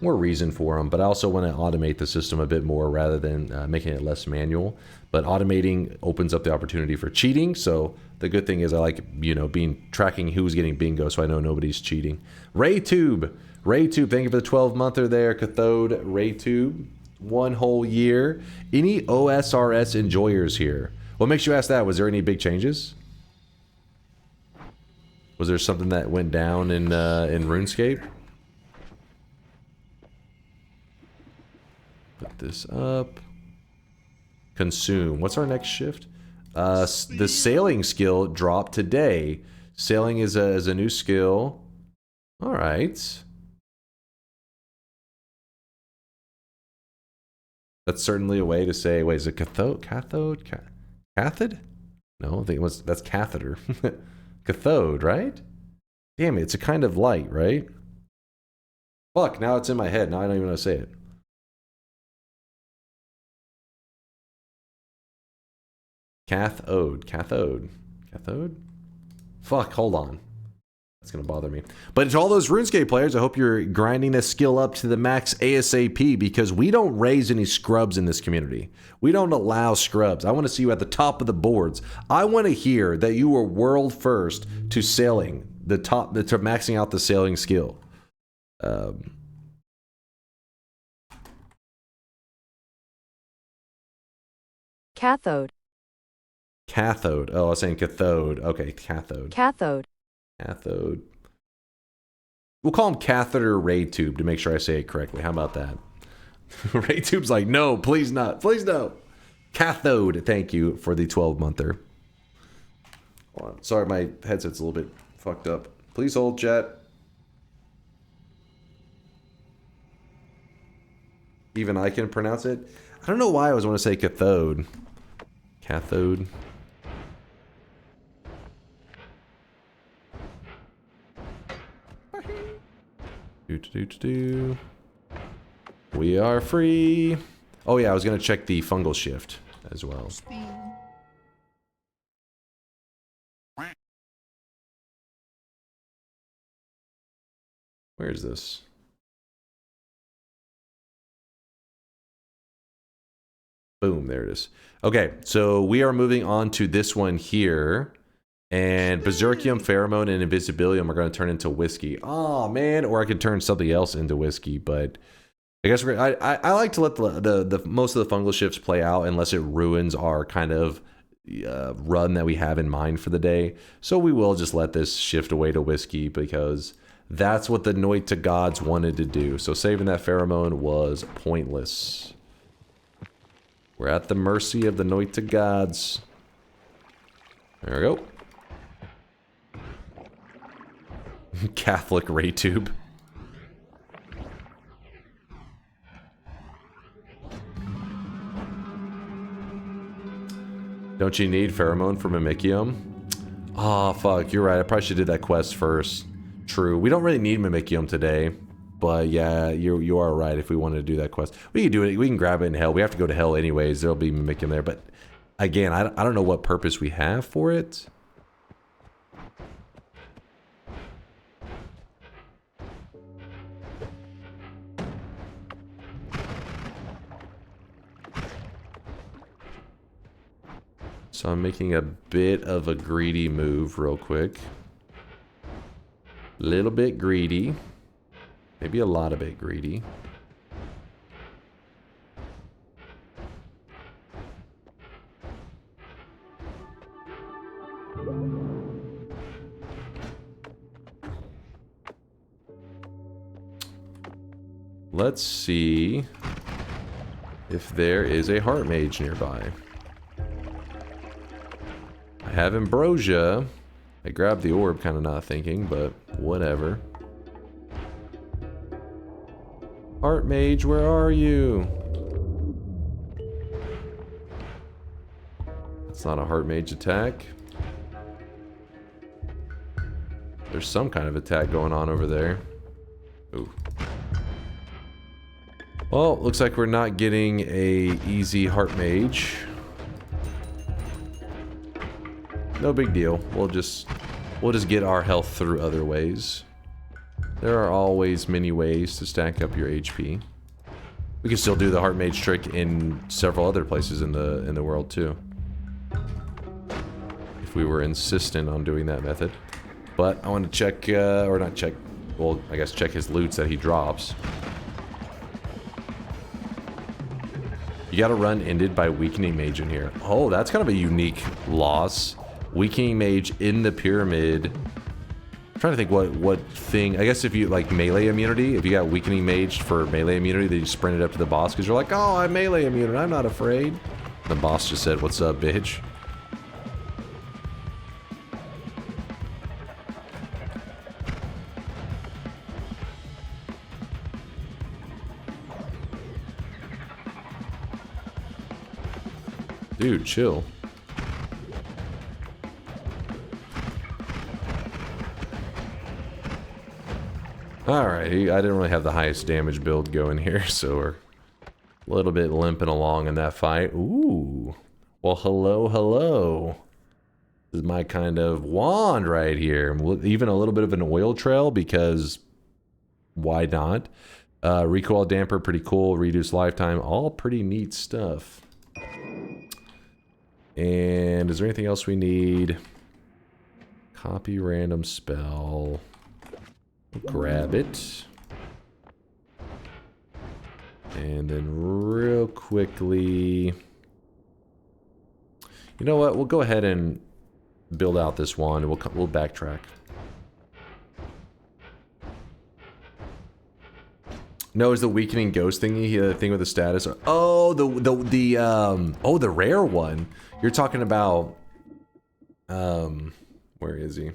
reason for them, but I also want to automate the system a bit more rather than making it less manual. But automating opens up the opportunity for cheating. So the good thing is I like, tracking who's getting bingo, so I know nobody's cheating. RayTube, thank you for the 12-monther there. Cathode, RayTube, 1 whole year. Any OSRS enjoyers here? What makes you ask that? Was there any big changes? Was there something that went down in RuneScape? Put this up. Consume. What's our next shift? The sailing skill dropped today. Sailing is a new skill. All right. That's certainly a way to say, wait, is it cathode? Cathode? Cathode? No, I think that's catheter. Cathode, right? Damn it, it's a kind of light, right? Fuck, now it's in my head. Now I don't even know how to say it. Cathode. Fuck, hold on. That's gonna bother me. But to all those RuneScape players, I hope you're grinding this skill up to the max ASAP, because we don't raise any scrubs in this community. We don't allow scrubs. I want to see you at the top of the boards. I want to hear that you were world first to sailing, to maxing out the sailing skill. Cathode. Cathode. Oh, I was saying cathode. Okay, cathode. Cathode. Cathode. We'll call him Catheter RayTube to make sure I say it correctly. How about that? RayTube's like, no, please not. Please no. Cathode. Thank you for the 12-monther. Sorry, my headset's a little bit fucked up. Please hold, chat. Even I can pronounce it. I don't know why I always want to say cathode. Cathode. We are free. Oh yeah, I was gonna check the fungal shift as well. Where is this? Boom, there it is. Okay, so we are moving on to this one here. And Berserkium, Pheromone, and Invisibilium are going to turn into whiskey. Oh, man. Or I could turn something else into whiskey, but I guess I like to let the most of the fungal shifts play out unless it ruins our kind of run that we have in mind for the day. So we will just let this shift away to whiskey because that's what the Noita gods wanted to do. So saving that Pheromone was pointless. We're at the mercy of the Noita gods. There we go. Catholic ray tube. Don't you need pheromone for Mimikium? Oh, fuck, you're right. I probably should have did that quest first. True. We don't really need Mimikium today. But yeah, you are right if we wanted to do that quest. We can do it. We can grab it in hell. We have to go to hell anyways. There'll be Mimikium there. But again, I don't know what purpose we have for it. So I'm making a bit of a greedy move real quick. Little bit greedy. Maybe a lot of bit greedy. Let's see if there is a heart mage nearby. I have ambrosia. I grabbed the orb, kind of not thinking, but whatever. Heart mage, where are you? It's not a heart mage attack. There's some kind of attack going on over there. Ooh. Well, looks like we're not getting a easy heart mage. No big deal. We'll just get our health through other ways. There are always many ways to stack up your HP. We can still do the heart mage trick in several other places in the world too, if we were insistent on doing that method. But I want to check, or not check. Well, I guess check his loots that he drops. You got to run ended by weakening mage in here. Oh, that's kind of a unique loss. Weakening mage in the pyramid. I'm trying to think what thing. I guess if you like melee immunity, if you got weakening mage for melee immunity, then you sprint it up to the boss because you're like, oh, I'm melee immune. I'm not afraid. The boss just said, "What's up, bitch?" Dude, chill. Alright, I didn't really have the highest damage build going here, so we're a little bit limping along in that fight. Ooh. Well, hello, hello. This is my kind of wand right here. Even a little bit of an oil trail, because why not? Recoil damper, pretty cool. Reduce lifetime, all pretty neat stuff. And is there anything else we need? Copy random spell. Grab it. And then real quickly... You know what? We'll go ahead and build out this one. We'll backtrack. No, is the weakening ghost thingy the thing with the status? Oh, the rare one. You're talking about where is he?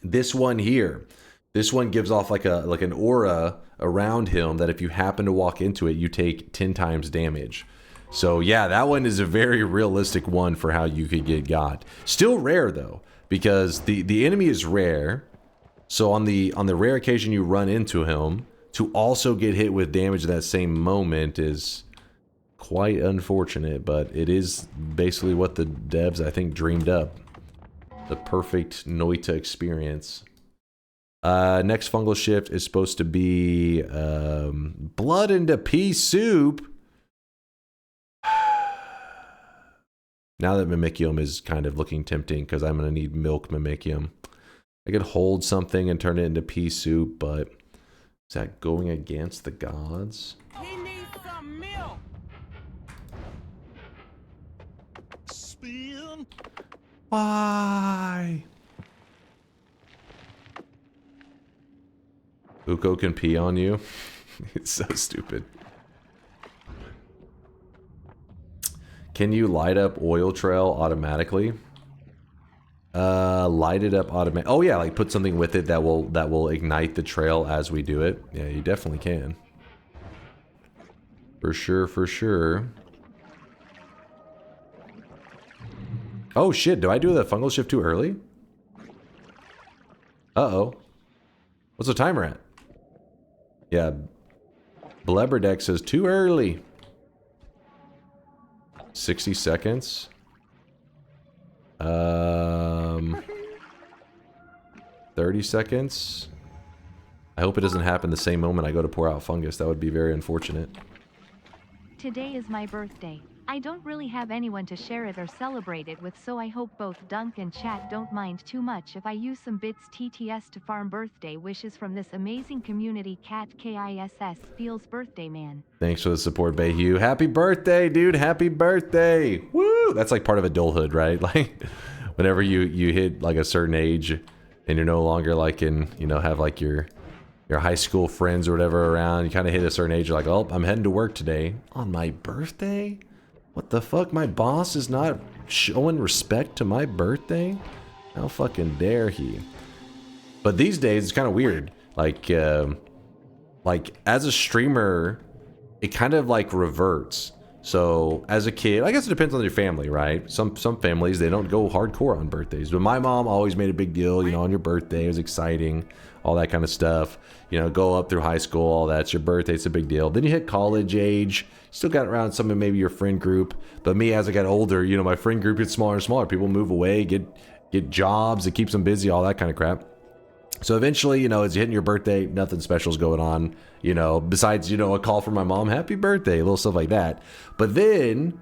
This one here. This one gives off like an aura around him that if you happen to walk into it, you take 10 times damage. So yeah, that one is a very realistic one for how you could get got. Still rare though, because the enemy is rare. So on the rare occasion you run into him, to also get hit with damage at that same moment is quite unfortunate, but it is basically what the devs, I think, dreamed up. The perfect Noita experience. Next fungal shift is supposed to be blood into pea soup. Now that Mimikium is kind of looking tempting, because I'm going to need milk Mimikium. I could hold something and turn it into pea soup, but is that going against the gods? He needs some milk. Spin. Why? Uko can pee on you. It's so stupid. Can you light up oil trail automatically? Light it up automatic. Oh yeah, like put something with it that will ignite the trail as we do it. Yeah, you definitely can. For sure, for sure. Oh shit, do I do the fungal shift too early? Uh-oh. What's the timer at? Yeah. Blebberdeck says too early. 60 seconds. 30 seconds. I hope it doesn't happen the same moment I go to pour out fungus. That would be very unfortunate. Today is my birthday. I don't really have anyone to share it or celebrate it with, so I hope both Dunk and chat don't mind too much if I use some bits TTS to farm birthday wishes from this amazing community cat KISS feels birthday man. Thanks for the support, Bayhue. Happy birthday, dude. Happy birthday. Woo! That's like part of adulthood, right? Like whenever you hit like a certain age and you're no longer like in, you know, have like your high school friends or whatever around, you kind of hit a certain age, you're like, oh, I'm heading to work today. On my birthday? What the fuck? My boss is not showing respect to my birthday? How fucking dare he? But these days, it's kind of weird. Like as a streamer, it kind of like reverts. So as a kid, I guess it depends on your family, right? Some families, they don't go hardcore on birthdays. But my mom always made a big deal, you know, on your birthday. It was exciting, all that kind of stuff. You know, go up through high school, all that. It's your birthday, it's a big deal. Then you hit college age, still got around some of maybe your friend group. But me, as I got older, you know, my friend group gets smaller and smaller. People move away, get jobs, it keeps them busy, all that kind of crap. So eventually, you know, as you're hitting your birthday, nothing special is going on, you know, besides, you know, a call from my mom, happy birthday, little stuff like that. But then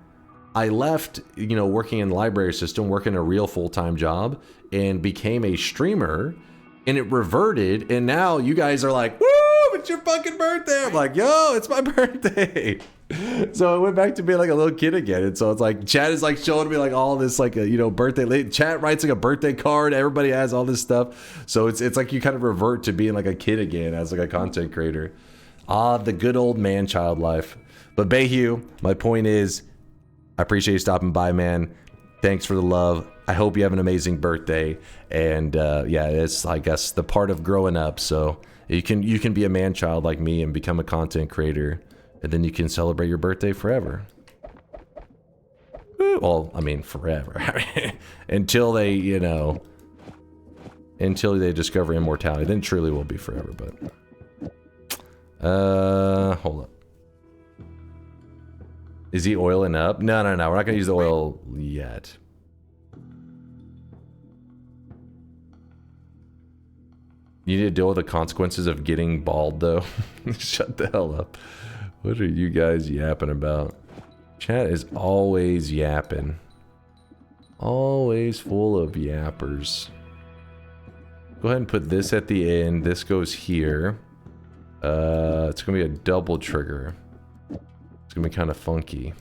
I left, you know, working in the library system, working a real full-time job, and became a streamer, and it reverted, and now you guys are like, woo, it's your fucking birthday. I'm like, yo, it's my birthday. So I went back to being like a little kid again. And so it's like, chat is like showing me like all this like a, you know, birthday, chat writes like a birthday card. Everybody has all this stuff. So it's like you kind of revert to being like a kid again as like a content creator. Ah, the good old man-child life. But Bayhue, my point is, I appreciate you stopping by, man. Thanks for the love. I hope you have an amazing birthday. And yeah, it's, I guess, the part of growing up. So you can be a man-child like me and become a content creator. And then you can celebrate your birthday forever. Well, I mean, forever. Until they, you know, until they discover immortality. Then truly will be forever, but... hold up. Is he oiling up? No. We're not going to use the oil yet. You need to deal with the consequences of getting bald, though. Shut the hell up. What are you guys yapping about? Chat is always yapping. Always full of yappers. Go ahead and put this at the end. This goes here. It's gonna be a double trigger. It's gonna be kind of funky.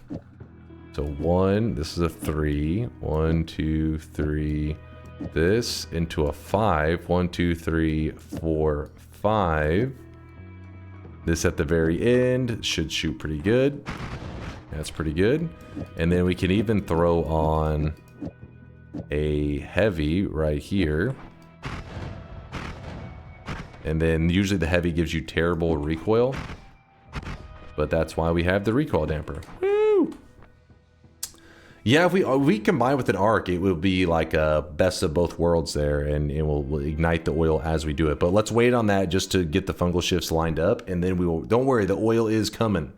So 1, this is a 3. 1, 2, 3. This into a 5. 1, 2, 3, 4, 5. This at the very end should shoot pretty good. That's pretty good. And then we can even throw on a heavy right here. And then usually the heavy gives you terrible recoil. But that's why we have the recoil damper. Woo! Yeah, if we combine with an arc, it will be like a best of both worlds there, and it will ignite the oil as we do it. But let's wait on that just to get the fungal shifts lined up, and then we will. Don't worry, the oil is coming.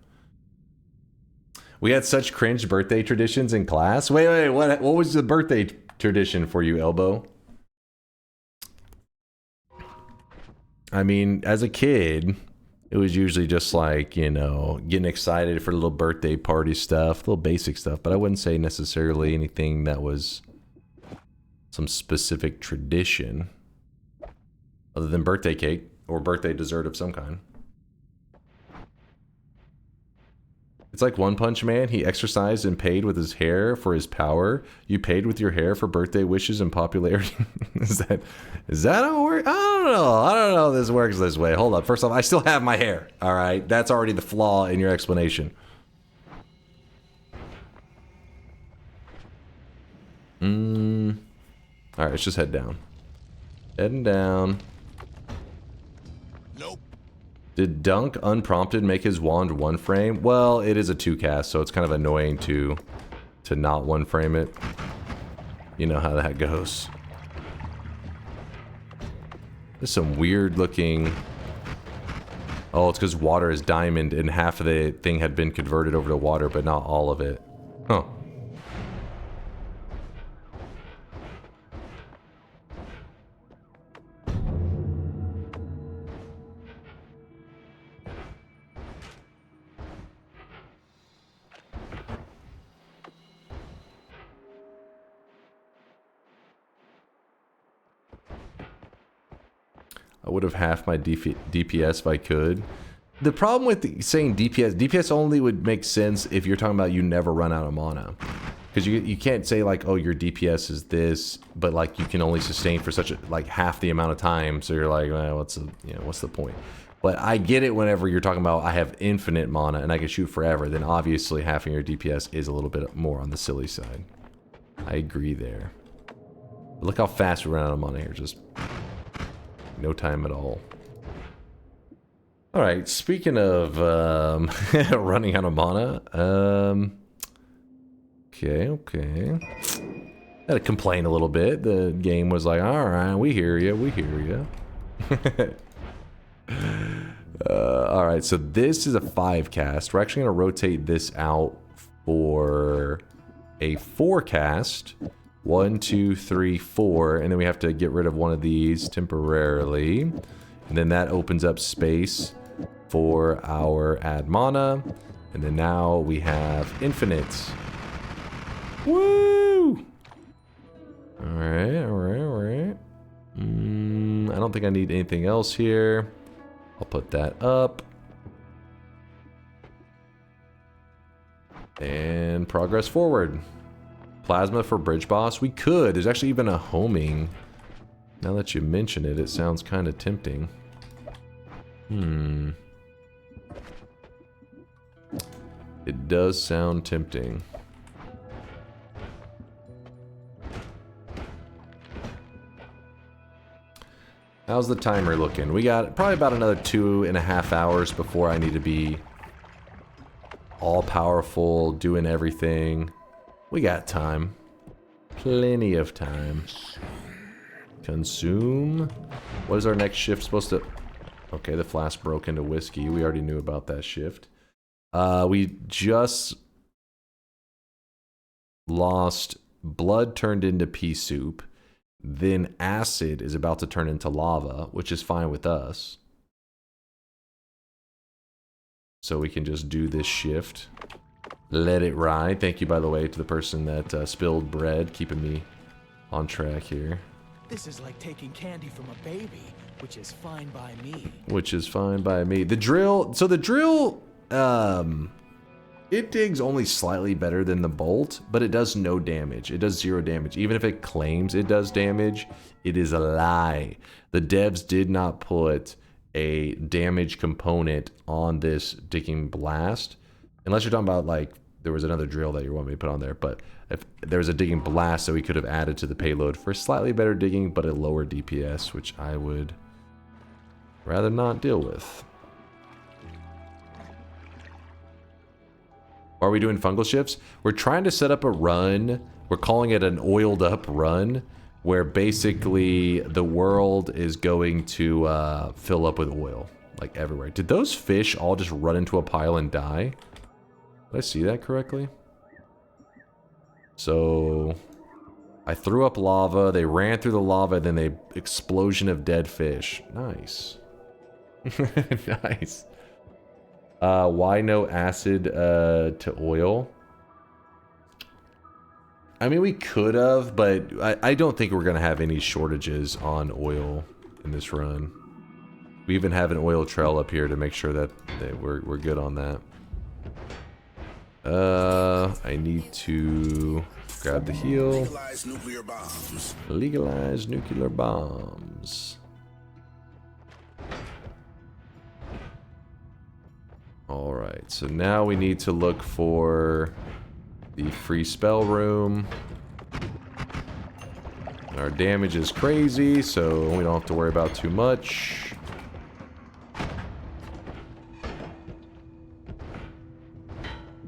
We had such cringe birthday traditions in class. Wait, what was the birthday tradition for you, Elbow? I mean, as a kid, it was usually just like, you know, getting excited for little birthday party stuff, little basic stuff, but I wouldn't say necessarily anything that was some specific tradition other than birthday cake or birthday dessert of some kind. It's like One Punch Man. He exercised and paid with his hair for his power. You paid with your hair for birthday wishes and popularity. Is that how it works? I don't know if this works this way. Hold up. First off, I still have my hair. All right. That's already the flaw in your explanation. Alright, let's just head down. Heading down. Nope. Did Dunk unprompted make his wand one frame? Well, it is a 2-cast, so it's kind of annoying to not one frame it. You know how that goes. There's some weird looking... Oh, it's because water is diamond and half of the thing had been converted over to water, but not all of it. Huh. I would have half my DPS if I could. The problem with saying DPS only would make sense if you're talking about you never run out of mana. Because you can't say like, oh, your DPS is this, but like you can only sustain for such a, like half the amount of time. So you're like, well, what's the point? But I get it whenever you're talking about I have infinite mana and I can shoot forever. Then obviously halving your DPS is a little bit more on the silly side. I agree there. But look how fast we run out of mana here. Just no time at all. Alright, speaking of running out of mana, okay. Had to complain a little bit. The game was like, alright, we hear you. Alright, so this is a 5-cast. We're actually going to rotate this out for a 4-cast. 1, 2, 3, 4, and then we have to get rid of one of these temporarily. And then that opens up space for our add mana. And then now we have infinite. Woo! Alright. I don't think I need anything else here. I'll put that up. And progress forward. Plasma for bridge boss? We could. There's actually even a homing. Now that you mention it, it sounds kind of tempting. It does sound tempting. How's the timer looking? We got probably about another 2.5 hours before I need to be all powerful, doing everything. We got time. Plenty of time. Consume. What is our next shift supposed to... Okay, the flask broke into whiskey. We already knew about that shift. We just lost blood turned into pea soup. Then acid is about to turn into lava, which is fine with us. So we can just do this shift. Let it ride. Thank you, by the way, to the person that spilled bread, keeping me on track here. This is like taking candy from a baby, which is fine by me. Which is fine by me. The drill... So the drill... it digs only slightly better than the bolt, but it does no damage. It does 0 damage. Even if it claims it does damage, it is a lie. The devs did not put a damage component on this digging blast. Unless you're talking about, like, there was another drill that you want me to put on there. But if there was a digging blast that we could have added to the payload for slightly better digging, but a lower DPS, which I would rather not deal with. Are we doing fungal shifts? We're trying to set up a run. We're calling it an oiled up run, where basically the world is going to fill up with oil, like everywhere. Did those fish all just run into a pile and die? Did I see that correctly? So I threw up lava, they ran through the lava, then the explosion of dead fish. Nice. Nice. Why no acid to oil? I mean, we could have, but I don't think we're going to have any shortages on oil in this run. We even have an oil trail up here to make sure that we're good on that. I need to grab the heal. Legalize nuclear bombs. Legalize nuclear bombs. Alright, so now we need to look for the free spell room. And our damage is crazy, so we don't have to worry about too much.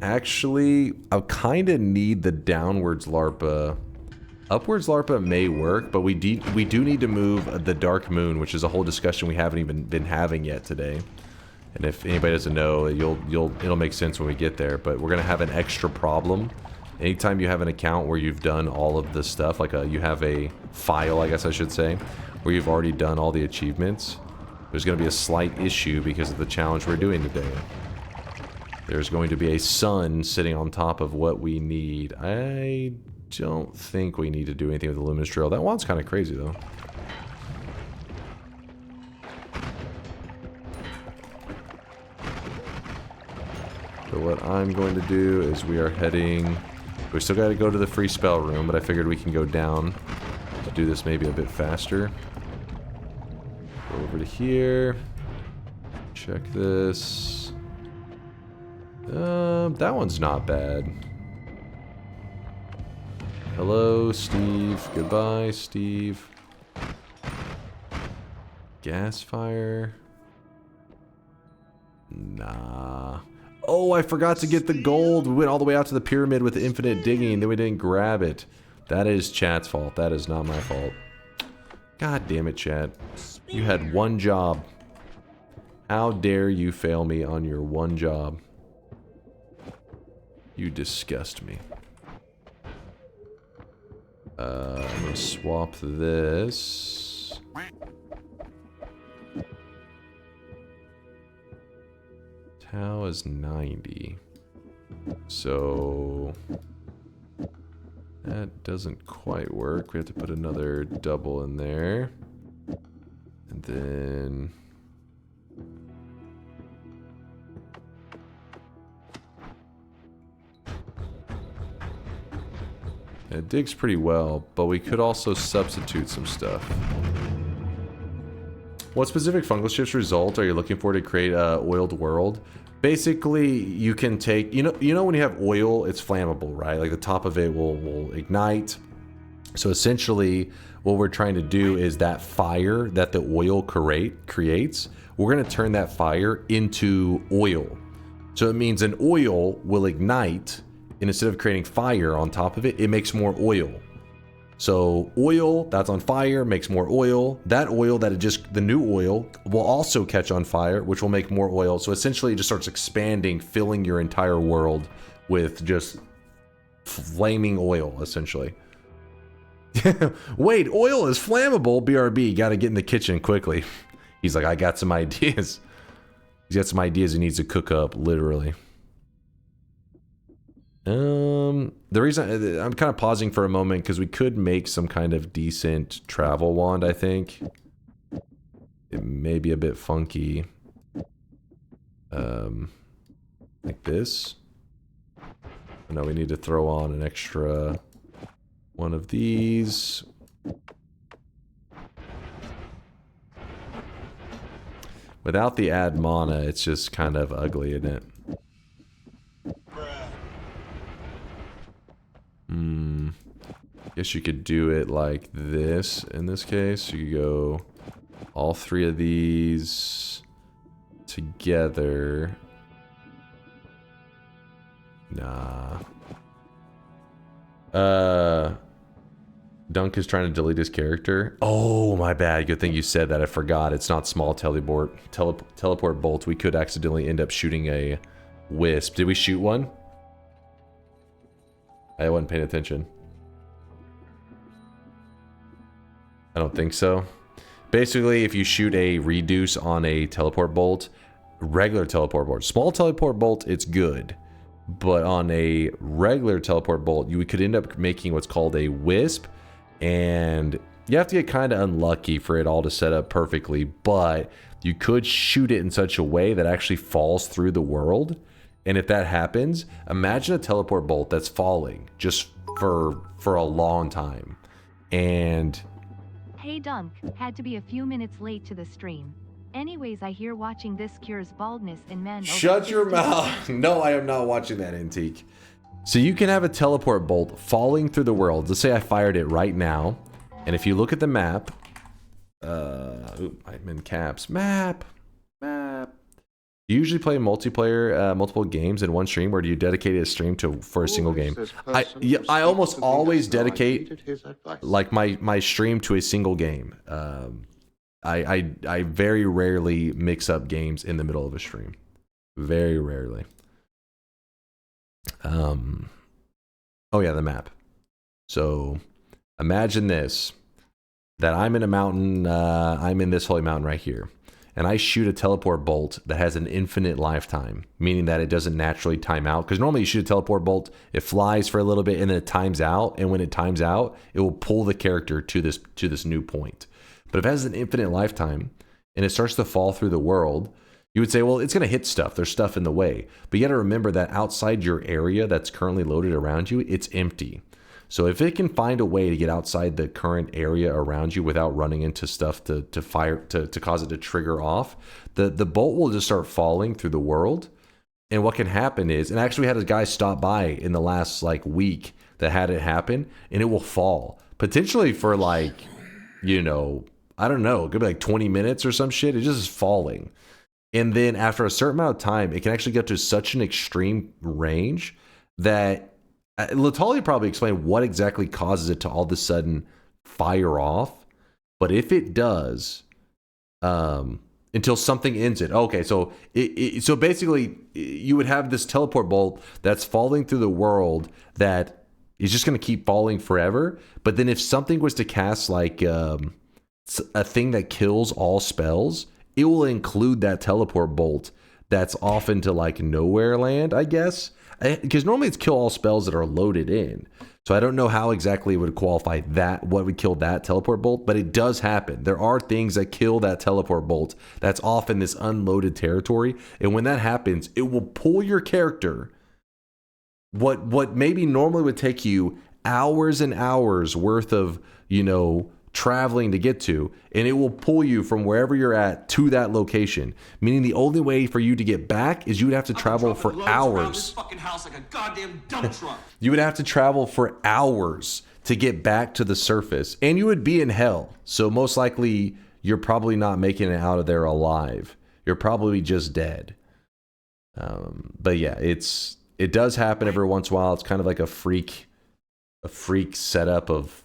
Actually, I kind of need the downwards LARPA. Upwards LARPA may work, but we do need to move the Dark Moon, which is a whole discussion we haven't even been having yet today. And if anybody doesn't know, it'll make sense when we get there. But we're gonna have an extra problem. Anytime you have an account where you've done all of this stuff, like you have a file, I guess I should say, where you've already done all the achievements, there's gonna be a slight issue because of the challenge we're doing today. There's going to be a sun sitting on top of what we need. I don't think we need to do anything with the Luminous Drill. That one's kind of crazy, though. So what I'm going to do is we are heading... We still got to go to the free spell room, but I figured we can go down to do this maybe a bit faster. Go over to here. Check this. That one's not bad. Hello, Steve. Goodbye, Steve. Gas fire. Nah. Oh, I forgot to get the gold. We went all the way out to the pyramid with the infinite digging, then we didn't grab it. That is chat's fault. That is not my fault. God damn it, chat. You had one job. How dare you fail me on your one job? You disgust me. I'm gonna swap this. Tau is 90. So that doesn't quite work. We have to put another double in there. And then it digs pretty well, but we could also substitute some stuff. What specific fungal shifts result are you looking for to create a oiled world? Basically, you can take, you know when you have oil, it's flammable, right? Like the top of it will ignite. So essentially, what we're trying to do is that fire that the oil creates, we're gonna turn that fire into oil. So it means an oil will ignite, and instead of creating fire on top of it, it makes more oil. So oil that's on fire makes more oil. That oil the new oil will also catch on fire, which will make more oil. So essentially it just starts expanding, filling your entire world with just flaming oil, essentially. Wait, oil is flammable? BRB, gotta get in the kitchen quickly. He's like, I got some ideas. He's got some ideas he needs to cook up, literally. The reason I'm kind of pausing for a moment because we could make some kind of decent travel wand, I think. It may be a bit funky. Like this. No, we need to throw on an extra one of these. Without the add mana, it's just kind of ugly, isn't it? Guess you could do it like this in this case. You could go all three of these together. Nah. Dunk is trying to delete his character. Oh, my bad. Good thing you said that. I forgot. It's not small teleport bolt. We could accidentally end up shooting a wisp. Did we shoot one? I wasn't paying attention. I don't think so. Basically, if you shoot a reduce on a teleport bolt, regular teleport bolt, small teleport bolt, it's good. But on a regular teleport bolt, you could end up making what's called a wisp. And you have to get kind of unlucky for it all to set up perfectly. But you could shoot it in such a way that actually falls through the world. And if that happens, imagine a teleport bolt that's falling just for a long time. And hey Dunk, had to be a few minutes late to the stream. Anyways, I hear watching this cures baldness in men. Shut your mouth. No, I am not watching that, Antique. So you can have a teleport bolt falling through the world. Let's say I fired it right now, And if you look at the map, I'm in caps. Map. You usually play multiplayer, multiple games in one stream, or do you dedicate a stream for a single game? I almost always dedicate like my stream to a single game. I very rarely mix up games in the middle of a stream. Very rarely. Oh yeah, the map. So imagine this, that I'm in a mountain, I'm in this holy mountain right here, and I shoot a teleport bolt that has an infinite lifetime, meaning that it doesn't naturally time out. Because normally you shoot a teleport bolt, it flies for a little bit and then it times out, and when it times out, it will pull the character to this new point. But if it has an infinite lifetime and it starts to fall through the world, you would say, well, it's going to hit stuff. There's stuff in the way. But you got to remember that outside your area that's currently loaded around you, it's empty. So if it can find a way to get outside the current area around you without running into stuff to cause it to trigger off, the bolt will just start falling through the world. And what can happen is, and actually we had a guy stop by in the last week that had it happen, and it will fall. Potentially for I don't know, it could be 20 minutes or some shit. It just is falling. And then after a certain amount of time, it can actually get to such an extreme range that Latali probably explained what exactly causes it to all of a sudden fire off. But if it does, until something ends it. Okay, so so basically you would have this teleport bolt that's falling through the world that is just going to keep falling forever. But then if something was to cast a thing that kills all spells, it will include that teleport bolt that's off into nowhere land, I guess. Because normally it's kill all spells that are loaded in. So I don't know how exactly it would qualify that, what would kill that teleport bolt, but it does happen. There are things that kill that teleport bolt that's off in this unloaded territory. And when that happens, it will pull your character. What maybe normally would take you hours and hours worth of, traveling to get to, and it will pull you from wherever you're at to that location, meaning the only way for you to get back is you would have to travel for hours. This fucking house like a goddamn dump truck. You would have to travel for hours to get back to the surface, and you would be in hell. So most likely you're probably not making it out of there alive. You're probably just dead. But yeah, it does happen every once in a while. It's kind of like a freak setup of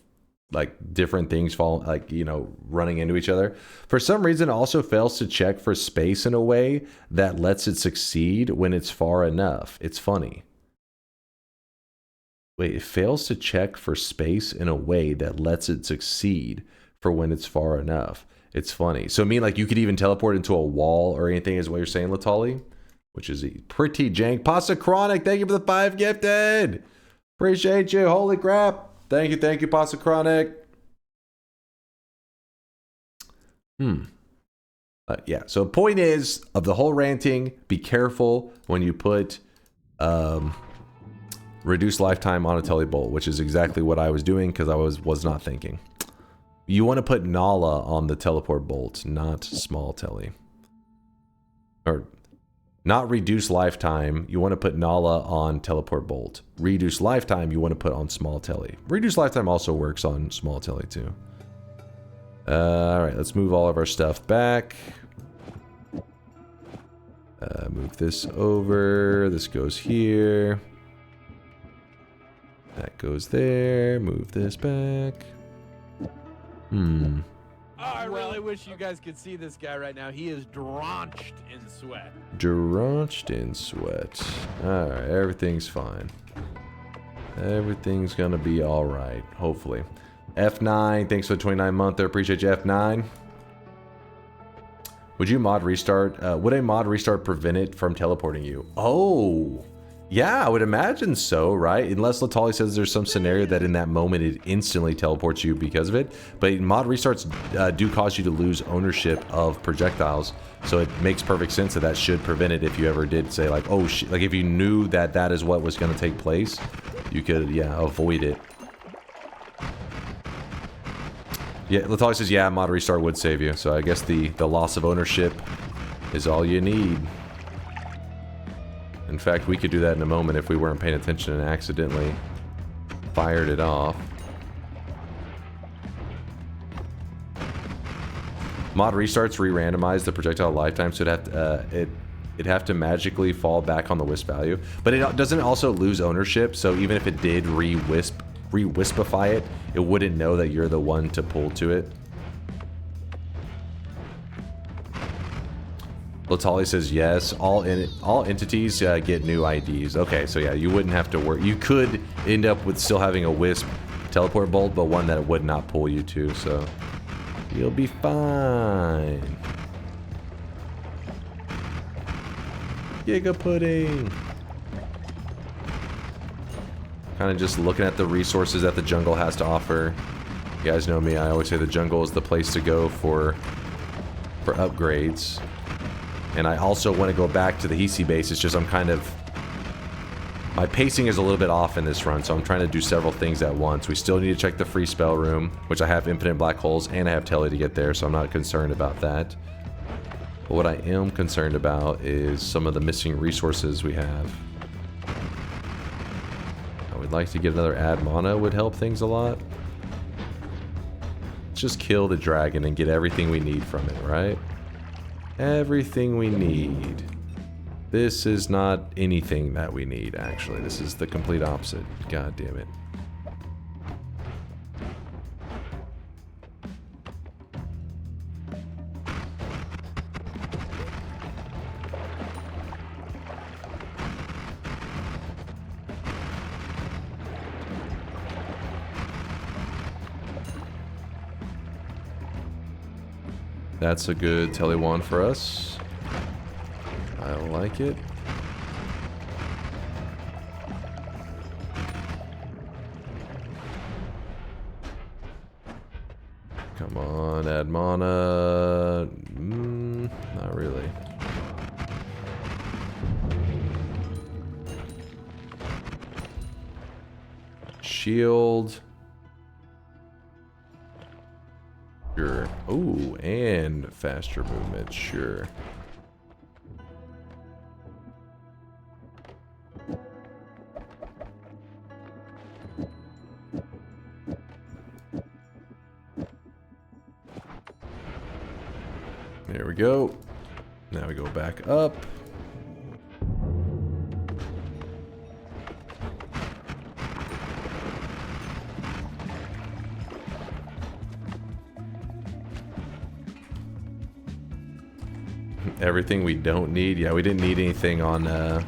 different things fall, running into each other. For some reason, it also fails to check for space in a way that lets it succeed when it's far enough. It's funny. Wait, it fails to check for space in a way that lets it succeed for when it's far enough. It's funny. So I mean, you could even teleport into a wall or anything is what you're saying, Latali? Which is pretty jank. Pasta Chronic, thank you for the 5 gifted. Appreciate you. Holy crap. Thank you, Pasta Chronic. Yeah, so point is, of the whole ranting, be careful when you put reduced lifetime on a tele bolt, which is exactly what I was doing because I was not thinking. You want to put Nala on the teleport bolt, not small tele. Or not reduce lifetime, you want to put Nala on teleport bolt. Reduce lifetime, you want to put on small tele. Reduce lifetime also works on small tele too. Alright, let's move all of our stuff back. Move this over. This goes here. That goes there. Move this back. I really wish you guys could see this guy right now. He is drenched in sweat. Drenched in sweat. Alright, everything's fine. Everything's gonna be alright, hopefully. F9, thanks for the 29 month there. Appreciate you, F9. Would you mod restart? Would a mod restart prevent it from teleporting you? Oh, yeah, I would imagine so, right? Unless Latali says there's some scenario that in that moment it instantly teleports you because of it. But mod restarts do cause you to lose ownership of projectiles. So it makes perfect sense that that should prevent it if you ever did say oh shit, if you knew that that is what was going to take place, you could, yeah, avoid it. Yeah, Latali says, yeah, mod restart would save you. So I guess the loss of ownership is all you need. In fact, we could do that in a moment if we weren't paying attention and accidentally fired it off. Mod restarts re-randomize the projectile lifetime, so it'd have to magically fall back on the wisp value. But it doesn't also lose ownership, so even if it did re-wispify it, it wouldn't know that you're the one to pull to it. Latali says yes. All entities get new IDs. Okay, so yeah, you wouldn't have to worry. You could end up with still having a wisp teleport bolt, but one that would not pull you to, so you'll be fine. Giga pudding. Kind of just looking at the resources that the jungle has to offer. You guys know me, I always say the jungle is the place to go for upgrades. And I also want to go back to the Hisi base. It's just my pacing is a little bit off in this run, so I'm trying to do several things at once. We still need to check the free spell room, which I have infinite black holes, and I have Telly to get there, so I'm not concerned about that. But what I am concerned about is some of the missing resources we have. I would like to get another add mana, would help things a lot. Let's just kill the dragon and get everything we need from it, right? Everything we need. This is not anything that we need, actually. This is the complete opposite. God damn it. That's a good telewand for us. I like it. Come on, add mana. Not really. Shield. Sure. Ooh, and faster movement, sure. There we go. Now we go back up. Everything we don't need. Yeah, we didn't need anything on that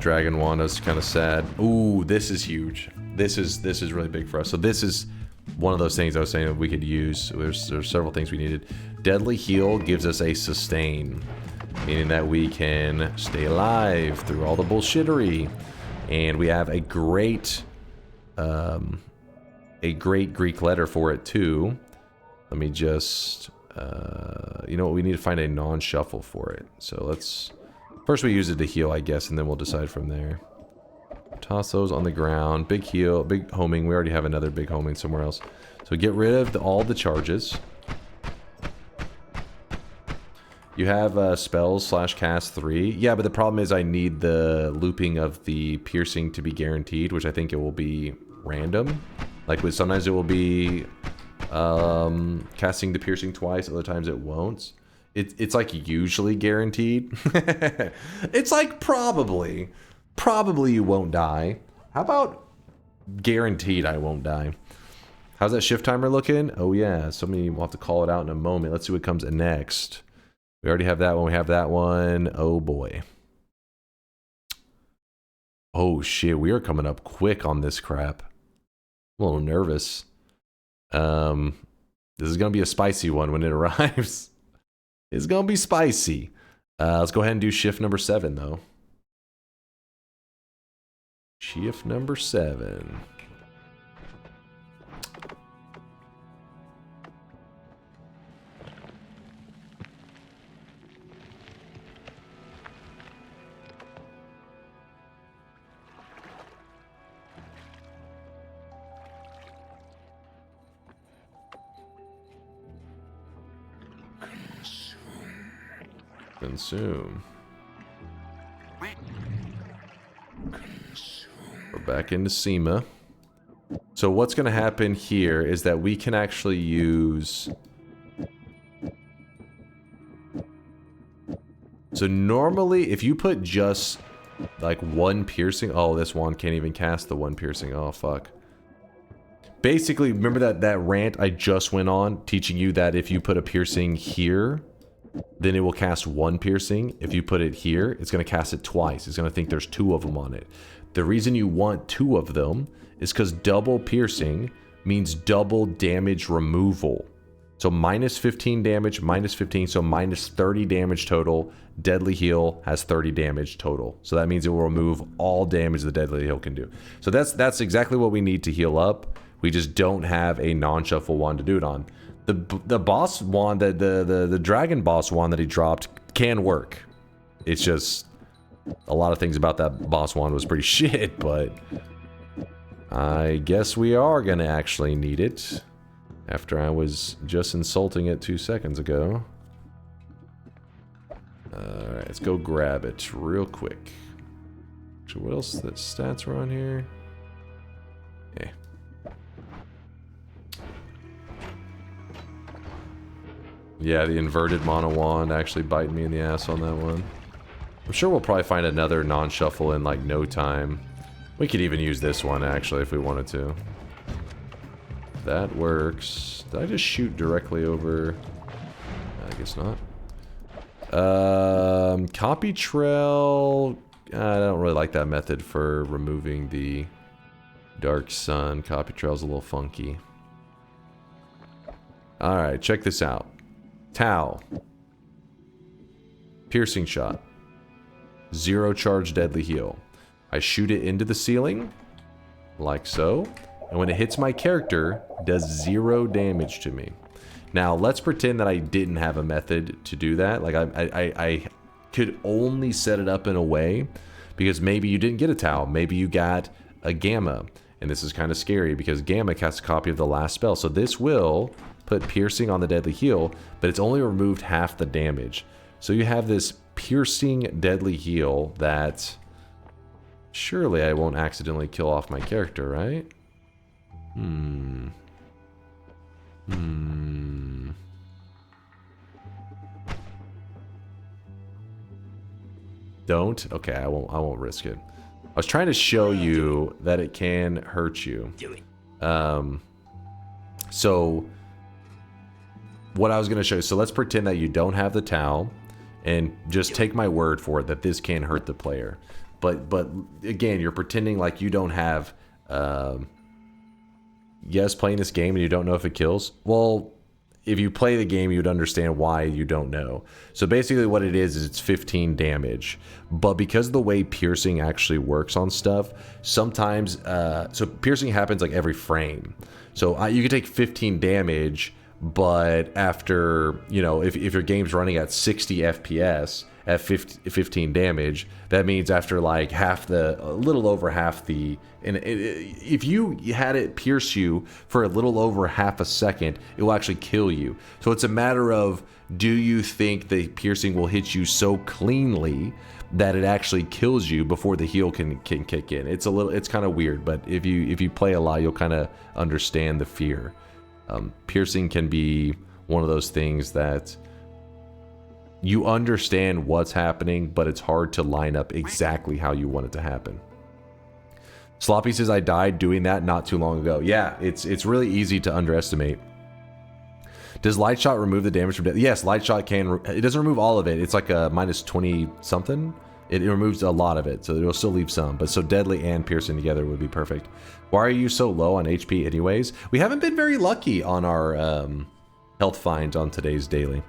dragon wand. That's kind of sad. Ooh, this is huge. This is really big for us. So this is one of those things I was saying that we could use. There's several things we needed. Deadly heal gives us a sustain, meaning that we can stay alive through all the bullshittery, and we have a great Greek letter for it too. Let me just. You know what, we need to find a non-shuffle for it. So let's... First we use it to heal, I guess, and then we'll decide from there. Toss those on the ground. Big heal, big homing. We already have another big homing somewhere else. So get rid of all the charges. You have spells / cast 3. Yeah, but the problem is I need the looping of the piercing to be guaranteed, which I think it will be random. Like, sometimes it will be... casting the piercing twice, other times it won't. It's like usually guaranteed. It's like probably you won't die. How about guaranteed I won't die? How's that shift timer looking? Oh yeah, somebody will have to call it out in a moment. Let's see what comes next. We already have that one. We have that one. Oh boy. Oh shit, we are coming up quick on this crap. I'm a little nervous. This is gonna be a spicy one when it arrives. It's gonna be spicy. Let's go ahead and do shift number 7 though. Shift number 7. Consume. We're back into SEMA. So what's going to happen here is that we can actually use So normally, if you put just like one piercing... Oh, this wand can't even cast the one piercing. Oh, fuck. Basically, remember that rant I just went on, teaching you that if you put a piercing here, then it will cast one piercing. If you put it here, it's going to cast it twice. It's going to think there's two of them on it. The reason you want two of them is because double piercing means double damage removal. So minus 15 damage, minus 15, so minus 30 damage total. Deadly Heal has 30 damage total. So that means it will remove all damage the Deadly Heal can do. So that's exactly what we need to heal up. We just don't have a non-shuffle wand to do it on. The boss wand, the dragon boss wand that he dropped can work. It's just a lot of things about that boss wand was pretty shit, but I guess we are gonna actually need it after I was just insulting it 2 seconds ago. Alright, let's go grab it real quick. So what else? The stats are on here. Okay. Yeah, the inverted mono wand actually biting me in the ass on that one. I'm sure we'll probably find another non-shuffle in like no time. We could even use this one actually if we wanted to. That works. Did I just shoot directly over? I guess not. Copy trail. I don't really like that method for removing the Dark Sun. Copy trail's a little funky. Alright, check this out. Tau. Piercing shot. 0 charge deadly heal. I shoot it into the ceiling, like so, and when it hits my character, it does 0 damage to me. Now, let's pretend that I didn't have a method to do that. Like, I could only set it up in a way, because maybe you didn't get a Tau, maybe you got a Gamma, and this is kind of scary, because Gamma casts a copy of the last spell, so this will put piercing on the deadly heal, but it's only removed half the damage. So you have this piercing deadly heal that surely I won't accidentally kill off my character, right? Don't? Okay, I won't risk it. I was trying to show you that it can hurt you. So what I was going to show you, so let's pretend that you don't have the Tau, and just take my word for it that this can hurt the player. But again, you're pretending like you don't have, yes, playing this game and you don't know if it kills. Well, if you play the game, you'd understand why you don't know. So basically what it is it's 15 damage. But because of the way piercing actually works on stuff, sometimes, so piercing happens like every frame. So you can take 15 damage, but after, you know, if your game's running at 60 FPS at 15 damage, that means after like a little over half the, and if you had it pierce you for a little over half a second, it will actually kill you. So it's a matter of, do you think the piercing will hit you so cleanly that it actually kills you before the heal can kick in? It's kind of weird, but if you play a lot, you'll kind of understand the fear. Piercing can be one of those things that you understand what's happening, but it's hard to line up exactly how you want it to happen. Sloppy says, I died doing that not too long ago. Yeah, it's really easy to underestimate. Does Light Shot remove the damage from death? Yes, Light Shot can. It doesn't remove all of it. It's like a minus 20 something. It removes a lot of it, so it'll still leave some. But so Deadly and Piercing together would be perfect. Why are you so low on HP anyways? We haven't been very lucky on our health finds on today's daily.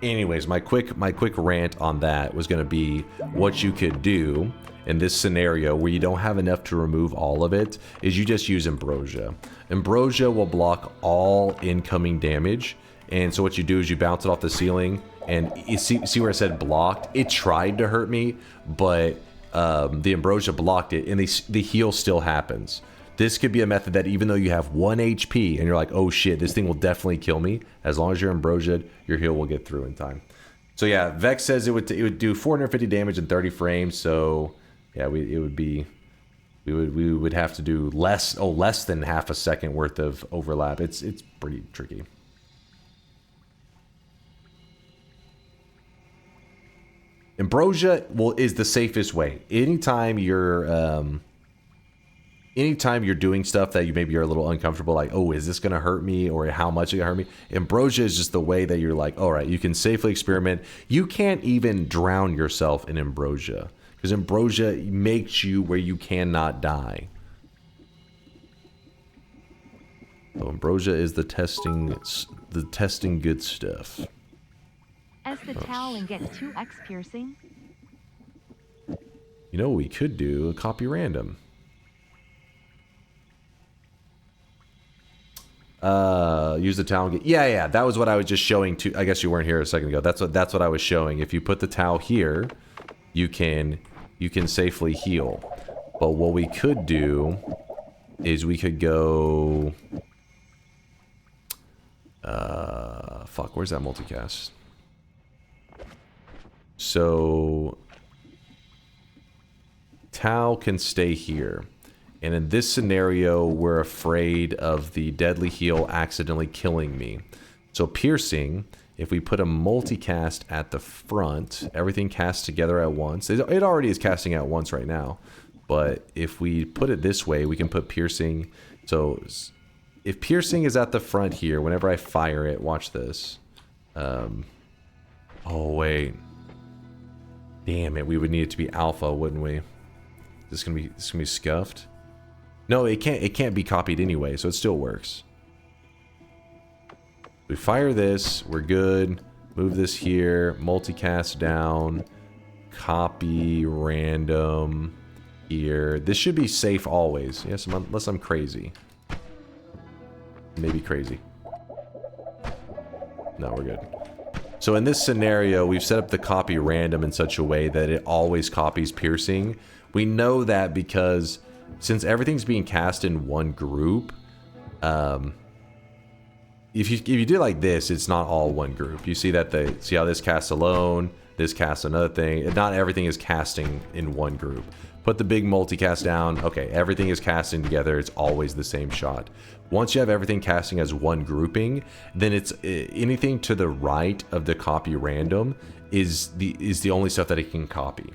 Anyways, my quick rant on that was going to be what you could do in this scenario where you don't have enough to remove all of it is you just use Ambrosia. Ambrosia will block all incoming damage, and so what you do is you bounce it off the ceiling, and you see where I said blocked? It tried to hurt me, but the Ambrosia blocked it, and the heal still happens. This could be a method that even though you have 1 HP and you're like, oh shit, this thing will definitely kill me, as long as you're Ambrosia'd, your heal will get through in time. So yeah, Vex says it would do 450 damage in 30 frames, so yeah, we would have to do less than half a second worth of overlap. It's pretty tricky. Ambrosia is the safest way. Anytime you're doing stuff that you're a little uncomfortable, like, oh, is this gonna hurt me, or how much it gonna hurt me? Ambrosia is just the way that you're like, all right, you can safely experiment. You can't even drown yourself in ambrosia, because ambrosia makes you where you cannot die. So ambrosia is the testing good stuff. As the towel and get 2x piercing. You know what we could do? Copy random. Use the towel and get... Yeah, that was what I was just showing to... I guess you weren't here a second ago. That's what I was showing. If you put the towel here, you can safely heal. But what we could do is we could go... fuck, where's that multicast? So... Tau can stay here. And in this scenario, we're afraid of the deadly heal accidentally killing me. So piercing, if we put a multicast at the front, everything casts together at once. It already is casting at once right now. But if we put it this way, we can put piercing. So if piercing is at the front here, whenever I fire it, watch this. Oh, wait. Damn it, we would need it to be alpha, wouldn't we? This gonna be scuffed? No, it can't be copied anyway, so it still works. We fire this, we're good. Move this here, multicast down, copy random here. This should be safe always. Yes, unless I'm crazy. Maybe crazy. No, we're good. So in this scenario, we've set up the copy random in such a way that it always copies piercing. We know that because since everything's being cast in one group, if you do like this, it's not all one group. You see that see how this casts alone, this casts another thing. Not everything is casting in one group. Put the big multicast down. Okay, everything is casting together. It's always the same shot. Once you have everything casting as one grouping, then it's anything to the right of the copy random is the only stuff that it can copy.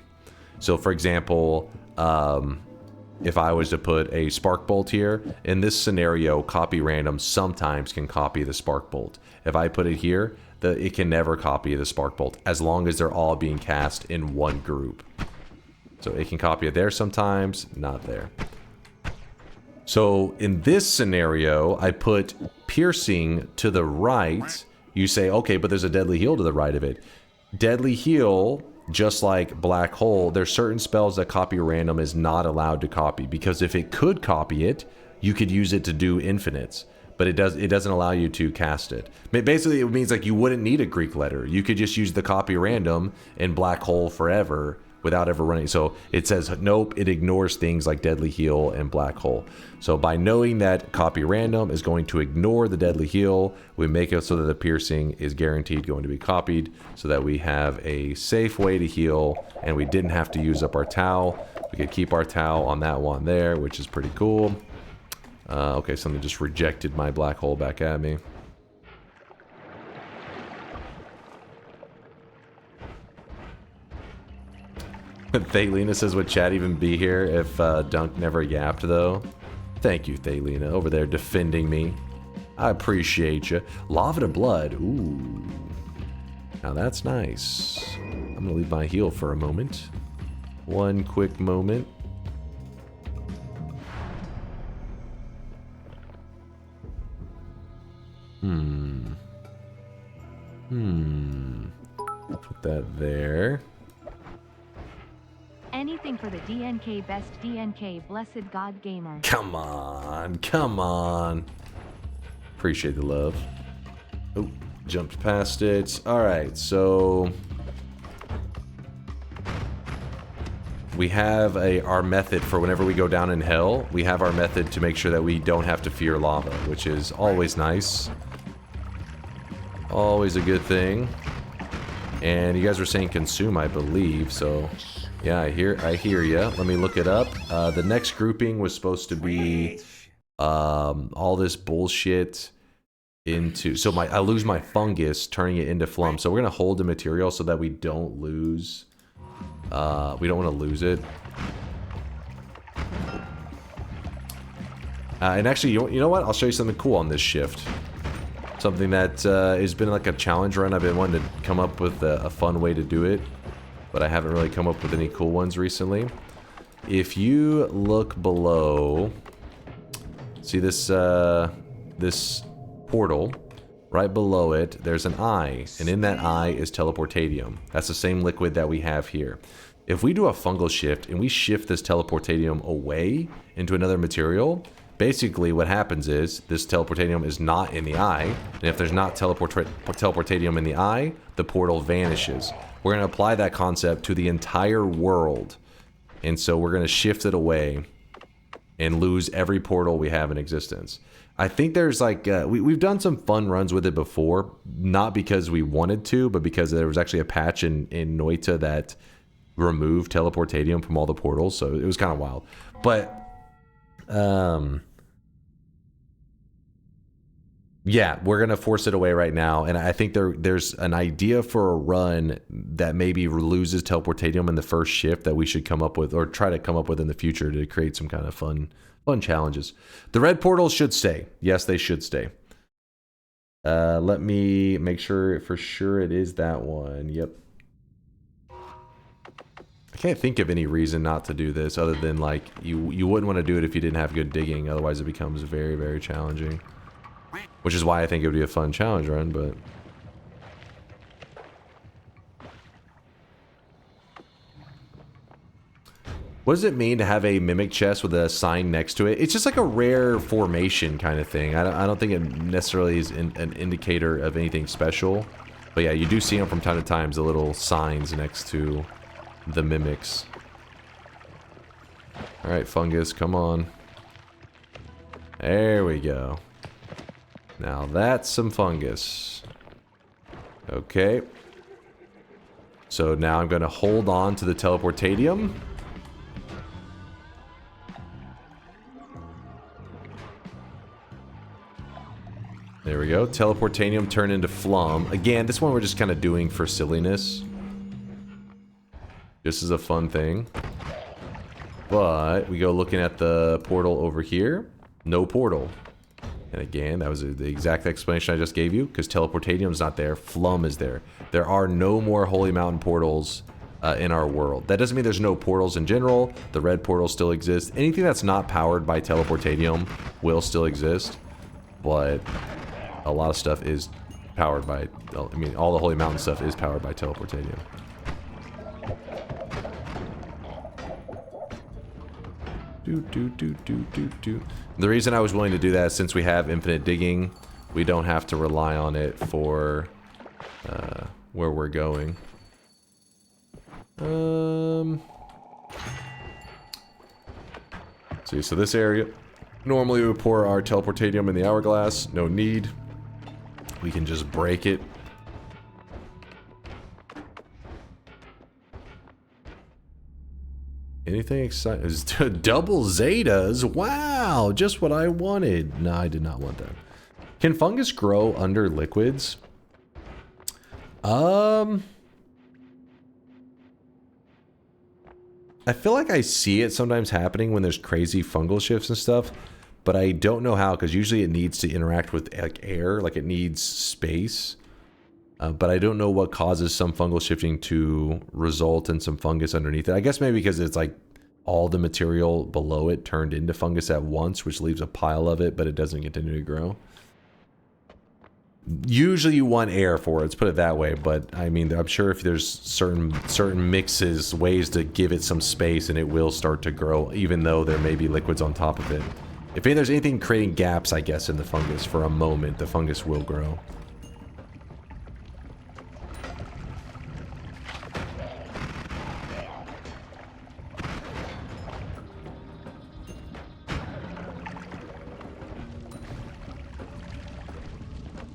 So for example, if I was to put a spark bolt here, in this scenario, copy random sometimes can copy the spark bolt. If I put it here, it can never copy the spark bolt as long as they're all being cast in one group. So it can copy it there sometimes, not there. So in this scenario, I put piercing to the right. You say, okay, but there's a deadly heal to the right of it. Deadly heal, just like black hole, there's certain spells that copy random is not allowed to copy, because if it could copy it, you could use it to do infinites, but it doesn't allow you to cast it. Basically, it means like you wouldn't need a Greek letter. You could just use the copy random in black hole forever without ever running. So it says, nope, it ignores things like deadly heal and black hole. So by knowing that copy random is going to ignore the deadly heal, we make it so that the piercing is guaranteed going to be copied, so that we have a safe way to heal, and we didn't have to use up our towel. We could keep our towel on that one there, which is pretty cool. Okay, something just rejected my black hole back at me. Thaylena says, would chat even be here if Dunk never yapped, though? Thank you, Thaylena, over there defending me. I appreciate you. Lava to blood. Ooh. Now that's nice. I'm going to leave my heal for a moment. One quick moment. Put that there. Anything for the DNK best DNK blessed God gamer. Come on, come on. Appreciate the love. Oh, jumped past it. Alright, so we have our method for whenever we go down in hell. We have our method to make sure that we don't have to fear lava, which is always nice. Always a good thing. And you guys were saying consume, I believe, so yeah, I hear ya. Let me look it up. The next grouping was supposed to be all this bullshit into... So I lose my fungus, turning it into flum. So we're going to hold the material so that we don't lose We don't want to lose it. And actually, you know what? I'll show you something cool on this shift. Something that has been like a challenge run. I've been wanting to come up with a fun way to do it, but I haven't really come up with any cool ones recently. If you look below, see this this portal, right below it, there's an eye, and in that eye is teleportadium. That's the same liquid that we have here. If we do a fungal shift and we shift this teleportadium away into another material, basically what happens is this teleportadium is not in the eye, and if there's not teleportadium in the eye, the portal vanishes. We're going to apply that concept to the entire world, and so we're going to shift it away and lose every portal we have in existence. I think there's like, we've done some fun runs with it before, not because we wanted to, but because there was actually a patch in Noita that removed teleportadium from all the portals, so it was kind of wild. But yeah, we're gonna force it away right now, and I think there's an idea for a run that maybe loses teleportadium in the first shift that we should come up with, or try to come up with in the future, to create some kind of fun challenges. The red portals should stay. Yes, they should stay. Let me make sure for sure it is that one. Yep. I can't think of any reason not to do this other than like you wouldn't want to do it if you didn't have good digging. Otherwise it becomes very, very challenging. Which is why I think it would be a fun challenge run, but what does it mean to have a mimic chest with a sign next to it? It's just like a rare formation kind of thing. I don't think it necessarily is an indicator of anything special. But yeah, you do see them from time to time, the little signs next to the mimics. Alright, fungus, come on. There we go. Now that's some fungus. Okay. So now I'm going to hold on to the teleportadium. There we go. Teleportanium turned into Flum. Again, this one we're just kind of doing for silliness. This is a fun thing. But we go looking at the portal over here. No portal. And again, that was the exact explanation I just gave you, because teleportadium is not there. Flum is there. There are no more Holy Mountain portals in our world. That doesn't mean there's no portals in general. The red portal still exists. Anything that's not powered by teleportadium will still exist. But a lot of stuff is powered by, I mean, all the Holy Mountain stuff is powered by teleportadium. The reason I was willing to do that is since we have infinite digging, we don't have to rely on it for where we're going. See, so this area, normally we would pour our teleportadium in the hourglass. No need. We can just break it. Anything exciting? Double Zetas? Wow, just what I wanted. No, I did not want that. Can fungus grow under liquids? I feel like I see it sometimes happening when there's crazy fungal shifts and stuff, but I don't know how, because usually it needs to interact with like air, like it needs space. But I don't know what causes some fungal shifting to result in some fungus underneath it. I guess maybe because it's like all the material below it turned into fungus at once, which leaves a pile of it, but it doesn't continue to grow. Usually you want air for it, let's put it that way, but I mean, I'm sure if there's certain mixes, ways to give it some space, and it will start to grow, even though there may be liquids on top of it. If there's anything creating gaps, I guess, in the fungus, for a moment, the fungus will grow.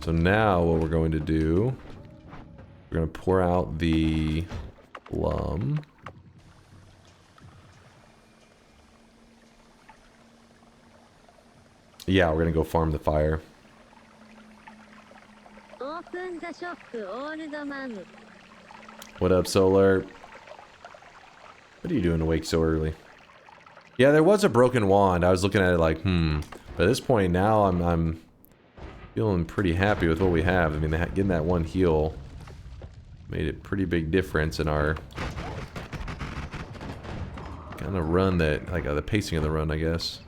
So now what we're going to do, we're going to pour out the plum. Yeah, we're going to go farm the fire. Open the shop, old man. What up, Solar? What are you doing awake so early? Yeah, there was a broken wand. I was looking at it like, But at this point now, I'm feeling pretty happy with what we have. I mean, getting that one heal made a pretty big difference in our kind of run that, like the pacing of the run, I guess.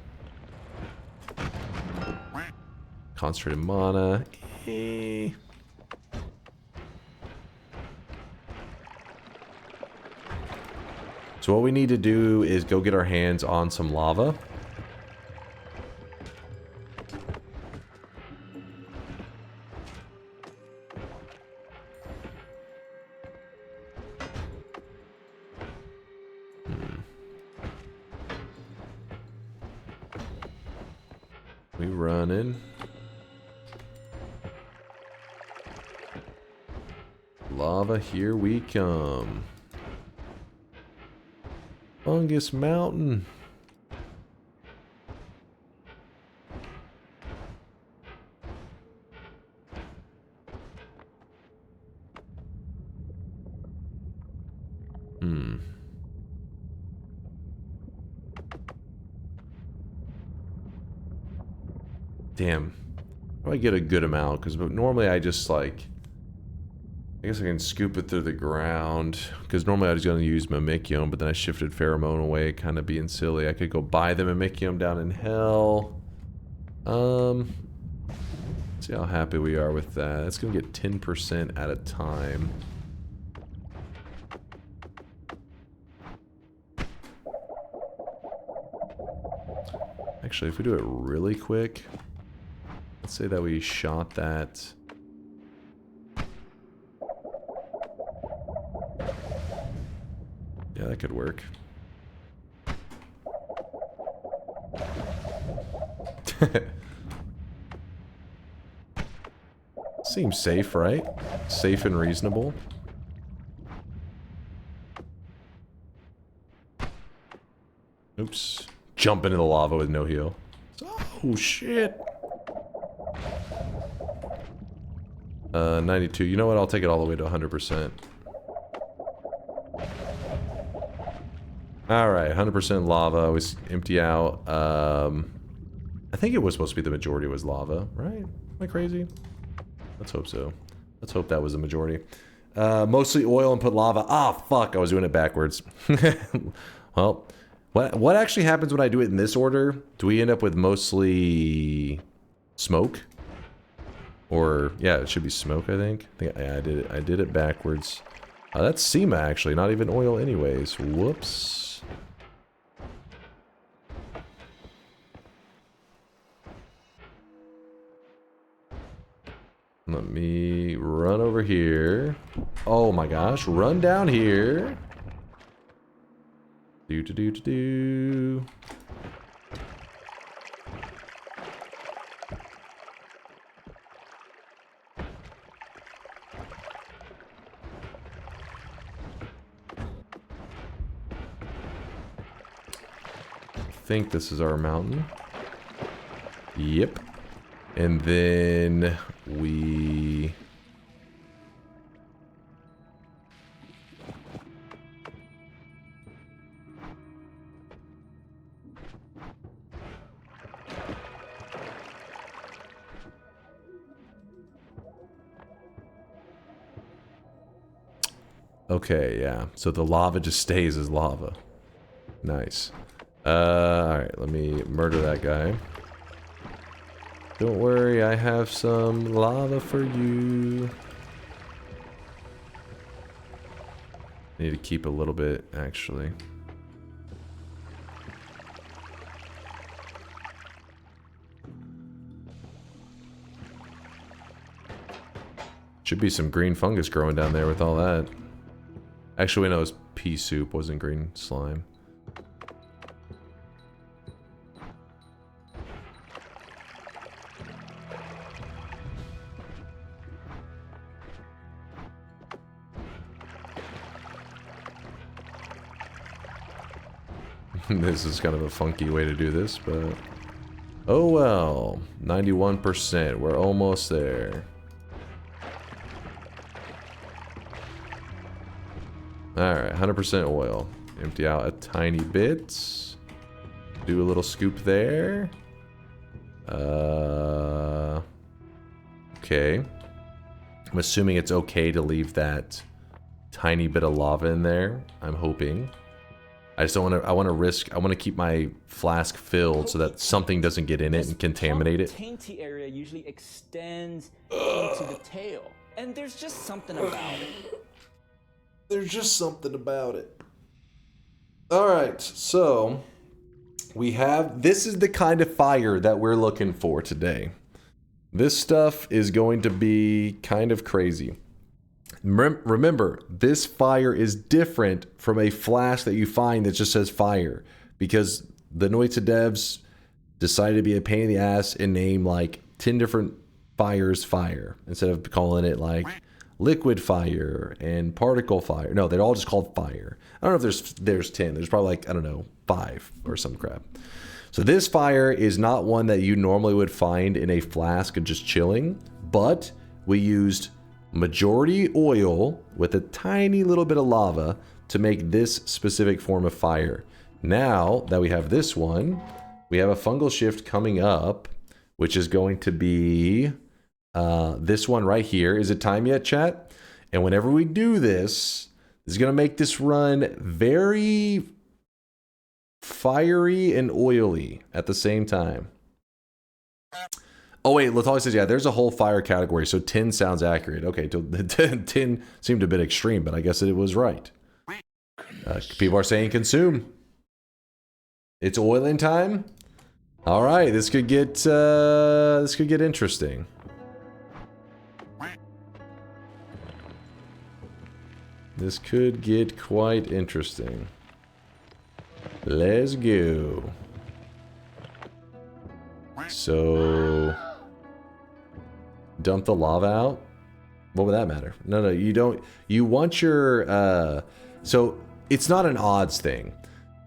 Concentrated mana. So what we need to do is go get our hands on some lava. We running. Lava, here we come. Fungus Mountain. Damn. How do I get a good amount? Because normally I just like... I guess I can scoop it through the ground. Because normally I was going to use Mimikyium, but then I shifted Pheromone away, kind of being silly. I could go buy the Mimikyium down in hell. See how happy we are with that. That's going to get 10% at a time. Actually, if we do it really quick... Let's say that we shot that. Yeah, that could work. Seems safe, right? Safe and reasonable. Oops. Jump into the lava with no heal. Oh, shit. 92. You know what? I'll take it all the way to 100%. Alright, 100% lava. We empty out. I think it was supposed to be the majority was lava, right? Am I crazy? Let's hope so. Let's hope that was the majority. Mostly oil and put lava. Ah, fuck. I was doing it backwards. Well, what actually happens when I do it in this order? Do we end up with mostly smoke? Or, yeah, it should be smoke, I think. Yeah, I did it backwards. That's SEMA, actually, not even oil anyways. Whoops. Let me run over here. Oh my gosh, run down here. Do. I think this is our mountain. Yep. And then we... Okay, yeah. So the lava just stays as lava. Nice. Alright, let me murder that guy. Don't worry, I have some lava for you. I need to keep a little bit, actually. Should be some green fungus growing down there with all that. Actually, no, it was pea soup, wasn't green slime. This is kind of a funky way to do this, but... Oh well. 91%. We're almost there. Alright, 100% oil. empty out a tiny bit. Do a little scoop there. Okay. I'm assuming it's okay to leave that tiny bit of lava in there. I'm hoping. I just don't want to. I want to risk. I want to keep my flask filled so that something doesn't get in it and contaminate it. Tainty area usually extends into the tail, and there's just something about it. There's just something about it. All right, so we have. This is the kind of fire that we're looking for today. This stuff is going to be kind of crazy. Remember, this fire is different from a flask that you find that just says fire, because the Noita devs decided to be a pain in the ass and name like 10 different fires fire instead of calling it like liquid fire and particle fire. No, they're all just called fire. I don't know if there's 10. There's probably like, I don't know, 5 or some crap. So this fire is not one that you normally would find in a flask of just chilling, but we used majority oil with a tiny little bit of lava to make this specific form of fire. Now that we have this one, we have a fungal shift coming up, which is going to be this one right here. Is it time yet, chat? And whenever we do this, it's going to make this run very fiery and oily at the same time. Oh wait, Latali says, yeah, there's a whole fire category, so 10 sounds accurate. Okay, 10 seemed a bit extreme, but I guess it was right. People are saying consume. It's oiling time? All right, this could get interesting. This could get quite interesting. Let's go. So dump the lava out. What would that matter? No, you don't. You want your so it's not an odds thing.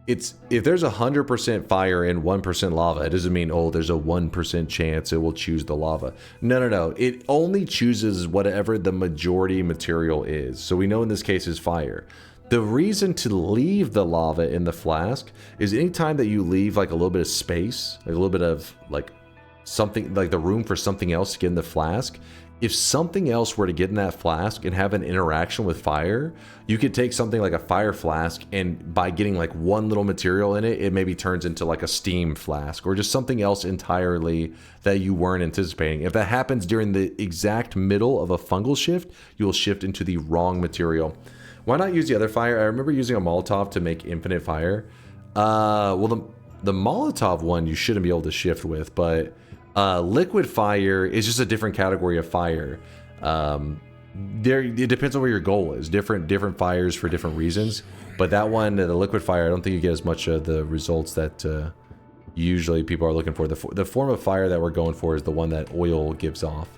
It's if there's 100% fire and 1% lava, it doesn't mean, oh, there's a 1% chance it will choose the lava. No. It only chooses whatever the majority material is. So we know in this case is fire. The reason to leave the lava in the flask is anytime that you leave like a little bit of space, like a little bit of like something, like the room for something else to get in the flask, if something else were to get in that flask and have an interaction with fire, you could take something like a fire flask and by getting like one little material in it, it maybe turns into like a steam flask or just something else entirely that you weren't anticipating. If that happens during the exact middle of a fungal shift, you will shift into the wrong material. Why not use the other fire? I remember using a Molotov to make infinite fire. Well, the Molotov one you shouldn't be able to shift with, but liquid fire is just a different category of fire. It depends on where your goal is. Different fires for different reasons. But that one, the liquid fire, I don't think you get as much of the results that usually people are looking for. The form of fire that we're going for is the one that oil gives off.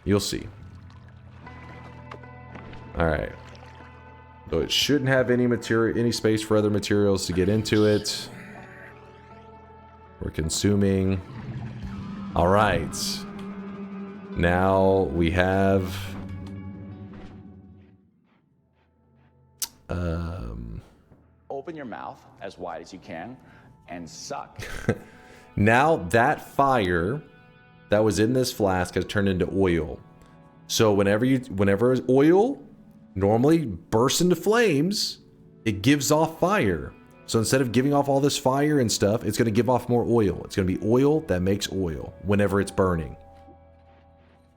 You'll see. All right, so it shouldn't have any space for other materials to get into it. We're consuming. All right, now we have open your mouth as wide as you can and suck. Now that fire that was in this flask has turned into oil. So whenever oil normally bursts into flames, it gives off fire. So instead of giving off all this fire and stuff, it's going to give off more oil. It's going to be oil that makes oil whenever it's burning.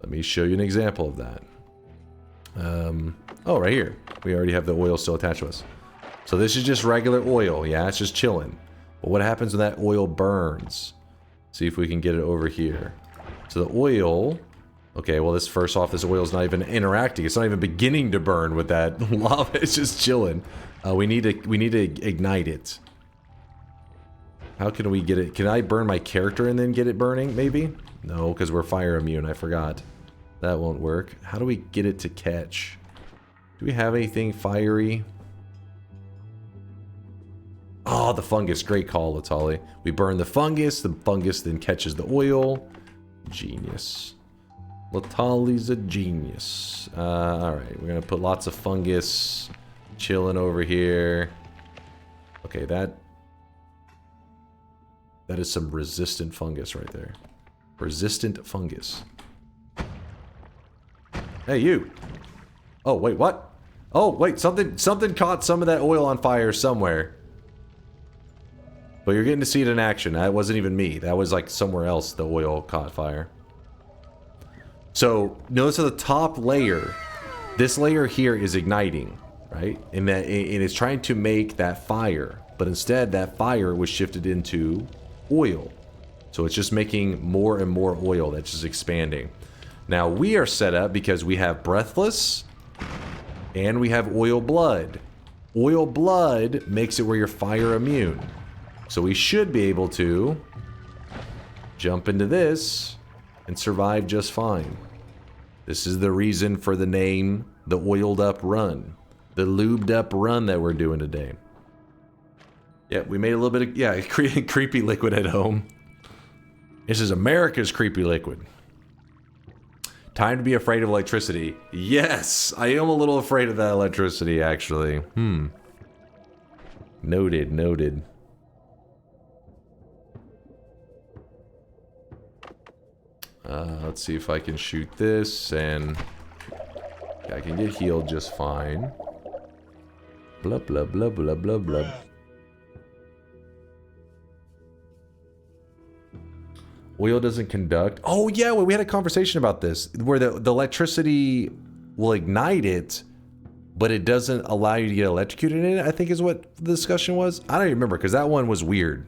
Let me show you an example of that. Oh, right here. We already have the oil still attached to us. So this is just regular oil. Yeah, it's just chilling. But what happens when that oil burns? See if we can get it over here. So the oil... Okay, well, this oil is not even interacting. It's not even beginning to burn with that lava. It's just chilling. We need to ignite it. How can we get it? Can I burn my character and then get it burning? Maybe? No, because we're fire immune. I forgot. That won't work. How do we get it to catch? Do we have anything fiery? Oh, the fungus. Great call, Latali. We burn the fungus then catches the oil. Genius. Latali's a genius. Alright, we're going to put lots of fungus chilling over here. Okay, that is some resistant fungus right there. Resistant fungus. Hey, you. Oh, wait, what? Oh, wait, something caught some of that oil on fire somewhere. But you're getting to see it in action. That wasn't even me. That was like somewhere else the oil caught fire. So, notice at the top layer, this layer here is igniting, right? And that it is trying to make that fire. But instead, that fire was shifted into oil. So it's just making more and more oil that's just expanding. Now, we are set up because we have Breathless and we have Oil Blood. Oil Blood makes it where you're fire immune. So we should be able to jump into this and survive just fine. This is the reason for the name, the oiled up run. The lubed up run that we're doing today. Yeah, we made a little bit of, yeah, creepy liquid at home. This is America's creepy liquid. Time to be afraid of electricity. Yes, I am a little afraid of that electricity, actually. Noted, noted. Let's see if I can shoot this, and yeah, I can get healed just fine. Blah, blah, blah, blah, blah, blah. Oil doesn't conduct. Oh, yeah, well, we had a conversation about this, where the electricity will ignite it, but it doesn't allow you to get electrocuted in it, I think is what the discussion was. I don't even remember, because that one was weird.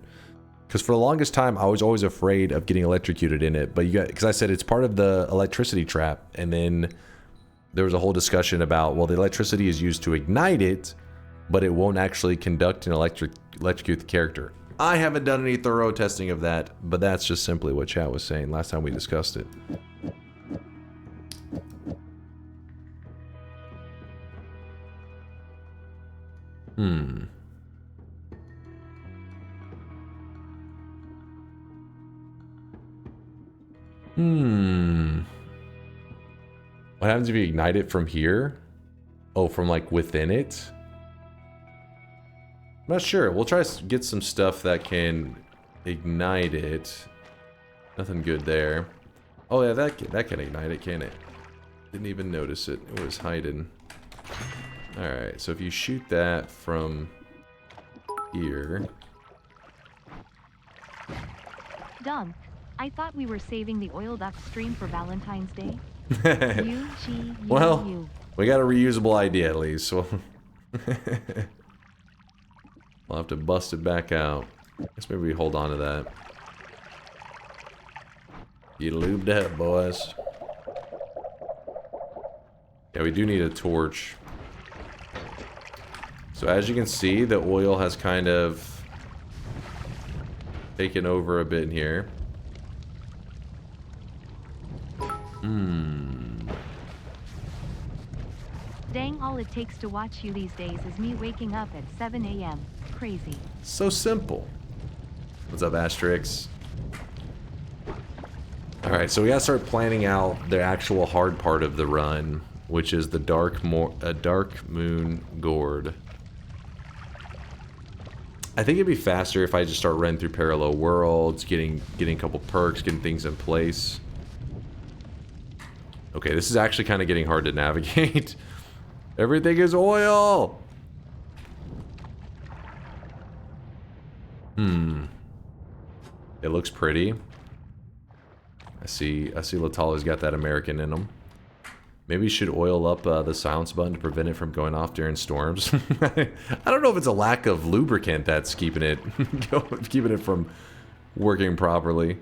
Because for the longest time, I was always afraid of getting electrocuted in it. But you got, because I said it's part of the electricity trap. And then there was a whole discussion about, well, the electricity is used to ignite it, but it won't actually conduct and electrocute the character. I haven't done any thorough testing of that, but that's just simply what chat was saying last time we discussed it. What happens if you ignite it from here? Oh, from like within it? I'm not sure. We'll try to get some stuff that can ignite it. Nothing good there. Oh yeah, that can ignite it, can it? Didn't even notice it. It was hiding. Alright, so if you shoot that from here. Dunk, I thought we were saving the oiled up stream for Valentine's Day. Well, we got a reusable idea at least, so we'll have to bust it back out. I guess maybe we hold on to that. You lubed up, boys. Yeah, we do need a torch. So as you can see, the oil has kind of taken over a bit in here. Dang, all it takes to watch you these days is me waking up at 7 a.m. Crazy. So simple. What's up, Asterix? Alright, so we gotta start planning out the actual hard part of the run, which is the Dark Moon Gourd. I think it'd be faster if I just start running through parallel worlds, getting a couple perks, getting things in place. Okay, this is actually kind of getting hard to navigate. Everything is oil! It looks pretty. I see Latala's got that American in him. Maybe you should oil up the silence button to prevent it from going off during storms. I don't know if it's a lack of lubricant that's keeping it keeping it from working properly.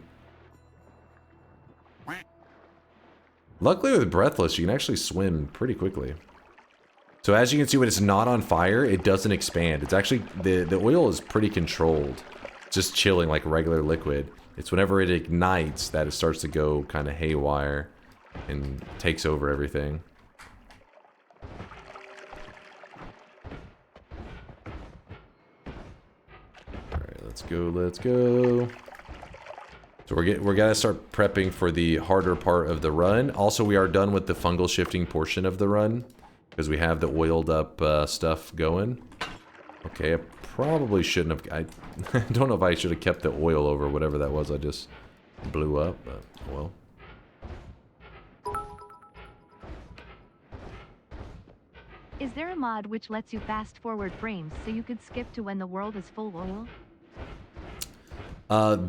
Luckily with Breathless, you can actually swim pretty quickly. So as you can see, when it's not on fire, it doesn't expand. It's actually, the oil is pretty controlled. Just chilling like regular liquid. It's whenever it ignites that it starts to go kind of haywire and takes over everything. Alright, let's go, let's go. So we're gonna start prepping for the harder part of the run. Also, we are done with the fungal shifting portion of the run. because we have the oiled up stuff going. Okay, I probably shouldn't have. I don't know if I should have kept the oil over whatever that was I just blew up, but well. Is there a mod which lets you fast forward frames so you could skip to when the world is full oil?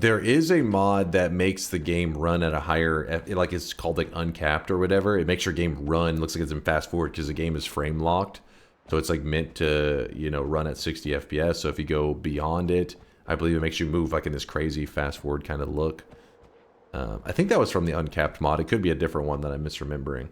There is a mod that makes the game run at a higher, like it's called like uncapped or whatever. It makes your game run, looks like it's in fast forward because the game is frame locked. So it's like meant to, you know, run at 60 FPS. So if you go beyond it, I believe it makes you move like in this crazy fast forward kind of look. I think that was from the uncapped mod. It could be a different one that I'm misremembering.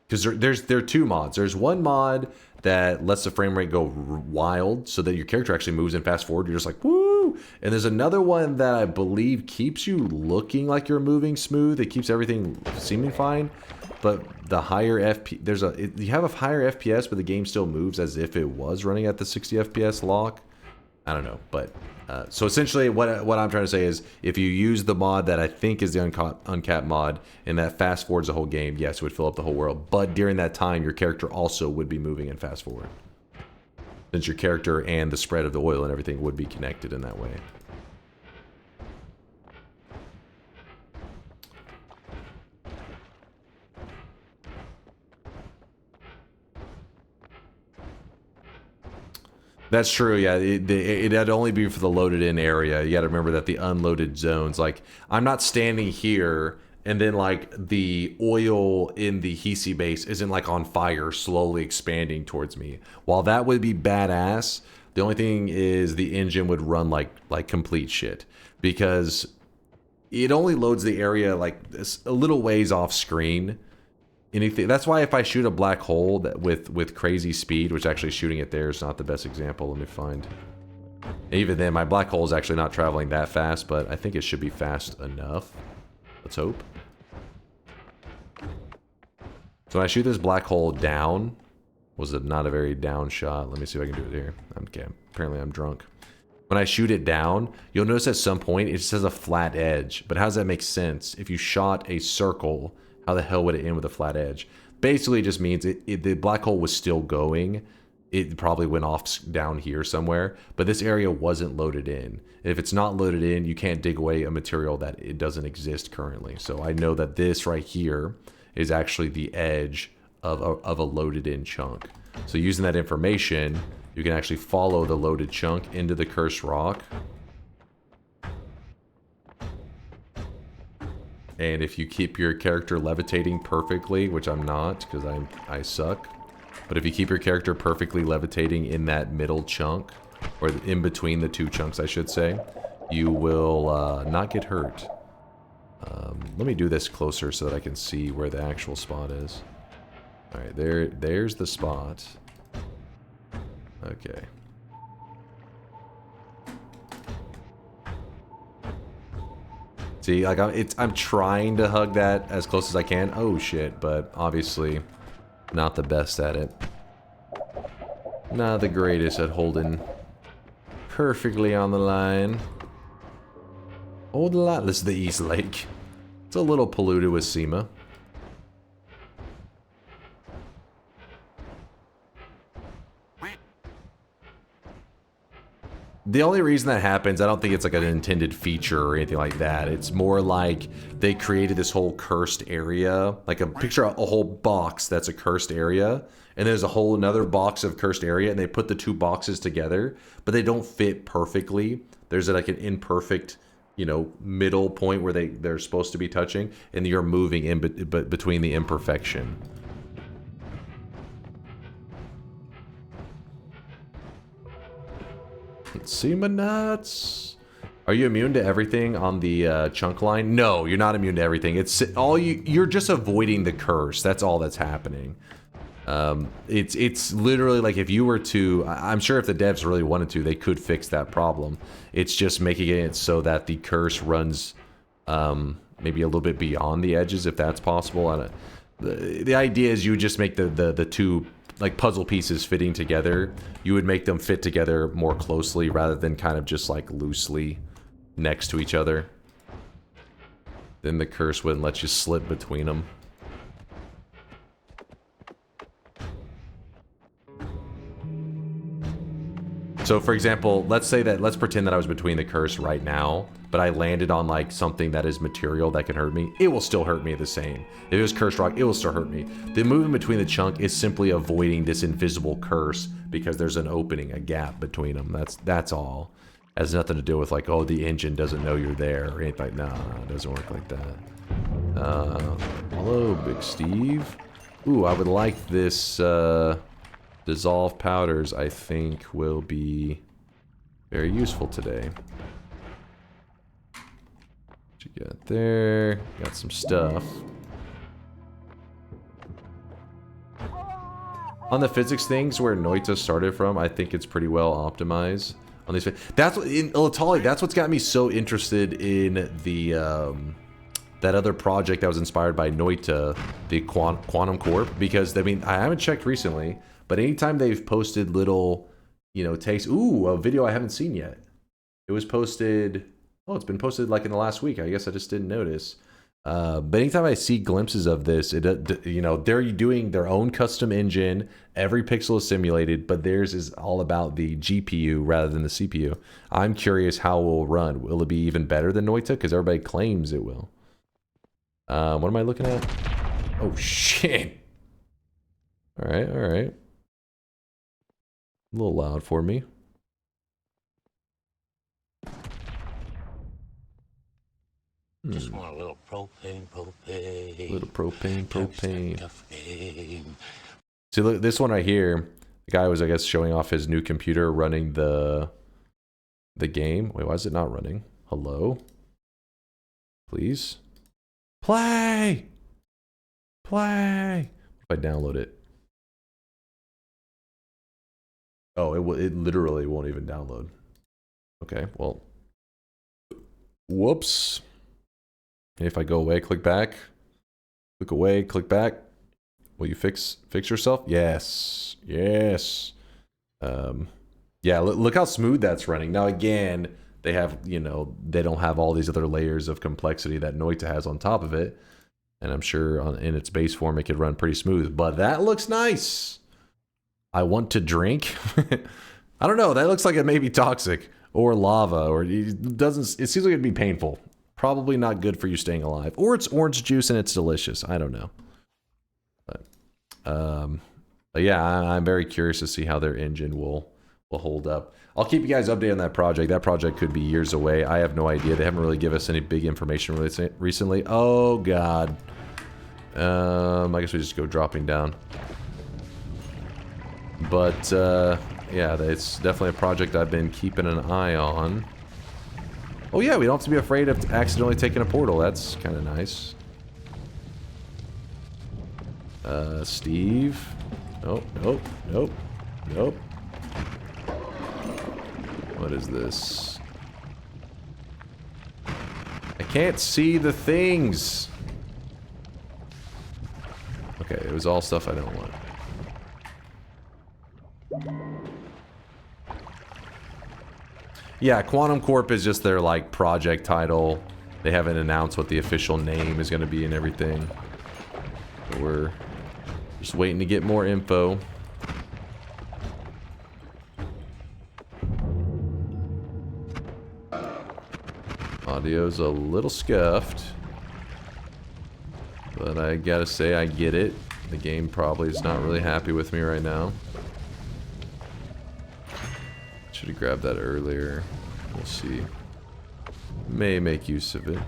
Because there are two mods. There's one mod that lets the frame rate go wild so that your character actually moves in fast forward. You're just like, woo! And there's another one that I believe keeps you looking like you're moving smooth. It keeps everything seeming fine. But the higher you have a higher FPS, but the game still moves as if it was running at the 60 FPS lock. I don't know, but so essentially what I'm trying to say is if you use the mod that I think is the uncapped mod and that fast forwards the whole game, yes, it would fill up the whole world. But during that time, your character also would be moving in fast forward. Since your character and the spread of the oil and everything would be connected in that way. That's true, yeah. It'd only be for the loaded in area. You gotta remember that the unloaded zones, like, I'm not standing here and then like the oil in the Hisi base isn't like on fire, slowly expanding towards me. While that would be badass, the only thing is the engine would run like complete shit. Because it only loads the area like a little ways off screen. Anything. That's why if I shoot a black hole with crazy speed, which actually shooting it there is not the best example. Let me find. Even then, my black hole is actually not traveling that fast, but I think it should be fast enough. Let's hope. So when I shoot this black hole down, was it not a very down shot? Let me see if I can do it here. Okay, apparently I'm drunk. When I shoot it down, you'll notice at some point it just has a flat edge. But how does that make sense? If you shot a circle, how the hell would it end with a flat edge? Basically, it just means the black hole was still going. It probably went off down here somewhere, but this area wasn't loaded in. If it's not loaded in, you can't dig away a material that it doesn't exist currently. So I know that this right here is actually the edge of a loaded in chunk. So using that information, you can actually follow the loaded chunk into the cursed rock. And if you keep your character levitating perfectly, which I'm not because I suck, but if you keep your character perfectly levitating in that middle chunk, or in between the two chunks I should say, you will not get hurt. Let me do this closer so that I can see where the actual spot is. Alright, there's the spot. Okay. See, like I'm trying to hug that as close as I can. Oh shit, but obviously not the best at it. Not the greatest at holding perfectly on the line. Hold the line. This is the East Lake. It's a little polluted with SEMA. The only reason that happens, I don't think it's like an intended feature or anything like that. It's more like they created this whole cursed area. Like picture a whole box that's a cursed area. And there's a whole another box of cursed area. And they put the two boxes together. But they don't fit perfectly. There's like an imperfect, you know, middle point where they're supposed to be touching. And you're moving in between the imperfection. Let's see my nuts. Are you immune to everything on the chunk line? No, you're not immune to everything. It's all you're just avoiding the curse. That's all that's happening. It's literally like if you were to, I'm sure if the devs really wanted to, they could fix that problem. It's just making it so that the curse runs maybe a little bit beyond the edges, if that's possible. The idea is you just make the two like puzzle pieces fitting together. You would make them fit together more closely rather than kind of just like loosely next to each other. Then the curse wouldn't let you slip between them. So for example, let's pretend that I was between the curse right now, but I landed on like something that is material that can hurt me. It will still hurt me the same. If it was cursed rock, it will still hurt me. The movement between the chunk is simply avoiding this invisible curse because there's an opening, a gap between them. That's all. It has nothing to do with like, oh, the engine doesn't know you're there or anything like that. No, it doesn't work like that. Hello, Big Steve. Ooh, I would like this, dissolve powders, I think, will be very useful today. What you got there? Got some stuff. On the physics things where Noita started from, I think it's pretty well optimized on these. That's what in Latali, that's what's got me so interested in the that other project that was inspired by Noita, the Quantum Corp, because I mean I haven't checked recently. But anytime they've posted little, you know, takes... Ooh, a video I haven't seen yet. It was posted... Oh, it's been posted like in the last week. I guess I just didn't notice. But anytime I see glimpses of this, you know, they're doing their own custom engine. Every pixel is simulated, but theirs is all about the GPU rather than the CPU. I'm curious how it will run. Will it be even better than Noita? Because everybody claims it will. What am I looking at? Oh, shit. All right, all right. A little loud for me. Just want a little propane. Little propane. See, look, this one right here. The guy was, I guess, showing off his new computer running the game. Wait, why is it not running? Hello? Please? Play! Play! If I download it. Oh, it literally won't even download. Okay, well. Whoops. And if I go away, click back. Click away, click back. Will you fix yourself? Yes. Yes. Yeah, look how smooth that's running. Now again, they have, you know, they don't have all these other layers of complexity that Noita has on top of it. And I'm sure in its base form it could run pretty smooth, but that looks nice. I want to drink. I don't know. That looks like it may be toxic or lava, or it doesn't. It seems like it'd be painful. Probably not good for you staying alive. Or it's orange juice and it's delicious. I don't know. But yeah, I'm very curious to see how their engine will hold up. I'll keep you guys updated on that project. That project could be years away. I have no idea. They haven't really given us any big information recently. Oh God. I guess we just go dropping down. But yeah, it's definitely a project I've been keeping an eye on. Oh yeah, we don't have to be afraid of accidentally taking a portal. That's kind of nice. Steve. Nope, nope, nope, nope. What is this? I can't see the things. Okay, it was all stuff I don't want. Yeah, Quantum Corp is just their like project title. They haven't announced what the official name is going to be and everything. So we're just waiting to get more info. Audio's a little scuffed, but I gotta say I get it. The game probably is not really happy with me right now. Should have grabbed that earlier. We'll see. May make use of it.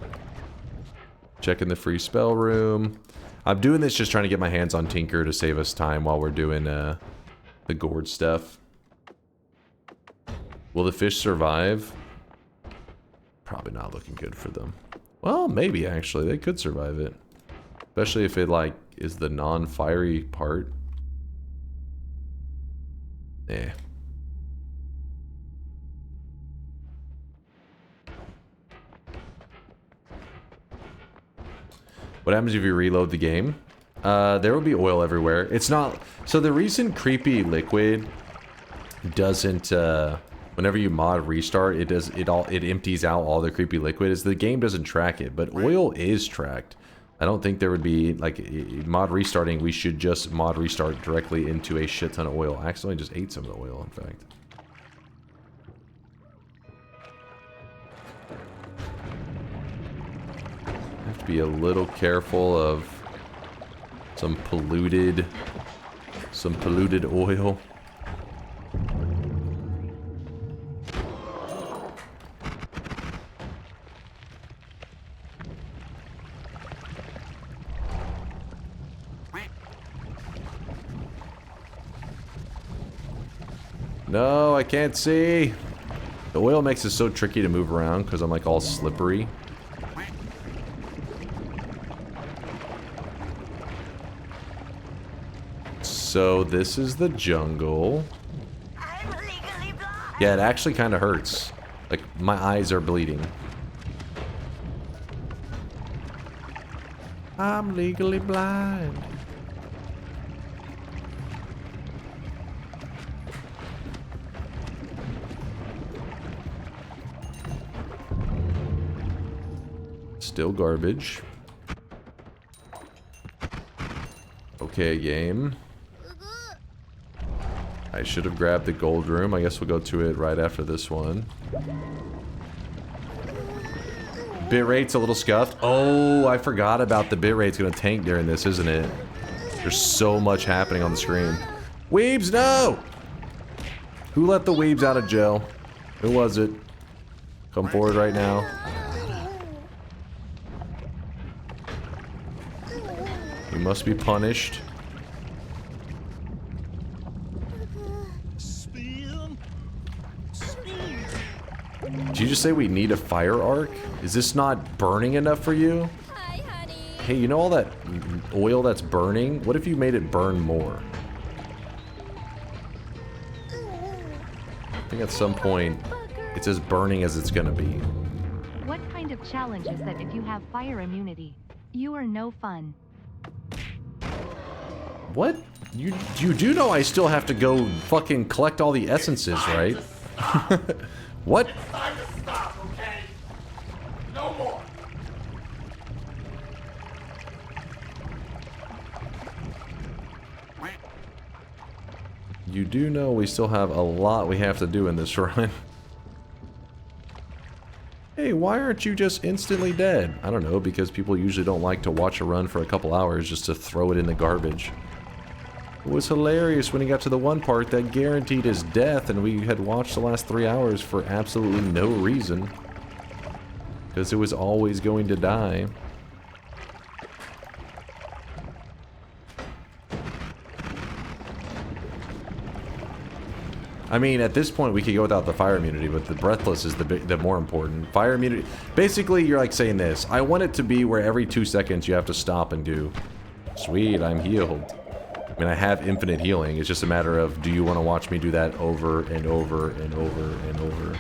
Checking the free spell room. I'm doing this just trying to get my hands on Tinker to save us time while we're doing the gourd stuff. Will the fish survive? Probably not looking good for them. Well, maybe actually. They could survive it. Especially if it like is the non-fiery part. Eh. What happens if you reload the game? There will be oil everywhere. It's not... So the reason creepy liquid doesn't... whenever you mod restart, it empties out all the creepy liquid. Is the game doesn't track it, but oil is tracked. I don't think there would be... Like, mod restarting, we should just mod restart directly into a shit ton of oil. I accidentally just ate some of the oil, in fact. to be a little careful of some polluted oil. No, I can't see. The oil makes it so tricky to move around because I'm like all slippery. So this is the jungle. Yeah, it actually kind of hurts. Like my eyes are bleeding. I'm legally blind. Still garbage. Okay, game. I should have grabbed the gold room. I guess we'll go to it right after this one. Bitrate's a little scuffed. Oh, I forgot about the bitrate's gonna tank during this, isn't it? There's so much happening on the screen. Weebs, no! Who let the weebs out of jail? Who was it? Come forward right now. You must be punished. Did you just say we need a fire arc? Is this not burning enough for you? Hey, you know all that oil that's burning? What if you made it burn more? I think at some point it's as burning as it's gonna be. What kind of challenge is that if you have fire immunity? You are no fun. What? You do know I still have to go fucking collect all the essences, right? What? It's time to stop, okay? No more. You do know we still have a lot we have to do in this run. Hey, why aren't you just instantly dead? I don't know, because people usually don't like to watch a run for a couple hours just to throw it in the garbage. It was hilarious when he got to the one part that guaranteed his death and we had watched the last 3 hours for absolutely no reason. Because it was always going to die. I mean, at this point we could go without the fire immunity, but the breathless is the more important. Fire immunity... Basically, you're like saying this. I want it to be where every 2 seconds you have to stop and go, sweet, I'm healed. I mean, I have infinite healing. It's just a matter of, do you want to watch me do that over and over and over and over?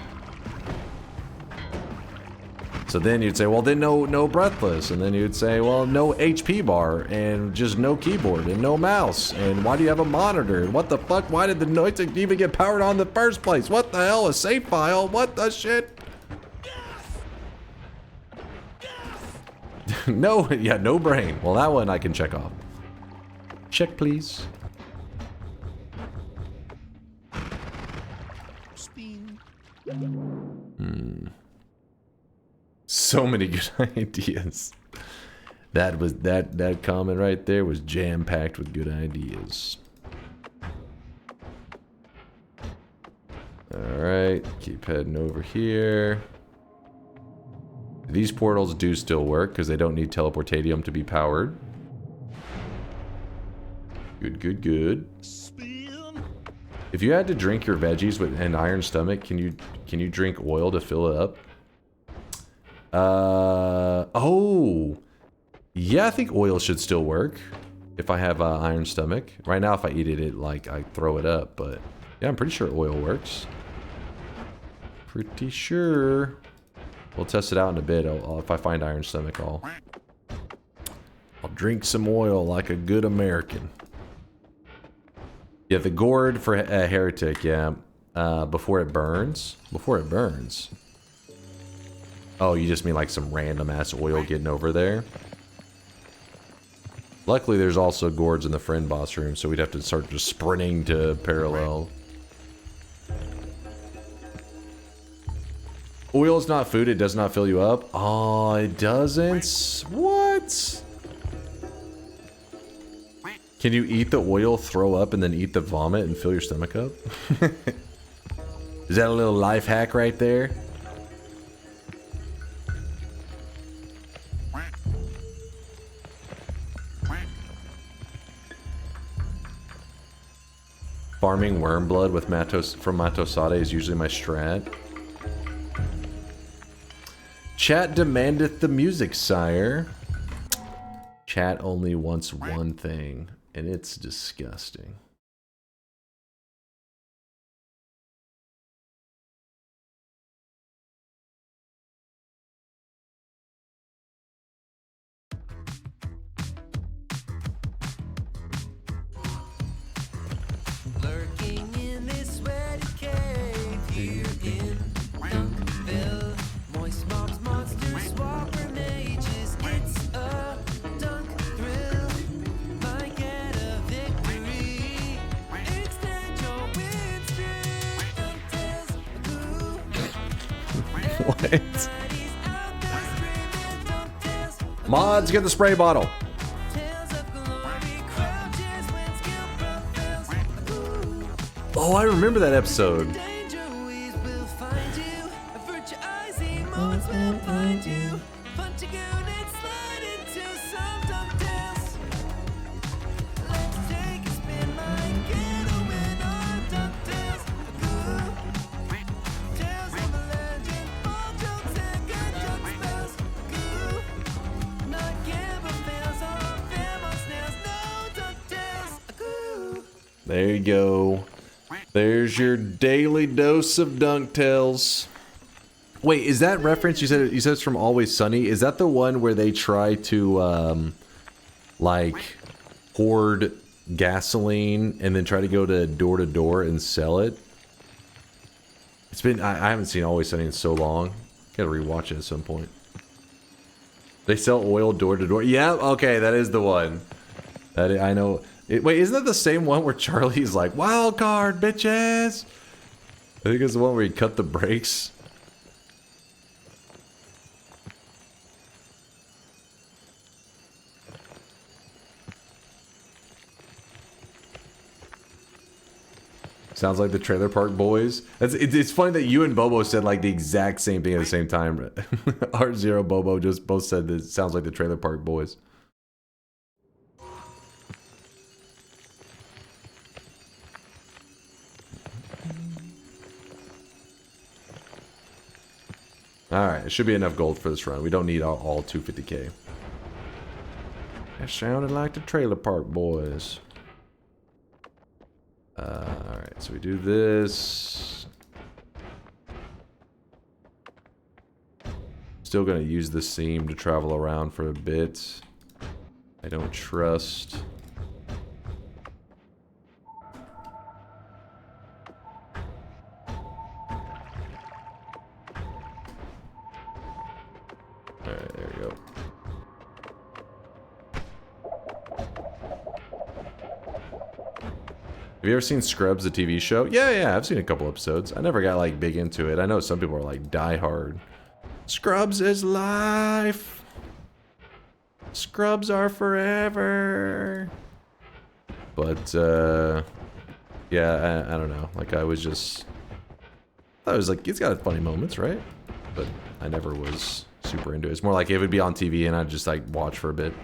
So then you'd say, well, then no breathless. And then you'd say, well, no HP bar and just no keyboard and no mouse. And why do you have a monitor? And what the fuck? Why did the Noita even get powered on in the first place? What the hell? A save file? What the shit? No, yeah, no brain. Well, that one I can check off. Check, please. So many good ideas. That comment right there was jam-packed with good ideas. Alright, keep heading over here. These portals do still work because they don't need teleportatium to be powered. Good, good, good. If you had to drink your veggies with an iron stomach, can you drink oil to fill it up? Oh, yeah, I think oil should still work if I have an iron stomach. Right now, if I eat it, I throw it up. But yeah, I'm pretty sure oil works. Pretty sure. We'll test it out in a bit. If I find iron stomach, I'll drink some oil like a good American. Yeah, the gourd for Heretic, yeah. Before it burns. Before it burns. Oh, you just mean like some random ass oil getting over there? Luckily, there's also gourds in the friend boss room, so we'd have to start just sprinting to parallel. Oil is not food. It does not fill you up. Oh, it doesn't? What? Can you eat the oil, throw up, and then eat the vomit and fill your stomach up? Is that a little life hack right there? Farming worm blood with from Matosade is usually my strat. Chat demandeth the music, sire. Chat only wants one thing, and it's disgusting. Lurking in this sweaty cave here in Dunkville. Moist mobs, monsters, swapper mages. It's a dunk thrill. Might get a victory. Extend your win streak. What? Mods, get the spray bottle. Oh, I remember that episode. There you go. There's your daily dose of DunkTales. Wait, is that reference you said it's from Always Sunny? Is that the one where they try to like hoard gasoline and then try to go to door and sell it? It's been I haven't seen Always Sunny in so long. Gotta rewatch it at some point. They sell oil door to door. Yeah, okay, that is the one. I know. Wait, isn't that the same one where Charlie's like, wild card, bitches? I think it's the one where he cut the brakes. Sounds like the Trailer Park Boys. It's funny that you and Bobo said like the exact same thing at the same time. R0 Bobo just both said that it sounds like the Trailer Park Boys. Alright, it should be enough gold for this run. We don't need all 250k. That sounded like the Trailer Park Boys. Alright, so we do this. Still gonna use the seam to travel around for a bit. I don't trust. Alright, there we go. Have you ever seen Scrubs, the TV show? Yeah, I've seen a couple episodes. I never got like big into it. I know some people are like die hard. Scrubs is life. Scrubs are forever. But yeah, I don't know. Like I was like, it's got funny moments, right? But I never was super into it. It's more like it would be on TV and I'd just like watch for a bit.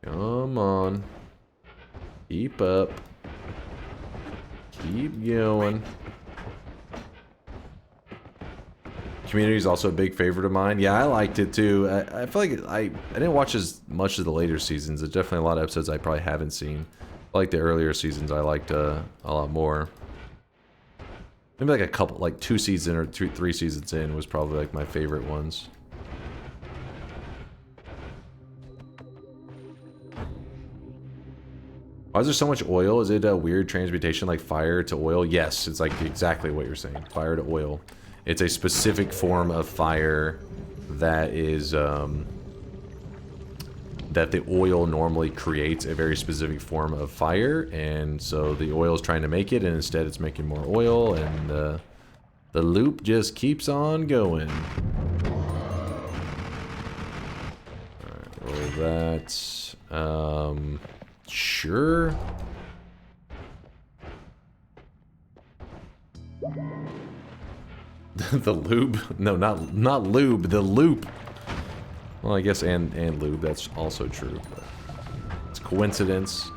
Come on. Keep up. Keep going. Community is also a big favorite of mine. Yeah, I liked it too. I feel like I didn't watch as much of the later seasons. There's definitely a lot of episodes I probably haven't seen. I like the earlier seasons I liked a lot more. Maybe like a couple, like 2 seasons or 3 seasons in was probably like my favorite ones. Why is there so much oil? Is it a weird transmutation like fire to oil? Yes, it's like exactly what you're saying. Fire to oil. It's a specific form of fire that is that the oil normally creates a very specific form of fire, and so the oil is trying to make it, and instead it's making more oil, and the loop just keeps on going. Alright, roll that. Sure. The lube? No, not lube, the loop. Well, I guess and lube, that's also true. But it's coincidence.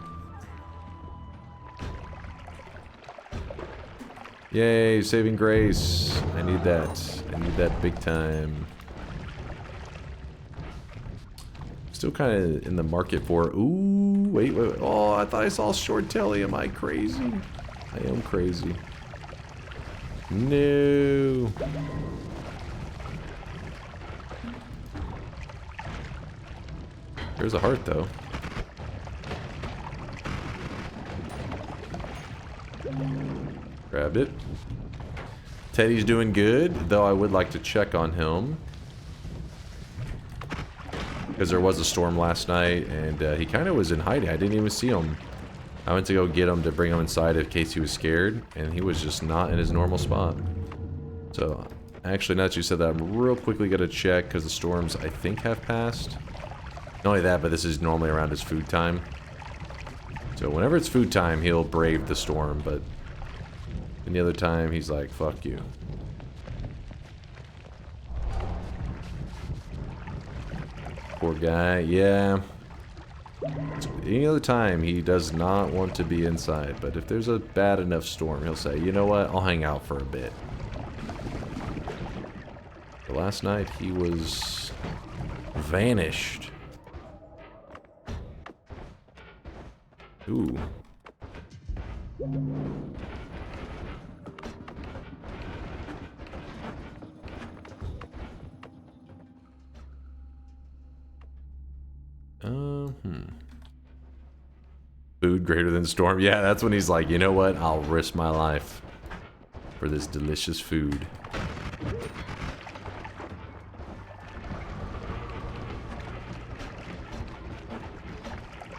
Yay, saving grace. I need that. I need that big time. Still kind of in the market for... Ooh, wait. Oh, I thought I saw short telly. Am I crazy? I am crazy. No. There's a heart, though. Grab it. Teddy's doing good, though I would like to check on him. Because there was a storm last night, and he kind of was in hiding. I didn't even see him. I went to go get him to bring him inside in case he was scared, and he was just not in his normal spot. So, actually, now that you said that, I'm real quickly going to check, because the storms, I think, have passed. Not only that, but this is normally around his food time. So whenever it's food time, he'll brave the storm, but any other time, he's like, fuck you. Poor guy, yeah. Any other time, he does not want to be inside, but if there's a bad enough storm, he'll say, you know what, I'll hang out for a bit. But last night, he was vanished. Ooh. Food greater than storm. Yeah, that's when he's like, you know what? I'll risk my life for this delicious food.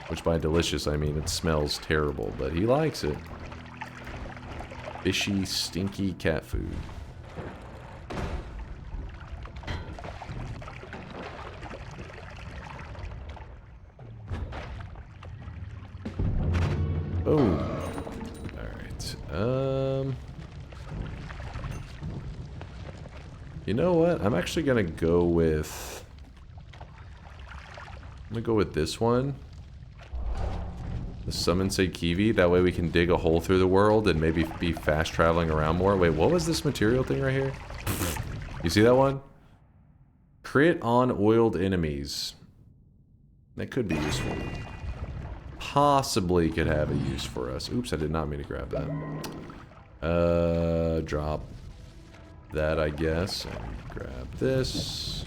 Which by delicious, I mean it smells terrible, but he likes it. Fishy, stinky cat food. Boom. Alright. You know what? I'm actually gonna go with... I'm gonna go with this one. The Summon Say Kiwi. That way we can dig a hole through the world and maybe be fast traveling around more. Wait, what was this material thing right here? You see that one? Crit on oiled enemies. That could be useful. Possibly could have a use for us. Oops, I did not mean to grab that. Drop that, I guess. And grab this.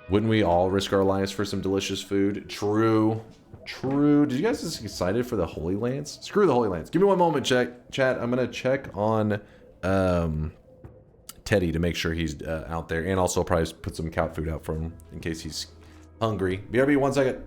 Wouldn't we all risk our lives for some delicious food? True. True. Did you guys get excited for the Holy Lance? Screw the Holy Lance. Give me one moment, chat. I'm going to check on Teddy to make sure he's out there. And also probably put some cat food out for him in case he's hungry. BRB, 1 second.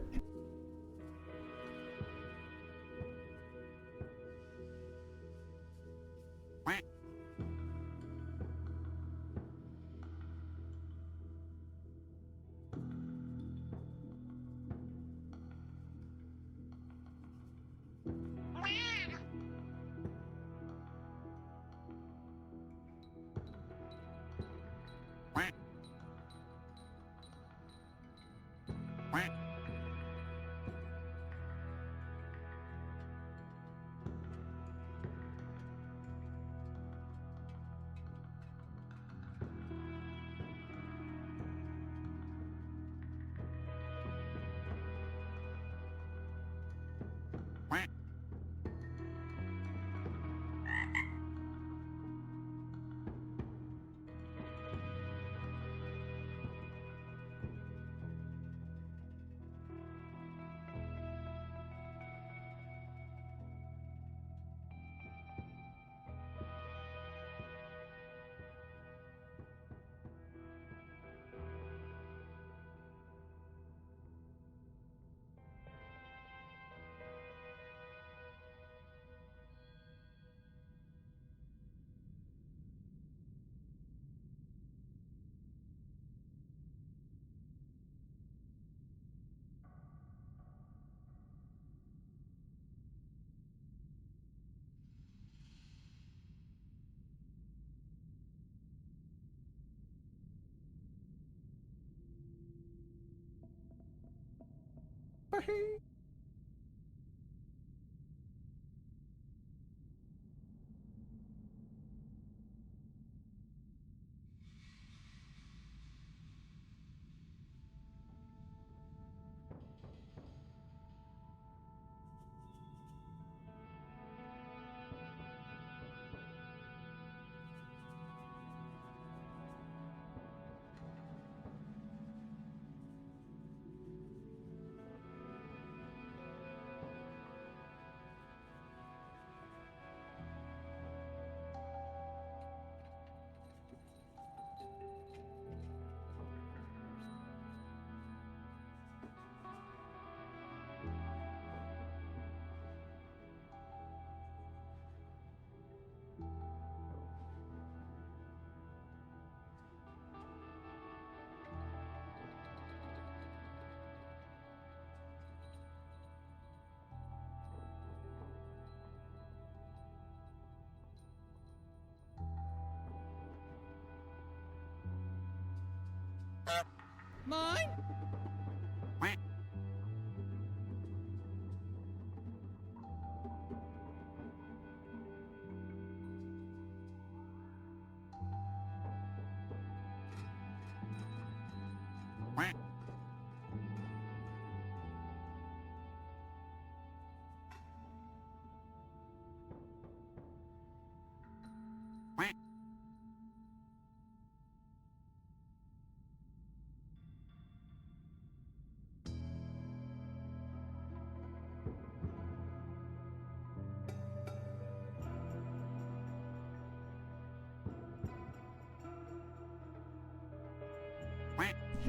Mine?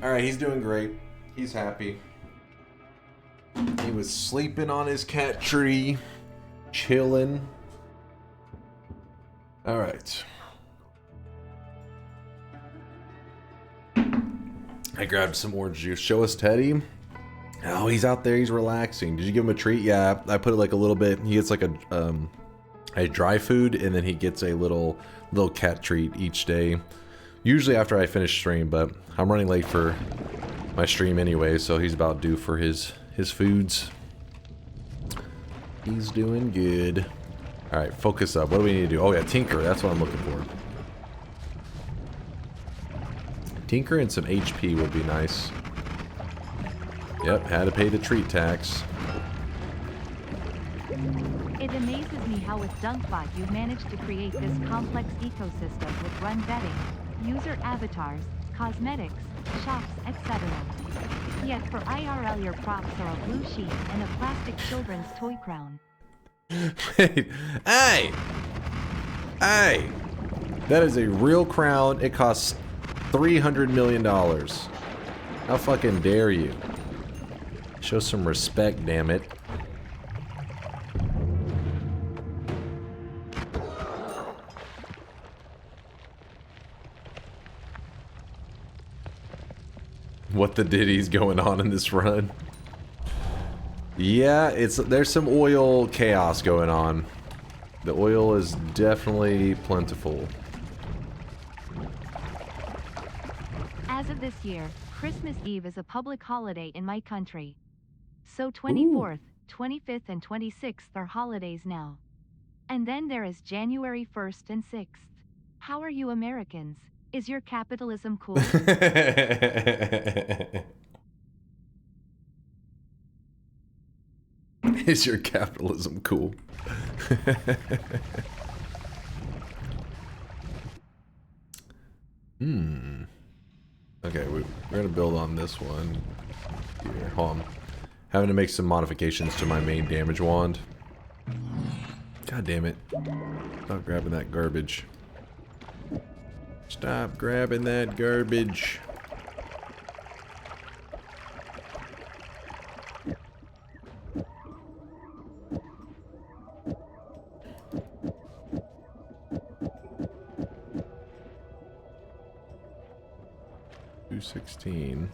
All right, he's doing great. He's happy. He was sleeping on his cat tree, chilling. All right. I grabbed some orange juice. Show us Teddy. Oh, he's out there. He's relaxing. Did you give him a treat? Yeah, I put it like a little bit. He gets like a dry food, and then he gets a little cat treat each day. Usually after I finish stream, but I'm running late for my stream anyway, so he's about due for his foods. He's doing good. All right, focus up. What do we need to do? Oh yeah, Tinker. That's what I'm looking for. Tinker and some HP would be nice. Yep, had to pay the treat tax. It amazes me how with DunkBot you've managed to create this complex ecosystem with run betting, user avatars, cosmetics, shops, etc. Yet for IRL your props are a blue sheet and a plastic children's toy crown. Wait, hey! Hey! That is a real crown. It costs $300 million. How fucking dare you? Show some respect, damn it. What the diddy's going on in this run? Yeah, there's some oil chaos going on. The oil is definitely plentiful. As of this year, Christmas Eve is a public holiday in my country. So 24th, 25th and 26th are holidays now. And then there is January 1st and 6th. How are you Americans? Is your capitalism cool? Is your capitalism cool? Okay, we're gonna build on this one. Here, hold on. Having to make some modifications to my main damage wand. God damn it. Stop grabbing that garbage. Stop grabbing that garbage. $216.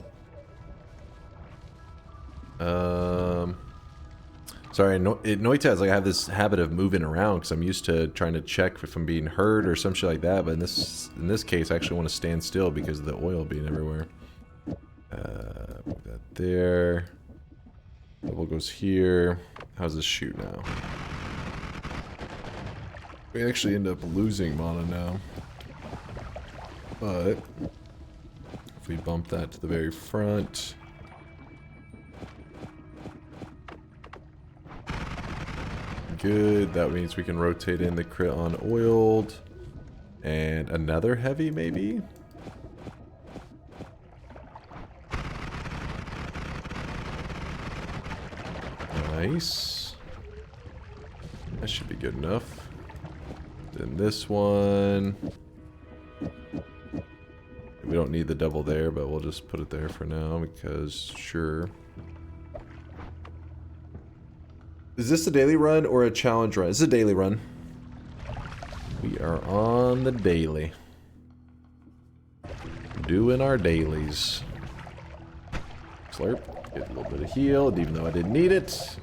Sorry, Noita has like I have this habit of moving around because I'm used to trying to check if I'm being heard or some shit like that. But in this case, I actually want to stand still because of the oil being everywhere. Move that there. Double goes here. How's this shoot now? We actually end up losing mana now. But if we bump that to the very front. Good. That means we can rotate in the crit on oiled. And another heavy, maybe? Nice. That should be good enough. Then this one. We don't need the double there, but we'll just put it there for now because sure. Is this a daily run or a challenge run? It's a daily run. We are on the daily. Doing our dailies. Slurp. Get a little bit of heal, even though I didn't need it.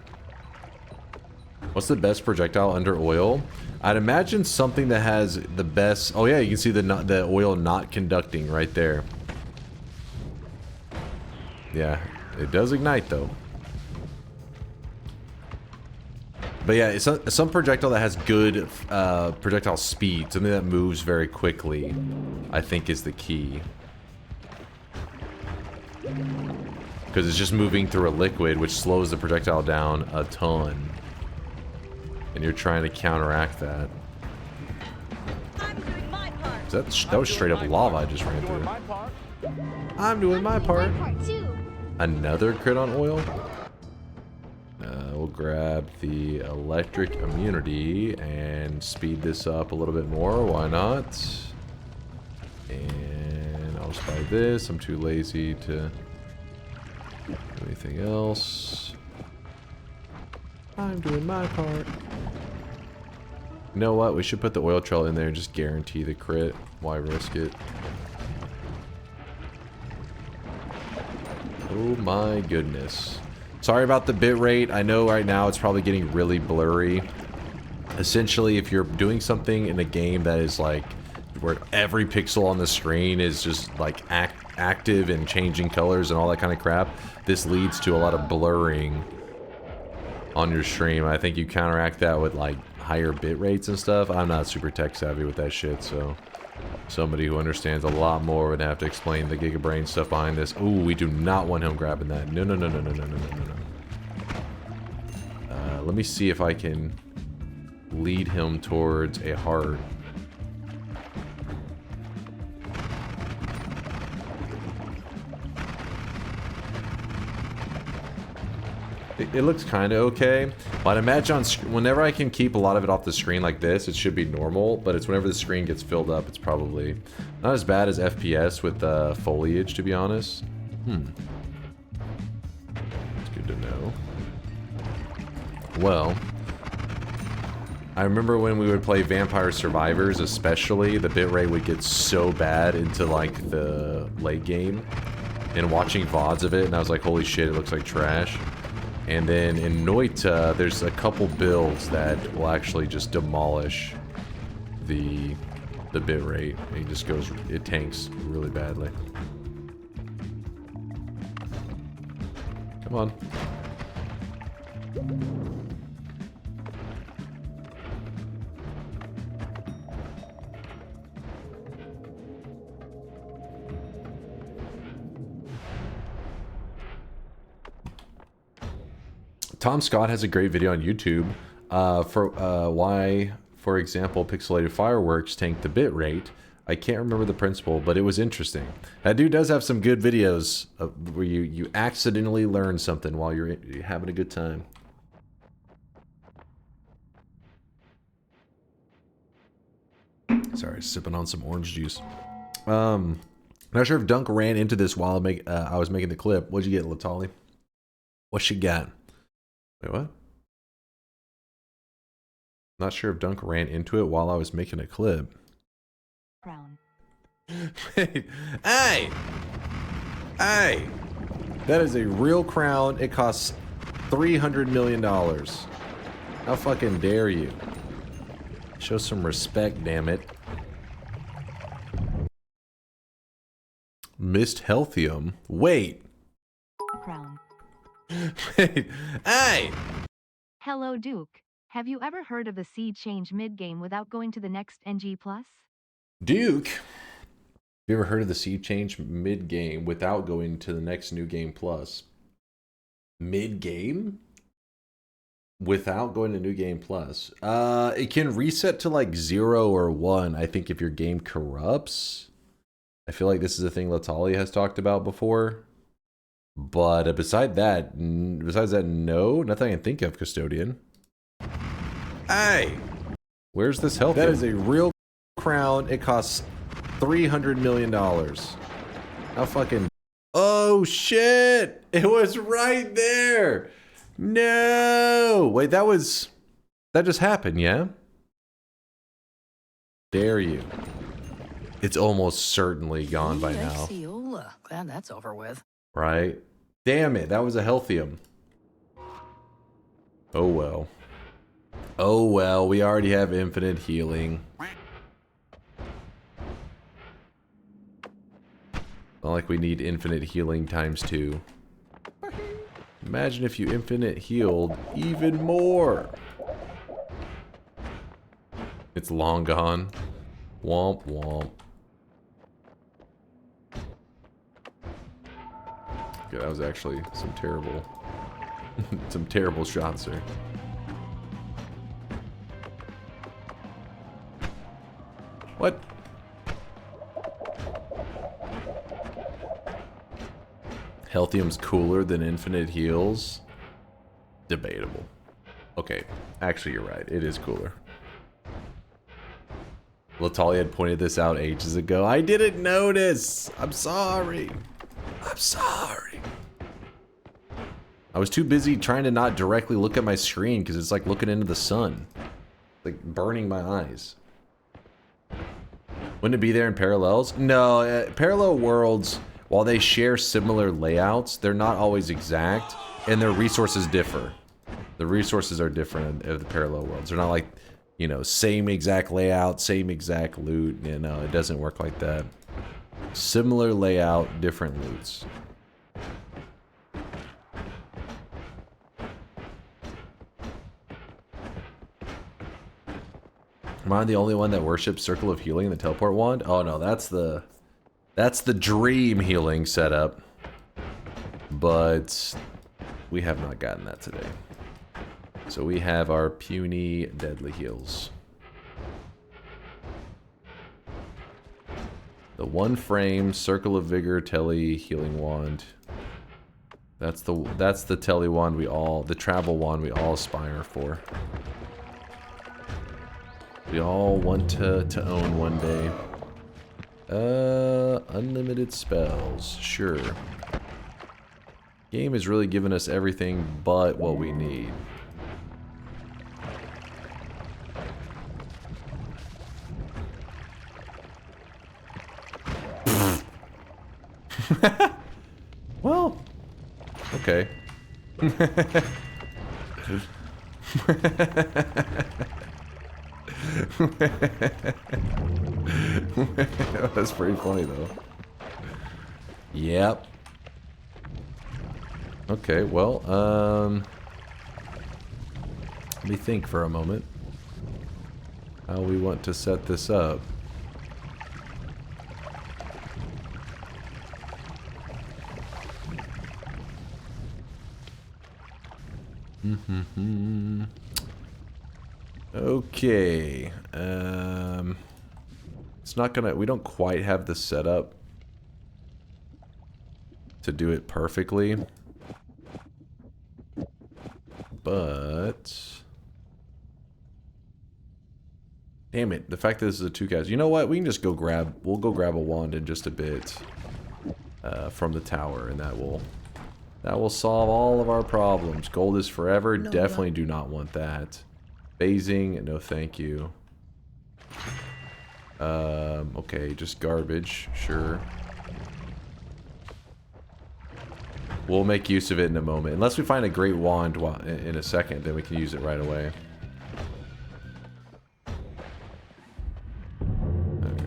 What's the best projectile under oil? I'd imagine something that has the best... Oh yeah, you can see the oil not conducting right there. Yeah, it does ignite though. But yeah, it's some projectile that has good projectile speed, something that moves very quickly, I think is the key. Because it's just moving through a liquid, which slows the projectile down a ton. And you're trying to counteract that. That was straight up lava I just ran through. I'm doing my part. Another crit on oil? We'll grab the electric immunity and speed this up a little bit more. Why not? And I'll just buy this. I'm too lazy to do anything else. I'm doing my part. You know what? We should put the oil trail in there and just guarantee the crit. Why risk it? Oh my goodness. Sorry about the bitrate. I know right now it's probably getting really blurry. Essentially, if you're doing something in a game that is like where every pixel on the screen is just like active and changing colors and all that kind of crap, this leads to a lot of blurring on your stream. I think you counteract that with like higher bit rates and stuff. I'm not super tech savvy with that shit, so somebody who understands a lot more would have to explain the gigabrain stuff behind this. Ooh, we do not want him grabbing that. No, no, no, no, no, no, no, no, no. Let me see if I can lead him towards a heart. It looks kind of okay, but I imagine whenever I can keep a lot of it off the screen like this, it should be normal, but it's whenever the screen gets filled up, it's probably not as bad as FPS with foliage, to be honest. It's good to know. Well, I remember when we would play Vampire Survivors, especially, the bitrate would get so bad into like the late game, and watching VODs of it, and I was like, holy shit, it looks like trash. And then in Noita, there's a couple builds that will actually just demolish the bitrate. It just goes, it tanks really badly. Come on. Tom Scott has a great video on YouTube for why, for example, pixelated fireworks tank the bit rate. I can't remember the principle, but it was interesting. That dude does have some good videos where you accidentally learn something while you're having a good time. Sorry, sipping on some orange juice. Not sure if Dunk ran into this while I was making the clip. What'd you get, Latali? What you got? Wait, what? Not sure if Dunk ran into it while I was making a clip. Crown. Hey! Hey! That is a real crown. It costs $300 million. How fucking dare you? Show some respect, damn it. Mist Healthium. Wait. Crown. Hey! Hello, Duke. Have you ever heard of the seed change mid-game without going to the next NG+? Duke? Have you ever heard of the seed change mid-game without going to the next new game plus? Mid-game? Without going to new game plus. It can reset to like 0 or 1, I think, if your game corrupts. I feel like this is a thing Latali has talked about before. But besides that, no, nothing I can think of, Custodian. Hey! Where's this health? That is a real crown. It costs $300 million. How fucking... Oh, shit! It was right there! No! Wait, that just happened, yeah? Dare you. It's almost certainly gone by now. Glad that's over with. Right? Damn it, that was a healthium. Oh well. Oh well, we already have infinite healing. Not like we need infinite healing ×2. Imagine if you infinite healed even more. It's long gone. Womp womp. Okay, that was actually some terrible some terrible shots there. What? Healthium's cooler than infinite heals? Debatable. Okay, actually you're right. It is cooler. Latali had pointed this out ages ago. I didn't notice. I'm sorry. I'm sorry. I was too busy trying to not directly look at my screen because it's like looking into the sun. Like burning my eyes. Wouldn't it be there in Parallels? No, Parallel Worlds, while they share similar layouts, they're not always exact, and their resources differ. The resources are different of the Parallel Worlds. They're not like, you know, same exact layout, same exact loot. You know, it doesn't work like that. Similar layout, different loots. Am I the only one that worships Circle of Healing and the Teleport Wand? Oh no, that's the dream healing setup. But we have not gotten that today. So we have our puny deadly heals. The 1 frame Circle of Vigor Tele healing wand. That's the Tele wand the travel wand we all aspire for. We all want to own one day. Unlimited spells, sure. Game has really given us everything but what we need. Well, okay. That's pretty funny though. Yep. Okay, well, let me think for a moment how we want to set this up. Okay. It's not gonna, we don't quite have the setup to do it perfectly. But damn it, the fact that this is a 2 cast. You know what? We can just we'll go grab a wand in just a bit from the tower, and that will solve all of our problems. Gold is forever. No, definitely do not want that. Phasing, no thank you. Okay, just garbage, sure. We'll make use of it in a moment. Unless we find a great wand in a second, then we can use it right away.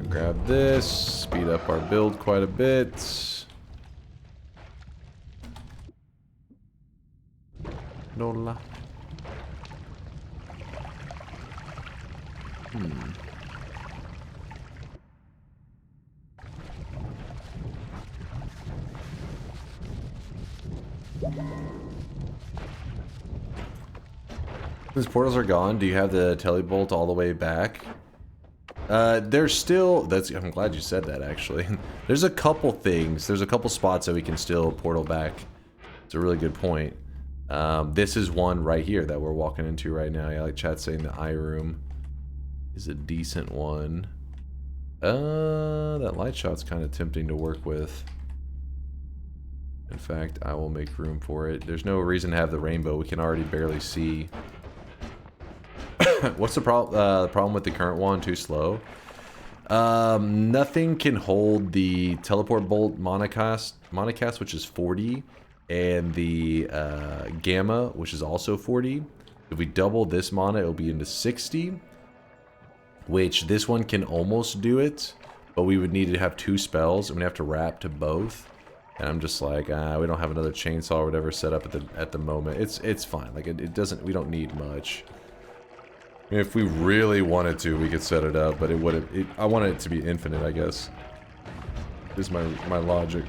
Grab this, speed up our build quite a bit. Nola. These portals are gone. Do you have the telebolt all the way back? There's still... I'm glad you said that, actually. There's a couple things. There's a couple spots that we can still portal back. It's a really good point. This is one right here that we're walking into right now. Yeah, like chat saying the eye room is a decent one. That light shot's kind of tempting to work with. In fact, I will make room for it. There's no reason to have the rainbow. We can already barely see. What's the problem with the current one? Too slow? Nothing can hold the teleport bolt monocast, which is 40, and the gamma, which is also 40. If we double this mana, it'll be into 60, which this one can almost do it, but we would need to have 2 spells, and we'd have to wrap to both. And I'm just like, we don't have another chainsaw or whatever set up at the moment. It's fine. Like it doesn't. We don't need much. I mean, if we really wanted to, we could set it up, but it would. I want it to be infinite, I guess. Is my logic.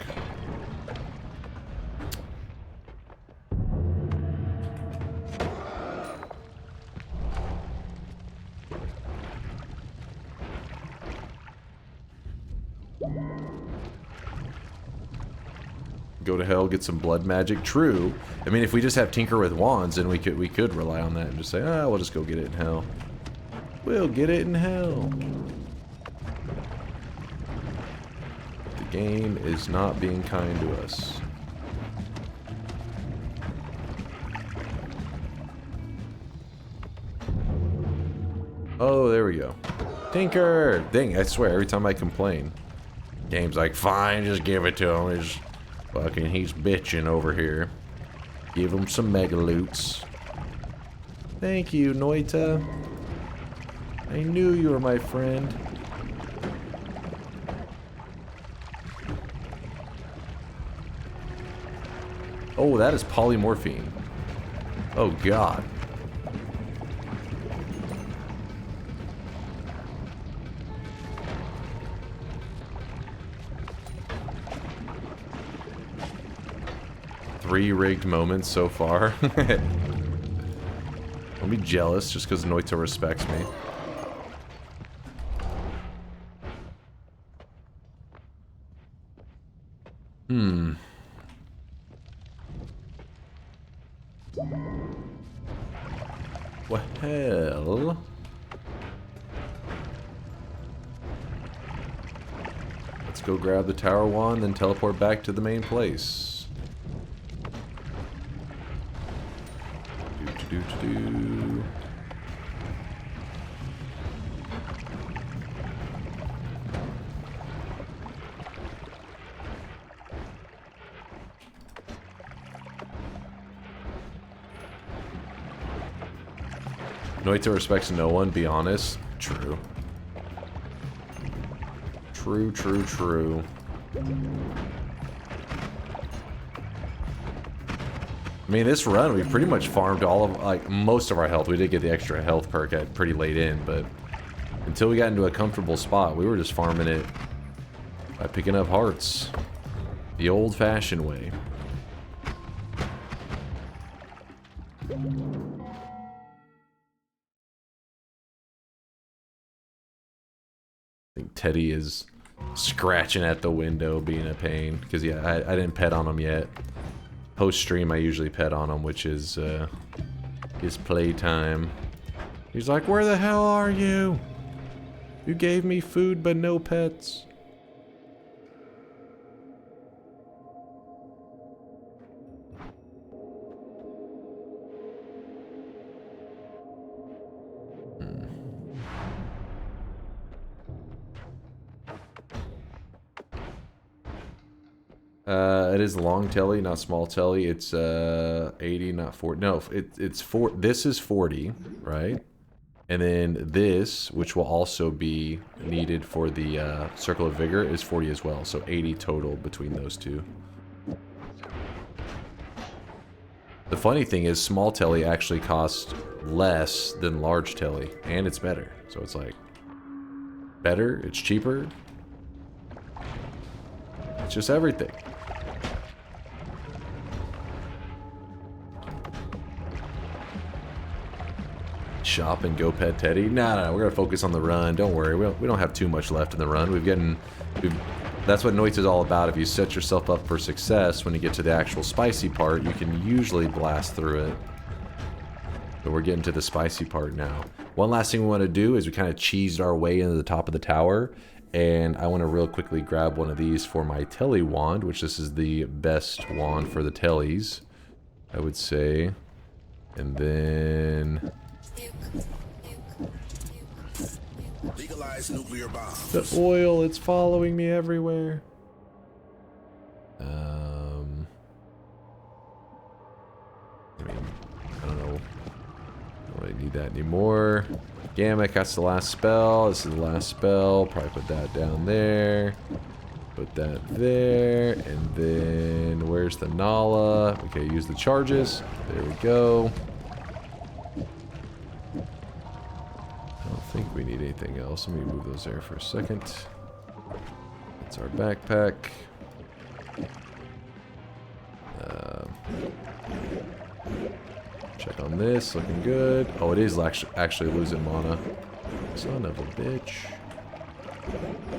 Go to hell, get some blood magic. True. I mean, if we just have Tinker with wands, then we could rely on that and just say, we'll just go get it in hell. We'll get it in hell. The game is not being kind to us. Oh, there we go. Tinker! Dang, I swear, every time I complain, game's like, fine, just give it to him. He's bitching over here. Give him some mega loots. Thank you, Noita. I knew you were my friend. Oh, that is polymorphine. Oh, God. Three rigged moments so far. Don't be jealous just because Noita respects me. Well... let's go grab the tower wand, then teleport back to the main place. Do. Noita respects no one, be honest. True. True. I mean, this run, we pretty much farmed all of, like, most of our health. We did get the extra health perk at pretty late in, but until we got into a comfortable spot, we were just farming it by picking up hearts. The old-fashioned way. I think Teddy is scratching at the window, being a pain, because, yeah, I didn't pet on him yet. Post-stream, I usually pet on him, which is his playtime. He's like, where the hell are you? You gave me food but no pets. It is long telly, not small telly. It's 80, not 40. No, it's 4. This is 40, right? And then this, which will also be needed for the Circle of Vigor, is 40 as well. So 80 total between those two. The funny thing is, small telly actually costs less than large telly, and it's better. So it's like better, it's cheaper. It's just everything. Shop and go pet Teddy. No, we're gonna focus on the run. Don't worry, we don't have too much left in the run. That's what Noita is all about. If you set yourself up for success, when you get to the actual spicy part, you can usually blast through it. But we're getting to the spicy part now. One last thing we want to do is we kind of cheesed our way into the top of the tower, and I want to real quickly grab one of these for my telly wand, which this is the best wand for the tellies, I would say. And then legalize nuclear bombs. The oil, it's following me everywhere. I don't know. I don't really need that anymore. Gamma, that's the last spell. This is the last spell. Probably put that down there. Put that there. And then where's the Nala? Okay, use the charges. There we go. I don't think we need anything else. Let me move those there for a second. That's our backpack. Check on this, looking good. Oh, it is actually losing mana. Son of a bitch.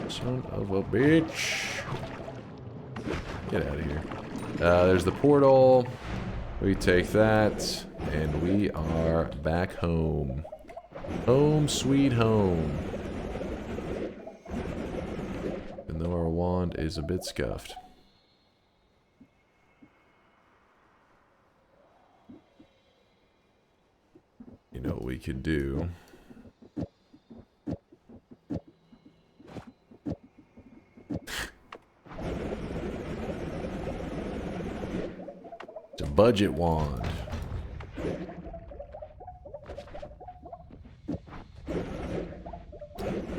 Son of a bitch. Get out of here. There's the portal. We take that, and we are back home. Home sweet home. Even though our wand is a bit scuffed. You know what we could do? It's a budget wand.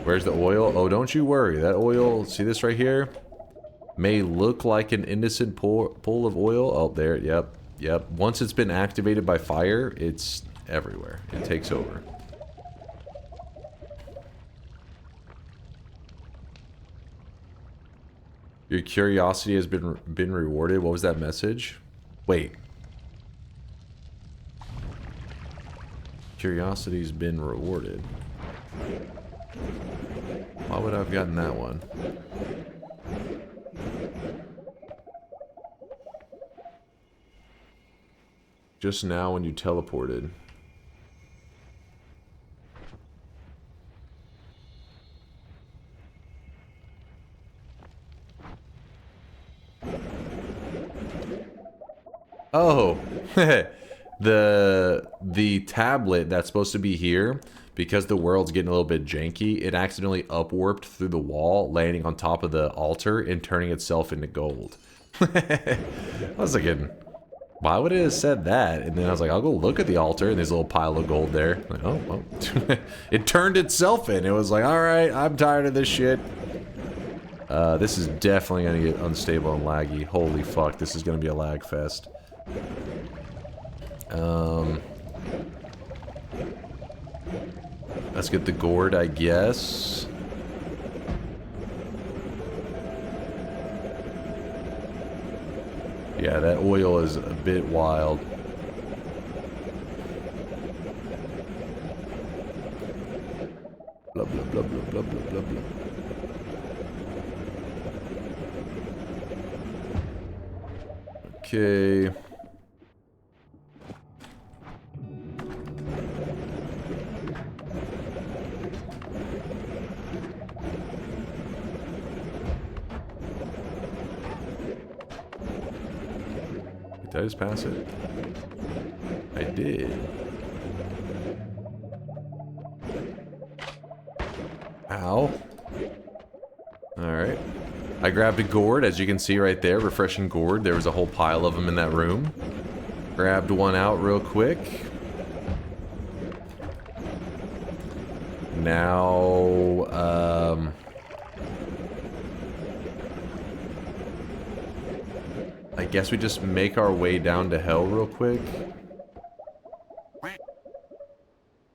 Where's the oil? Oh, don't you worry. That oil, see this right here? May look like an innocent pool of oil. Oh, there. Yep. Yep. Once it's been activated by fire, it's everywhere. It takes over. Your curiosity has been rewarded. What was that message? Wait. Curiosity's been rewarded. Why would I have gotten that one? Just now when you teleported. Oh, the tablet that's supposed to be here, because the world's getting a little bit janky, it accidentally upwarped through the wall, landing on top of the altar and turning itself into gold. I was thinking, why would it have said that? And then I was like, I'll go look at the altar, and there's a little pile of gold there. Like, oh, well. It turned itself in. It was like, all right, I'm tired of this shit. This is definitely going to get unstable and laggy. Holy fuck, this is going to be a lag fest. Let's get the gourd, I guess. Yeah, that oil is a bit wild. Blah, blah, blah, blah, blah, blah, blah, blah. Okay. Did I just pass it? I did. Ow. Alright. I grabbed a gourd, as you can see right there, refreshing gourd. There was a whole pile of them in that room. Grabbed one out real quick. Now, I guess we just make our way down to hell real quick.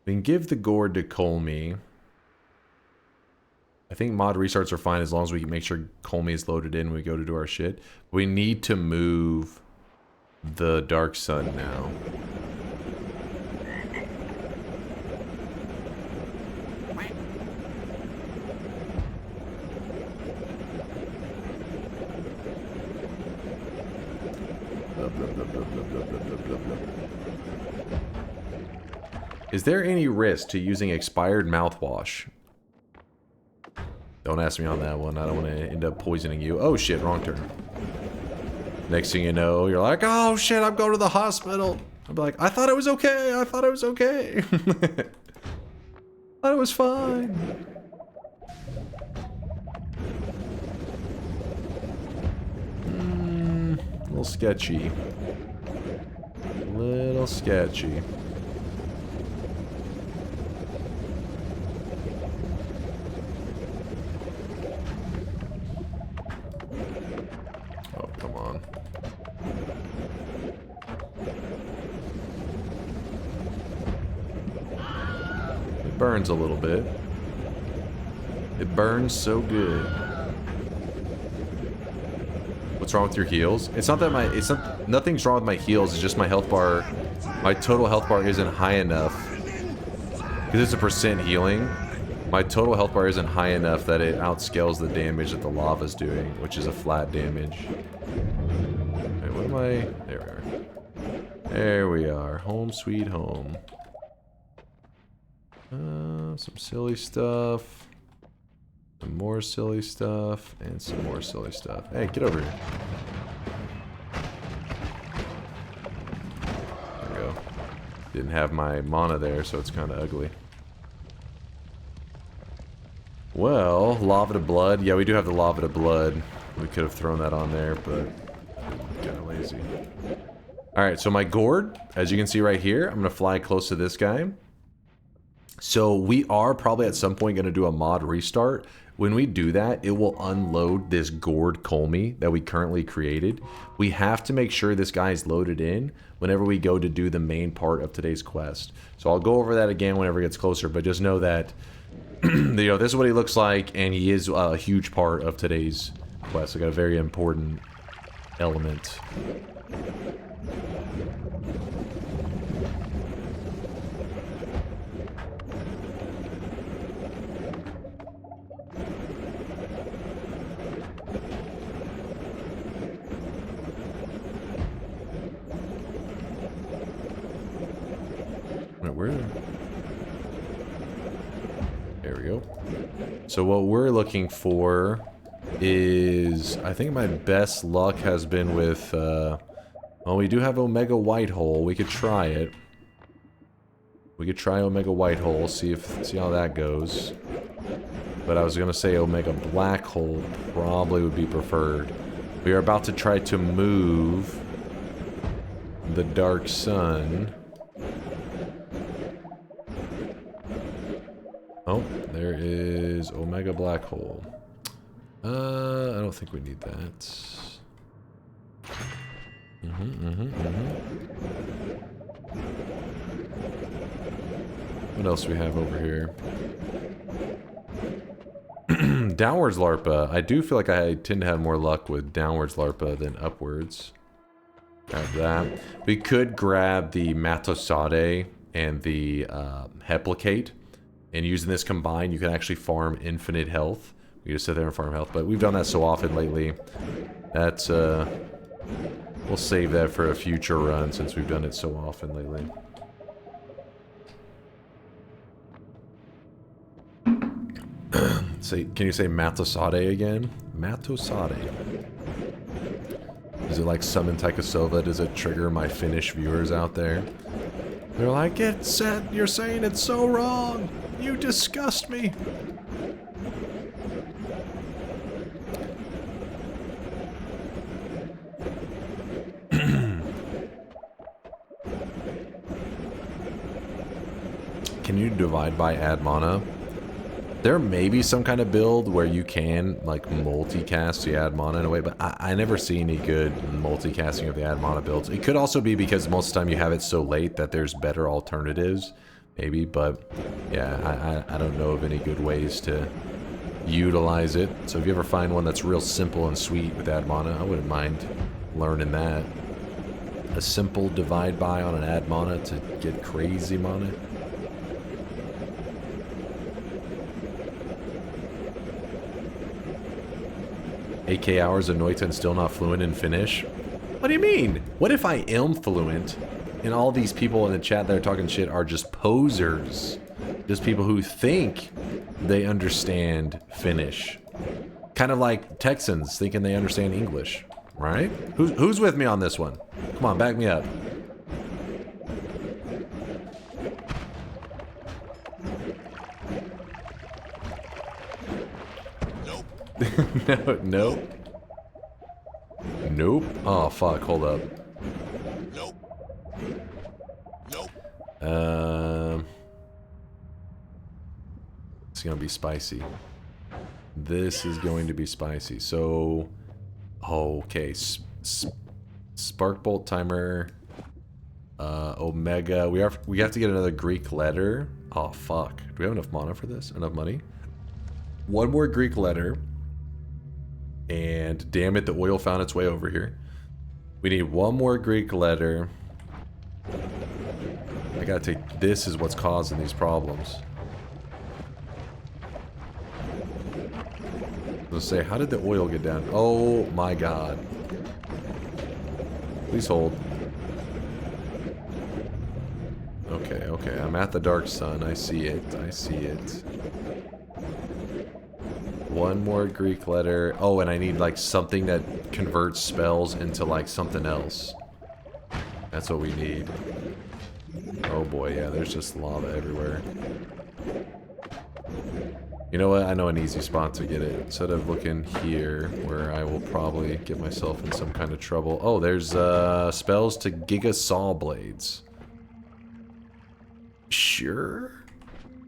We can give the gourd to Colmy. I think mod restarts are fine as long as we can make sure Colmy is loaded in when we go to do our shit. We need to move the Dark Sun now. Is there any risk to using expired mouthwash? Don't ask me on that one. I don't want to end up poisoning you. Oh shit, wrong turn. Next thing you know, you're like, oh shit, I'm going to the hospital. I'm like, I thought it was okay. I thought it was okay. Thought it was fine. A little sketchy. Little sketchy. Oh, come on. It burns a little bit. It burns so good. What's wrong with your heals? It's not that nothing's wrong with my heals, it's just my health bar, my total health bar isn't high enough. Because it's a percent healing, my total health bar isn't high enough that it outscales the damage that the lava's doing, which is a flat damage. Wait, what am I? There we are. There we are. Home sweet home. Some silly stuff. Some more silly stuff, and some more silly stuff. Hey, get over here. There we go. Didn't have my mana there, so it's kind of ugly. Well, lava to blood. Yeah, we do have the lava to blood. We could have thrown that on there, but kind of lazy. Alright, so my gourd, as you can see right here, I'm going to fly close to this guy. So we are probably at some point going to do a mod restart. When we do that, it will unload this gourd Colmy that we currently created. We have to make sure this guy is loaded in whenever we go to do the main part of today's quest. So I'll go over that again whenever it gets closer, but just know that you know, this is what he looks like, and he is a huge part of today's quest. I got a very important element. There we go. So what we're looking for is, I think my best luck has been with, well, we do have Omega White Hole. We could try it. We could try Omega White Hole, see how that goes. But I was gonna say Omega Black Hole probably would be preferred. We are about to try to move the Dark Sun. Oh, there is Omega Black Hole. I don't think we need that. What else do we have over here? Downwards Larpa. I do feel like I tend to have more luck with downwards Larpa than upwards. Grab that. We could grab the Matosade and the Heplicate. And using this combined, you can actually farm infinite health. We just sit there and farm health, but we've done that so often lately. That's, we'll save that for a future run since we've done it so often lately. Can you say Matosade again? Matosade. Is it like Summon Taikasova? Does it trigger my Finnish viewers out there? They're like, it's said, you're saying it's so wrong. You disgust me. Can you divide by add mana? There may be some kind of build where you can like multicast the add mana in a way, but I never see any good multicasting of the add mana builds. It could also be because most of the time you have it so late that there's better alternatives, maybe, but yeah, I don't know of any good ways to utilize it. So if you ever find one that's real simple and sweet with add mana, I wouldn't mind learning that. A simple divide by on an add mana to get crazy mana. 8K hours of Noita and still not fluent in Finnish? What do you mean? What if I am fluent and all these people in the chat that are talking shit are just posers? Just people who think they understand Finnish. Kind of like Texans thinking they understand English, right? Who's with me on this one? Come on, back me up. No, nope. Nope. Oh, fuck. Hold up. Nope. Nope. It's gonna be spicy. This is going to be spicy. So, okay. Spark bolt timer. Omega. We have to get another Greek letter. Oh, fuck. Do we have enough mana for this? Enough money? One more Greek letter. And damn it, the oil found its way over here. We need one more Greek letter. I gotta take... This is what's causing these problems. Let's say, how did the oil get down? Oh my god. Please hold. Okay, okay. I'm at the Dark Sun. I see it. I see it. One more Greek letter. Oh, and I need like something that converts spells into like something else. That's what we need. Oh boy, yeah, there's just lava everywhere. You know what? I know an easy spot to get it. Instead of looking here, where I will probably get myself in some kind of trouble. Oh, there's spells to Giga Saw Blades. Sure,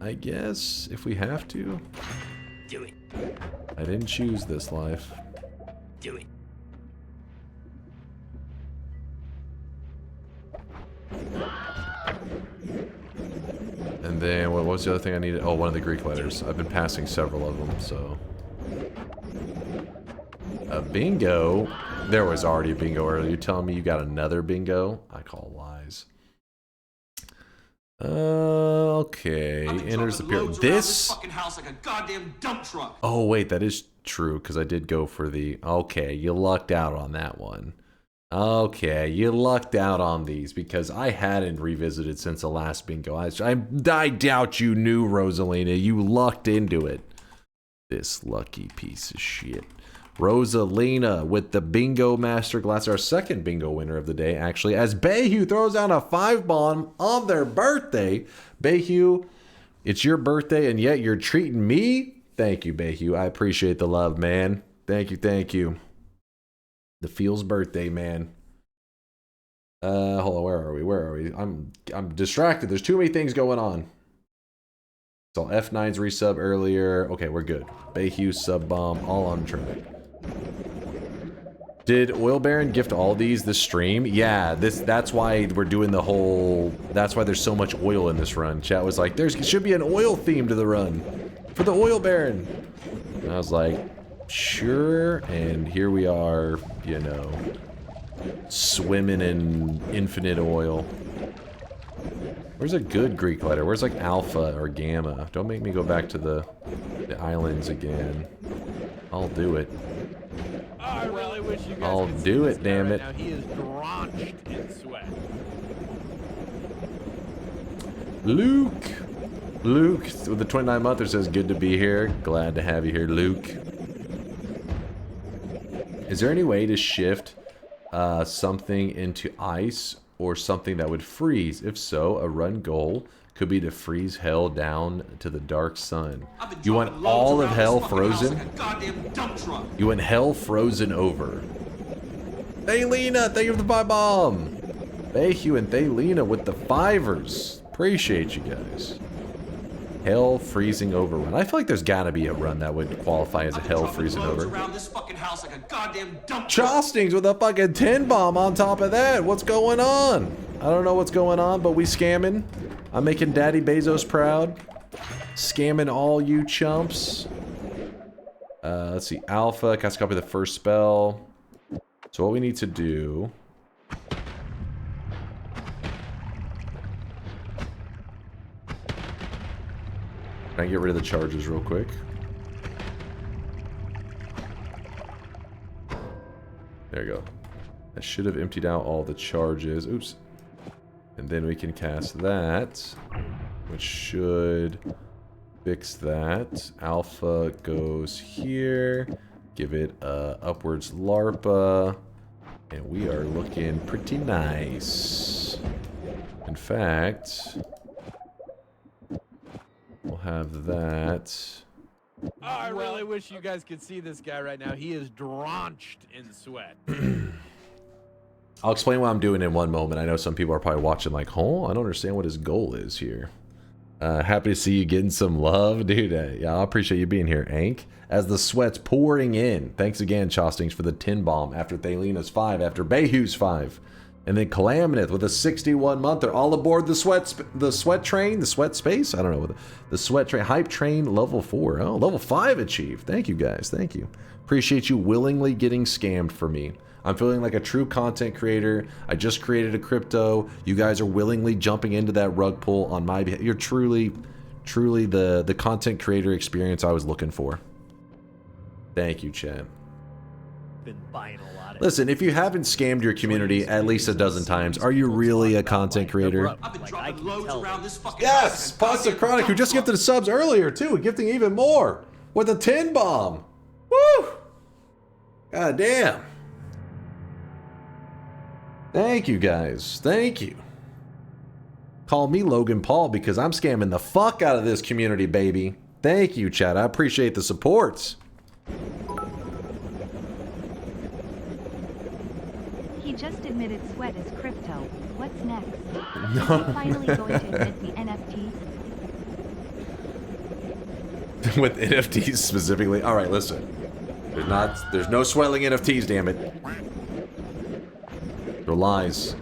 I guess, if we have to. Do it. I didn't choose this life. Do it. And then, what was the other thing I needed? Oh, one of the Greek letters. I've been passing several of them, so... A bingo? There was already a bingo earlier. You're telling me you got another bingo? I call lies. Okay. Enters the pier. This fucking house like a goddamn dump truck. Oh wait, that is true because I did go for the. Okay, you lucked out on that one. Okay, you lucked out on these because I hadn't revisited since the last bingo. I doubt you knew, Rosalina. You lucked into it. This lucky piece of shit. Rosalina with the bingo masterclass, our second bingo winner of the day, actually, as Bayhu throws down a 5-bomb on their birthday. Bayhu, it's your birthday, and yet you're treating me? Thank you, Bayhu. I appreciate the love, man. Thank you, thank you. The Feels birthday, man. Hold on, where are we? Where are we? I'm distracted. There's too many things going on. So F9's resub earlier. Okay, we're good. Bayhu sub bomb, all on track. Did Oil Baron gift all these this stream? Yeah, that's why we're doing the whole... That's why there's so much oil in this run. Chat was like, there should be an oil theme to the run. For the Oil Baron. And I was like, sure. And here we are, you know, swimming in infinite oil. Where's a good Greek letter? Where's like alpha or gamma? Don't make me go back to the islands again. I'll do it. I really wish you guys I'll could see do this it, guy damn right it. Now. He is drenched in sweat. Luke! Luke, with the 29 monther says, good to be here. Glad to have you here, Luke. Is there any way to shift something into ice or something that would freeze? If so, a run goal could be to freeze hell down to the dark sun. You want all of hell frozen? You want hell frozen over. Thaylena, thank you for the 5-bomb. Bayhu and Thaylena with the 5ers. Appreciate you guys. Hell freezing over run. I feel like there's gotta be a run that would qualify as a hell freezing over. Around this fucking house like a goddamn dump. Chostings with a fucking 10 bomb on top of that. What's going on? I don't know what's going on, but we scamming. I'm making Daddy Bezos proud. Scamming all you chumps. Let's see. Alpha. Cast a copy of the first spell. So what we need to do... Can I get rid of the charges real quick? There you go. I should have emptied out all the charges. Oops. And then we can cast that, which should fix that. Alpha goes here. Give it a upwards larpa. And we are looking pretty nice. In fact... we'll have that. Oh, I really wish you guys could see this guy right now. He is drenched in sweat. I'll explain what I'm doing in one moment. I know some people are probably watching like, oh, I don't understand what his goal is here. Happy to see you getting some love, dude. Yeah, I appreciate you being here, Ank. As the sweat's pouring in. Thanks again, Chostings, for the 10 bomb after Thalina's 5, after Behu's 5. And then Calamineth with a 61-monther. All aboard the sweat train, the sweat space. I don't know. The sweat train, hype train, level 4. Oh, level 5 achieved. Thank you guys. Thank you. Appreciate you willingly getting scammed for me. I'm feeling like a true content creator. I just created a crypto. You guys are willingly jumping into that rug pull on my behalf. You're truly the content creator experience I was looking for. Thank you, Chad. Been buying a lot of Listen, if you haven't scammed your community at least a dozen times, are you really a content creator? I've been dropping loads around this fucking Yes! Pasta Chronic, who just gifted subs earlier, too, gifting even more with a 10 bomb. Woo! God damn. Thank you, guys. Thank you. Call me Logan Paul because I'm scamming the fuck out of this community, baby. Thank you, chat. I appreciate the supports. He just admitted sweat is crypto. What's next? Is he finally going to admit the NFT? With NFTs specifically. All right, listen. There's no swelling NFTs, damn it. They're lies.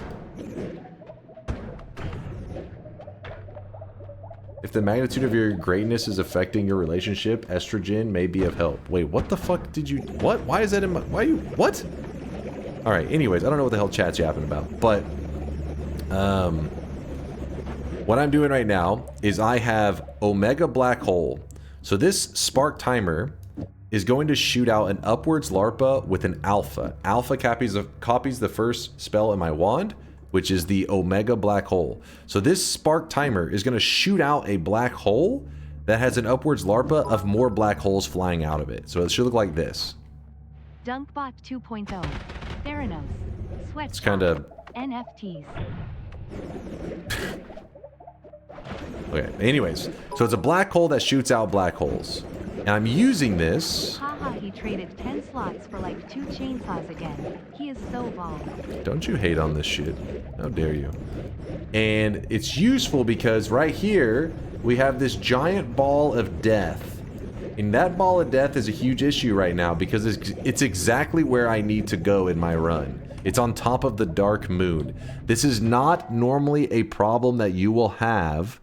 If the magnitude of your greatness is affecting your relationship, estrogen may be of help. Wait, what the fuck did you... What? Why is that in my... Why you... What? Alright, anyways, I don't know what the hell chat's yapping about, but... what I'm doing right now is I have Omega Black Hole. So this Spark Timer is going to shoot out an upwards larpa with an alpha. Alpha copies the first spell in my wand, which is the Omega Black Hole. So this Spark Timer is going to shoot out a black hole that has an upwards larpa of more black holes flying out of it. So it should look like this. DunkBot 2.0. Theranos. Sweat. It's kind of... NFTs. Okay, anyways. So it's a black hole that shoots out black holes. And I'm using this... Haha, he traded 10 slots for like 2 chainsaws again. He is so bald. Don't you hate on this shit. How dare you. And it's useful because right here, we have this giant ball of death. And that ball of death is a huge issue right now because it's exactly where I need to go in my run. It's on top of the Dark Moon. This is not normally a problem that you will have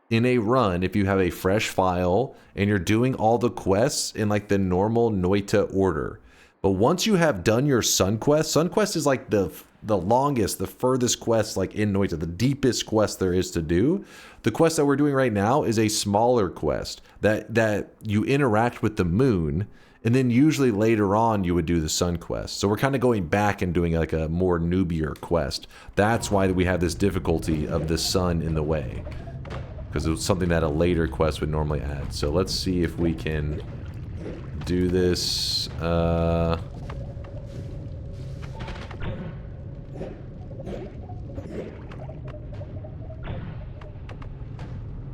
in a run if you have a fresh file and you're doing all the quests in like the normal Noita order. But once you have done your Sun Quest is like the longest, the furthest quest like in Noita, the deepest quest there is to do. The quest that we're doing right now is a smaller quest that you interact with the moon, and then usually later on you would do the Sun Quest. So we're kind of going back and doing like a more noobier quest. That's why we have this difficulty of the sun in the way. Because it was something that a later quest would normally add. So let's see if we can do this.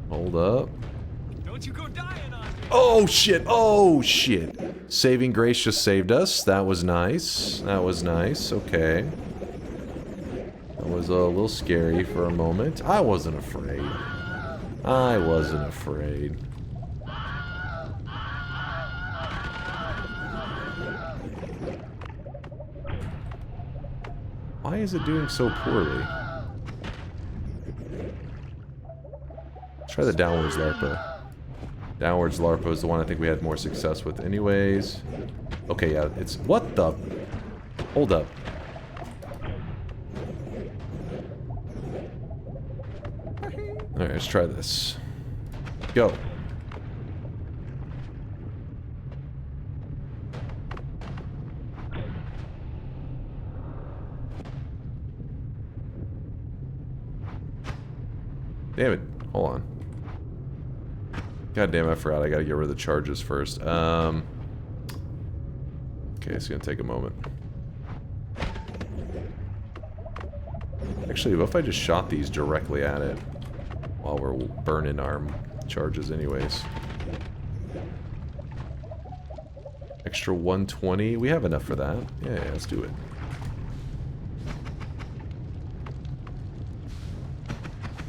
Hold up. Don't you go dying on me. Oh shit! Oh shit! Saving Grace just saved us. That was nice. That was nice. Okay. That was a little scary for a moment. I wasn't afraid. I wasn't afraid. Why is it doing so poorly? Let's try the downwards LARPA. Downwards LARPA is the one I think we had more success with anyways. Okay, yeah, it's... What the... Hold up. Alright, let's try this. Go. Damn it. Hold on. God damn, I forgot. I gotta get rid of the charges first. Okay, it's gonna take a moment. Actually, what if I just shot these directly at it while we're burning our charges anyways? Extra 120. We have enough for that. Yeah, let's do it.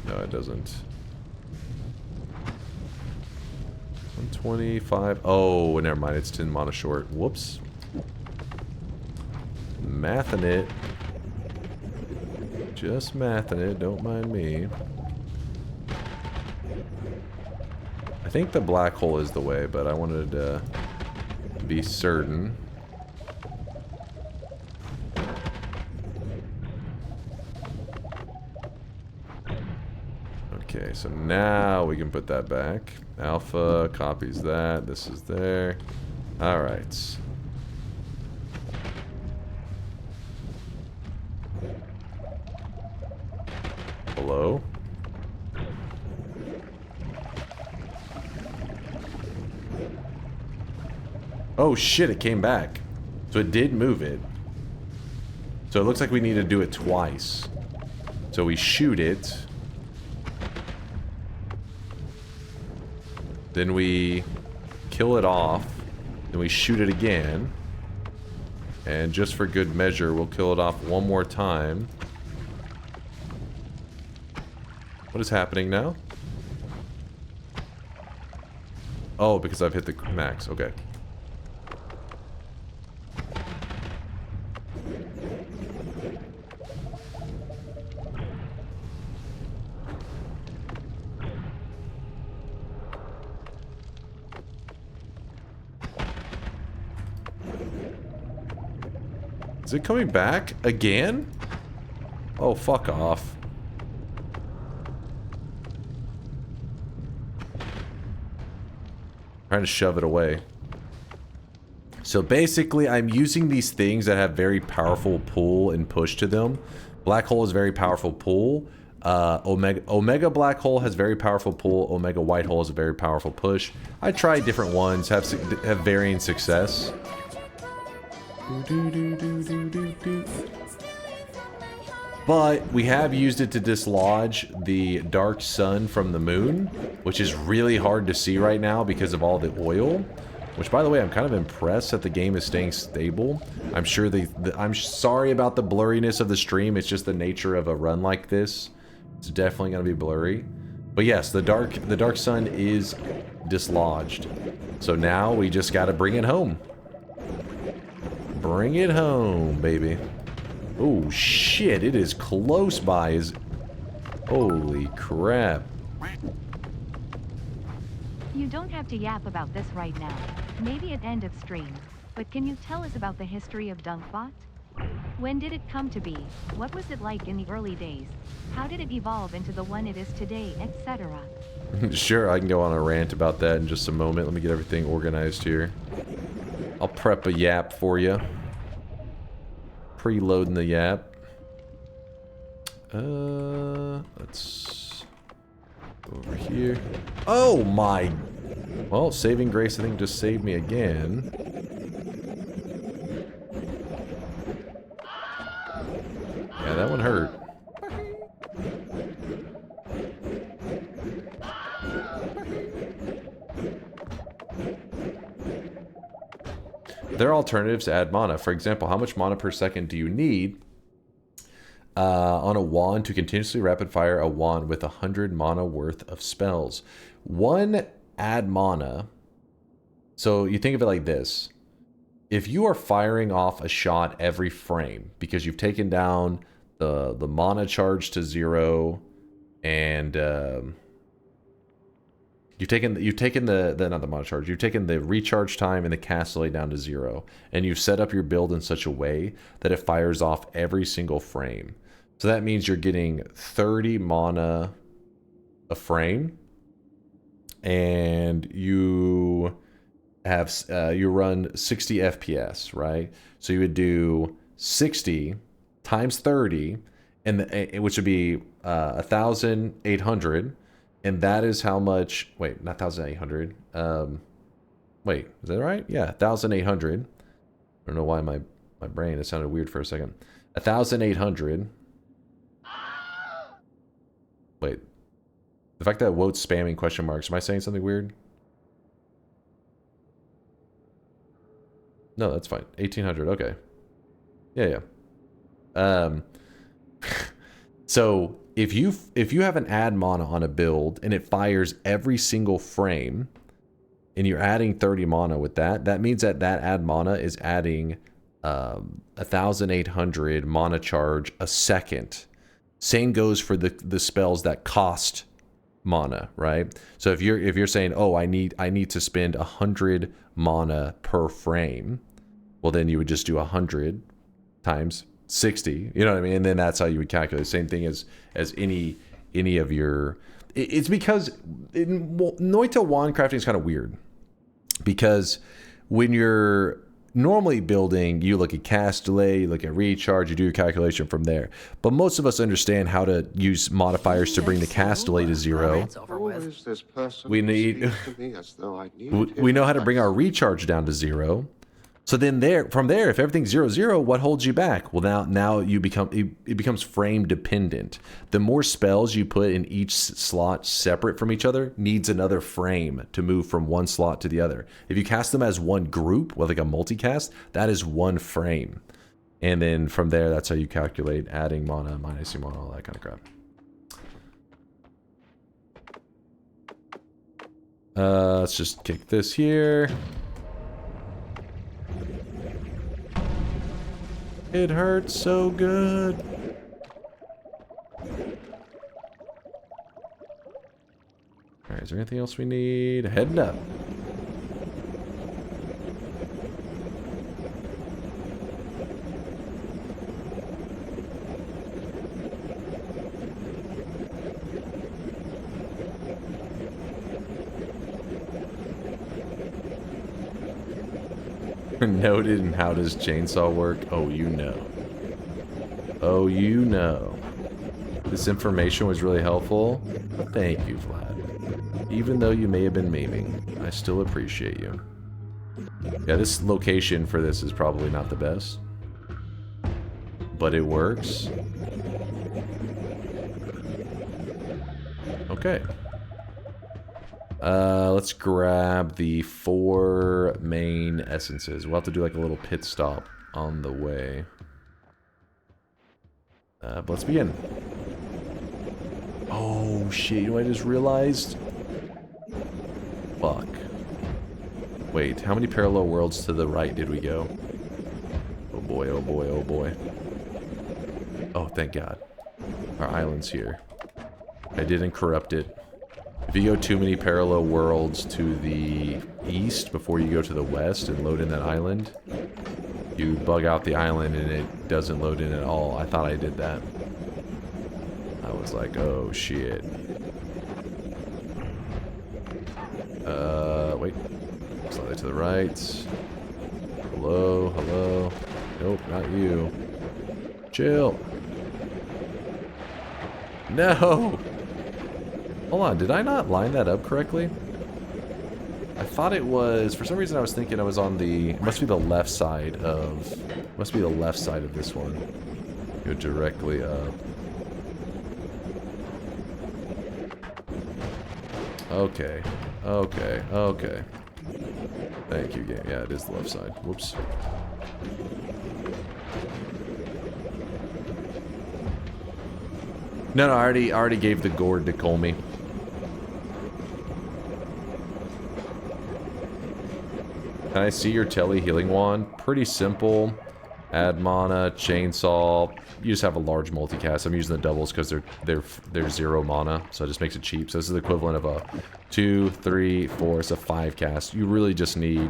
No, it doesn't. 125. Oh, never mind. It's 10 mana short. Whoops. Mathing it. Just mathing it. Don't mind me. I think the black hole is the way, but I wanted to be certain. Okay, so now we can put that back. Alpha copies that. This is there. Alright. Hello? Oh shit, it came back. So it did move it. So it looks like we need to do it twice. So we shoot it. Then we kill it off. Then we shoot it again. And just for good measure, we'll kill it off one more time. What is happening now? Oh, because I've hit the max. Okay. Is it coming back again? Oh, fuck off. Trying to shove it away. So basically, I'm using these things that have very powerful pull and push to them. Black hole is very powerful pull. Omega black hole has very powerful pull. Omega white hole is a very powerful push. I tried different ones, have varying success. But we have used it to dislodge the dark sun from the moon, which is really hard to see right now because of all the oil. Which, by the way, I'm kind of impressed that the game is staying stable. I'm sure I'm sorry about the blurriness of the stream. It's just the nature of a run like this. It's definitely going to be blurry. But yes, the dark sun is dislodged. So now we just got to bring it home. Bring it home, baby. Oh, shit. It is close by. Holy crap. You don't have to yap about this right now. Maybe at end of stream. But can you tell us about the history of DunkBot? When did it come to be? What was it like in the early days? How did it evolve into the one it is today, etc.? Sure, I can go on a rant about that in just a moment. Let me get everything organized here. I'll prep a yap for you. Preloading the yap. Let's go over here. Oh my! Well, saving grace I think just saved me again. Yeah, that one hurt. There are alternatives to add mana. For example, how much mana per second do you need? on a wand to continuously rapid fire a wand with 100 mana worth of spells. One add mana. So you think of it like this. If you are firing off a shot every frame because you've taken down the mana charge to 0 and you've taken the not the mana charge, you've taken the recharge time and the cast delay down to 0, and you've set up your build in such a way that it fires off every single frame. So that means you're getting 30 mana a frame, and you have you run 60 FPS, right? So you would do 60 times 30, and which would be 1,800. And that is how much, wait, not 1,800. Wait, is that right? Yeah, 1,800. I don't know why my brain, it sounded weird for a second. 1,800. Wait, the fact that Wote's spamming question marks, am I saying something weird? No, that's fine. 1,800, okay. Yeah. So if you have an add mana on a build and it fires every single frame, and you're adding 30 mana with that, that means that add mana is adding 1,800 mana charge a second. Same goes for the spells that cost mana, right? So if you're saying, oh, I need to spend 100 mana per frame, well then you would just do 100 times 60, you know what I mean? And then that's how you would calculate. Same thing as any of your. It's because Noita wand crafting is kind of weird, because when you're normally building, you look at cast delay, you look at recharge, you do your calculation from there. But most of us understand how to use modifiers to bring the cast delay to 0. We know how to bring our recharge down to 0. So then from there, if everything's 0/0, what holds you back? Well, now it becomes frame dependent. The more spells you put in each slot separate from each other needs another frame to move from one slot to the other. If you cast them as one group, with like a multicast, that is one frame. And then from there, that's how you calculate adding mana, minusing mana, all that kind of crap. Let's just kick this here. It hurts so good. Alright, is there anything else we need? Heading up. Noted, and how does chainsaw work? Oh, you know. Oh, you know. This information was really helpful. Thank you, Vlad. Even though you may have been memeing, I still appreciate you. Yeah, this location for this is probably not the best, but it works. Okay. Let's grab the 4 main essences. We'll have to do like a little pit stop on the way. But let's begin. Oh shit, you know what I just realized? Fuck. Wait, how many parallel worlds to the right did we go? Oh boy, oh boy, oh boy. Oh, thank God. Our island's here. I didn't corrupt it. If you go too many parallel worlds to the east before you go to the west and load in that island, you bug out the island and it doesn't load in at all. I thought I did that. I was like, oh shit. Wait. Slightly to the right. Hello, hello. Nope, not you. Chill. No! Hold on, did I not line that up correctly? I thought it was, for some reason I was thinking I was on the, it must be the left side of this one. Go directly up. Okay, okay, okay. Thank you, game. Yeah, it is the left side. Whoops. No, I already gave the gourd to Colmy. Can I see your Telly healing wand? Pretty simple. Add mana, chainsaw. You just have a large multicast. I'm using the doubles because they're 0 mana, so it just makes it cheap. So this is the equivalent of a 2, 3, 4. It's a 5 cast. You really just need.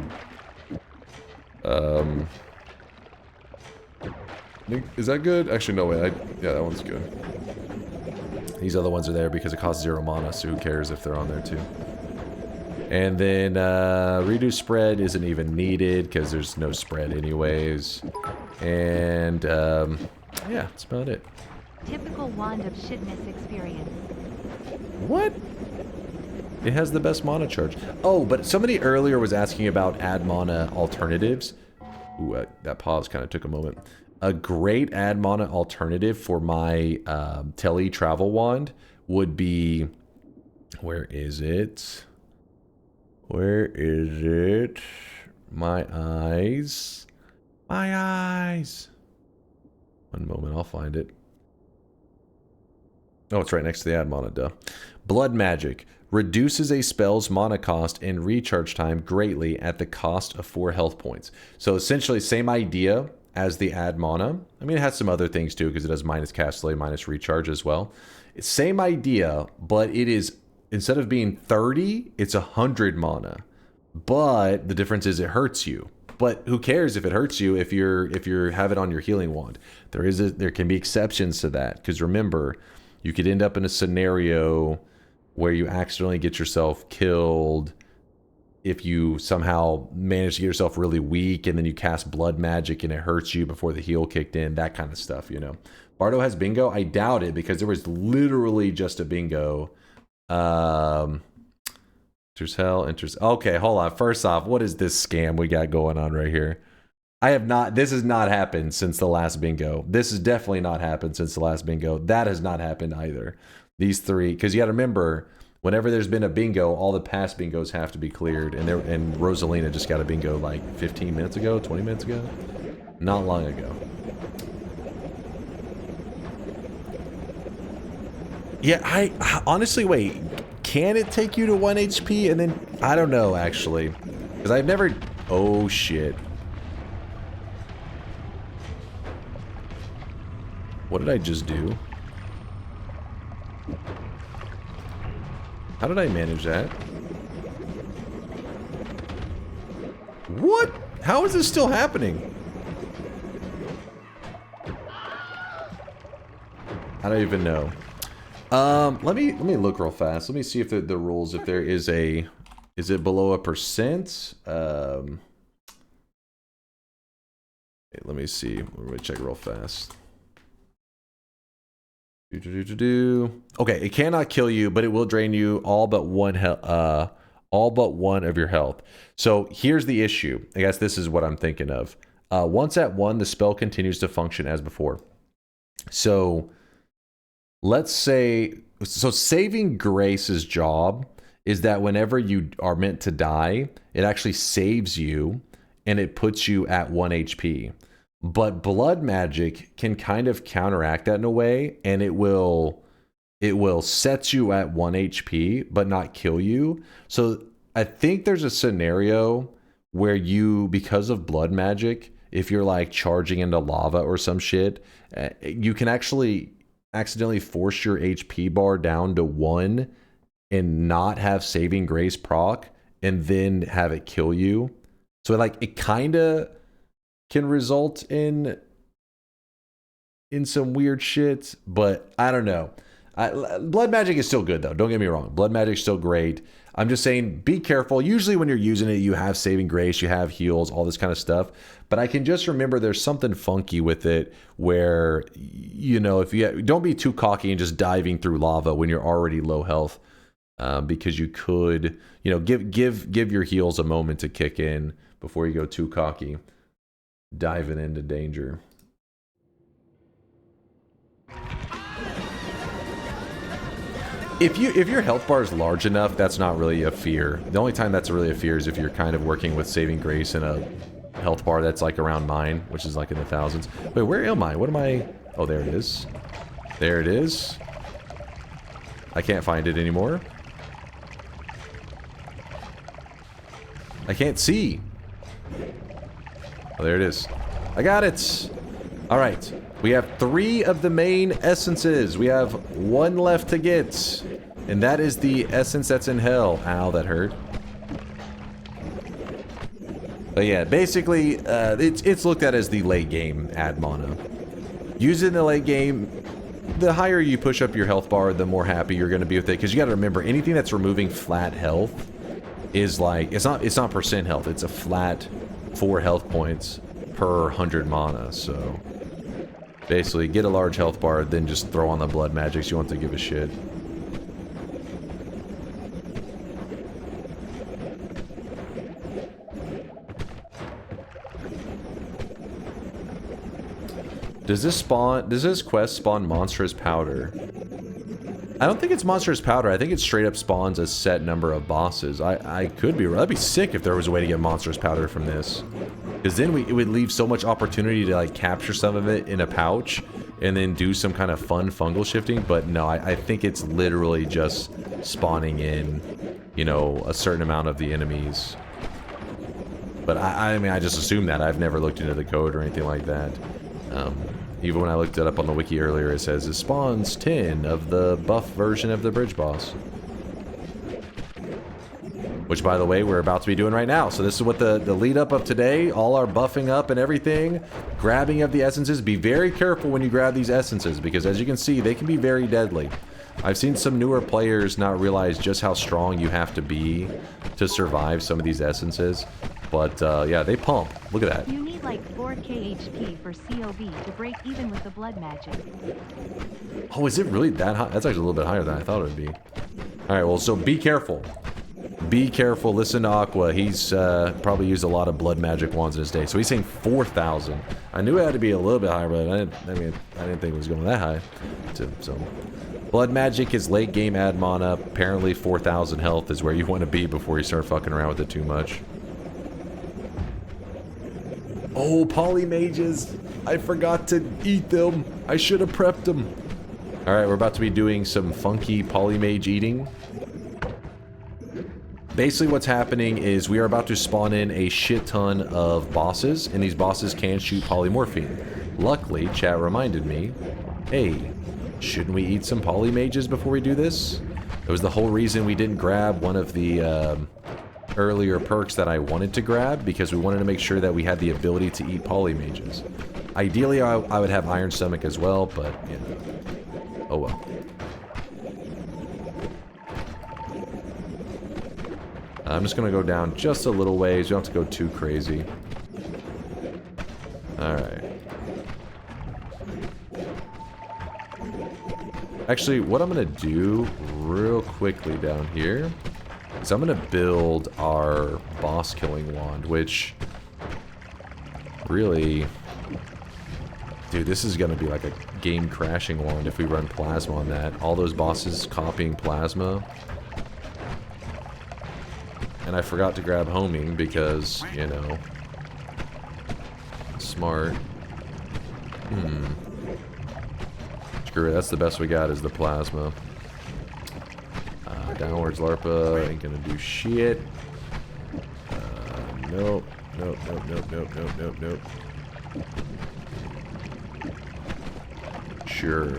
Is that good? Actually, no way. Yeah, that one's good. These other ones are there because it costs 0 mana, so who cares if they're on there too. And then redo spread isn't even needed because there's no spread anyways. And yeah, that's about it. Typical wand of shitness experience. What? It has the best mana charge. Oh, but somebody earlier was asking about add mana alternatives. Ooh, that pause kind of took a moment. A great add mana alternative for my Telly travel wand would be... Where is it? Where is it? My eyes. My eyes. One moment, I'll find it. Oh, it's right next to the add mana, duh. Blood Magic. Reduces a spell's mana cost and recharge time greatly at the cost of 4 health points. So essentially, same idea as the add mana. I mean, it has some other things too, because it does minus cast delay, minus recharge as well. It's same idea, but it is, instead of being 30, it's 100 mana. But the difference is it hurts you. But who cares if it hurts you if you have it on your healing wand? There can be exceptions to that, because remember, you could end up in a scenario where you accidentally get yourself killed if you somehow manage to get yourself really weak and then you cast blood magic and it hurts you before the heal kicked in, that kind of stuff, you know. Bardo has bingo? I doubt it, because there was literally just a bingo. Enters hell, enters... Okay, hold on. First off, what is this scam we got going on right here? This has not happened since the last bingo. This has definitely not happened since the last bingo. That has not happened either. These three, because you got to remember, whenever there's been a bingo, all the past bingos have to be cleared. And Rosalina just got a bingo like 15 minutes ago, 20 minutes ago. Not long ago. Yeah, I honestly, wait. Can it take you to 1 HP and then... I don't know, actually. Because I've never... Oh, shit. What did I just do? How did I manage that? What? How is this still happening? I don't even know. Let me look real fast. Let me see if the rules, if there is a... Is it below 1%? Let me see. Let me check real fast. Okay, it cannot kill you, but it will drain you all but one of your health. So here's the issue. I guess this is what I'm thinking of. Once at 1, the spell continues to function as before. So let's say, so Saving Grace's job is that whenever you are meant to die, it actually saves you and it puts you at 1 HP. But blood magic can kind of counteract that in a way, and it will set you at 1 HP but not kill you. So I think there's a scenario where you, because of blood magic, if you're like charging into lava or some shit, you can actually accidentally force your HP bar down to 1 and not have Saving Grace proc and then have it kill you. So like it kind of can result in some weird shit, but I don't know. Blood magic is still good though, don't get me wrong. Blood magic is still great. I'm just saying, be careful. Usually when you're using it, you have Saving Grace, you have heals, all this kind of stuff. But I can just remember there's something funky with it where, you know, if you don't be too cocky and just diving through lava when you're already low health, because you could, you know, give your heals a moment to kick in before you go too cocky, diving into danger. If your health bar is large enough, that's not really a fear. The only time that's really a fear is if you're kind of working with Saving Grace in a health bar that's like around mine, which is like in the thousands. Wait, where am I? What am I? Oh, there it is. There it is. I can't find it anymore. I can't see. Oh, there it is. I got it. All right. We have 3 of the main essences. We have 1 left to get. And that is the essence that's in hell. Ow, that hurt. But yeah, basically, it's looked at as the late game ad mana. Use it in the late game. The higher you push up your health bar, the more happy you're going to be with it. Because you got to remember, anything that's removing flat health is like, it's not percent health. It's a flat 4 health points per 100 mana. So basically, get a large health bar, then just throw on the blood magics. You want to give a shit. Does this quest spawn monstrous powder? I don't think it's monstrous powder. I think it straight up spawns a set number of bosses. I could be. That'd be sick if there was a way to get monstrous powder from this. Because then it would leave so much opportunity to like capture some of it in a pouch and then do some kind of fun fungal shifting. But no, I think it's literally just spawning in, you know, a certain amount of the enemies. But I mean, I just assume that. I've never looked into the code or anything like that. Even when I looked it up on the wiki earlier, it says it spawns 10 of the buff version of the bridge boss. Which, by the way, we're about to be doing right now. So this is what the lead up of today, all our buffing up and everything, grabbing of the essences. Be very careful when you grab these essences, because as you can see, they can be very deadly. I've seen some newer players not realize just how strong you have to be to survive some of these essences. But yeah, they pump. Look at that. You need like 4k HP for COV to break even with the blood magic. Oh, is it really that high? That's actually a little bit higher than I thought it would be. Alright, well, so be careful. Be careful. Listen to Aqua. He's probably used a lot of blood magic wands in his day. So he's saying 4,000. I knew it had to be a little bit higher, but I didn't think it was going that high. So blood magic is late game ad mana. Apparently 4,000 health is where you want to be before you start fucking around with it too much. Oh, polymages. I forgot to eat them. I should have prepped them. Alright, we're about to be doing some funky polymage eating. Basically what's happening is we are about to spawn in a shit ton of bosses, and these bosses can shoot polymorphine. Luckily, chat reminded me, hey, shouldn't we eat some polymages before we do this? It was the whole reason we didn't grab one of the earlier perks that I wanted to grab, because we wanted to make sure that we had the ability to eat polymages. Ideally, I would have Iron Stomach as well, but, you know, oh well. I'm just going to go down just a little ways. You don't have to go too crazy. Alright. Actually, what I'm going to do real quickly down here is I'm going to build our boss killing wand, which really... Dude, this is going to be like a game crashing wand if we run plasma on that. All those bosses copying plasma. And I forgot to grab homing because, you know, smart. Screw it, that's the best we got is the plasma. Downwards LARPA ain't gonna do shit. Nope. Sure.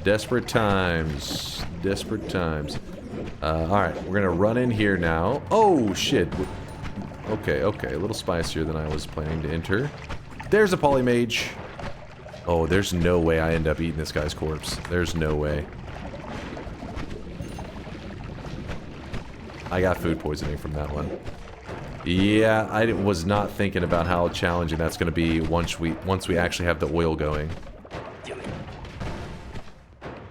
Desperate times. Desperate times. Alright, we're gonna run in here now. Oh, shit. Okay, a little spicier than I was planning to enter. There's a polymage. Oh, there's no way I end up eating this guy's corpse. There's no way. I got food poisoning from that one. Yeah, I was not thinking about how challenging that's gonna be once we actually have the oil going.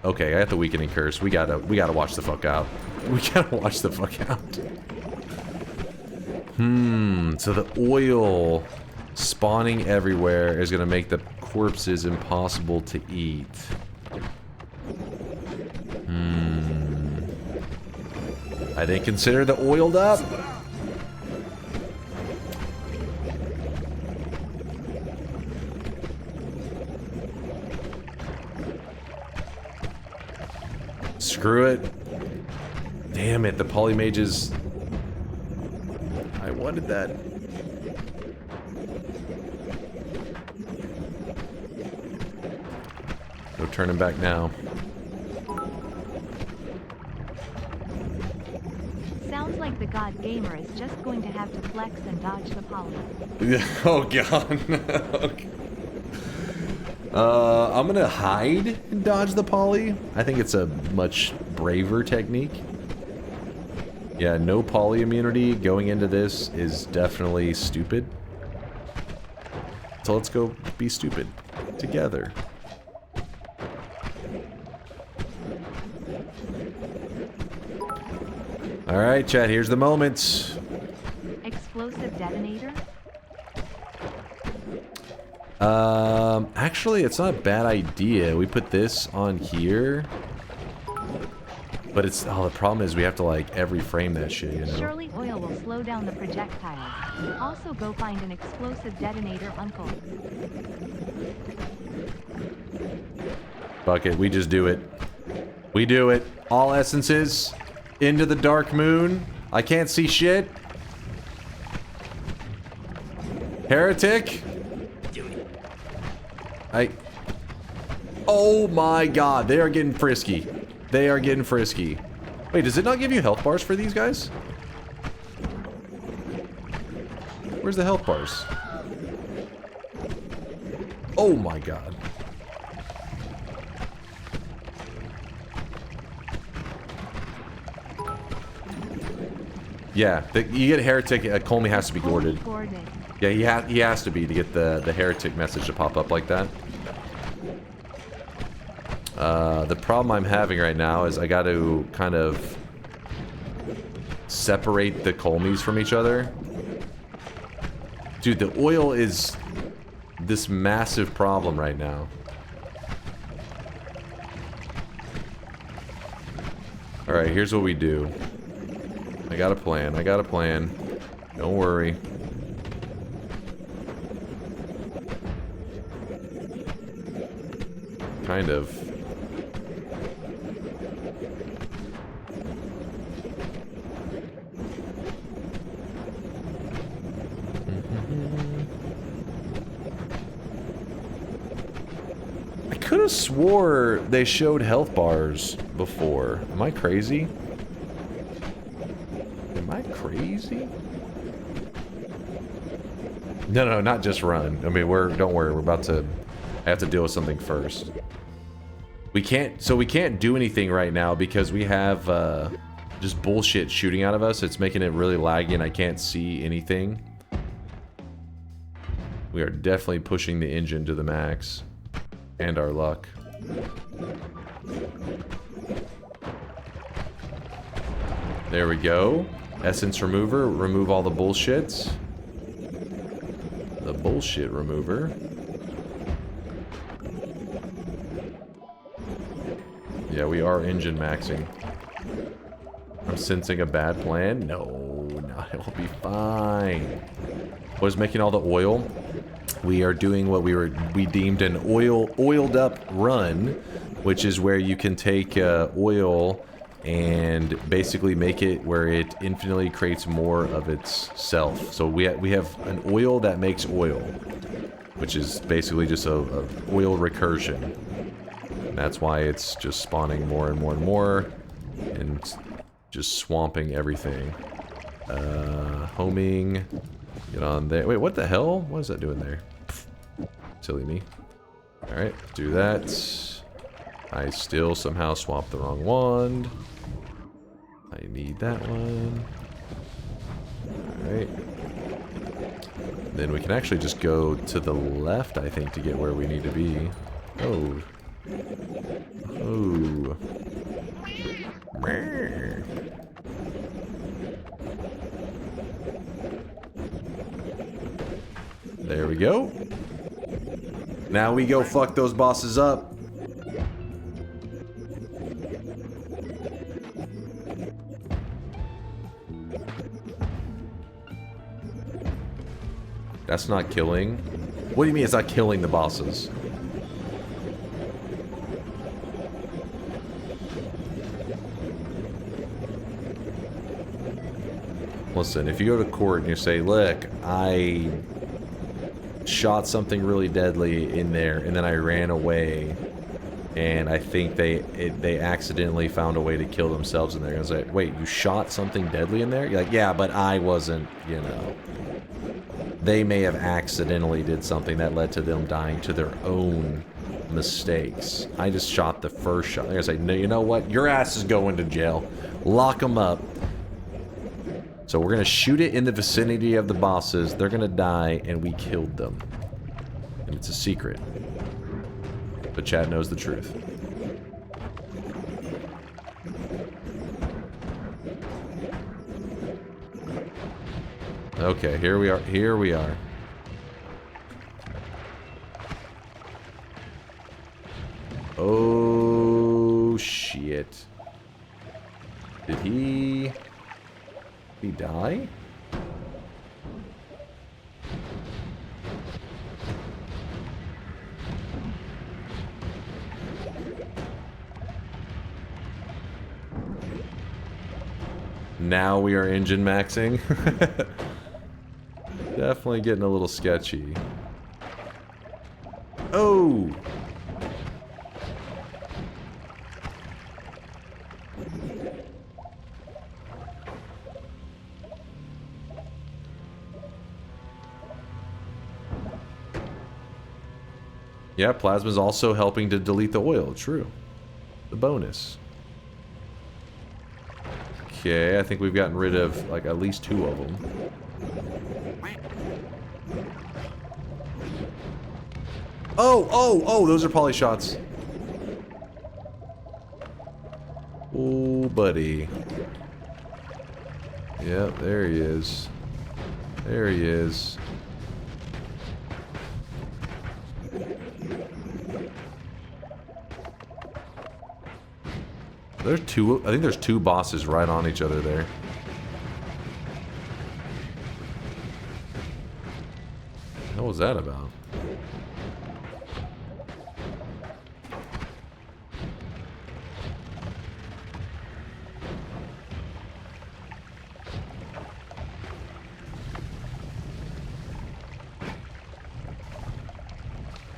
Okay, I got the weakening curse. We gotta watch the fuck out. We gotta watch the fuck out. So the oil spawning everywhere is gonna make the corpses impossible to eat. I didn't consider the oiled up. Screw it. Damn it, the polymages. I wanted that. No turning back now. Sounds like the God Gamer is just going to have to flex and dodge the poly. Oh god. I'm gonna hide and dodge the poly. I think it's a much braver technique. Yeah, no poly immunity going into this is definitely stupid. So let's go be stupid together. Alright, chat, here's the moment. Explosive detonator? Actually, it's not a bad idea. We put this on here. But it's, oh, the problem is we have to, like, every frame that shit, you know? Surely oil will slow down the projectiles. Also go find an explosive detonator, uncle. Fuck it, we just do it. We do it. All essences into the Dark Moon. I can't see shit. Heretic. Oh my god, they are getting frisky. They are getting frisky. Wait, does it not give you health bars for these guys? Where's the health bars? Oh my god. Yeah, you get Heretic, Colmy has to be gourded. Yeah, he has to be to get the Heretic message to pop up like that. The problem I'm having right now is I got to kind of separate the Colmies from each other. Dude, the oil is this massive problem right now. Alright, here's what we do. I got a plan. I got a plan. Don't worry. Kind of. I could have swore they showed health bars before. Am I crazy? Am I crazy? No, not just run. I mean, don't worry, we're about to have to deal with something first. We can't do anything right now because we have just bullshit shooting out of us. It's making it really laggy and I can't see anything. We are definitely pushing the engine to the max. And our luck. There we go. Essence remover, remove all the bullshits. The bullshit remover. Yeah, we are engine maxing. I'm sensing a bad plan. No, it'll be fine. What is making all the oil? We are doing what we deemed an oiled up run, which is where you can take oil and basically make it where it infinitely creates more of itself. So we have an oil that makes oil, which is basically just a oil recursion. And that's why it's just spawning more and more and more and just swamping everything. Homing. Get on there. Wait, what the hell? What is that doing there? Silly me. Alright, do that. I still somehow swapped the wrong wand. I need that one. Alright. Then we can actually just go to the left, I think, to get where we need to be. Oh. Oh. There we go. Now we go fuck those bosses up. That's not killing. What do you mean it's not killing the bosses? listen, if you go to court and you say, look, I shot something really deadly in there and then I ran away and I think they accidentally found a way to kill themselves in there. I was like, wait, you shot something deadly in there? You're like, yeah, but I wasn't, you know. They may have accidentally did something that led to them dying to their own mistakes. I just shot the first shot. They're gonna say, no, you know what? Your ass is going to jail. Lock them up. So we're gonna shoot it in the vicinity of the bosses. They're gonna die, and we killed them. And it's a secret. But Chad knows the truth. Okay, here we are. Here we are. Oh shit. Did he die? Now we are engine maxing. Definitely getting a little sketchy. Oh! Yeah, plasma's also helping to delete the oil. True. The bonus. Okay, I think we've gotten rid of, like, at least 2 of them. Oh, those are poly shots. Oh, buddy. Yep, there he is. There he is. There's 2, I think there's 2 bosses right on each other there. What was that about?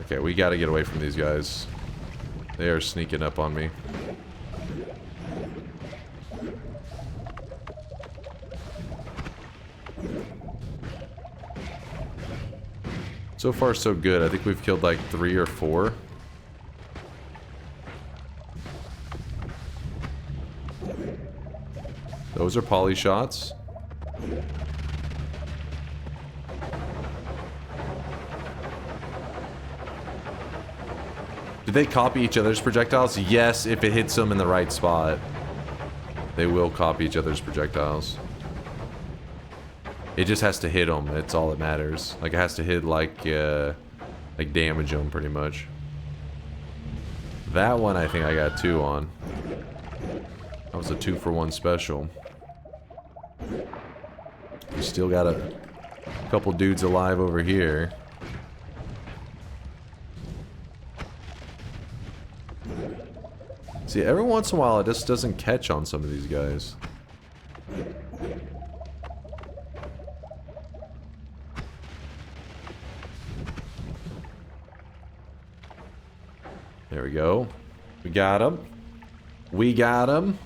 Okay, we gotta get away from these guys. They are sneaking up on me. So far, so good. I think we've killed like 3 or 4. Those are poly shots. Do they copy each other's projectiles? Yes, if it hits them in the right spot. They will copy each other's projectiles. It just has to hit them. That's all that matters. Like, it has to hit, like damage them, pretty much. That one, I think I got 2 on. That was a 2-for-1 special. We still got a couple dudes alive over here. See, every once in a while, it just doesn't catch on some of these guys. There we go. We got him. We got him.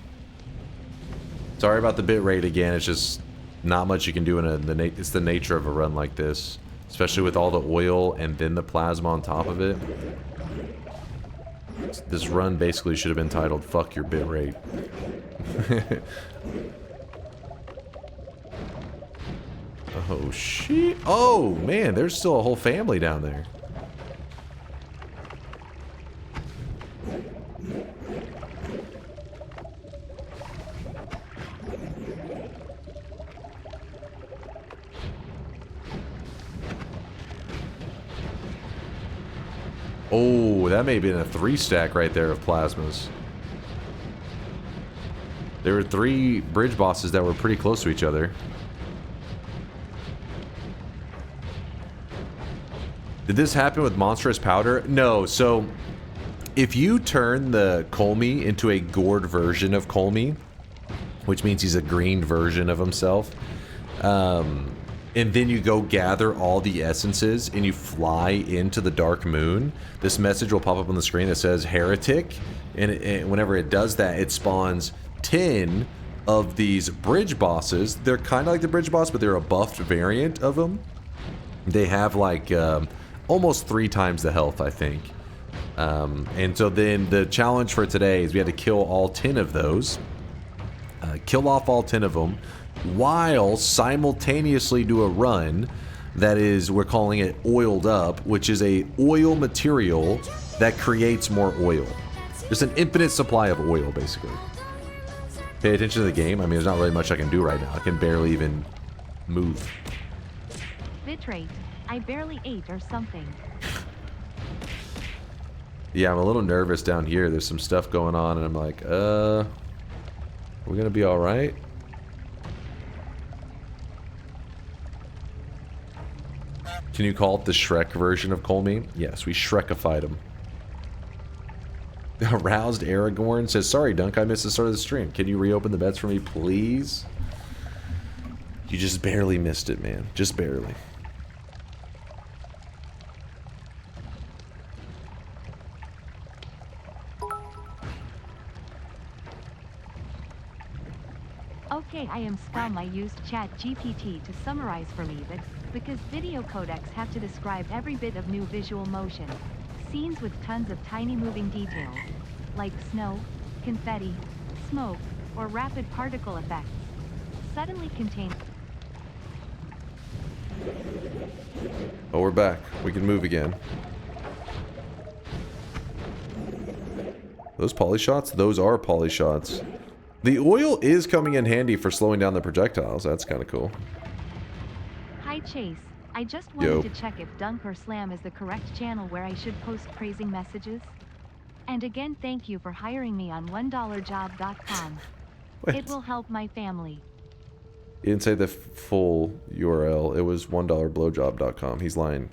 Sorry about the bit rate again. It's just not much you can do in it's the nature of a run like this, especially with all the oil and then the plasma on top of it. This run basically should have been titled "Fuck Your Bit Rate." Oh shit! Oh man, there's still a whole family down there. Oh, that may have been a 3-stack right there of plasmas. There were 3 bridge bosses that were pretty close to each other. Did this happen with monstrous powder? No, so if you turn the Colmy into a gourd version of Colmy, which means he's a green version of himself, and then you go gather all the essences and you fly into the Dark Moon, this message will pop up on the screen that says Heretic, and whenever it does that, it spawns 10 of these bridge bosses. They're kind of like the bridge boss, but they're a buffed variant of them. They have like almost 3 times the health, I think. And so then the challenge for today is we had to kill all 10 of those. Kill off all 10 of them while simultaneously do a run that is, we're calling it oiled up, which is a oil material that creates more oil. There's an infinite supply of oil, basically. Pay attention to the game. I mean, there's not really much I can do right now. I can barely even move. Bitrate, I barely ate or something. Yeah, I'm a little nervous down here. There's some stuff going on, and I'm like, we're gonna be all right. Can you call it the Shrek version of Colmy? Yes, we Shrekified him. Aroused Aragorn says, sorry, Dunk, I missed the start of the stream. Can you reopen the bets for me, please? You just barely missed it, man. Just barely. Okay, I am scum. I used ChatGPT to summarize for me that because video codecs have to describe every bit of new visual motion. Scenes with tons of tiny moving details, like snow, confetti, smoke, or rapid particle effects, suddenly contain... Oh, we're back. We can move again. Those poly shots? Those are poly shots. The oil is coming in handy for slowing down the projectiles. That's kind of cool. Hi Chase, I just wanted to check if DunkOrSlam is the correct channel where I should post praising messages. And again, thank you for hiring me on $1job.com. It will help my family. He didn't say the full URL. It was $1blowjob.com. He's lying.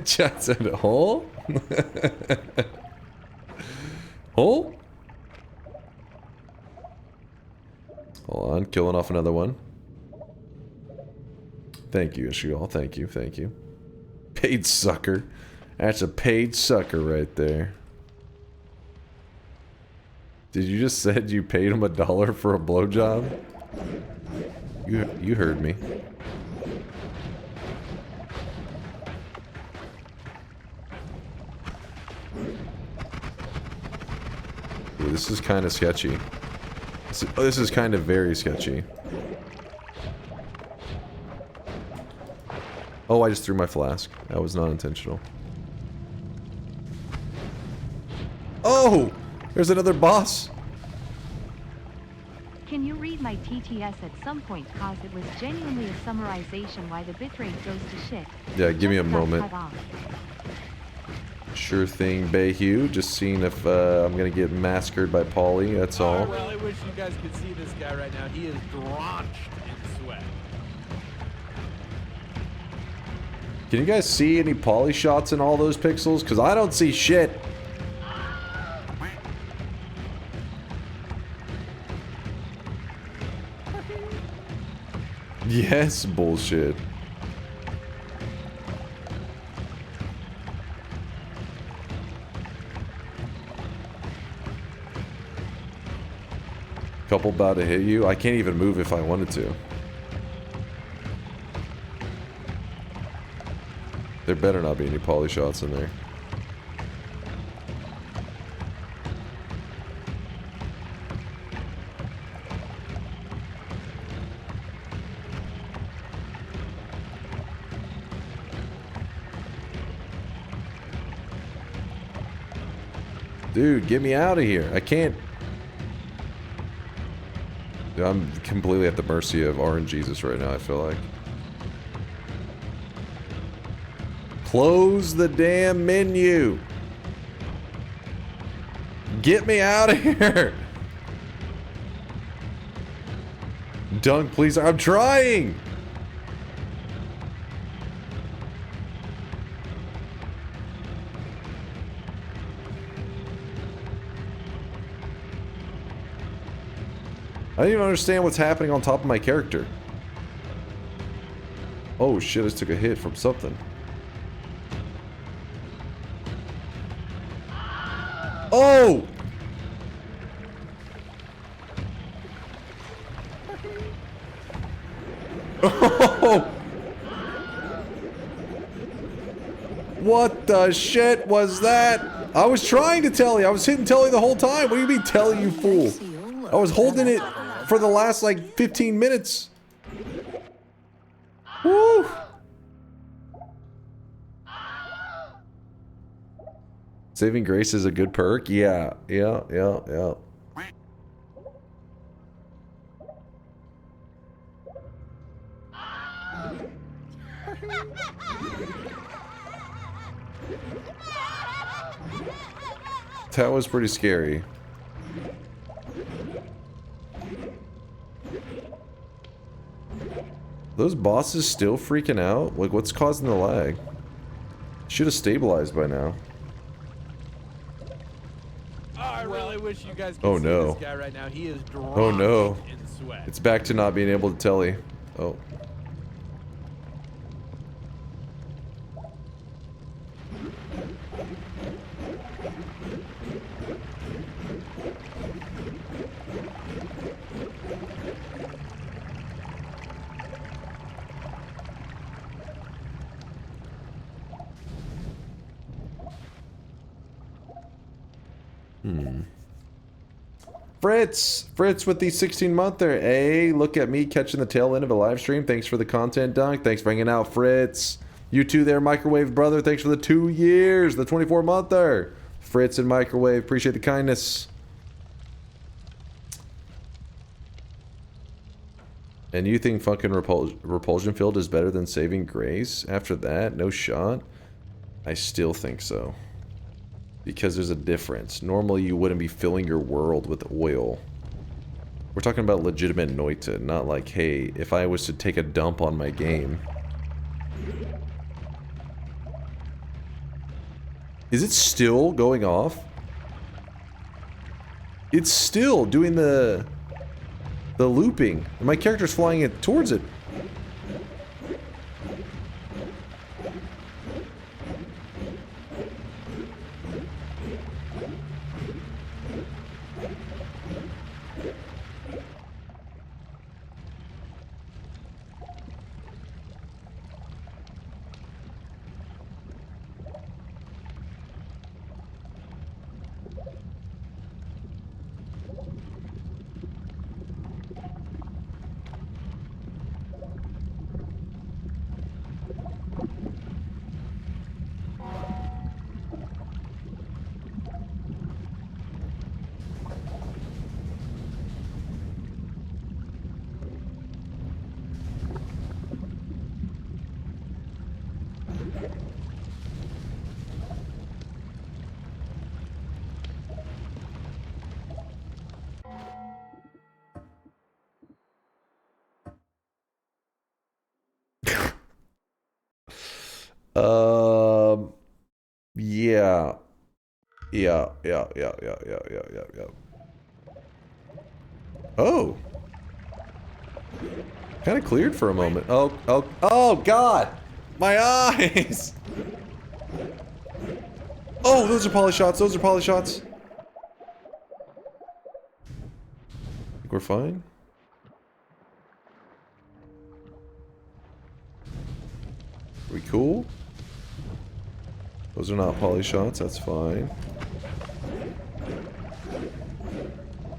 Chat said hole? Hole? Hold on, killing off another one. Thank you, Ishgal. Thank you, thank you. Paid sucker. That's a paid sucker right there. Did you just said you paid him $1 for a blowjob? You heard me. Ooh, this is kind of sketchy. This is kind of very sketchy. Oh, I just threw my flask. That was not intentional. Oh! There's another boss! Can you read my TTS at some point, cause it was genuinely a summarization why the bitrate goes to shit. Yeah, give me a Just got moment. cut off. Sure thing, Bayhue. Just seeing if I'm gonna get massacred by Polly, that's all. I really wish you guys could see this guy right now. He is drenched in sweat. Can you guys see any poly shots in all those pixels? Because I don't see shit. Yes, bullshit. Couple about to hit you. I can't even move if I wanted to. There better not be any poly shots in there. Dude, get me out of here. I can't. Dude, I'm completely at the mercy of RNGesus right now, I feel like. Close the damn menu. Get me out of here. Dunk, please. I'm trying. I don't even understand what's happening on top of my character. Oh shit, I just took a hit from something. Oh! Oh! What the shit was that? I was trying to tell you. I was hitting Telly the whole time. What do you mean telly, you fool? I was holding it for the last like 15 minutes. Woo! Saving Grace is a good perk? Yeah. That was pretty scary. Those bosses still freaking out? Like, what's causing the lag? Should have stabilized by now. Oh, I really wish you guys could Oh see no. this guy right now. He is drenched Oh no. in sweat. It's back to not being able to telly. Oh. Fritz with the 16-monther. Hey, look at me catching the tail end of a live stream. Thanks for the content, Dunk. Thanks for hanging out, Fritz. You too there, Microwave brother. Thanks for the 2 years, the 24-monther. Fritz and Microwave, appreciate the kindness. And you think fucking Repulsion Field is better than Saving Grace? After that, no shot. I still think so. Because there's a difference. Normally you wouldn't be filling your world with oil. We're talking about legitimate Noita, not like, hey, if I was to take a dump on my game. Is it still going off? It's still doing the looping. And my character's flying it towards it. Yeah. Oh. Kind of cleared for a moment. Oh God! My eyes! Oh, those are poly shots. Those are poly shots. Think we're fine? We cool? Those are not poly shots, that's fine.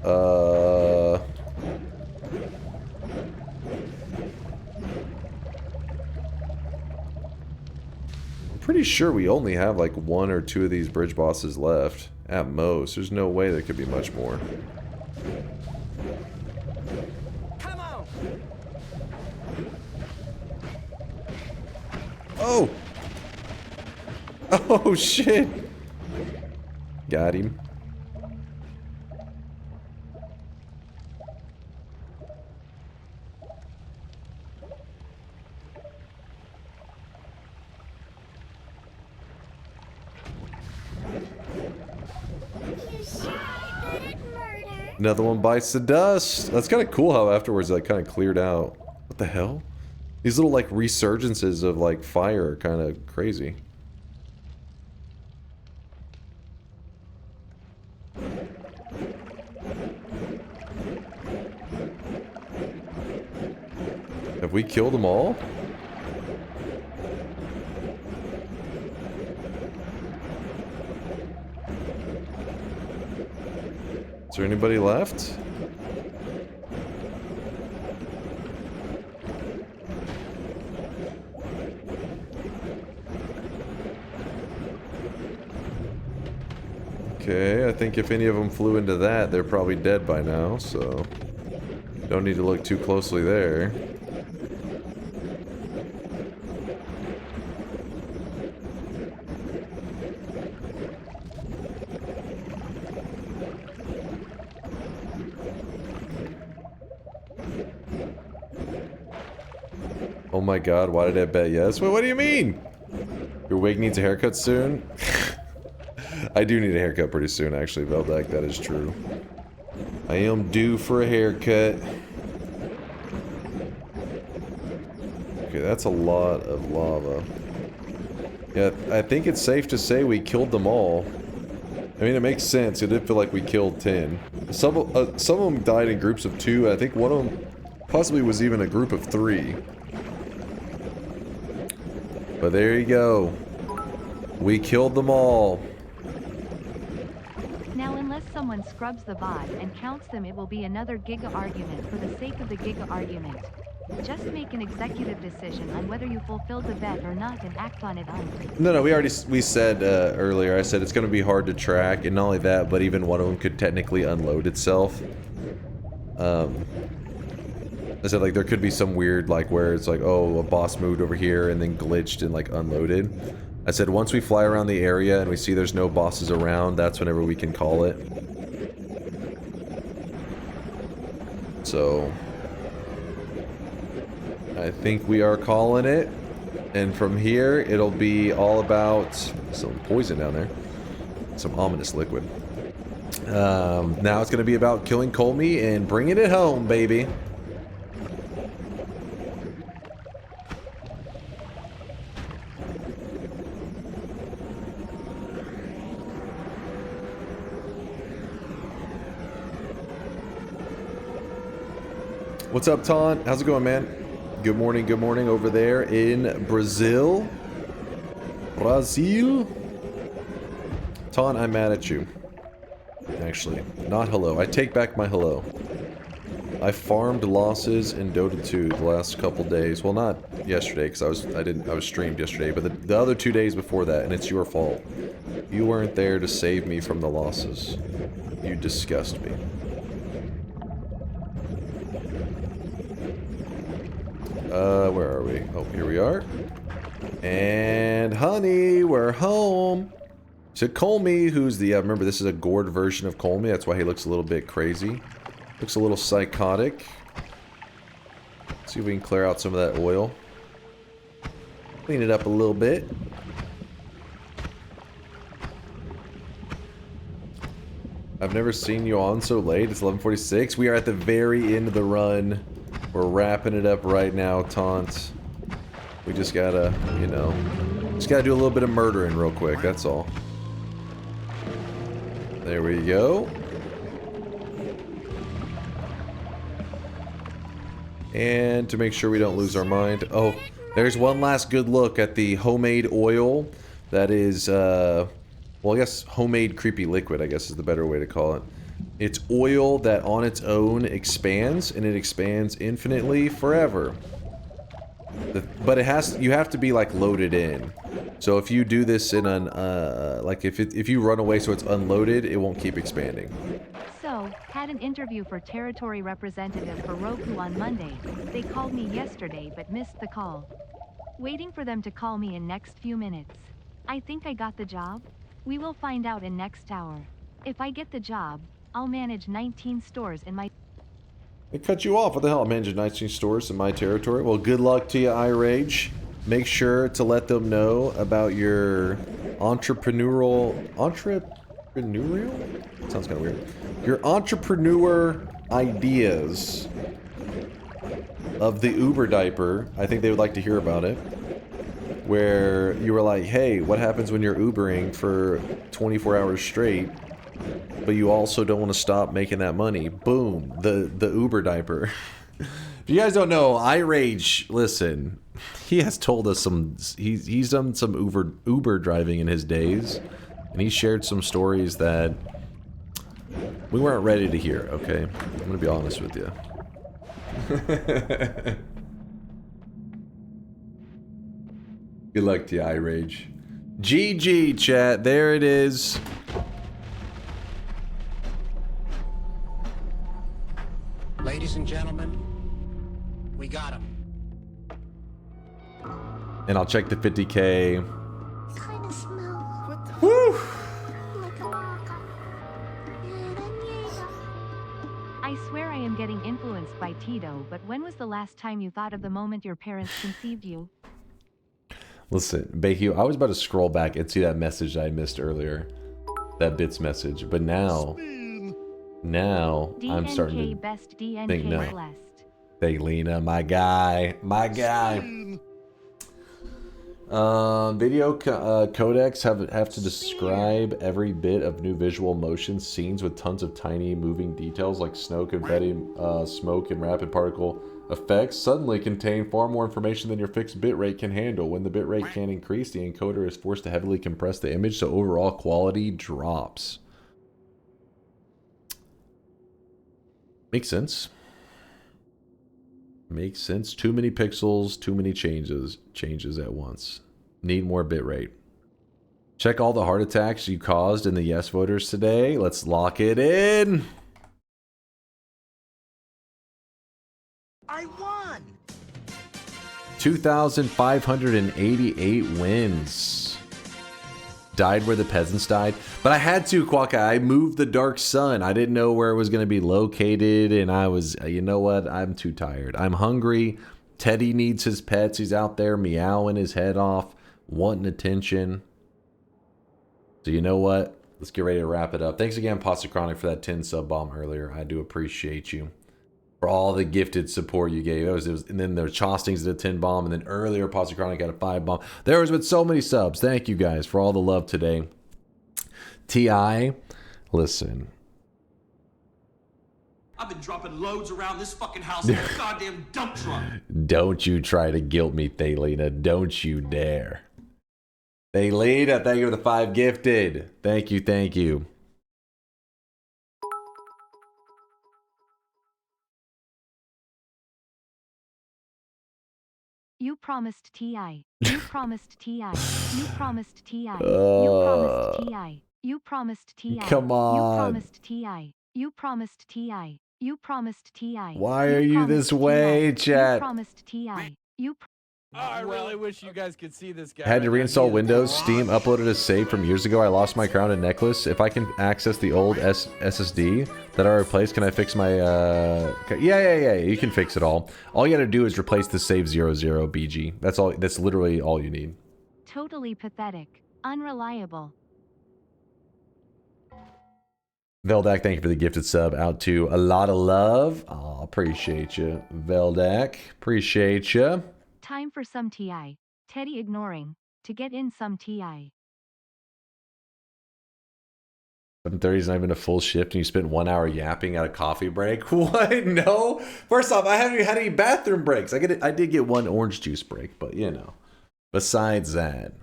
I'm pretty sure we only have like 1 or 2 of these bridge bosses left at most. There's no way there could be much more. Come on. Oh! Oh shit! Got him. You sure I didn't murder? Another one bites the dust. That's kind of cool how afterwards that kind of cleared out. What the hell? These little like resurgences of like fire are kind of crazy. Have we killed them all? Is there anybody left? Okay, I think if any of them flew into that, they're probably dead by now, so don't need to look too closely there. Oh my god, why did I bet yes? Wait, what do you mean? Your wig needs a haircut soon? I do need a haircut pretty soon, actually, Veldak, that is true. I am due for a haircut. Okay, that's a lot of lava. Yeah, I think it's safe to say we killed them all. I mean, it makes sense. It did feel like we killed 10. Some of them died in groups of 2. I think one of them possibly was even a group of 3. But there you go. We killed them all. Now unless someone scrubs the bot and counts them, it will be another Giga argument for the sake of the Giga argument. Just make an executive decision on whether you fulfilled the bet or not and act on it only. No, we said earlier, I said it's going to be hard to track, and not only that, but even one of them could technically unload itself. I said, like, there could be some weird, like, where it's like, oh, a boss moved over here and then glitched and, like, unloaded. I said, once we fly around the area and we see there's no bosses around, that's whenever we can call it. So I think we are calling it. And from here, it'll be all about some poison down there. Some ominous liquid. Now it's going to be about killing Colmy and bringing it home, baby. What's up, Ton? How's it going, man? Good morning over there in Brazil. Brazil? Ton, I'm mad at you. Actually, not hello. I take back my hello. I farmed losses in Dota 2 the last couple days. Well, not yesterday, because I was streamed yesterday, but the other 2 days before that, and it's your fault. You weren't there to save me from the losses. You disgust me. Where are we? Oh, here we are. And honey, we're home. To Colmy, who's the, remember this is a gourd version of Colmy, that's why he looks a little bit crazy. Looks a little psychotic. Let's see if we can clear out some of that oil. Clean it up a little bit. I've never seen you on so late. It's 11:46. We are at the very end of the run. We're wrapping it up right now, Taunt. We just gotta, you know, just gotta do a little bit of murdering real quick, that's all. There we go. And to make sure we don't lose our mind, oh, there's one last good look at the homemade oil that is, well, I guess homemade creepy liquid, I guess is the better way to call it. It's oil that on its own expands, and it expands infinitely forever. But you have to be like loaded in. So if you do this in an like if you run away so it's unloaded, it won't keep expanding. So, had an interview for territory representative for Roku on Monday. They called me yesterday but missed the call. Waiting for them to call me in next few minutes. I think I got the job. We will find out in next hour. If I get the job, I'll manage 19 stores in my... It cut you off. What the hell? I manage 19 stores in my territory. Well, good luck to you, iRage. Make sure to let them know about your entrepreneurial... Entrepreneurial? Sounds kind of weird. Your entrepreneur ideas of the Uber diaper. I think they would like to hear about it. Where you were like, hey, what happens when you're Ubering for 24 hours straight, but you also don't want to stop making that money? Boom, the Uber diaper. If you guys don't know, iRage, listen, he has told us he's done some Uber driving in his days, and he shared some stories that we weren't ready to hear, okay? I'm gonna be honest with you. Good luck to you, iRage. GG, chat. There it is. Ladies and gentlemen, we got him. And I'll check the 50K. Kind of smells. What the? Woo! Like a baka. I swear I am getting influenced by Tito, but when was the last time you thought of the moment your parents conceived you? Listen, Behio, I was about to scroll back and see that message that I missed earlier. That Bits message. But now I'm starting to best DNK think no. blessed. Hey, Lena, my guy. My guy. Video codecs have to describe every bit of new visual motion scenes with tons of tiny moving details like snow, confetti, smoke, and rapid particle effects suddenly contain far more information than your fixed bitrate can handle. When the bitrate can't increase, the encoder is forced to heavily compress the image, so overall quality drops. Makes sense. Makes sense. Too many pixels, too many changes at once. Need more bitrate. Check all the heart attacks you caused in the yes voters today. Let's lock it in. I won. 2,588 wins. Died where the peasants died. But I had to, Quokka. I moved the Dark Sun. I didn't know where it was going to be located. And I was, you know what? I'm too tired. I'm hungry. Teddy needs his pets. He's out there meowing his head off, wanting attention. So you know what? Let's get ready to wrap it up. Thanks again, Pasta Chronic, for that 10 sub bomb earlier. I do appreciate you. For all the gifted support you gave. It was, and then there were Chostings at a 10 bomb, and then earlier Pasta Chronic got a 5 bomb. There was with so many subs. Thank you guys for all the love today. T.I., listen. I've been dropping loads around this fucking house like a goddamn dump truck. Don't you try to guilt me, Thalina. Don't you dare. Thalina, thank you for the 5 gifted. Thank you, thank you. You promised T.I. You promised T.I. You promised T.I. You promised T.I. You promised T.I. Come on. You promised T.I. You promised T.I. You promised T.I. Why are you this way, chat? You promised T.I. You I really wish you guys could see this guy. Had to reinstall Windows. Steam uploaded a save from years ago. I lost my crown and necklace. If I can access the old SSD that I replaced, can I fix my... Yeah. You can fix it all. All you gotta do is replace the save 00 BG. That's all. That's literally all you need. totally pathetic. Unreliable. Veldak, thank you for the gifted sub. Out to a lot of love. Oh, appreciate you, Veldak. Appreciate you. Time for some TI. Teddy ignoring. To get in some TI. 7:30 is not even a full shift and you spent 1 hour yapping at a coffee break? What? No? First off, I haven't had any bathroom breaks. I did get one orange juice break, but you know. Besides that,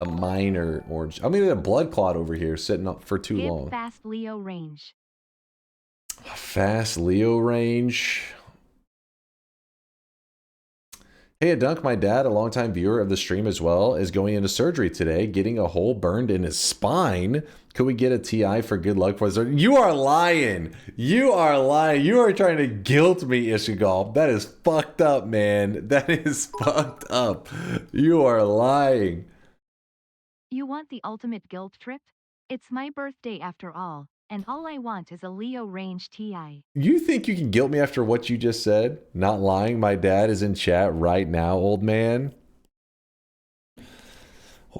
a minor orange. I mean, a blood clot over here sitting up for too long. Fast Leo range. Fast Leo range. Hey, Dunk, my dad, a longtime viewer of the stream as well, is going into surgery today, getting a hole burned in his spine. Could we get a TI for good luck for the surgery? You are lying. You are lying. You are trying to guilt me, Ishigal. That is fucked up, man. That is fucked up. You are lying. You want the ultimate guilt trip? It's my birthday after all, and all I want is a Leo range TI. You think you can guilt me after what you just said? Not lying. My dad is in chat right now, old man.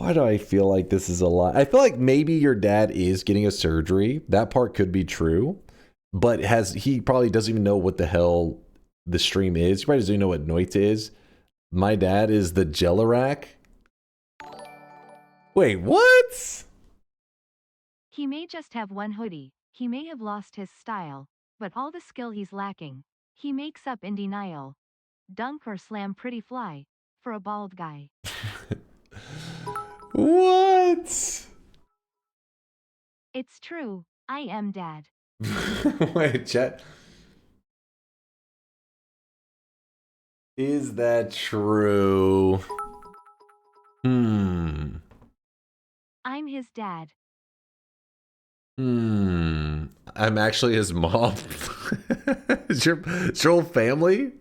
Why do I feel like this is a lie? I feel like maybe your dad is getting a surgery. That part could be true. But he probably doesn't even know what the hell the stream is. He probably doesn't even know what Noita is. My dad is the Jellerac. Wait, what? He may just have one hoodie. He may have lost his style. But all the skill he's lacking, he makes up in denial. DunkOrSlam pretty fly. For a bald guy. What? It's true. I am dad. Wait, chat. Is that true? I'm his dad. I'm actually his mom. Is your whole family?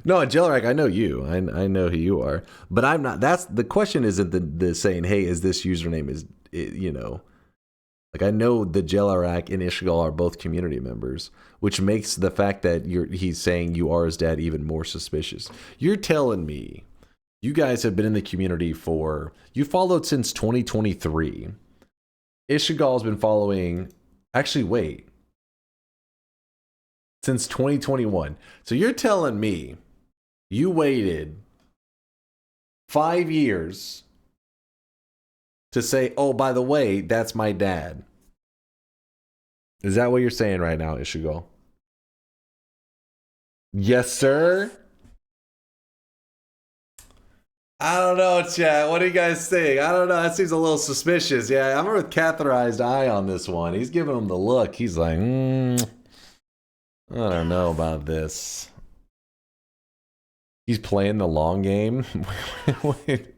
No, Jellerac, I know you. I know who you are. But I'm not. That's the question. Isn't the saying, hey, is this username is, you know, like I know the Jellerac and Ishgal are both community members, which makes the fact that he's saying you are his dad even more suspicious. You're telling me you guys have been in the community you followed since 2023. Ishgal's been following, actually, wait, since 2021. So you're telling me you waited 5 years to say, oh, by the way, that's my dad. Is that what you're saying right now, Ishgal? Yes, sir. I don't know, chat. What do you guys think? I don't know. That seems a little suspicious. Yeah, I'm with catheterized eye on this one. He's giving him the look. He's like, I don't know about this. He's playing the long game. Wait,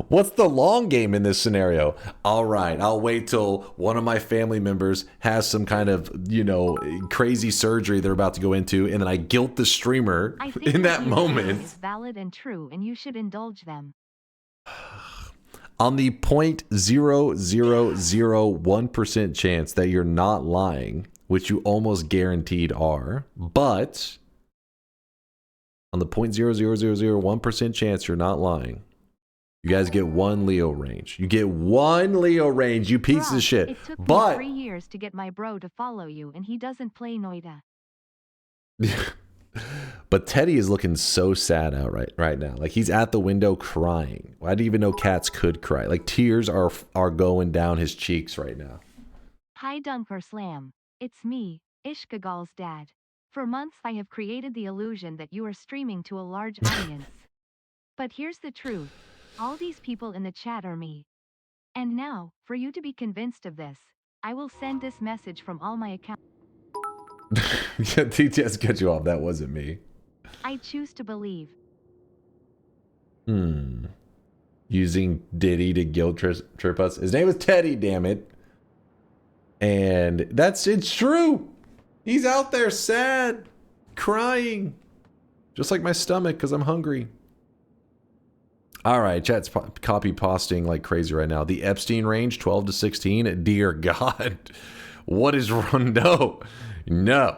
what's the long game in this scenario? All right, I'll wait till one of my family members has some kind of, you know, crazy surgery they're about to go into, and then I guilt the streamer in that moment. Is valid and true, and you should indulge them. On the 0.0001% chance that you're not lying, which you almost guaranteed are, but on the 0.00001% chance you're not lying, you guys get one Leo range. You get one Leo range, you piece of shit. It took me 3 years to get my bro to follow you, and he doesn't play Noita. But Teddy is looking so sad out right now. Like he's at the window crying. I didn't even know cats could cry. Like tears are going down his cheeks right now. Hi DunkOrSlam. It's me, Ishkagal's dad. For months I have created the illusion that you are streaming to a large audience. But here's the truth. All these people in the chat are me. And now, for you to be convinced of this, I will send this message from all my accounts. Yeah, TTS cut you off. That wasn't me. I choose to believe. Using Diddy to guilt trip us. His name is Teddy, damn it. And it's true. He's out there sad, crying. Just like my stomach because I'm hungry. All right, chat's copy posting like crazy right now. The Epstein range, 12 to 16. Dear God. What is wrong? No.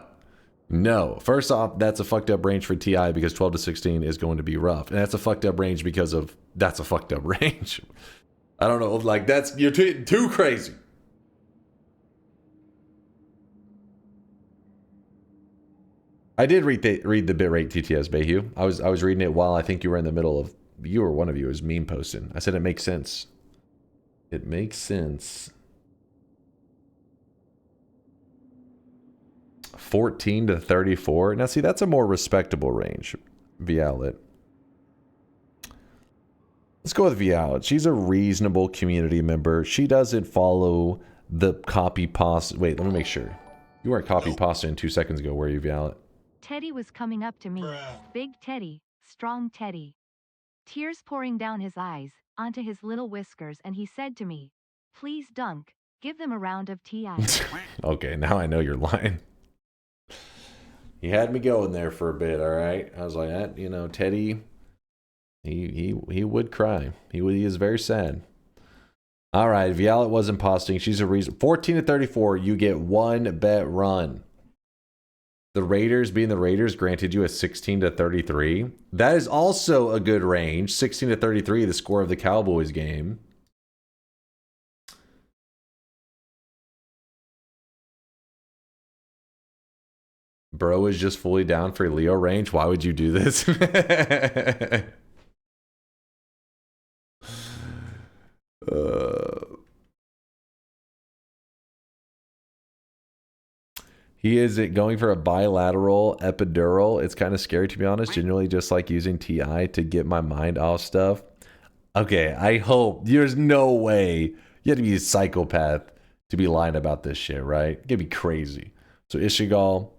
First off, that's a fucked up range for TI because 12 to 16 is going to be rough. And that's a fucked up range because of that's a fucked up range. I don't know. Like you're too crazy. I did read the bitrate TTS Bayhue. I was reading it while I think you were in the middle of one of you was meme posting. I said it makes sense. It makes sense. 14 to 34. Now see, that's a more respectable range. Vialet. Let's go with Vialet. She's a reasonable community member. She doesn't follow the copy pasta. Wait, let me make sure. You weren't copy pasta in 2 seconds ago, were you, Vialet? Teddy was coming up to me. Big Teddy, strong Teddy. Tears pouring down his eyes, onto his little whiskers, and he said to me, "Please, Dunk, give them a round of TI." Okay, now I know you're lying. He had me going there for a bit, all right? I was like, you know, Teddy, he would cry. He is very sad. All right, Vialet wasn't posting. She's a reason. 14 to 34, you get one bet run. The Raiders, being the Raiders, granted you a 16 to 33. That is also a good range. 16 to 33, the score of the Cowboys game. Bro is just fully down for Leo range. Why would you do this? He is going for a bilateral epidural. It's kind of scary, to be honest. Generally, just like using TI to get my mind off stuff. Okay, I hope. There's no way. You have to be a psychopath to be lying about this shit, right? It'd be crazy. So, Ishigal.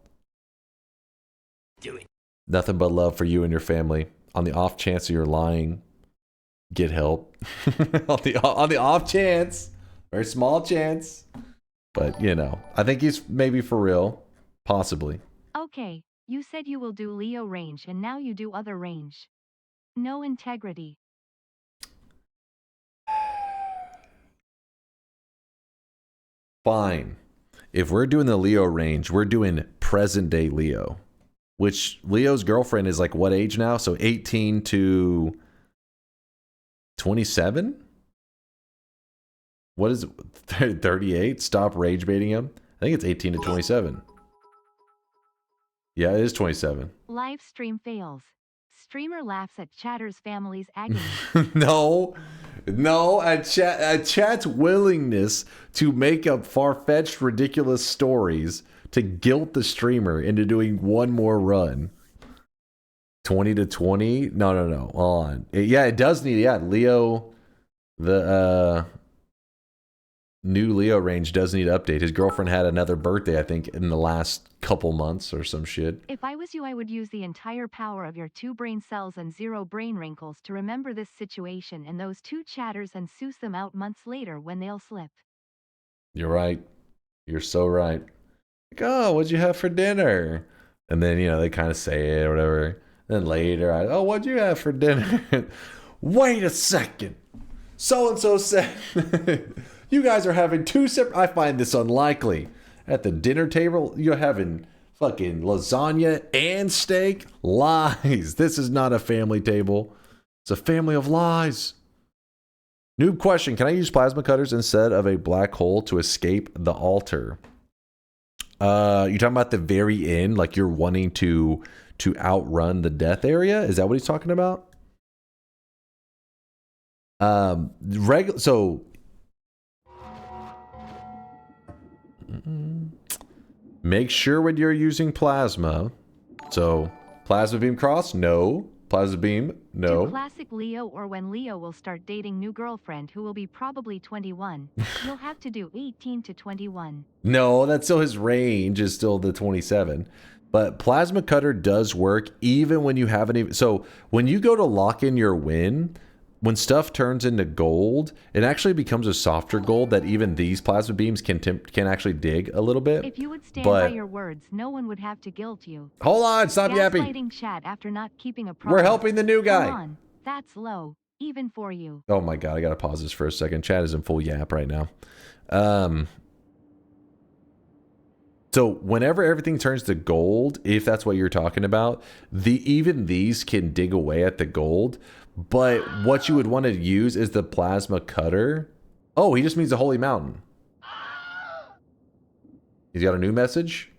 Do it. Nothing but love for you and your family. On the off chance that you're lying, get help. on the off chance. Very small chance. But, you know, I think he's maybe for real. Possibly. Okay, you said you will do Leo range and now you do other range. No integrity. Fine. If we're doing the Leo range, we're doing present day Leo. Which Leo's girlfriend is like what age now? So 18 to 27? What is it? 38? Stop rage baiting him? I think it's 18 to 27. Yeah, it is 27. Live stream fails. Streamer laughs at chatter's family's agony. No, at chat's willingness to make up far-fetched, ridiculous stories to guilt the streamer into doing one more run. 20 to 20? No. Hold on. It does need, Leo, the new Leo range does need to update. His girlfriend had another birthday, I think, in the last couple months or some shit. If I was you, I would use the entire power of your 2 brain cells and 0 brain wrinkles to remember this situation and those 2 chatters and souse them out months later when they'll slip. You're right. You're so right. Like, oh, what'd you have for dinner? And then, you know, they kind of say it or whatever. Then later, oh, what'd you have for dinner? Wait a second. So-and-so said... You guys are having 2 separate... I find this unlikely. At the dinner table, you're having fucking lasagna and steak? Lies. This is not a family table. It's a family of lies. Noob question. Can I use plasma cutters instead of a black hole to escape the altar? You're talking about the very end? Like you're wanting to outrun the death area? Is that what he's talking about? So... Make sure when you're using plasma. So, plasma beam cross? No. Plasma beam? No. Do classic Leo, or when Leo will start dating new girlfriend who will be probably 21. You'll have to do 18 to 21. No, that's still his range is still the 27. But plasma cutter does work even when you haven't even... So, when you go to lock in your win... When stuff turns into gold, it actually becomes a softer gold that even these plasma beams can actually dig a little bit. If you would stand by your words, no one would have to guilt you. Hold on, stop yapping. Gaslighting chat after not keeping a promise. We're helping the new guy. Come on, that's low, even for you. Oh my god, I gotta pause this for a second. Chat is in full yap right now. So whenever everything turns to gold, if that's what you're talking about, even these can dig away at the gold. But what you would want to use is the plasma cutter. Oh, he just means the holy mountain. He's got a new message.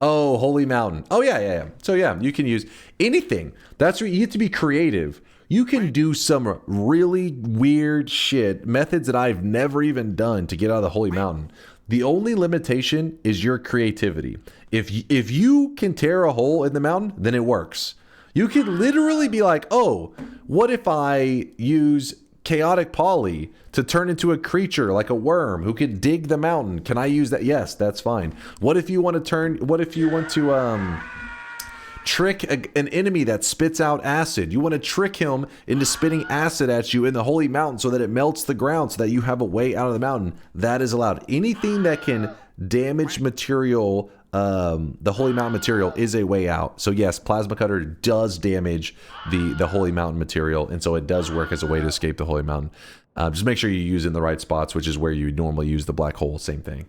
Oh, holy mountain. Oh, yeah. So yeah, you can use anything. That's where you have to be creative. You can do some really weird shit, methods that I've never even done to get out of the holy mountain. The only limitation is your creativity. If you can tear a hole in the mountain, then it works. You could literally be like, oh, what if I use chaotic poly to turn into a creature like a worm who could dig the mountain? Can I use that? Yes, that's fine. What if you want to trick an enemy that spits out acid? You want to trick him into spitting acid at you in the holy mountain so that it melts the ground so that you have a way out of the mountain. That is allowed. Anything that can damage material, the holy mountain material, is a way out. So yes, plasma cutter does damage the holy mountain material, and so it does work as a way to escape the holy mountain. Just make sure you use it in the right spots, which is where you normally use the black hole. Same thing.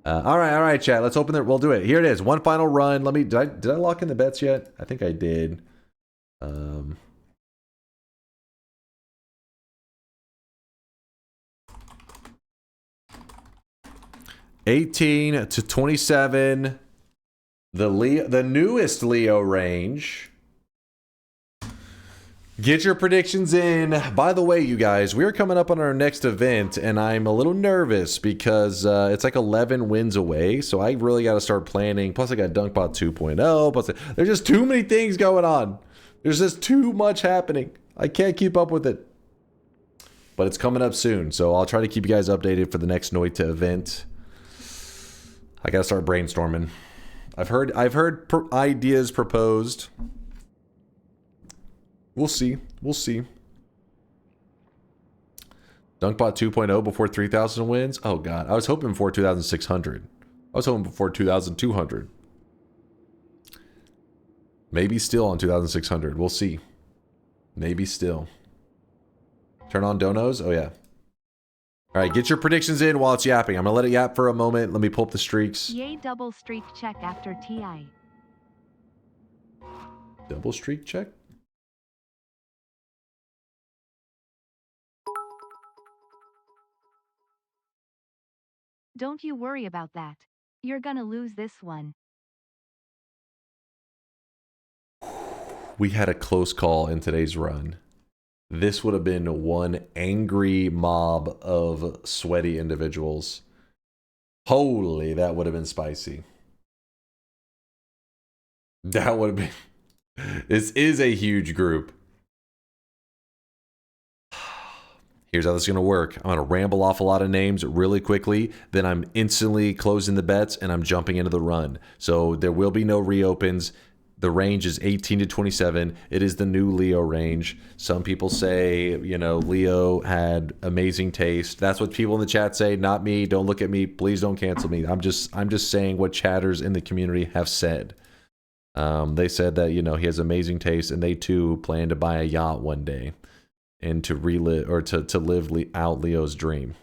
All right, chat. Let's open it. We'll do it. Here it is. One final run. Did I lock in the bets yet? I think I did. 18 to 27. The newest Leo range. Get your predictions in. By the way, you guys, we're coming up on our next event, and I'm a little nervous because it's like 11 wins away, so I really got to start planning. Plus, I got DunkBot 2.0. Plus, there's just too many things going on. There's just too much happening. I can't keep up with it. But it's coming up soon, so I'll try to keep you guys updated for the next Noita event. I got to start brainstorming. I've heard ideas proposed. We'll see. We'll see. DunkBot 2.0 before 3,000 wins? Oh, God. I was hoping for 2,600. I was hoping for 2,200. Maybe still on 2,600. We'll see. Maybe still. Turn on donos? Oh, yeah. All right, get your predictions in while it's yapping. I'm going to let it yap for a moment. Let me pull up the streaks. Yay, double streak check after TI. Double streak check? Don't you worry about that. You're gonna lose this one. We had a close call in today's run. This would have been one angry mob of sweaty individuals. Holy, that would have been spicy. That would have been... This is a huge group. Here's how this is going to work. I'm going to ramble off a lot of names really quickly. Then I'm instantly closing the bets and I'm jumping into the run. So there will be no reopens. The range is 18 to 27. It is the new Leo range. Some people say, you know, Leo had amazing taste. That's what people in the chat say, not me. Don't look at me. Please don't cancel me. I'm just saying what chatters in the community have said. They said that, you know, he has amazing taste and they too plan to buy a yacht one day and to relive or to live out Leo's dream.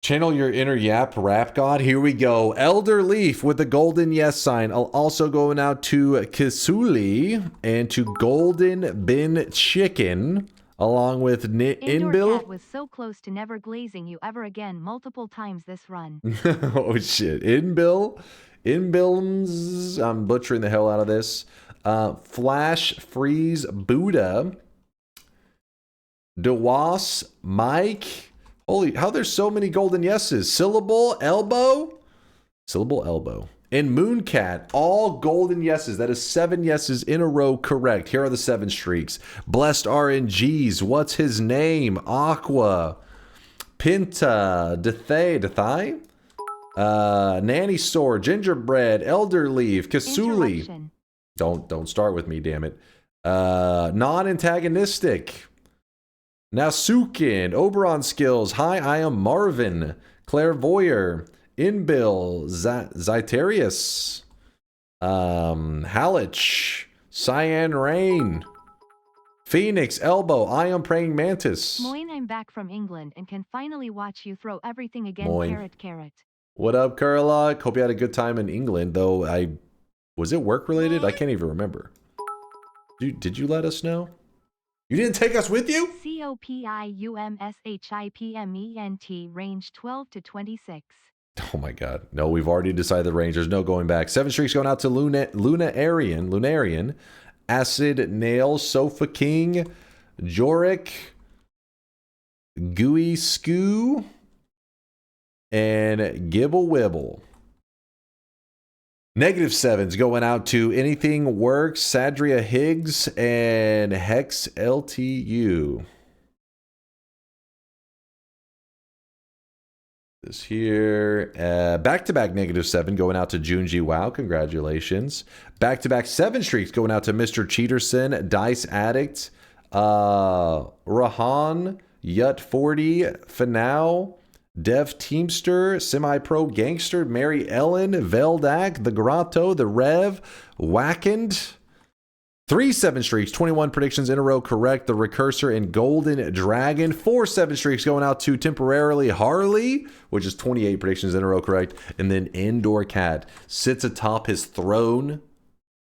Channel your inner yap rap god. Here we go. Elder Leaf with the golden yes sign. I'll also going out to Kisuli and to Golden Bin Chicken along with Inbil. Cat was so close to never glazing you ever again multiple times this run. Oh shit. Inbilms. I'm butchering the hell out of this. Flash Freeze Buddha. Dewas Mike. Holy, how there's so many golden yeses. Syllable Elbow. Syllable Elbow. And Mooncat, all golden yeses. That is 7 yeses in a row correct. Here are the 7 streaks. Blessed RNGs. What's his name? Aqua. Pinta. Dethai? Nanny Store. Gingerbread. Elder Leaf. Kasuli. Don't start with me, damn it. Non-antagonistic. Nasukin, Oberon Skills, Hi, I am Marvin, Clairvoyeur, Inbil, Zyterius, Halich, Cyan Rain, Phoenix, Elbow, I am Praying Mantis. Moin, I'm back from England and can finally watch you throw everything again. Moin. Carrot. What up, Kurlock? Hope you had a good time in England, though was it work related? I can't even remember. Did you let us know? You didn't take us with you? COPIUMSHIPMENT range 12 to 26. Oh my god. No, we've already decided the range. There's no going back. 7 streaks going out to Lunarian, Acid Nail, Sofa King, Joric, Gooey Skoo, and Gibble Wibble. -7s going out to Anything Works, Sadria Higgs, and Hex LTU. This here. Back-to-back -7 going out to Junji Wow. Congratulations. Back-to-back 7 streaks going out to Mr. Cheaterson, Dice Addict, Rahan, Yut40, Finau, Dev Teamster, Semi-Pro Gangster, Mary Ellen, Veldak, The Grotto, The Rev, Wackend. 3 7 streaks, 21 predictions in a row correct. The Recursor and Golden Dragon. 4 7 streaks going out to Temporarily Harley, which is 28 predictions in a row correct. And then Indoor Cat sits atop his throne,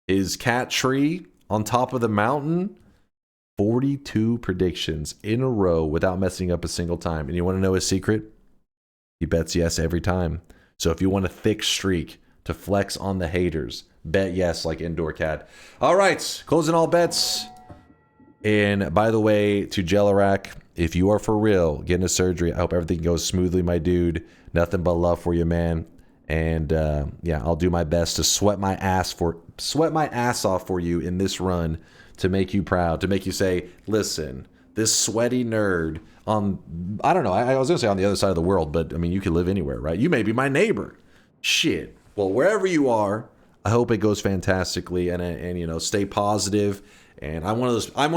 his cat tree on top of the mountain. 42 predictions in a row without messing up a single time. And you want to know his secret? He bets yes every time. So if you want a thick streak, to flex on the haters. Bet yes, like Indoor Cat. All right, closing all bets. And by the way, to Jellerac, if you are for real getting a surgery, I hope everything goes smoothly, my dude. Nothing but love for you, man. And yeah, I'll do my best to sweat my ass off for you in this run to make you proud, to make you say, listen, this sweaty nerd on, I don't know, I was gonna say on the other side of the world, but I mean, you could live anywhere, right? You may be my neighbor. Shit. Well, wherever you are, I hope it goes fantastically, and you know, stay positive. And I'm one of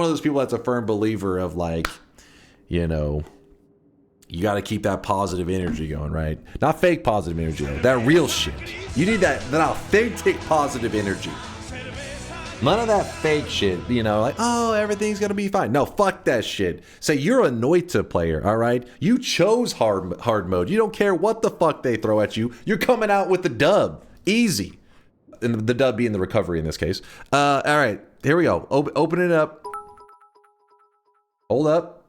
those people that's a firm believer of, like, you know, you got to keep that positive energy going, right? Not fake positive energy, though. That real shit. You need that authentic positive energy. None of that fake shit, you know, like, oh, everything's going to be fine. No, fuck that shit. Say, you're a Noita player, all right? You chose hard mode. You don't care what the fuck they throw at you. You're coming out with the dub. Easy. And the dub being the recovery in this case. All right, here we go. Open it up. Hold up.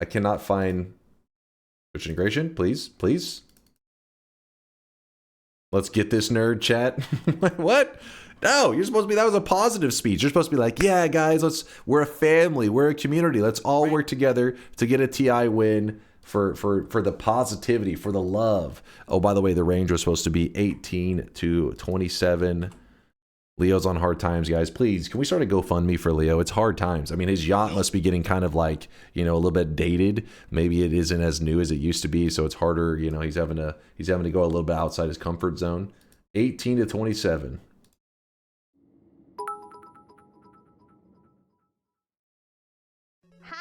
I cannot find Twitch integration. Please, please. Let's get this nerd, chat. What? No, you're supposed to be, that was a positive speech. You're supposed to be like, yeah, guys, we're a family. We're a community. Let's all work together to get a TI win for the positivity, for the love. Oh, by the way, the range was supposed to be 18 to 27. Leo's on hard times, guys. Please, can we start a GoFundMe for Leo? It's hard times. I mean, his yacht must be getting kind of like, you know, a little bit dated. Maybe it isn't as new as it used to be, so it's harder. You know, he's having to go a little bit outside his comfort zone. 18 to 27.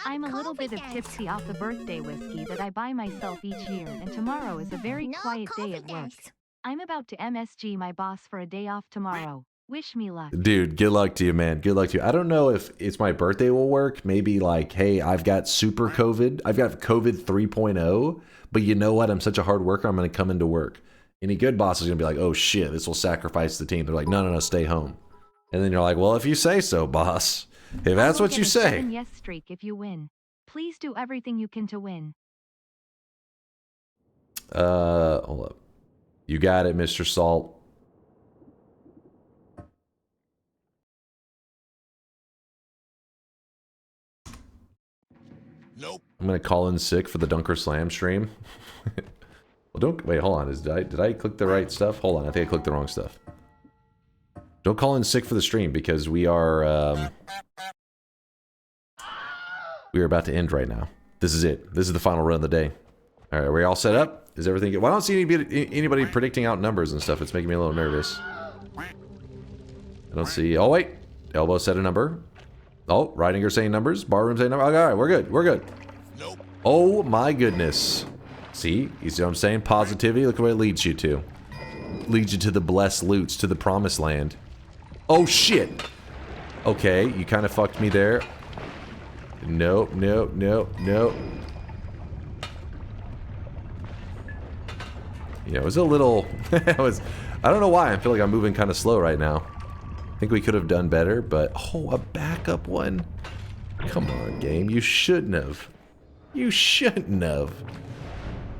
I'm a little bit of tipsy off the birthday whiskey that I buy myself each year, and tomorrow is a very quiet day at work. I'm about to MSG my boss for a day off tomorrow. Wish me luck. Dude, good luck to you, man. Good luck to you. I don't know if it's my birthday will work. Maybe like, hey, I've got super COVID. I've got COVID 3.0. But you know what? I'm such a hard worker. I'm going to come into work. Any good boss is going to be like, oh shit, this will sacrifice the team. They're like, no, stay home. And then you're like, well, if you say so, boss. If that's what you say. Yes streak if you win. Please do everything you can to win. Hold up. You got it, Mr. Salt. Nope. I'm gonna call in sick for the DunkOrSlam stream. Well, don't wait. Hold on. Did I click the right stuff? Hold on. I think I clicked the wrong stuff. Don't call in sick for the stream because we are about to end right now. This is it. This is the final run of the day. All right, are we all set up? Is everything good? Well, I don't see anybody predicting out numbers and stuff. It's making me a little nervous. I don't see. Oh wait, Elbow said a number. Oh, Ridinger saying numbers. Barroom saying numbers. Okay, all right, we're good. We're good. Nope. Oh my goodness. See, you see what I'm saying? Positivity. Look what it leads you to. Leads you to the blessed loots, to the promised land. Oh shit. Okay, you kind of fucked me there. No. Yeah, it was a little... I don't know why. I feel like I'm moving kind of slow right now. I think we could have done better, but... Oh, a backup one? Come on, game. You shouldn't have. You shouldn't have.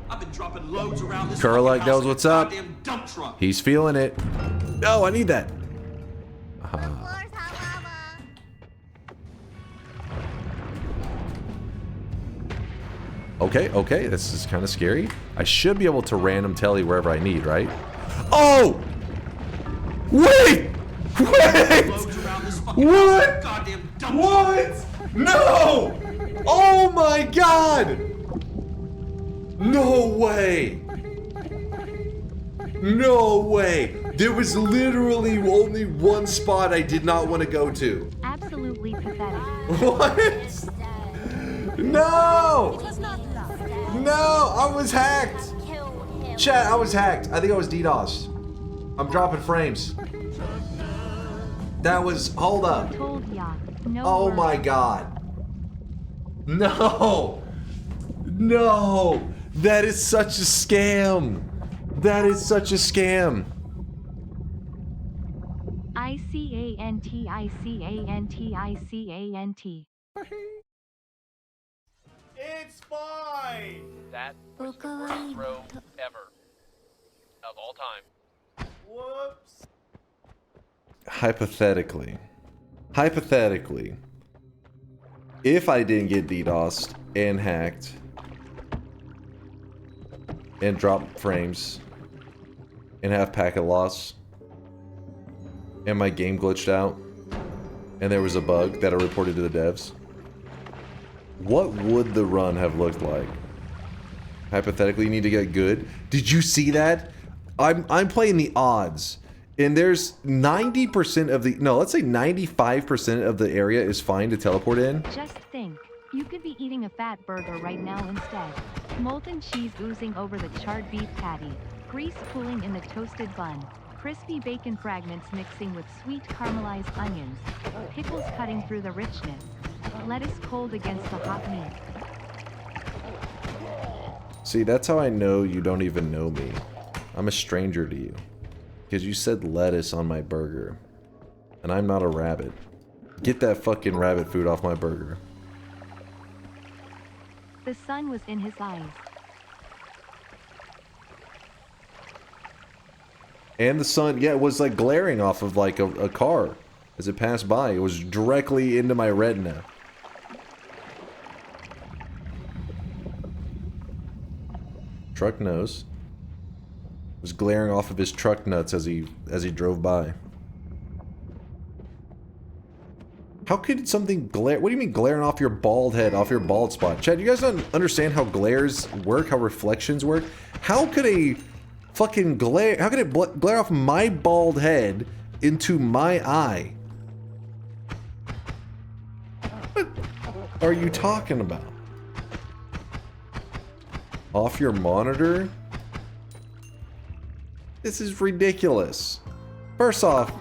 I've been dropping loads around this Carlite fucking house knows like what's a up. goddamn dump truck. He's feeling it. Oh, I need that. Okay, this is kind of scary. I should be able to random telly wherever I need, right? Oh! Wait! What? What? No! Oh my god! No way! No way! There was literally only one spot I did not want to go to. Absolutely pathetic. What? No! No, I was hacked. Chat, I was hacked. I think I was DDoSed. I'm dropping frames. That was, hold up. Oh my god. No. No. That is such a scam. That is such a scam. ICANT. It's fine. That was the worst throw ever of all time. Whoops. Hypothetically, if I didn't get DDoSed and hacked and drop frames and have packet loss and my game glitched out and there was a bug that I reported to the devs, what would the run have looked like? Hypothetically, you need to get good. Did you see that? I'm playing the odds, and there's 90% of the, no, let's say 95% of the area is fine to teleport in. Just think, you could be eating a fat burger right now instead. Molten cheese oozing over the charred beef patty, grease pooling in the toasted bun, crispy bacon fragments mixing with sweet caramelized onions, pickles cutting through the richness, lettuce cold against the hot meat. See, that's how I know you don't even know me. I'm a stranger to you. Because you said lettuce on my burger. And I'm not a rabbit. Get that fucking rabbit food off my burger. The sun was in his eyes. And the sun, yeah, it was like glaring off of like a car as it passed by. It was directly into my retina. Truck nose. It was glaring off of his truck nuts as he drove by. How could something glare? What do you mean glaring off your bald head, off your bald spot? Chad, you guys don't understand how glares work, how reflections work? How could a fucking glare, how could it glare off my bald head into my eye? What are you talking about? Off your monitor? This is ridiculous. First off,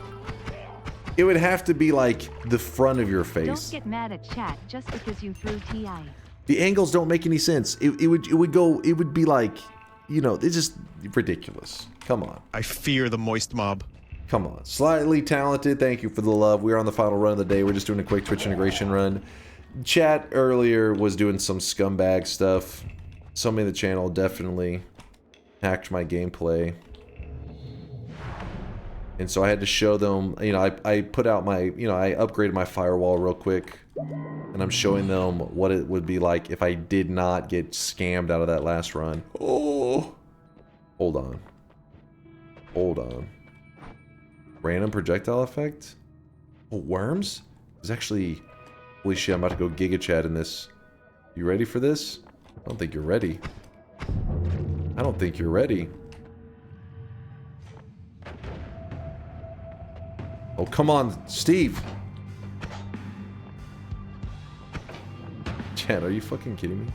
it would have to be like the front of your face. Don't get mad at chat just because you threw TI. The angles don't make any sense. It would be like, you know, it's just ridiculous. Come on. I fear the moist mob. Come on. Slightly talented, thank you for the love. We're on the final run of the day. We're just doing a quick Twitch integration run. Chat earlier was doing some scumbag stuff. Somebody in the channel definitely hacked my gameplay. And so I had to show them, you know, I put out my, you know, I upgraded my firewall real quick. And I'm showing them what it would be like if I did not get scammed out of that last run. Oh! Hold on. Hold on. Random projectile effect? Oh, worms? There's actually... Holy shit, I'm about to go Giga Chat in this. You ready for this? I don't think you're ready. I don't think you're ready. Oh, come on, Steve. Chad, are you fucking kidding me?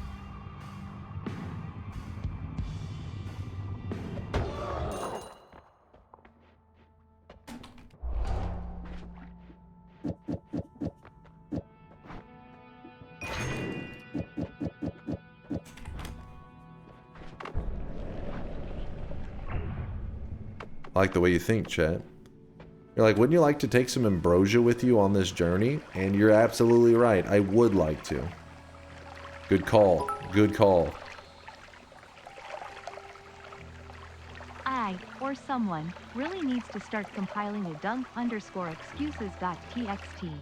I like the way you think, Chad. You're like, wouldn't you like to take some ambrosia with you on this journey? And you're absolutely right. I would like to. Good call. Good call. I, or someone, really needs to start compiling a dunk_excuses.txt.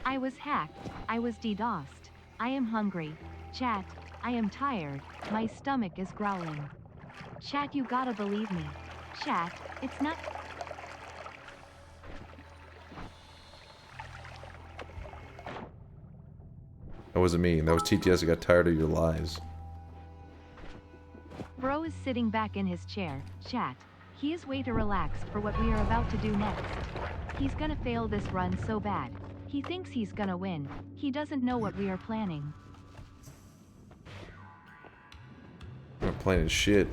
I was hacked. I was DDoSed. I am hungry. Chat, I am tired. My stomach is growling. Chat, you gotta believe me. Chat, it's not... That wasn't me. That was TTS. I got tired of your lies. Bro is sitting back in his chair. Chat. He is way too relaxed for what we are about to do next. He's gonna fail this run so bad. He thinks he's gonna win. He doesn't know what we are planning. I'm not planning shit.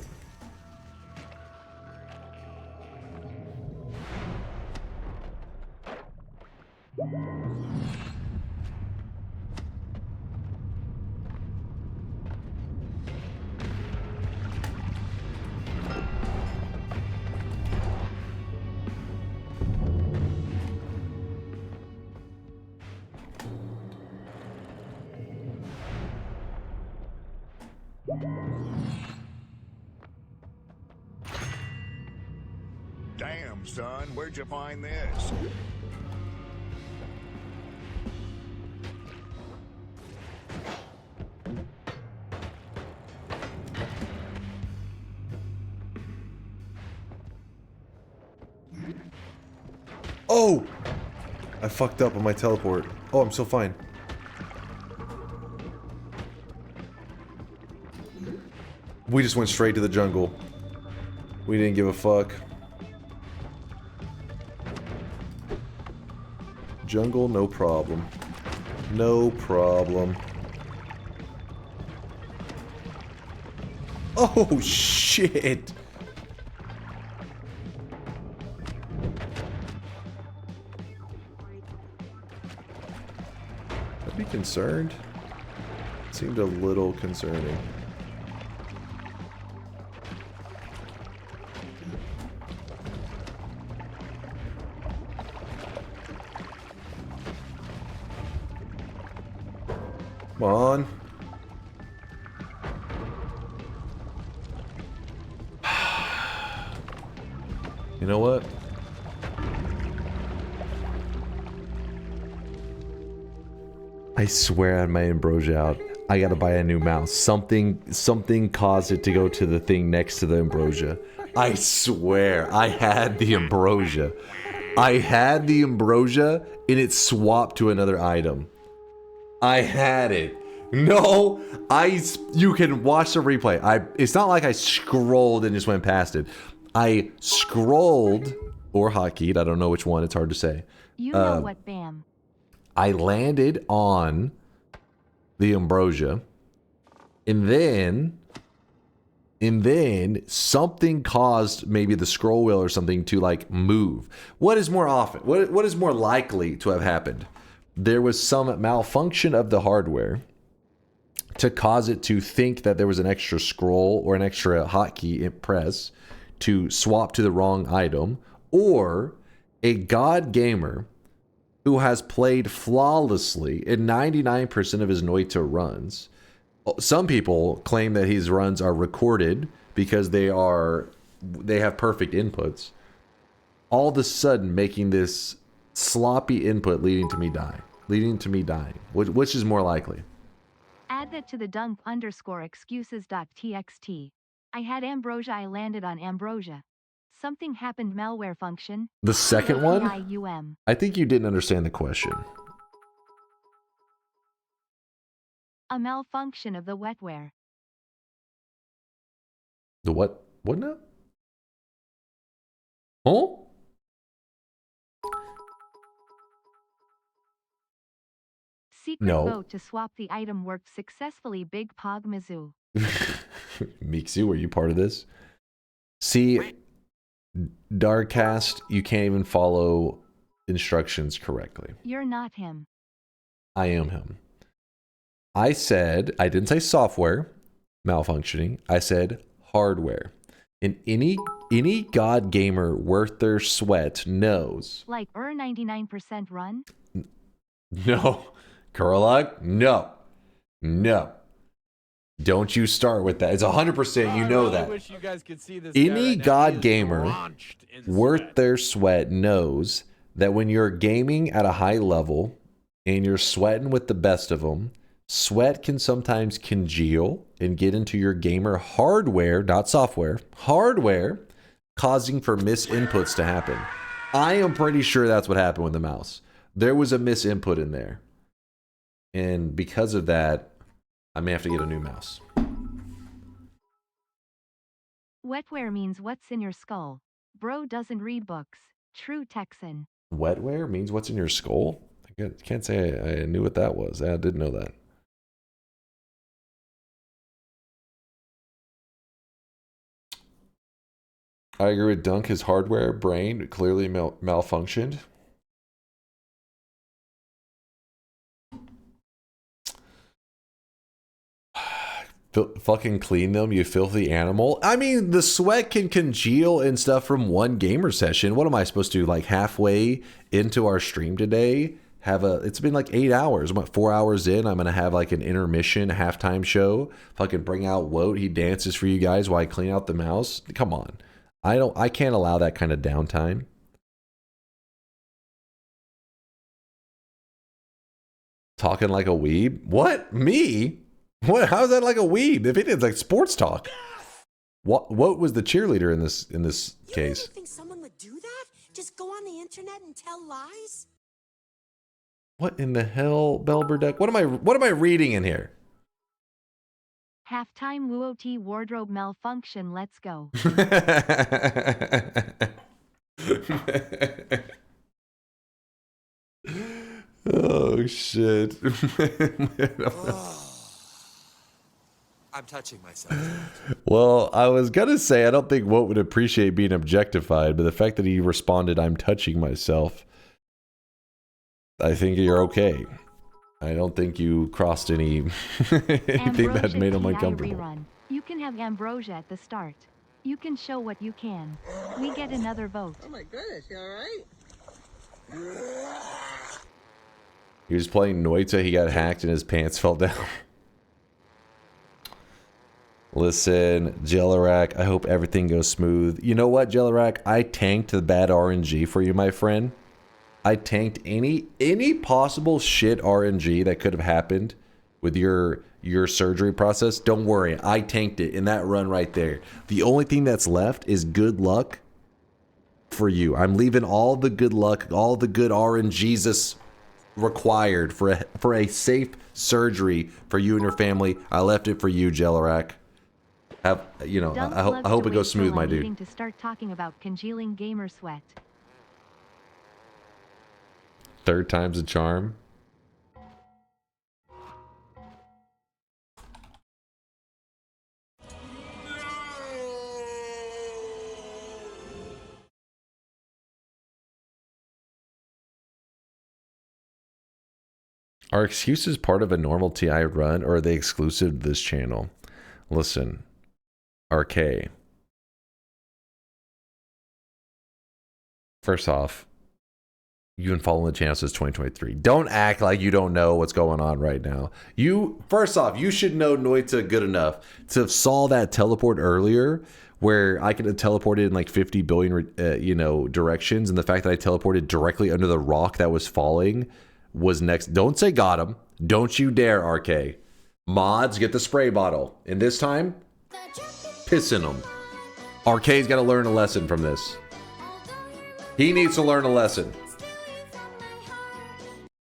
Damn, son, where'd you find this? Oh! I fucked up on my teleport. Oh, I'm still fine. We just went straight to the jungle. We didn't give a fuck. Jungle, no problem. No problem. Oh, shit! I'd be concerned. Seemed a little concerning. Come on. You know what? I swear I had my ambrosia out. I gotta buy a new mouse. Something caused it to go to the thing next to the ambrosia. I swear I had the ambrosia. I had the ambrosia and it swapped to another item. I had it. No, you can watch the replay. It's not like I scrolled and just went past it. I scrolled or hotkeyed. I don't know which one. It's hard to say. You know what, Bam. I landed on the ambrosia, and then something caused maybe the scroll wheel or something to like move. What is more often? What is more likely to have happened? There was some malfunction of the hardware to cause it to think that there was an extra scroll or an extra hotkey press to swap to the wrong item, or a god gamer who has played flawlessly in 99% of his Noita runs. Some people claim that his runs are recorded because they have perfect inputs. All of a sudden making this sloppy input leading to me dying. Which is more likely? Add that to the dunk_excuses.txt. I had ambrosia. I landed on ambrosia. Something happened. Malware function. The second one? IUM. I think you didn't understand the question. A malfunction of the wetware. The what? What now? Huh? Secret No. vote to swap the item worked successfully. Big Pog Mizzou. Mixu, were you part of this? See, Darkcast, you can't even follow instructions correctly. You're not him. I am him. I didn't say software malfunctioning. I said hardware. And any god gamer worth their sweat knows. Like 99% run? No. Kuralog? No. No. Don't you start with that. It's 100%, you know that. Wish you guys could see this Any god gamer worth their sweat knows that when you're gaming at a high level and you're sweating with the best of them, sweat can sometimes congeal and get into your gamer hardware, not software, hardware, causing for misinputs to happen. I am pretty sure that's what happened with the mouse. There was a misinput in there. And because of that, I may have to get a new mouse. Wetware means what's in your skull. Bro doesn't read books. True Texan. Wetware means what's in your skull? I can't say I knew what that was. I didn't know that. I agree with Dunk. His hardware brain clearly malfunctioned. Fucking clean them, you filthy animal. I mean, the sweat can congeal and stuff from one gamer session. What am I supposed to do? Like halfway into our stream today, have a, it's been like 8 hours. I'm like 4 hours in. I'm going to have like an intermission halftime show. Fucking bring out Woat. He dances for you guys while I clean out the mouse. Come on. I can't allow that kind of downtime. Talking like a weeb? What? Me? What? How's that like a weeb? If it is like sports talk. What was the cheerleader in this case? You think someone would do that? Just go on the internet and tell lies? What in the hell, Belberdeck? What am I reading in here? Halftime WOT wardrobe malfunction. Let's go. Oh shit. I'm touching myself. Well, I was gonna say I don't think Woat would appreciate being objectified, but the fact that he responded, "I'm touching myself," I think you're okay. I don't think you crossed anything that made him uncomfortable. Rerun. You can have ambrosia at the start. You can show what you can. We get another vote. Oh my goodness, you alright? He was playing Noita, he got hacked and his pants fell down. Listen, Jellerak, I hope everything goes smooth. You know what, Jellerak? I tanked the bad RNG for you, my friend. I tanked any possible shit RNG that could have happened with your surgery process. Don't worry, I tanked it in that run right there. The only thing that's left is good luck for you. I'm leaving all the good luck, all the good RNGesus required for a safe surgery for you and your family. I left it for you, Jellerak. Have you know? I hope it goes smooth, my dude. Needing to start talking about congealing gamer sweat. Third time's a charm. Are excuses part of a normal TI run, or are they exclusive to this channel? Listen, RK. First off, you've been following the channel since 2023. Don't act like you don't know what's going on right now. First off, you should know Noita good enough to have saw that teleport earlier, where I could have teleported in like 50 billion, directions, and the fact that I teleported directly under the rock that was falling was next. Don't say got him. Don't you dare, RK. Mods, get the spray bottle. And this time, piss in them. RK's got to learn a lesson from this. He needs to learn a lesson.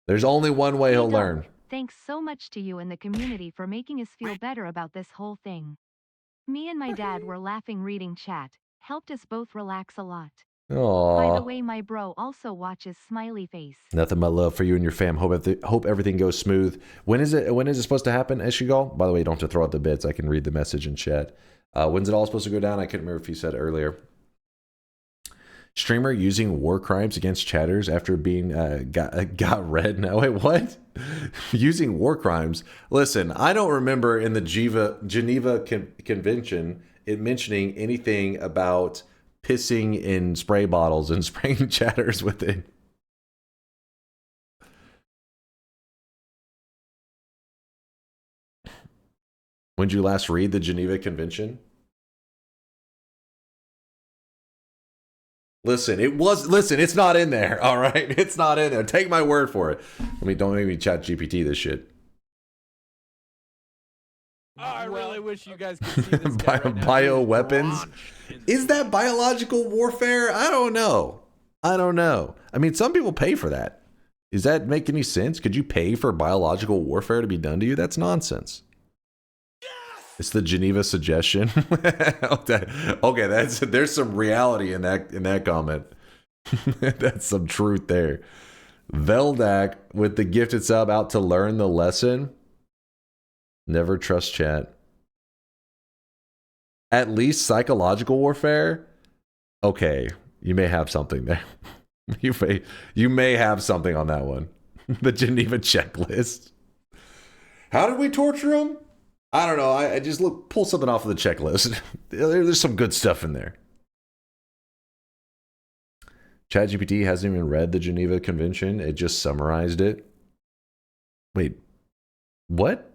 There's only one way he'll learn. Thanks so much to you and the community for making us feel better about this whole thing. Me and my dad were laughing reading chat. Helped us both relax a lot. Aww. By the way, my bro also watches Smiley Face. Nothing but love for you and your fam. Hope everything goes smooth. When is it supposed to happen, Eshigal? By the way, you don't have to throw out the bits. I can read the message in chat. When's it all supposed to go down? I couldn't remember if you said earlier. Streamer using war crimes against chatters after being got red. Now wait, what? Using war crimes? Listen, I don't remember in the Geneva Convention it mentioning anything about pissing in spray bottles and spraying chatters with it. When did you last read the Geneva Convention? Listen, it's not in there, all right? It's not in there. Take my word for it. Don't make me chat GPT this shit. Oh, I really wish you guys could see this guy right now. Bioweapons? Is that biological warfare? I don't know. I mean, some people pay for that. Does that make any sense? Could you pay for biological warfare to be done to you? That's nonsense. It's the Geneva suggestion. Okay, there's some reality in that comment. That's some truth there. Veldak with the gifted sub out to learn the lesson. Never trust chat. At least psychological warfare. Okay, you may have something there. You may have something on that one. The Geneva checklist. How did we torture him? I don't know. I just pull something off of the checklist. There's some good stuff in there. ChatGPT hasn't even read the Geneva Convention. It just summarized it. Wait, what?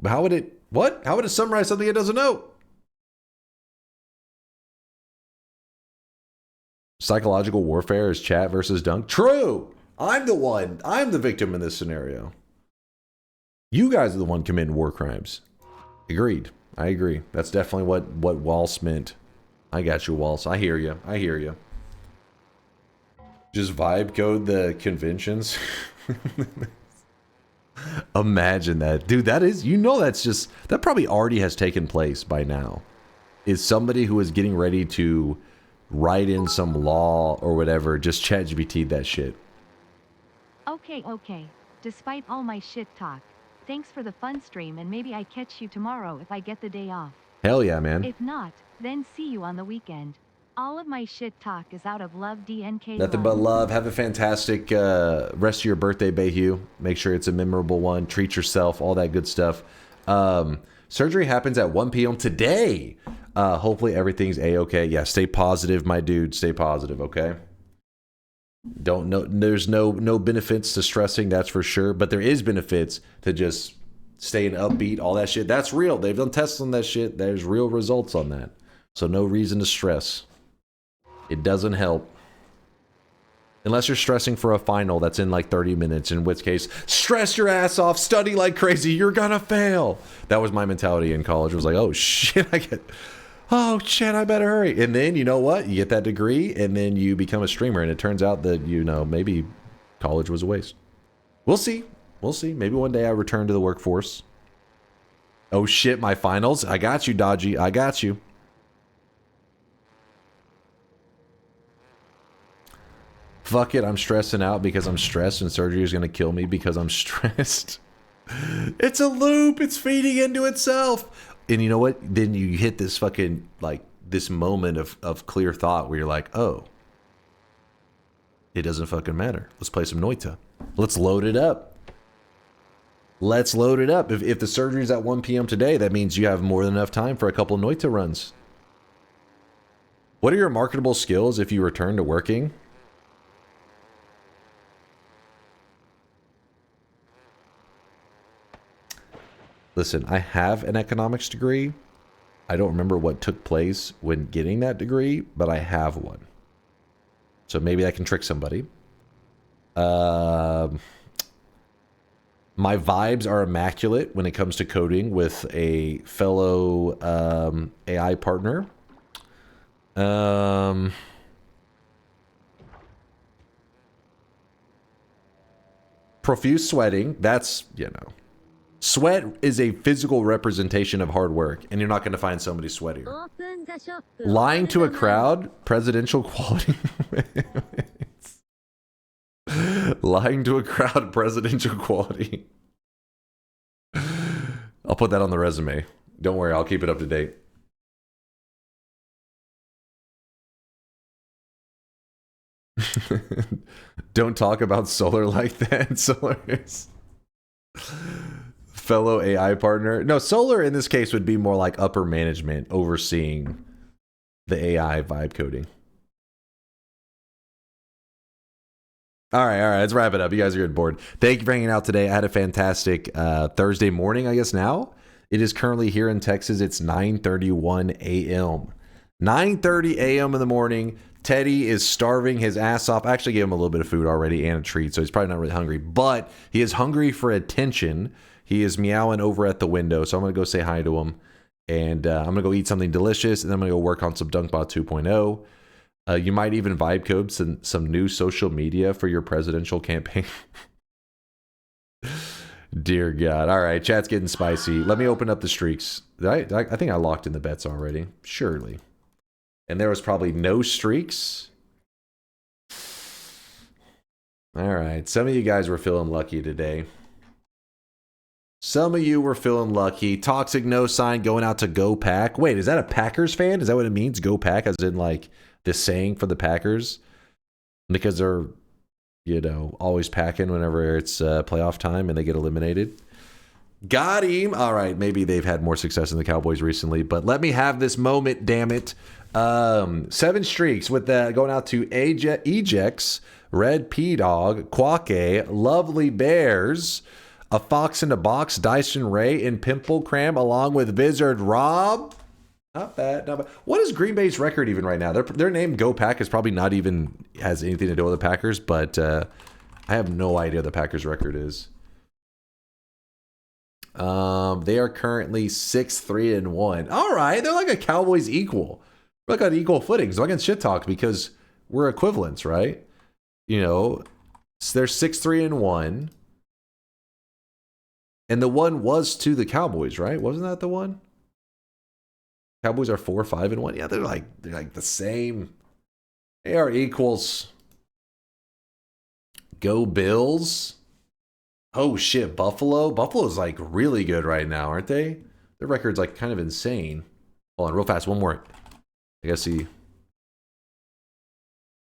How would it summarize something it doesn't know? Psychological warfare is chat versus dunk. True. I'm the victim in this scenario. You guys are the one committing war crimes. Agreed. I agree. That's definitely what Waltz meant. I got you, Waltz. I hear you. I hear you. Just vibe code the conventions. Imagine that. Dude, that is, that probably already has taken place by now. Is somebody who is getting ready to write in some law or whatever, just ChatGPT that shit. Okay. Despite all my shit talk, thanks for the fun stream, and maybe I catch you tomorrow if I get the day off. Hell yeah, man. If not, then see you on the weekend. All of my shit talk is out of love, DNK. Nothing but love. Have a fantastic rest of your birthday, Bayhu. Make sure it's a memorable one. Treat yourself, all that good stuff. Surgery happens at 1 p.m. today. Hopefully everything's A-okay. Yeah, stay positive, my dude. Stay positive, okay? There's no benefits to stressing, that's for sure. But there is benefits to just staying upbeat, all that shit. That's real. They've done tests on that shit. There's real results on that. So no reason to stress. It doesn't help. Unless you're stressing for a final that's in like 30 minutes, in which case, stress your ass off, study like crazy, you're gonna fail. That was my mentality in college. It was like, oh shit, I better hurry. And then, you know what? You get that degree, and then you become a streamer, and it turns out that, maybe college was a waste. We'll see. Maybe one day I return to the workforce. Oh shit, my finals. I got you, Dodgy. I got you. Fuck it, I'm stressing out because I'm stressed, and surgery is going to kill me because I'm stressed. It's a loop. It's feeding into itself. And you know what? Then you hit this fucking, this moment of clear thought where you're like, oh, it doesn't fucking matter. Let's play some Noita. Let's load it up. If the surgery's at 1 p.m. today, that means you have more than enough time for a couple Noita runs. What are your marketable skills if you return to working? Listen, I have an economics degree. I don't remember what took place when getting that degree, but I have one. So maybe I can trick somebody. My vibes are immaculate when it comes to coding with a fellow AI partner. Profuse sweating, that's, Sweat is a physical representation of hard work, and you're not going to find somebody sweatier. Lying to a crowd, presidential quality. Lying to a crowd, presidential quality. I'll put that on the resume. Don't worry, I'll keep it up to date. Don't talk about Solar like that. Solar is... Fellow AI partner. No, Solar in this case would be more like upper management overseeing the AI vibe coding. All right, let's wrap it up. You guys are getting bored. Thank you for hanging out today. I had a fantastic Thursday morning, I guess now. It is currently here in Texas. It's 9:31 a.m. 9:30 a.m. in the morning. Teddy is starving his ass off. I actually gave him a little bit of food already and a treat, so he's probably not really hungry. But he is hungry for attention. He is meowing over at the window, so I'm going to go say hi to him. And I'm going to go eat something delicious, and then I'm going to go work on some DunkBot 2.0. You might even vibe code some new social media for your presidential campaign. Dear God. All right, chat's getting spicy. Let me open up the streaks. I think I locked in the bets already. Surely. And there was probably no streaks. All right, some of you guys were feeling lucky today. Some of you were feeling lucky. Toxic no sign going out to Go Pack. Wait, is that a Packers fan? Is that what it means? Go Pack, as in like the saying for the Packers? Because they're, always packing whenever it's playoff time and they get eliminated. Got him. All right, maybe they've had more success than the Cowboys recently, but let me have this moment, damn it. 7 streaks with that going out to Ejex, Red P Dog, Quake, Lovely Bears, A Fox in a Box, Dyson Ray, and Pimple Cram, along with Wizard Rob. Not bad, not bad. What is Green Bay's record even right now? Their name Go Pack is probably not even has anything to do with the Packers, but I have no idea what the Packers record is. They are currently 6-3-1. All right, they're like a Cowboys equal. We're like on equal footing. So I can shit talk because we're equivalents, right? You know, so they're 6-3-1. And the one was to the Cowboys, right? Wasn't that the one? Cowboys are 4-5-1. Yeah, they're like the same. They are equals. Go Bills. Oh shit, Buffalo. Buffalo's like really good right now, aren't they? Their record's like kind of insane. Hold on, real fast. One more. I guess see.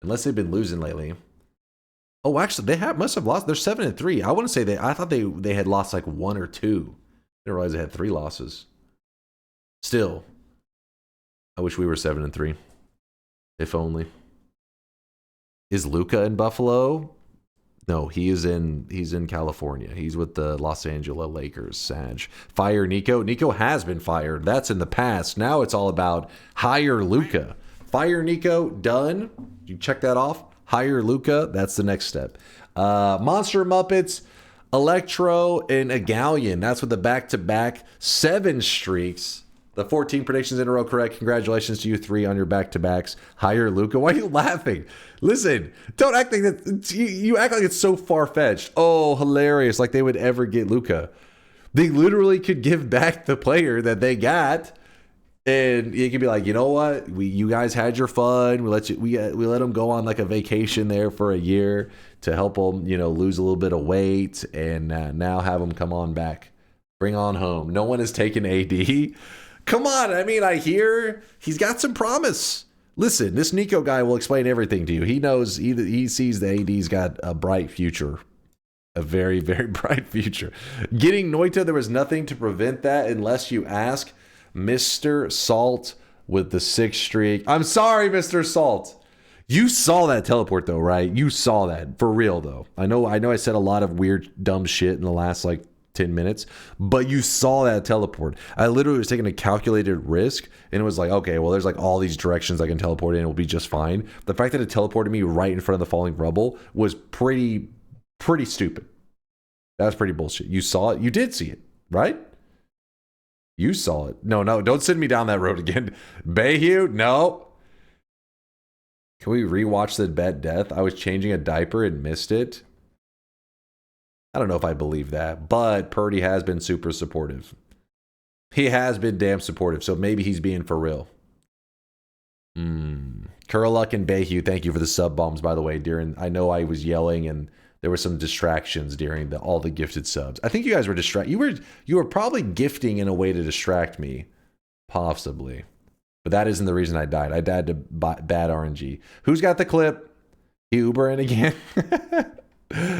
Unless they've been losing lately. Oh, actually, they must have lost. They're 7-3. I want to say I thought they had lost like 1 or 2. I didn't realize they had 3 losses. Still, I wish we were 7-3. If only. Is Luca in Buffalo? No, he's in California. He's with the Los Angeles Lakers. Sag. Fire Nico. Nico has been fired. That's in the past. Now it's all about hire Luca. Fire Nico. Done. You check that off. Hire Luca. That's the next step. Monster Muppets, Electro, and a Galleon. That's with the back-to-back 7 streaks. The 14 predictions in a row correct. Congratulations to you 3 on your back-to-backs. Hire Luca. Why are you laughing? Listen, don't act like that. You act like it's so far-fetched. Oh, hilarious. Like they would ever get Luca. They literally could give back the player that they got. And you could be like, you know what? You guys had your fun. We let them go on like a vacation there for a year to help them, lose a little bit of weight. And now have them come on back. Bring on home. No one has taken AD. Come on, I mean, I hear he's got some promise. Listen, this Nico guy will explain everything to you. He knows, he sees the AD's got a bright future. A very, very bright future. Getting Noita, there was nothing to prevent that unless you ask Mr. Salt with the 6 streak. I'm sorry, Mr. Salt. You saw that teleport though, right? You saw that. For real though. I know I said a lot of weird, dumb shit in the last 10 minutes, but you saw that teleport. I literally was taking a calculated risk and it was like, okay, well, there's like all these directions I can teleport in, it will be just fine. The fact that it teleported me right in front of the falling rubble was pretty stupid. That's pretty bullshit. You saw it. You did see it, right? You saw it. No, don't send me down that road again. Bayhue, no. Can we rewatch the bet death? I was changing a diaper and missed it. I don't know if I believe that, but Purdy has been super supportive. He has been damn supportive, so maybe he's being for real. Curluck and Bayhue, thank you for the sub bombs, by the way. I know I was yelling and there were some distractions during all the gifted subs. I think you guys were distracted. You were probably gifting in a way to distract me, possibly. But that isn't the reason I died. I died to bad RNG. Who's got the clip? He Ubering again?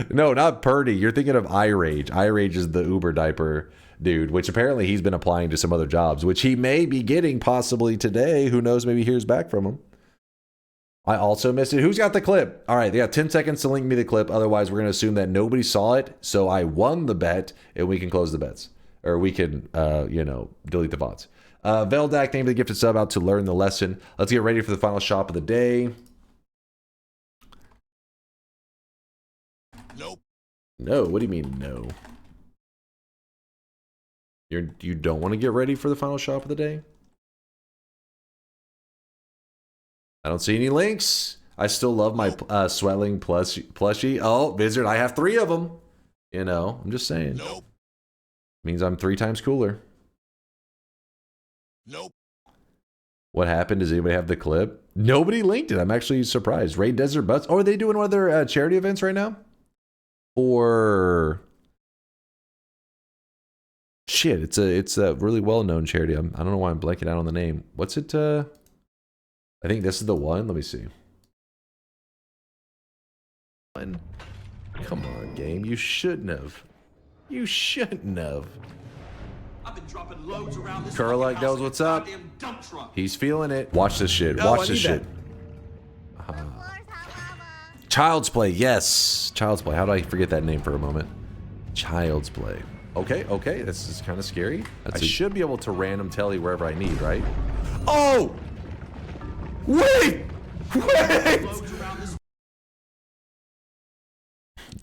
No, not Purdy. You're thinking of iRage. iRage is the Uber diaper dude, which apparently he's been applying to some other jobs, which he may be getting possibly today. Who knows? Maybe hears back from him. I also missed it. Who's got the clip? All right, they got 10 seconds to link me the clip. Otherwise, we're going to assume that nobody saw it. So I won the bet, and we can close the bets. Or we can, delete the VODs. Veldak, thank you for the gifted sub out to learn the lesson. Let's get ready for the final shop of the day. Nope. No, what do you mean no? You don't want to get ready for the final shop of the day? I don't see any links. I still love my swelling plushie. Oh, Wizard, I have 3 of them. I'm just saying. Nope. Means I'm 3 times cooler. Nope. What happened? Does anybody have the clip? Nobody linked it. I'm actually surprised. Raid Desert Butts. Oh, are they doing one of their charity events right now? Or shit, it's a really well-known charity. I don't know why I'm blanking out on the name. What's it? I think this is the one. Let me see. Come on, game. You shouldn't have. You shouldn't have. been dropping loads around this Kurlike fucking knows house what's like a up. goddamn dump truck. He's feeling it. Watch this shit. Oh, I Watch this need shit. Child's Play. Yes. Child's Play. How do I forget that name for a moment? Child's Play. Okay, okay. This is kind of scary. I should be able to random telly wherever I need, right? Oh! Wait! Wait!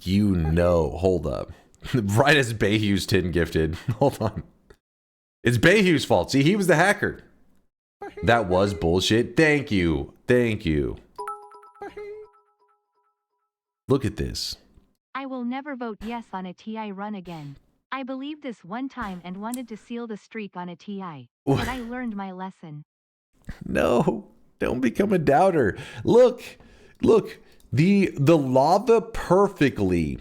You know. Hold up. Right as Bayhu's tin gifted. Hold on. It's Bayhu's fault. See, he was the hacker. That was bullshit. Thank you. Thank you. Look at this. I will never vote yes on a TI run again. I believed this one time and wanted to seal the streak on a TI, but I learned my lesson. No, don't become a doubter. Look, the lava perfectly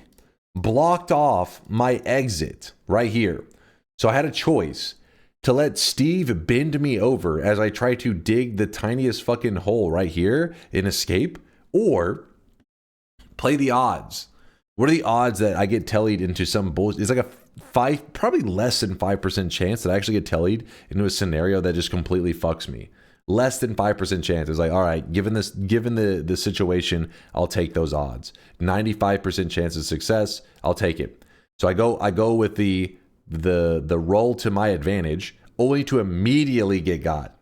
blocked off my exit right here. So I had a choice to let Steve bend me over as I try to dig the tiniest fucking hole right here and escape, or play the odds. What are the odds that I get tellied into some bullshit? It's like a probably less than 5% chance that I actually get tellied into a scenario that just completely fucks me. Less than 5% chance. It's like, all right, given the situation, I'll take those odds. 95% chance of success, I'll take it. So I go with the roll to my advantage, only to immediately get got.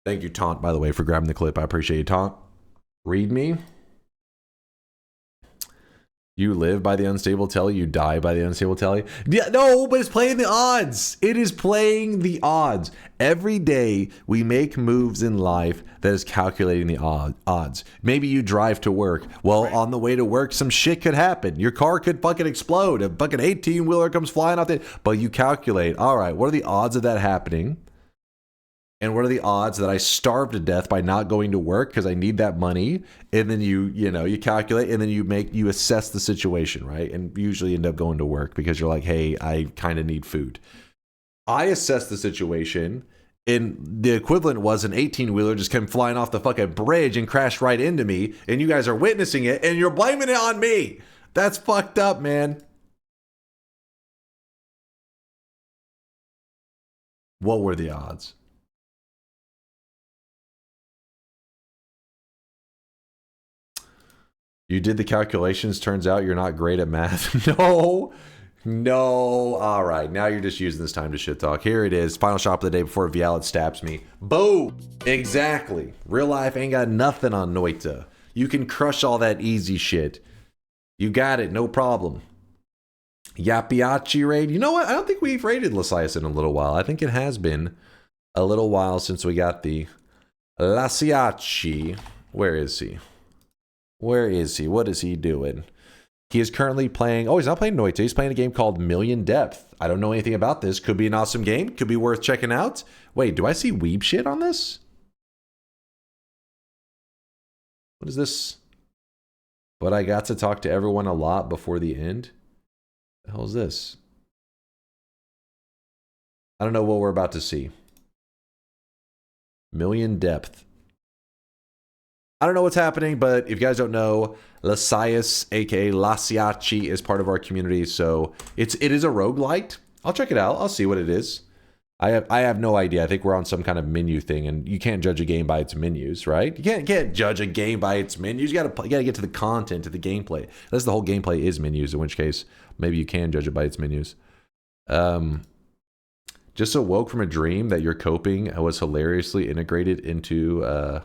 Thank you, Taunt, by the way, for grabbing the clip. I appreciate you, Taunt. Read me. You live by the unstable telly, you die by the unstable telly. Yeah, no, but it's playing the odds. It is playing the odds. Every day we make moves in life that is calculating the odds. Maybe you drive to work. Well, on the way to work, some shit could happen. Your car could fucking explode. A fucking 18-wheeler comes flying out there. But you calculate, all right, what are the odds of that happening? And what are the odds that I starve to death by not going to work because I need that money? And then you calculate, and then you assess the situation, right? And usually end up going to work because you're like, hey, I kind of need food. I assess the situation, and the equivalent was an 18-wheeler just came flying off the fucking bridge and crashed right into me, and you guys are witnessing it, and you're blaming it on me. That's fucked up, man. What were the odds? You did the calculations. Turns out you're not great at math. No. All right. Now you're just using this time to shit talk. Here it is. Final shop of the day before Vialet stabs me. Boom. Exactly. Real life ain't got nothing on Noita. You can crush all that easy shit. You got it. No problem. Yapiachi raid. You know what? I don't think we've raided Lasias in a little while. I think it has been a little while since we got the Lasiachi. Where is he? Where is he? What is he doing? He is currently playing... Oh, he's not playing Noita. He's playing a game called Million Depth. I don't know anything about this. Could be an awesome game. Could be worth checking out. Wait, do I see weeb shit on this? What is this? But I got to talk to everyone a lot before the end. The hell is this? I don't know what we're about to see. Million Depth. I don't know what's happening, but if you guys don't know, Lasias, aka Lasiachi, is part of our community, so it is a roguelite. I'll check it out. I'll see what it is. I have no idea. I think we're on some kind of menu thing, and you can't judge a game by its menus, right? You can't judge a game by its menus. You gotta get to the content, to the gameplay. Unless the whole gameplay is menus, in which case maybe you can judge it by its menus. Just awoke from a dream that your coping was hilariously integrated into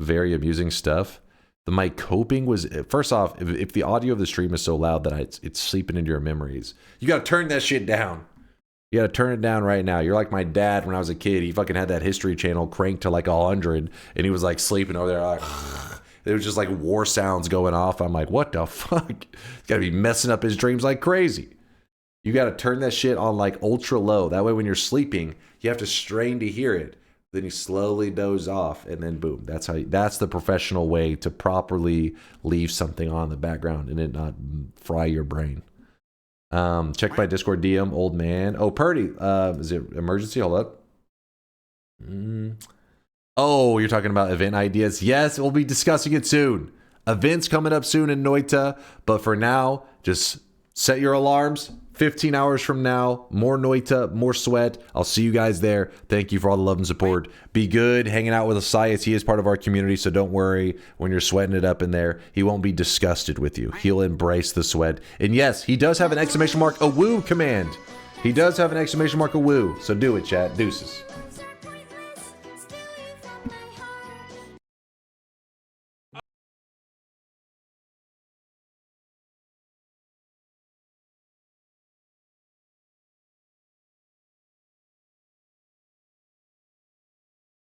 very amusing stuff. My coping was, first off, if the audio of the stream is so loud that it's sleeping into your memories, you gotta turn that shit down. You gotta turn it down right now. You're like my dad when I was a kid. He fucking had that History Channel cranked to like 100, and he was like sleeping over there. Like, it was just like war sounds going off. I'm like, what the fuck? He's gotta be messing up his dreams like crazy. You gotta turn that shit on like ultra low. That way when you're sleeping, you have to strain to hear it. Then you slowly doze off, and then boom. That's the professional way to properly leave something on in the background and it not fry your brain. Check my Discord DM, old man. Oh, Purdy. Is it emergency? Hold up. Oh, you're talking about event ideas. Yes, we'll be discussing it soon. Events coming up soon in Noita, but for now, just Set your alarms. 15 hours from now, more Noita, more sweat. I'll see you guys there. Thank you for all the love and support. Be good hanging out with Asias. He is part of our community, so don't worry when you're sweating it up in there. He won't be disgusted with you. He'll embrace the sweat. And yes, he does have an exclamation mark, a woo command. He does have an exclamation mark, a woo. So do it, chat. Deuces.